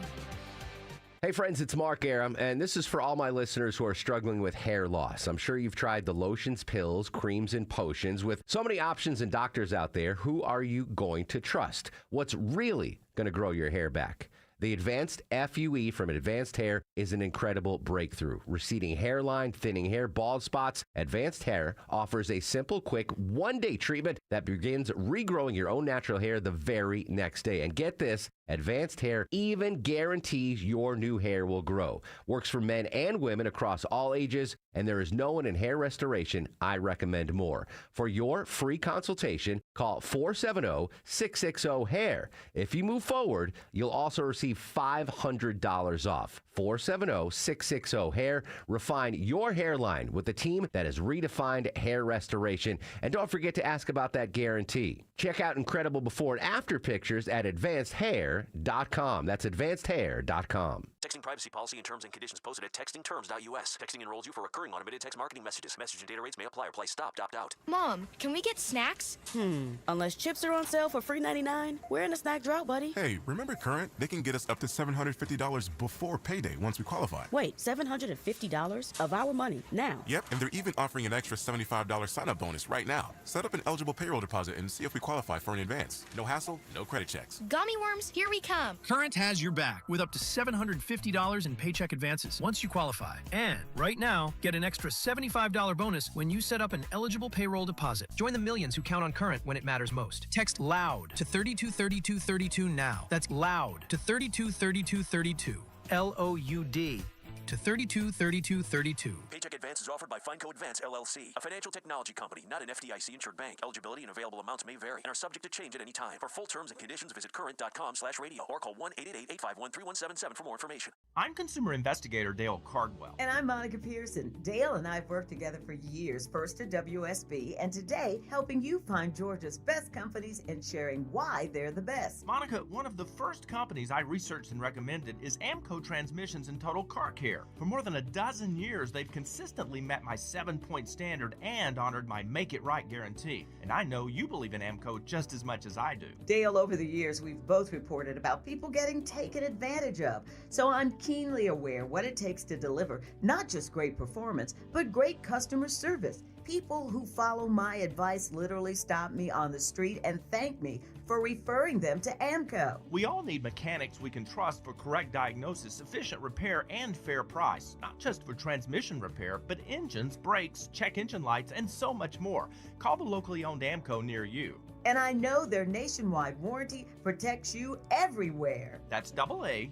Hey friends, it's Mark Aram, and this is for all my listeners who are struggling with hair loss. I'm sure you've tried the lotions, pills, creams, and potions. With so many options and doctors out there, who are you going to trust? What's really going to grow your hair back? The Advanced FUE from Advanced Hair is an incredible breakthrough. Receding hairline, thinning hair, bald spots, Advanced Hair offers a simple, quick, one-day treatment that begins regrowing your own natural hair the very next day. And get this, Advanced Hair even guarantees your new hair will grow. Works for men and women across all ages, and there is no one in hair restoration I recommend more. For your free consultation, call 470-660-HAIR. If you move forward, you'll also receive $500 off. 470-660-HAIR. Refine your hairline with a team that has redefined hair restoration. And don't forget to ask about that guarantee. Check out incredible before and after pictures at advancedhair.com. That's advancedhair.com. Texting privacy policy and terms and conditions posted at textingterms.us. Texting enrolls you for recurring automated text marketing messages. Message and data rates may apply or price stopped. Opt out. Mom, can we get snacks? Unless chips are on sale for $3.99, we're in a snack drought, buddy. Hey, remember Current? They can get us up to $750 before payday once we qualify. Wait, $750 of our money now? Yep, and they're even offering an extra $75 sign-up bonus right now. Set up an eligible payroll deposit and see if we qualify for an advance. No hassle, no credit checks. Gummy worms, here we come. Current has your back with up to $750 in paycheck advances once you qualify. And right now, get an extra $75 bonus when you set up an eligible payroll deposit. Join the millions who count on Current when it matters most. Text LOUD to 323232 now. That's LOUD to 323232. LOUD to 323232. Paycheck advance is offered by FindCo Advance LLC, a financial technology company, not an FDIC insured bank. Eligibility and available amounts may vary and are subject to change at any time. For full terms and conditions, visit current.com/radio or call 1-888-851-3177 for more information. I'm consumer investigator Dale Cardwell. And I'm Monica Pearson. Dale and I have worked together for years, first at WSB, and today helping you find Georgia's best companies and sharing why they're the best. Monica, one of the first companies I researched and recommended is Amco Transmissions and Total Car Care. For more than a dozen years, they've consistently met my 7-point standard and honored my Make It Right guarantee. And I know you believe in Amco just as much as I do. Dale, over the years, we've both reported about people getting taken advantage of. So I'm keenly aware what it takes to deliver not just great performance, but great customer service. People who follow my advice literally stop me on the street and thank me for referring them to Amco. We all need mechanics we can trust for correct diagnosis, efficient repair, and fair price. Not just for transmission repair, but engines, brakes, check engine lights, and so much more. Call the locally owned Amco near you. And I know their nationwide warranty protects you everywhere. That's AA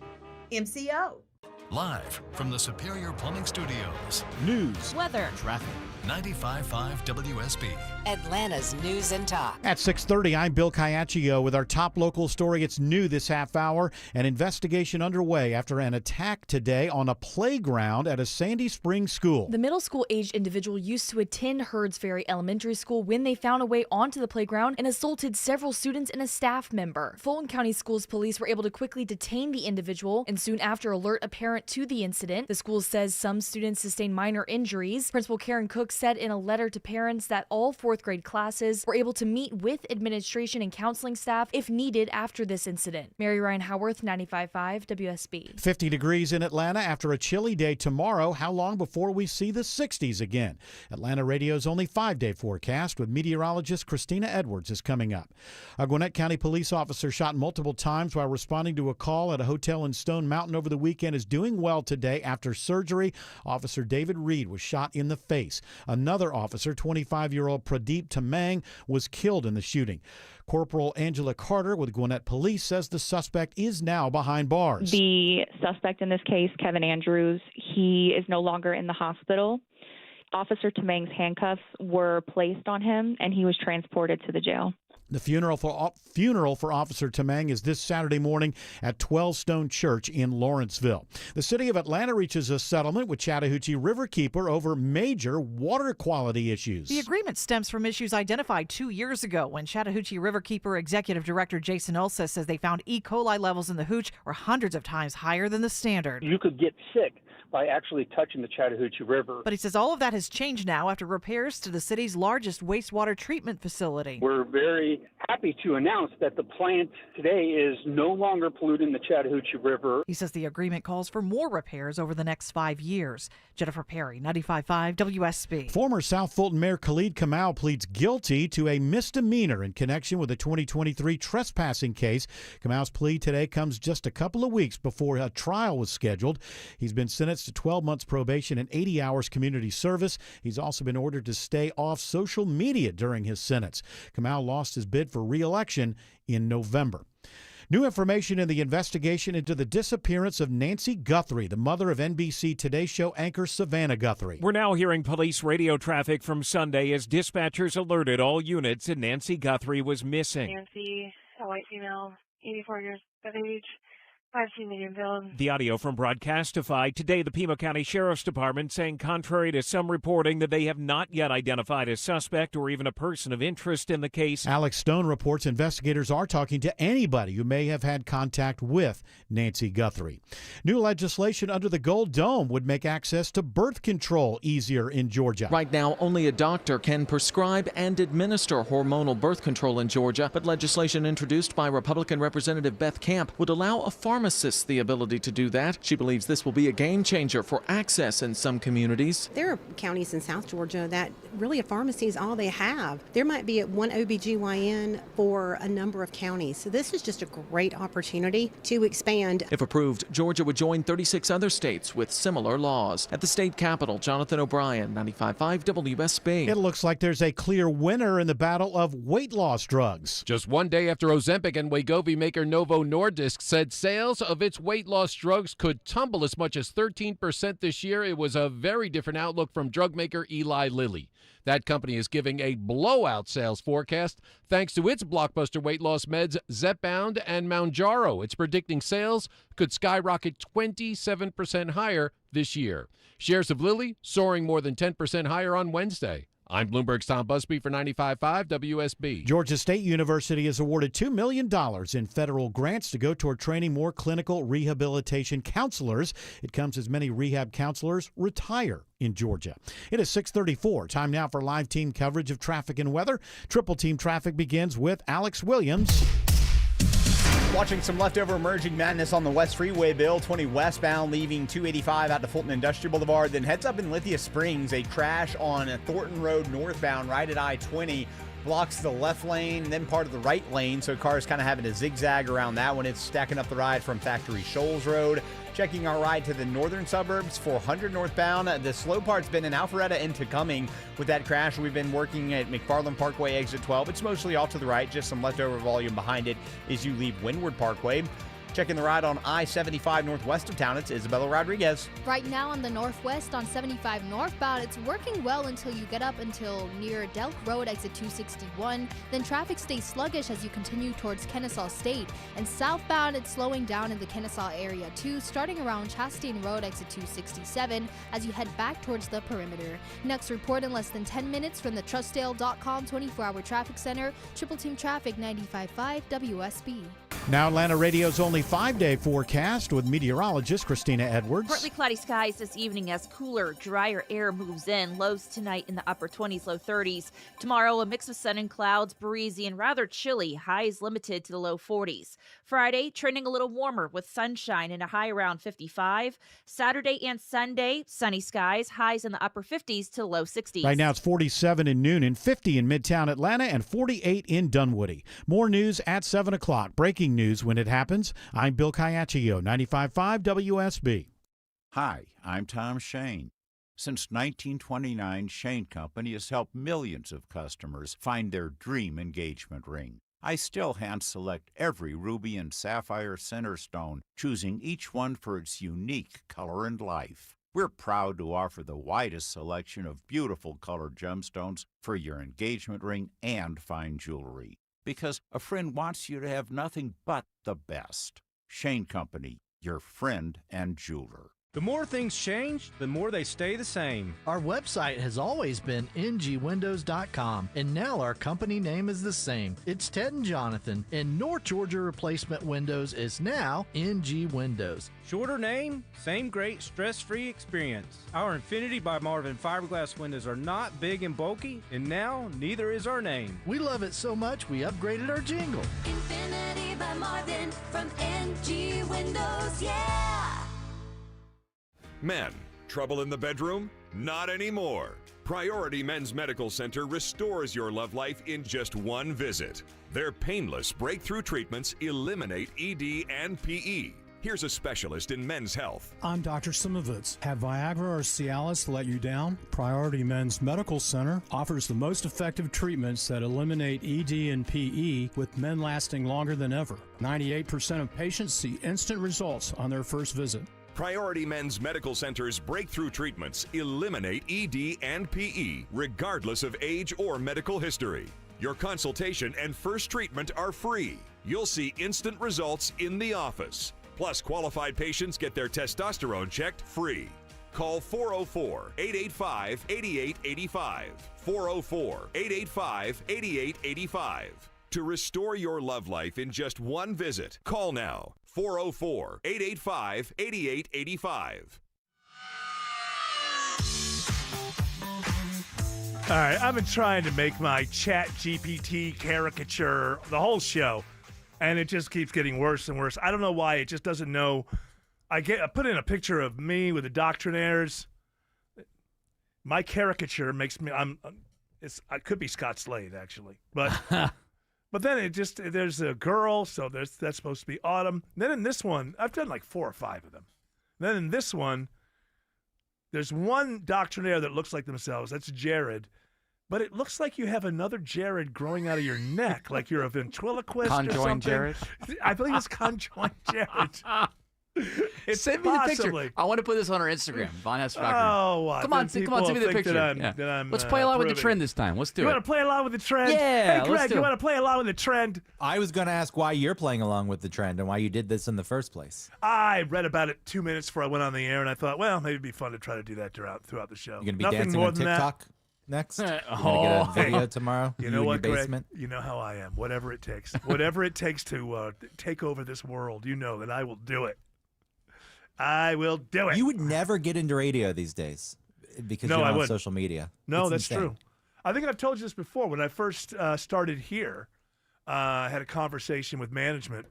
MCO. Live from the Superior Plumbing Studios. News, weather, traffic. 95.5 WSB. Atlanta's News and Talk. At 6:30, I'm Bill Caiaccio with our top local story. It's new this half hour. An investigation underway after an attack today on a playground at a Sandy Springs school. The middle school-aged individual used to attend Herds Ferry Elementary School when they found a way onto the playground and assaulted several students and a staff member. Fulton County Schools police were able to quickly detain the individual and soon after alert a parent went to the incident. The school says some students sustained minor injuries. Principal Karen Cook said in a letter to parents that all 4th grade classes were able to meet with administration and counseling staff if needed after this incident. Mary Ryan Howarth, 95.5 WSB. 50 degrees in Atlanta after a chilly day tomorrow. How long before we see the 60s again? Atlanta Radio's only 5-day forecast with meteorologist Christina Edwards is coming up. A Gwinnett County police officer shot multiple times while responding to a call at a hotel in Stone Mountain over the weekend is doing well today after surgery. Officer David Reed was shot in the face. Another officer, 25-year-old Pradeep Tamang, was killed in the shooting. Corporal Angela Carter with Gwinnett Police says the suspect is now behind bars. The suspect in this case, Kevin Andrews, he is no longer in the hospital. Officer Tamang's handcuffs were placed on him, and he was transported to the jail. The funeral for Officer Tamang is this Saturday morning at 12 Stone Church in Lawrenceville. The city of Atlanta reaches a settlement with Chattahoochee Riverkeeper over major water quality issues. The agreement stems from issues identified 2 years ago when Chattahoochee Riverkeeper Executive Director Jason Ulsa says they found E. coli levels in the hooch were hundreds of times higher than the standard. You could get sick by actually touching the Chattahoochee River. But he says all of that has changed now after repairs to the city's largest wastewater treatment facility. We're very happy to announce that the plant today is no longer polluting the Chattahoochee River. He says the agreement calls for more repairs over the next 5 years. Jennifer Perry, 95.5 WSB. Former South Fulton Mayor Khalid Kamau pleads guilty to a misdemeanor in connection with the 2023 trespassing case. Kamau's plea today comes just a couple of weeks before a trial was scheduled. He's been sentenced to 12 months probation and 80 hours community service. He's also been ordered to stay off social media during his sentence. Kamau lost his bid for re-election in November. New information in the investigation into the disappearance of Nancy Guthrie, the mother of NBC Today Show anchor Savannah Guthrie. We're now hearing police radio traffic from Sunday as dispatchers alerted all units and Nancy Guthrie was missing. Nancy, a white female, 84 years of age, 5C medium build. The audio from Broadcastify. Today, the Pima County Sheriff's Department saying contrary to some reporting that they have not yet identified a suspect or even a person of interest in the case. Alex Stone reports investigators are talking to anybody who may have had contact with Nancy Guthrie. New legislation under the Gold Dome would make access to birth control easier in Georgia. Right now, only a doctor can prescribe and administer hormonal birth control in Georgia, but legislation introduced by Republican Representative Beth Camp would allow a pharmacist the ability to do that. She believes this will be a game changer for access in some communities. There are counties in South Georgia that really a pharmacy is all they have. There might be one OBGYN for a number of counties. So this is just a great opportunity to expand. If approved, Georgia would join 36 other states with similar laws. At the state capitol, Jonathan O'Brien, 95.5 WSB. It looks like there's a clear winner in the battle of weight loss drugs. Just one day after Ozempic and Wegovy maker Novo Nordisk said sales of its weight loss drugs could tumble as much as 13% this year, it was a very different outlook from drug maker Eli Lilly. That company is giving a blowout sales forecast thanks to its blockbuster weight loss meds Zepbound and Mounjaro. It's predicting sales could skyrocket 27% higher this year. Shares of Lilly soaring more than 10% higher on Wednesday. I'm Bloomberg's Tom Busby for 95.5 WSB. Georgia State University has awarded $2 million in federal grants to go toward training more clinical rehabilitation counselors. It comes as many rehab counselors retire in Georgia. It is 6:34. Time now for live team coverage of traffic and weather. Triple Team Traffic begins with Alex Williams. Watching some leftover emerging madness on the West Freeway, Bill 20 westbound, leaving 285 out to Fulton Industrial Boulevard. Then heads up in Lithia Springs. A crash on Thornton Road northbound, right at I-20. Blocks the left lane, then part of the right lane, so cars kind of having a zigzag around that one. It's stacking up the ride from Factory Shoals Road. Checking our ride to the northern suburbs, 400 northbound. The slow part's been in Alpharetta into Cumming. With that crash, we've been working at McFarland Parkway, exit 12. It's mostly off to the right, just some leftover volume behind it as you leave Windward Parkway. Checking the ride on I-75 northwest of town, it's Isabella Rodriguez. Right now on the northwest on 75 northbound, it's working well until you get up until near Delk Road, exit 261. Then traffic stays sluggish as you continue towards Kennesaw State. And southbound, it's slowing down in the Kennesaw area too, starting around Chastain Road, exit 267, as you head back towards the perimeter. Next report in less than 10 minutes from the Trustdale.com 24-hour traffic center. Triple Team Traffic 95.5 WSB. Now Atlanta Radio's only 5-day forecast with meteorologist Christina Edwards. Partly cloudy skies this evening as cooler, drier air moves in. Lows tonight in the upper 20s, low 30s. Tomorrow, a mix of sun and clouds, breezy and rather chilly. Highs limited to the low 40s. Friday, trending a little warmer with sunshine and a high around 55. Saturday and Sunday, sunny skies. Highs in the upper 50s to low 60s. Right now it's 47 in Noonan, 50 in Midtown Atlanta, and 48 in Dunwoody. More news at 7 o'clock. Breaking news when it happens. I'm Bill Caiaccio, 95.5 WSB. Hi, I'm Tom Shane. Since 1929, Shane Company has helped millions of customers find their dream engagement ring. I still hand-select every ruby and sapphire center stone, choosing each one for its unique color and life. We're proud to offer the widest selection of beautiful colored gemstones for your engagement ring and fine jewelry. Because a friend wants you to have nothing but the best. Shane Company, your friend and jeweler. The more things change, the more they stay the same. Our website has always been ngwindows.com, and now our company name is the same. It's Ted and Jonathan, and North Georgia Replacement Windows is now NG Windows. Shorter name, same great stress-free experience. Our Infinity by Marvin fiberglass windows are not big and bulky, and now neither is our name. We love it so much we upgraded our jingle. Infinity by Marvin from NG Windows, yeah! Men, trouble in the bedroom? Not anymore. Priority Men's Medical Center restores your love life in just one visit. Their painless breakthrough treatments eliminate ED and PE. Here's a specialist in men's health. I'm Dr. Simovitz. Have Viagra or Cialis let you down? Priority Men's Medical Center offers the most effective treatments that eliminate ED and PE, with men lasting longer than ever. 98% of patients see instant results on their first visit. Priority Men's Medical Center's breakthrough treatments eliminate ED and PE, regardless of age or medical history. Your consultation and first treatment are free. You'll see instant results in the office. Plus, qualified patients get their testosterone checked free. Call 404-885-8885. 404-885-8885. To restore your love life in just one visit, call now. 404-885-8885. All right, I've been trying to make my Chat GPT caricature the whole show, and it just keeps getting worse and worse. I don't know why. It just doesn't know. I put in a picture of me with the doctrinaires. My caricature makes me. I could be Scott Slade actually, but. But then there's a girl, so that's supposed to be Autumn. Then in this one, I've done like 4 or 5 of them. Then in this one, there's one doctrinaire that looks like themselves. That's Jared. But it looks like you have another Jared growing out of your neck, like you're a ventriloquist or something. Conjoined Jared? I believe it's conjoined Jared. Send me the picture. I want to put this on our Instagram. Von S. Rocker. Oh, what? Come on, send me the picture. Let's play along with the trend this time. Let's do it. You want to play along with the trend? Yeah, hey, Greg, you want to play along with the trend? I was going to ask why you're playing along with the trend and why you did this in the first place. I read about it 2 minutes before I went on the air, and I thought, well, maybe it'd be fun to try to do that throughout the show. You're going to be dancing on TikTok next? You're going to get a video tomorrow? You know what, in your basement? Greg? You know how I am. Whatever it takes. Whatever it takes to take over this world, you know that I will do it. I will do it. You would never get into radio these days because you're on social media. No, it's that's insane. true. I think I've told you this before. When I first started here, I had a conversation with management,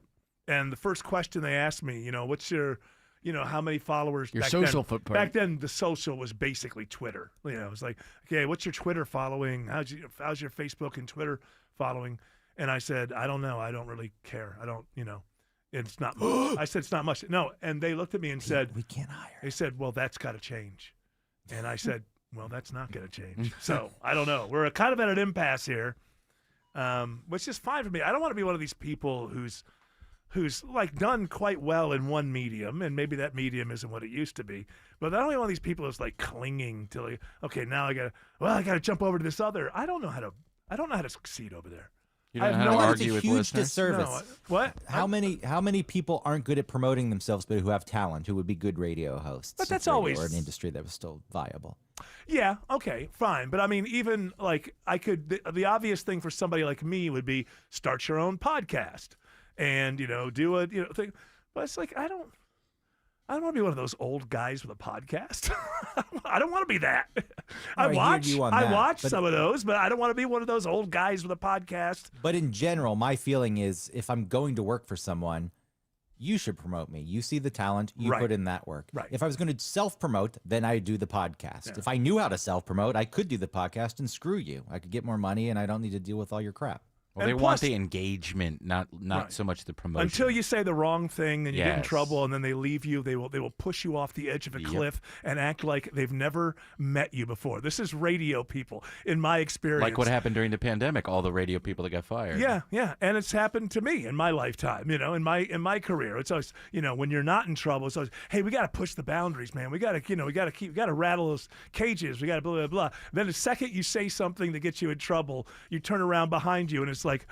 and the first question they asked me, what's your, how many followers? Your social footprint. Back then, the social was basically Twitter. It was like, okay, what's your Twitter following? How's your Facebook and Twitter following? And I said, I don't know. I don't really care. I don't, It's not much. I said, it's not much. No. And they looked at me and said, we can't hire. They said, well, that's got to change. And I said, well, that's not going to change. So I don't know. We're kind of at an impasse here, which is fine for me. I don't want to be one of these people who's like done quite well in one medium, and maybe that medium isn't what it used to be. But I don't want one of these people who's like clinging to like, okay, now I got to jump over to this other. I don't know how to succeed over there. You don't know how to argue with listeners. It's a huge disservice. No, what? How many people aren't good at promoting themselves, but who have talent, who would be good radio hosts? But that's always or an industry that was still viable. Yeah. Okay. Fine. But I mean, even like the obvious thing for somebody like me would be start your own podcast. and do a thing. But it's like I don't want to be one of those old guys with a podcast. I don't want to be that. I watch some of those, but I don't want to be one of those old guys with a podcast. But in general, my feeling is if I'm going to work for someone, you should promote me. You see the talent, you put in that work. Right. If I was going to self-promote, then I do the podcast. Yeah. If I knew how to self-promote, I could do the podcast and screw you. I could get more money and I don't need to deal with all your crap. Well, they want the engagement, not so much the promotion. Until you say the wrong thing and you get in Yes. trouble, and then they leave you. They will push you off the edge of a cliff and act like they've never met you before. This is radio people, in my experience. Like what happened during the pandemic, all the radio people that got fired. Yeah, and it's happened to me in my lifetime. In my career, it's always when you're not in trouble, it's always, hey, we got to push the boundaries, man. We got to we got to rattle those cages. We got to blah blah blah. Then the second you say something that gets you in trouble, you turn around behind you and it's like,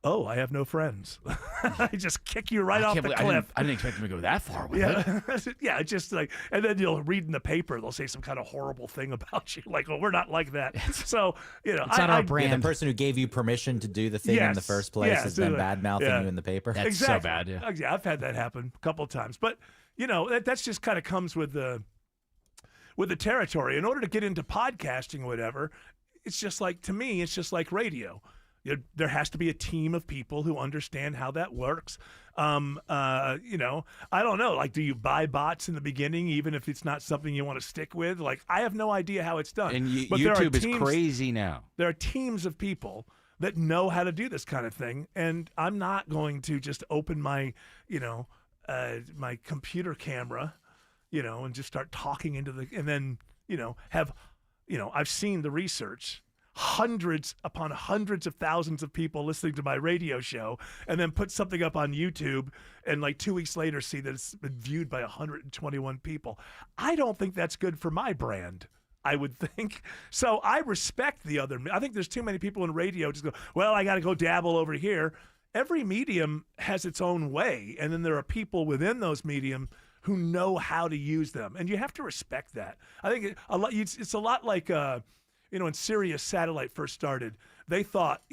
oh, I have no friends. I just kick you right off the cliff. I didn't expect them to go that far with it. Yeah, it's just like, and then you'll read in the paper, they'll say some kind of horrible thing about you, like, "Oh, we're not like that." So it's not our brand. Yeah, the person who gave you permission to do the thing in the first place has been bad mouthing you in the paper. That's exactly. so bad. Yeah, I've had that happen a couple of times, but that's just kind of comes with the territory. In order to get into podcasting or whatever, it's just like, to me, it's just like radio. There has to be a team of people who understand how that works. I don't know. Like, do you buy bots in the beginning, even if it's not something you want to stick with? Like, I have no idea how it's done. And but YouTube is crazy now. There are teams of people that know how to do this kind of thing, and I'm not going to just open my, my computer camera, and just start talking into and then, I've seen the research. Hundreds upon hundreds of thousands of people listening to my radio show, and then put something up on YouTube and like 2 weeks later see that it's been viewed by 121 people. I don't think that's good for my brand, I would think. So I respect the other. I think there's too many people in radio just go, well, I got to go dabble over here. Every medium has its own way, and then there are people within those medium who know how to use them, and you have to respect that. I think it's a lot like when Sirius Satellite first started, they thought,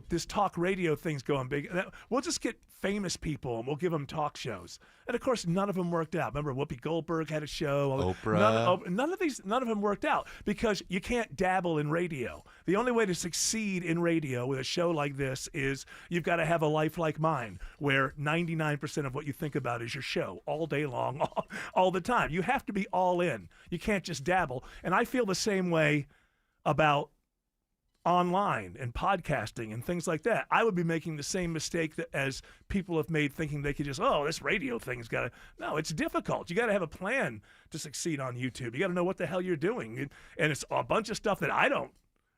this talk radio thing's going big. We'll just get famous people and we'll give them talk shows. And of course, none of them worked out. Remember, Whoopi Goldberg had a show. Oprah. None of them worked out because you can't dabble in radio. The only way to succeed in radio with a show like this is you've got to have a life like mine, where 99% of what you think about is your show all day long, all the time. You have to be all in. You can't just dabble. And I feel the same way about online and podcasting and things like that. I would be making the same mistake as people have made, thinking they could just, this radio thing's got to. No, it's difficult. You got to have a plan to succeed on YouTube. You got to know what the hell you're doing. And it's a bunch of stuff that I don't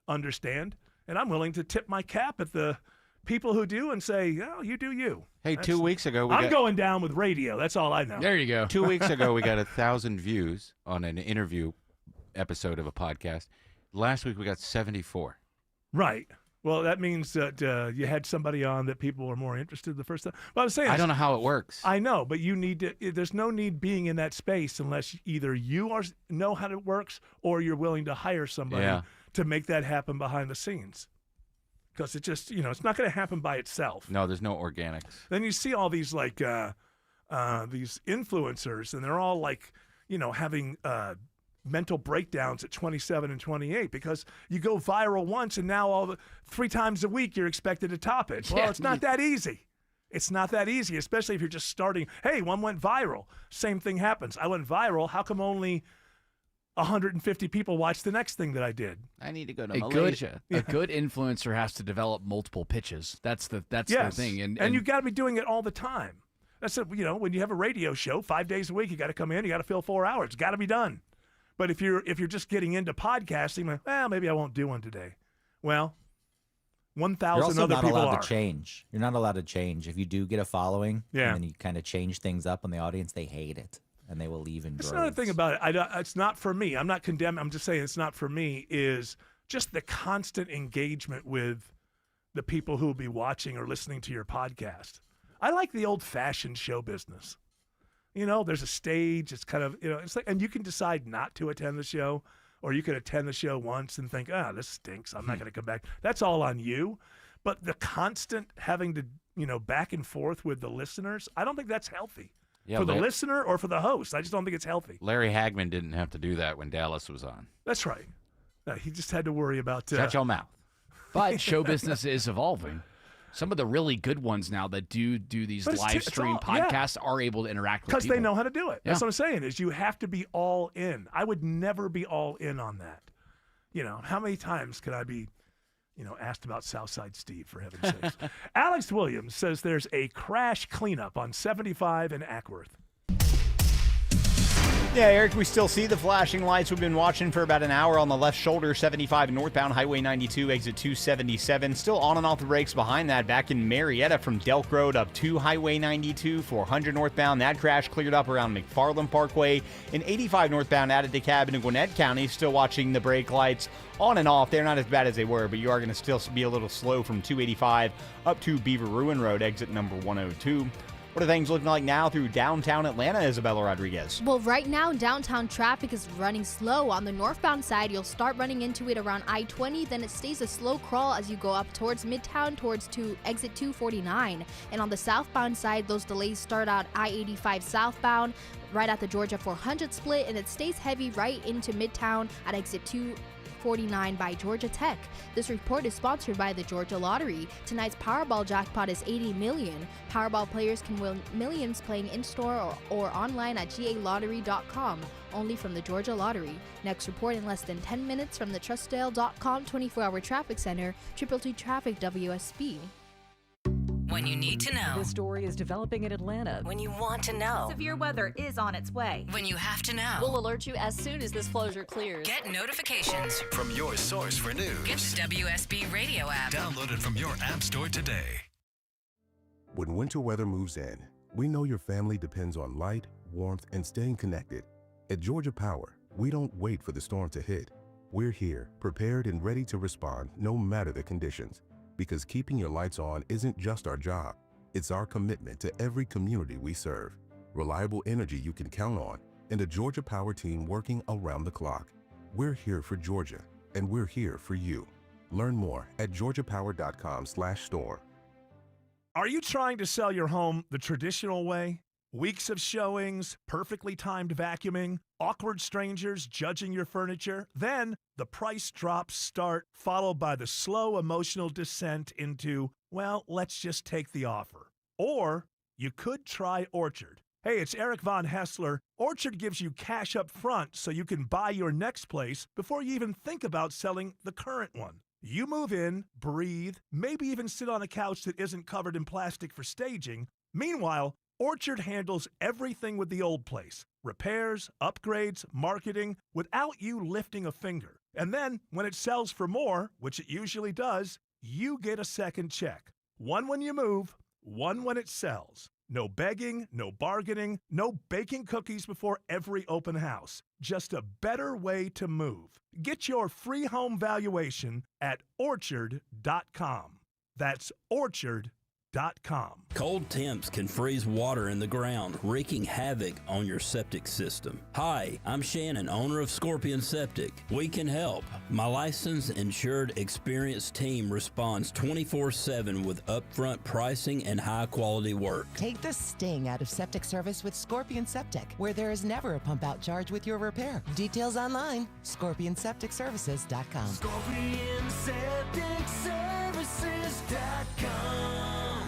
understand. And I'm willing to tip my cap at the people who do and say, you do you. Hey, 2 weeks ago, I'm going down with radio. That's all I know. There you go. 2 weeks ago, we got 1,000 views on an interview episode of a podcast. Last week, we got 74. Right. Well, that means that you had somebody on that people were more interested the first time. Well, I was saying, I don't know how it works. I know, but you need to. There's no need being in that space unless either you know how it works or you're willing to hire somebody to make that happen behind the scenes. Because it just, it's not going to happen by itself. No, there's no organics. Then you see all these these influencers, and they're all like, having mental breakdowns at 27 and 28 because you go viral once and now 3 times a week you're expected to top it. Well, it's not that easy. It's not that easy, especially if you're just starting. Hey, one went viral. Same thing happens. I went viral. How come only 150 people watched the next thing that I did? I need to go to Malaysia. A good influencer has to develop multiple pitches. That's the thing. And you've got to be doing it all the time. That's it. When you have a radio show 5 days a week, you got to come in. You got to fill 4 hours. It's got to be done. But if you're just getting into podcasting, maybe I won't do one today. Well, 1,000 other people are. You're also not allowed to change. You're not allowed to change. If you do get a following, and then you kind of change things up on the audience, they hate it, and they will leave in droves. That's another thing about it. It's not for me. I'm not condemning. I'm just saying it's not for me, is just the constant engagement with the people who will be watching or listening to your podcast. I like the old-fashioned show business. There's a stage. It's kind of, it's like, and you can decide not to attend the show, or you could attend the show once and think, this stinks. I'm not going to come back. That's all on you. But the constant having to back and forth with the listeners. I don't think that's healthy Yeah, for the listener or for the host. I just don't think it's healthy. Larry Hagman didn't have to do that when Dallas was on. That's right. He just had to worry about Shut your mouth. But show business is evolving. Some of the really good ones now that do these live stream podcasts are able to interact with people. Because they know how to do it. Yeah. That's what I'm saying, is you have to be all in. I would never be all in on that. How many times could I be, asked about Southside Steve, for heaven's sakes? Alex Williams says there's a crash cleanup on 75 in Ackworth. Yeah, Eric, we still see the flashing lights. We've been watching for about an hour on the left shoulder, 75 northbound, Highway 92, exit 277. Still on and off the brakes behind that. Back in Marietta from Delk Road up to Highway 92, 400 northbound. That crash cleared up around McFarland Parkway. And 85 northbound out of DeKalb in Gwinnett County. Still watching the brake lights on and off. They're not as bad as they were, but you are going to still be a little slow from 285 up to Beaver Ruin Road, exit number 102. What are things looking like now through downtown Atlanta, Isabella Rodriguez? Well, right now, downtown traffic is running slow. On the northbound side, you'll start running into it around I-20, then it stays a slow crawl as you go up towards Midtown, towards exit 249. And on the southbound side, those delays start out I-85 southbound, right at the Georgia 400 split, and it stays heavy right into Midtown at exit 249 by Georgia Tech. This report is sponsored by the Georgia Lottery. Tonight's Powerball jackpot is $80 million. Powerball players can win millions playing in-store or online at galottery.com. Only from the Georgia Lottery. Next report in less than 10 minutes from the Trustdale.com 24-hour traffic center, 222 Traffic WSB. When you need to know. The story is developing in Atlanta. When you want to know. Severe weather is on its way. When you have to know. We'll alert you as soon as this closure clears. Get notifications from your source for news. Get the WSB radio app. Download it from your app store today. When winter weather moves in, we know your family depends on light, warmth, and staying connected. At Georgia Power, we don't wait for the storm to hit. We're here, prepared and ready to respond no matter the conditions. Because keeping your lights on isn't just our job, it's our commitment to every community we serve. Reliable energy you can count on, and a Georgia Power team working around the clock. We're here for Georgia, and we're here for you. Learn more at georgiapower.com/store. Are you trying to sell your home the traditional way? Weeks of showings, perfectly timed vacuuming, awkward strangers judging your furniture. Then the price drops start, followed by the slow emotional descent into, well, let's just take the offer. Or you could try Orchard. Hey, it's Eric Von Hessler. Orchard gives you cash up front so you can buy your next place before you even think about selling the current one. You move in, breathe, maybe even sit on a couch that isn't covered in plastic for staging. Meanwhile, Orchard handles everything with the old place. Repairs, upgrades, marketing, without you lifting a finger. And then, when it sells for more, which it usually does, you get a second check. One when you move, one when it sells. No begging, no bargaining, no baking cookies before every open house. Just a better way to move. Get your free home valuation at orchard.com. That's orchard.com. Cold temps can freeze water in the ground, wreaking havoc on your septic system. Hi, I'm Shannon, owner of Scorpion Septic. We can help. My licensed, insured, experienced team responds 24/7 with upfront pricing and high-quality work. Take the sting out of septic service with Scorpion Septic, where there is never a pump-out charge with your repair. Details online, scorpionsepticservices.com. ScorpionSepticServices.com.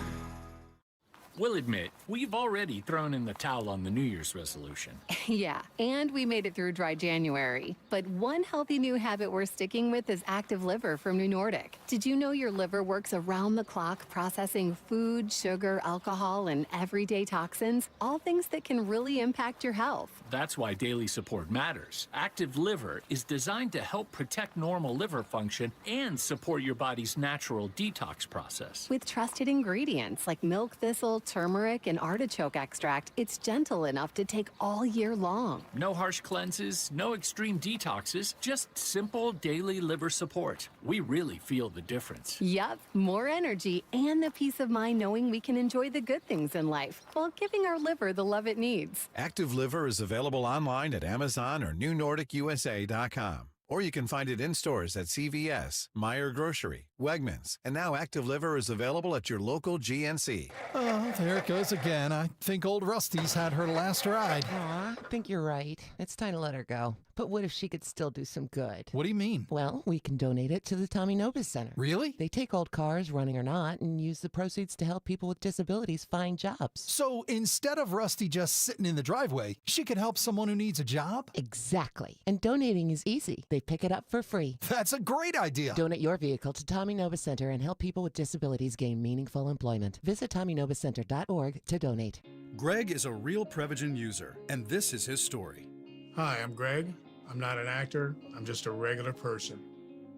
We'll admit, we've already thrown in the towel on the New Year's resolution. Yeah, and we made it through dry January. But one healthy new habit we're sticking with is Active Liver from New Nordic. Did you know your liver works around the clock processing food, sugar, alcohol, and everyday toxins? All things that can really impact your health. That's why daily support matters. Active Liver is designed to help protect normal liver function and support your body's natural detox process. With trusted ingredients like milk thistle, turmeric, and artichoke extract, it's gentle enough to take all year long. No harsh cleanses, no extreme detoxes, just simple daily liver support. We really feel the difference. Yup, more energy and the peace of mind knowing we can enjoy the good things in life while giving our liver the love it needs. Active Liver is available online at Amazon or NewNordicUSA.com. Or you can find it in stores at CVS, Meijer Grocery, Wegmans, and now Active Liver is available at your local GNC. Oh, there it goes again. I think old Rusty's had her last ride. Aw, I think you're right. It's time to let her go. But what if she could still do some good? What do you mean? Well, we can donate it to the Tommy Nobis Center. Really? They take old cars, running or not, and use the proceeds to help people with disabilities find jobs. So instead of Rusty just sitting in the driveway, she could help someone who needs a job? Exactly. And donating is easy. They pick it up for free. That's a great idea. Donate your vehicle to Tommy Nobis Center and help people with disabilities gain meaningful employment. Visit TommyNobisCenter.org to donate. Greg is a real Prevagen user, and this is his story. Hi, I'm Greg. I'm not an actor. I'm just a regular person.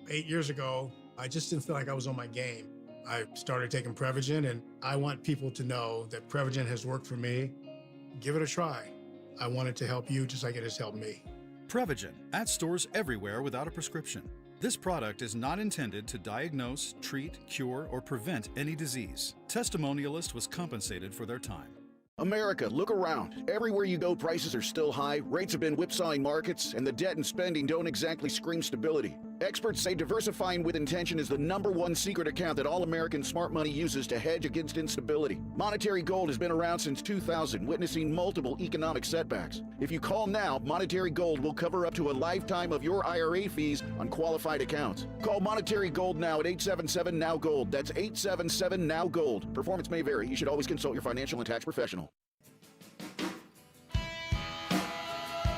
8 years ago, I just didn't feel like I was on my game. I started taking Prevagen, and I want people to know that Prevagen has worked for me. Give it a try. I want it to help you just like it has helped me. Prevagen, at stores everywhere without a prescription. This product is not intended to diagnose, treat, cure, or prevent any disease. Testimonialist was compensated for their time. America, look around. Everywhere you go, prices are still high, rates have been whipsawing markets, and the debt and spending don't exactly scream stability. Experts say diversifying with intention is the #1 secret account that all American smart money uses to hedge against instability. Monetary Gold has been around since 2000, witnessing multiple economic setbacks. If you call now, Monetary Gold will cover up to a lifetime of your IRA fees on qualified accounts. Call Monetary Gold now at 877-NOW-GOLD. That's 877-NOW-GOLD. Performance may vary. You should always consult your financial and tax professional.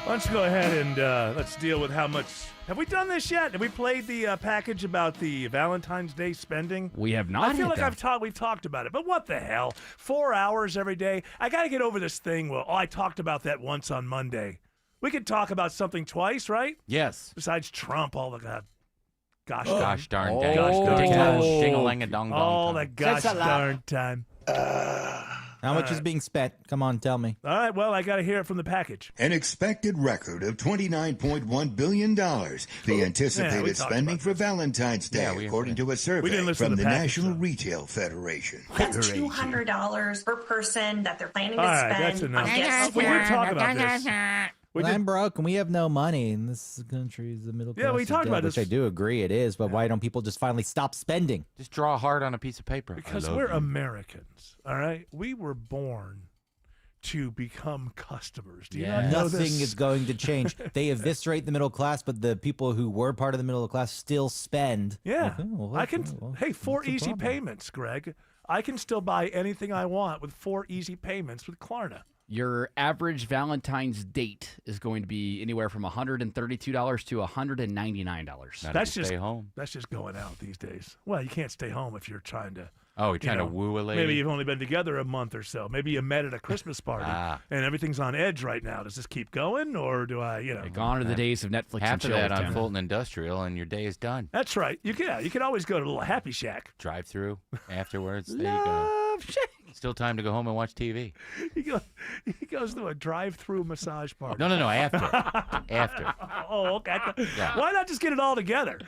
Why don't you go ahead and let's deal with how much. Have we done this yet? Have we played the package about the Valentine's Day spending? We have not. I feel like we've talked about it, but what the hell? 4 hours every day. I got to get over this thing. Well, I talked about that once on Monday. We could talk about something twice, right? Yes. Besides Trump, all the gosh darn dang. Ding-a-ling-a-dong-dong. All the gosh darn time. How much is being spent? Come on, tell me. All right, well, I got to hear it from the package. An expected record of $29.1 billion. The anticipated spending for Valentine's Day, according to a survey from the National Retail Federation. That's $200 per person that they're planning to spend. That's enough. On gifts. We were talking about this. I'm broke and we have no money, and this country is the middle class. Yeah, we talked about which this. I do agree it is, but why don't people just finally stop spending? Just draw a heart on a piece of paper. Because we're Americans, all right? We were born to become customers. Do you not know Nothing this? is going to change. They eviscerate the middle class, but the people who were part of the middle class still spend. Yeah. Okay, well, I can. well, Hey, 4 what's the easy problem? payments, Greg. I can still buy anything I want with 4 easy payments with Klarna. Your average Valentine's date is going to be anywhere from $132 to $199. That's just stay home. That's just going out these days. Well, you can't stay home if you're trying to. Oh, you're trying to woo a lady? Maybe you've only been together a month or so. Maybe you met at a Christmas party and everything's on edge right now. Does this keep going, or do I, Gone are the days of Netflix and After chill. that on Fulton Industrial, and your day is done. That's right. You can always go to a little Happy Shack. Drive through afterwards. There you go. Still time to go home and watch TV. He goes to a drive-through massage party. No, after. After. Oh, okay. Yeah. Why not just get it all together?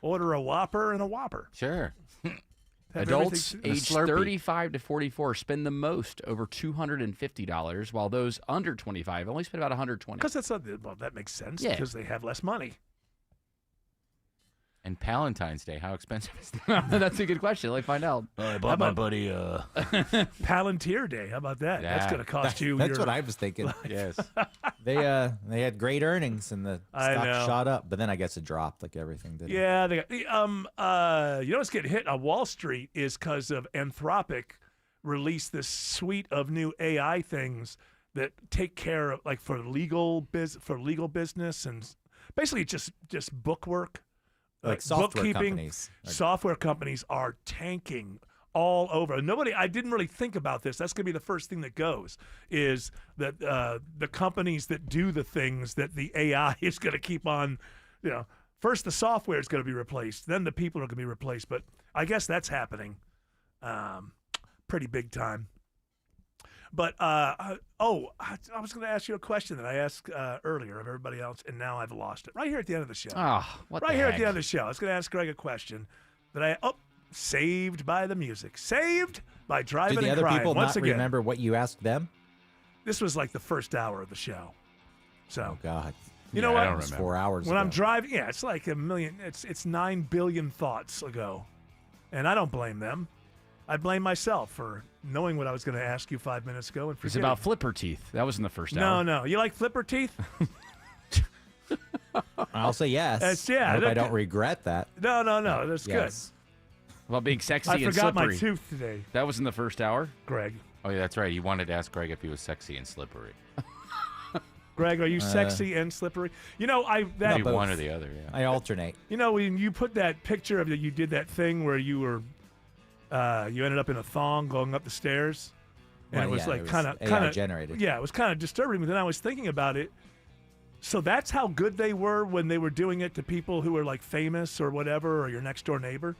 Order a Whopper and a Whopper. Sure. Adults everything- aged 35 to 44 spend the most, over $250, while those under 25 only spend about $120. Because that makes sense. Yeah. Because they have less money. And Valentine's Day, how expensive is that? That's a good question. Let me find out. I bought my buddy Palantir Day. How about that? That's going to cost you. That's what I was thinking. Yes. They had great earnings and the I stock know. shot up, but then I guess it dropped like everything did. Yeah, they got, you know what's getting hit on Wall Street is because of Anthropic released this suite of new AI things that take care of for legal business and basically just book work. Like software bookkeeping. companies. Software companies are tanking all over. I didn't really think about this. That's going to be the first thing that goes, is that the companies that do the things that the AI is going to keep on, first the software is going to be replaced, then the people are going to be replaced. But I guess that's happening pretty big time. But, I was going to ask you a question that I asked earlier of everybody else, and now I've lost it. Right here at the end of the show. What right the here heck? at the end of the show. I was going to ask Greg a question that saved by the music. Saved by driving Do the and other crying. people Once not again, remember what you asked them? this was like the first hour of the show. So, Oh, God. You know what? I don't remember. 4 hours When ago. I'm driving, yeah, it's like a million. It's 9 billion thoughts ago, and I don't blame them. I blame myself for knowing what I was going to ask you 5 minutes ago and It's forgetting. about flipper teeth. That was in the first hour. No. You like flipper teeth? I'll say yes. Yeah. I hope I don't regret that. No. That's Yes. About being sexy I and forgot my slippery. tooth today, That was in the first hour. Greg. Oh, yeah, that's right. You wanted to ask Greg if he was sexy and slippery. Greg, are you sexy and slippery? You know, Maybe one or the other, yeah. I alternate. You know, when you put that picture of you did that thing where you were, you ended up in a thong going up the stairs, and Well, it was yeah, like it was kind of AI generated. Yeah, it was kind of disturbing. But then I was thinking about it. So that's how good they were when they were doing it to people who were like famous or whatever, or your next door neighbor.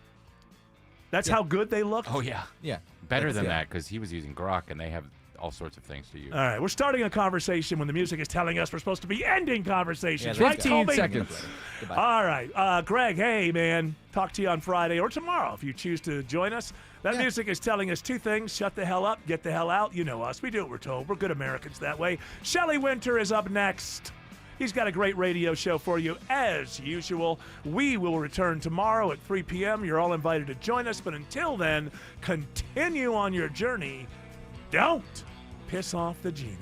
That's how good they looked. Oh, yeah. Yeah. Better than that, because he was using Grok, and they have all sorts of things to use. All right, we're starting a conversation when the music is telling us we're supposed to be ending conversations. Yeah, right, 15 Colby? seconds. All right, Greg, hey, man, talk to you on Friday or tomorrow if you choose to join us. That music is telling us two things. Shut the hell up, get the hell out. You know us. We do what we're told. We're good Americans that way. Shelley Winter is up next. He's got a great radio show for you as usual. We will return tomorrow at 3 p.m. You're all invited to join us, but until then, continue on your journey. Don't piss off the genie.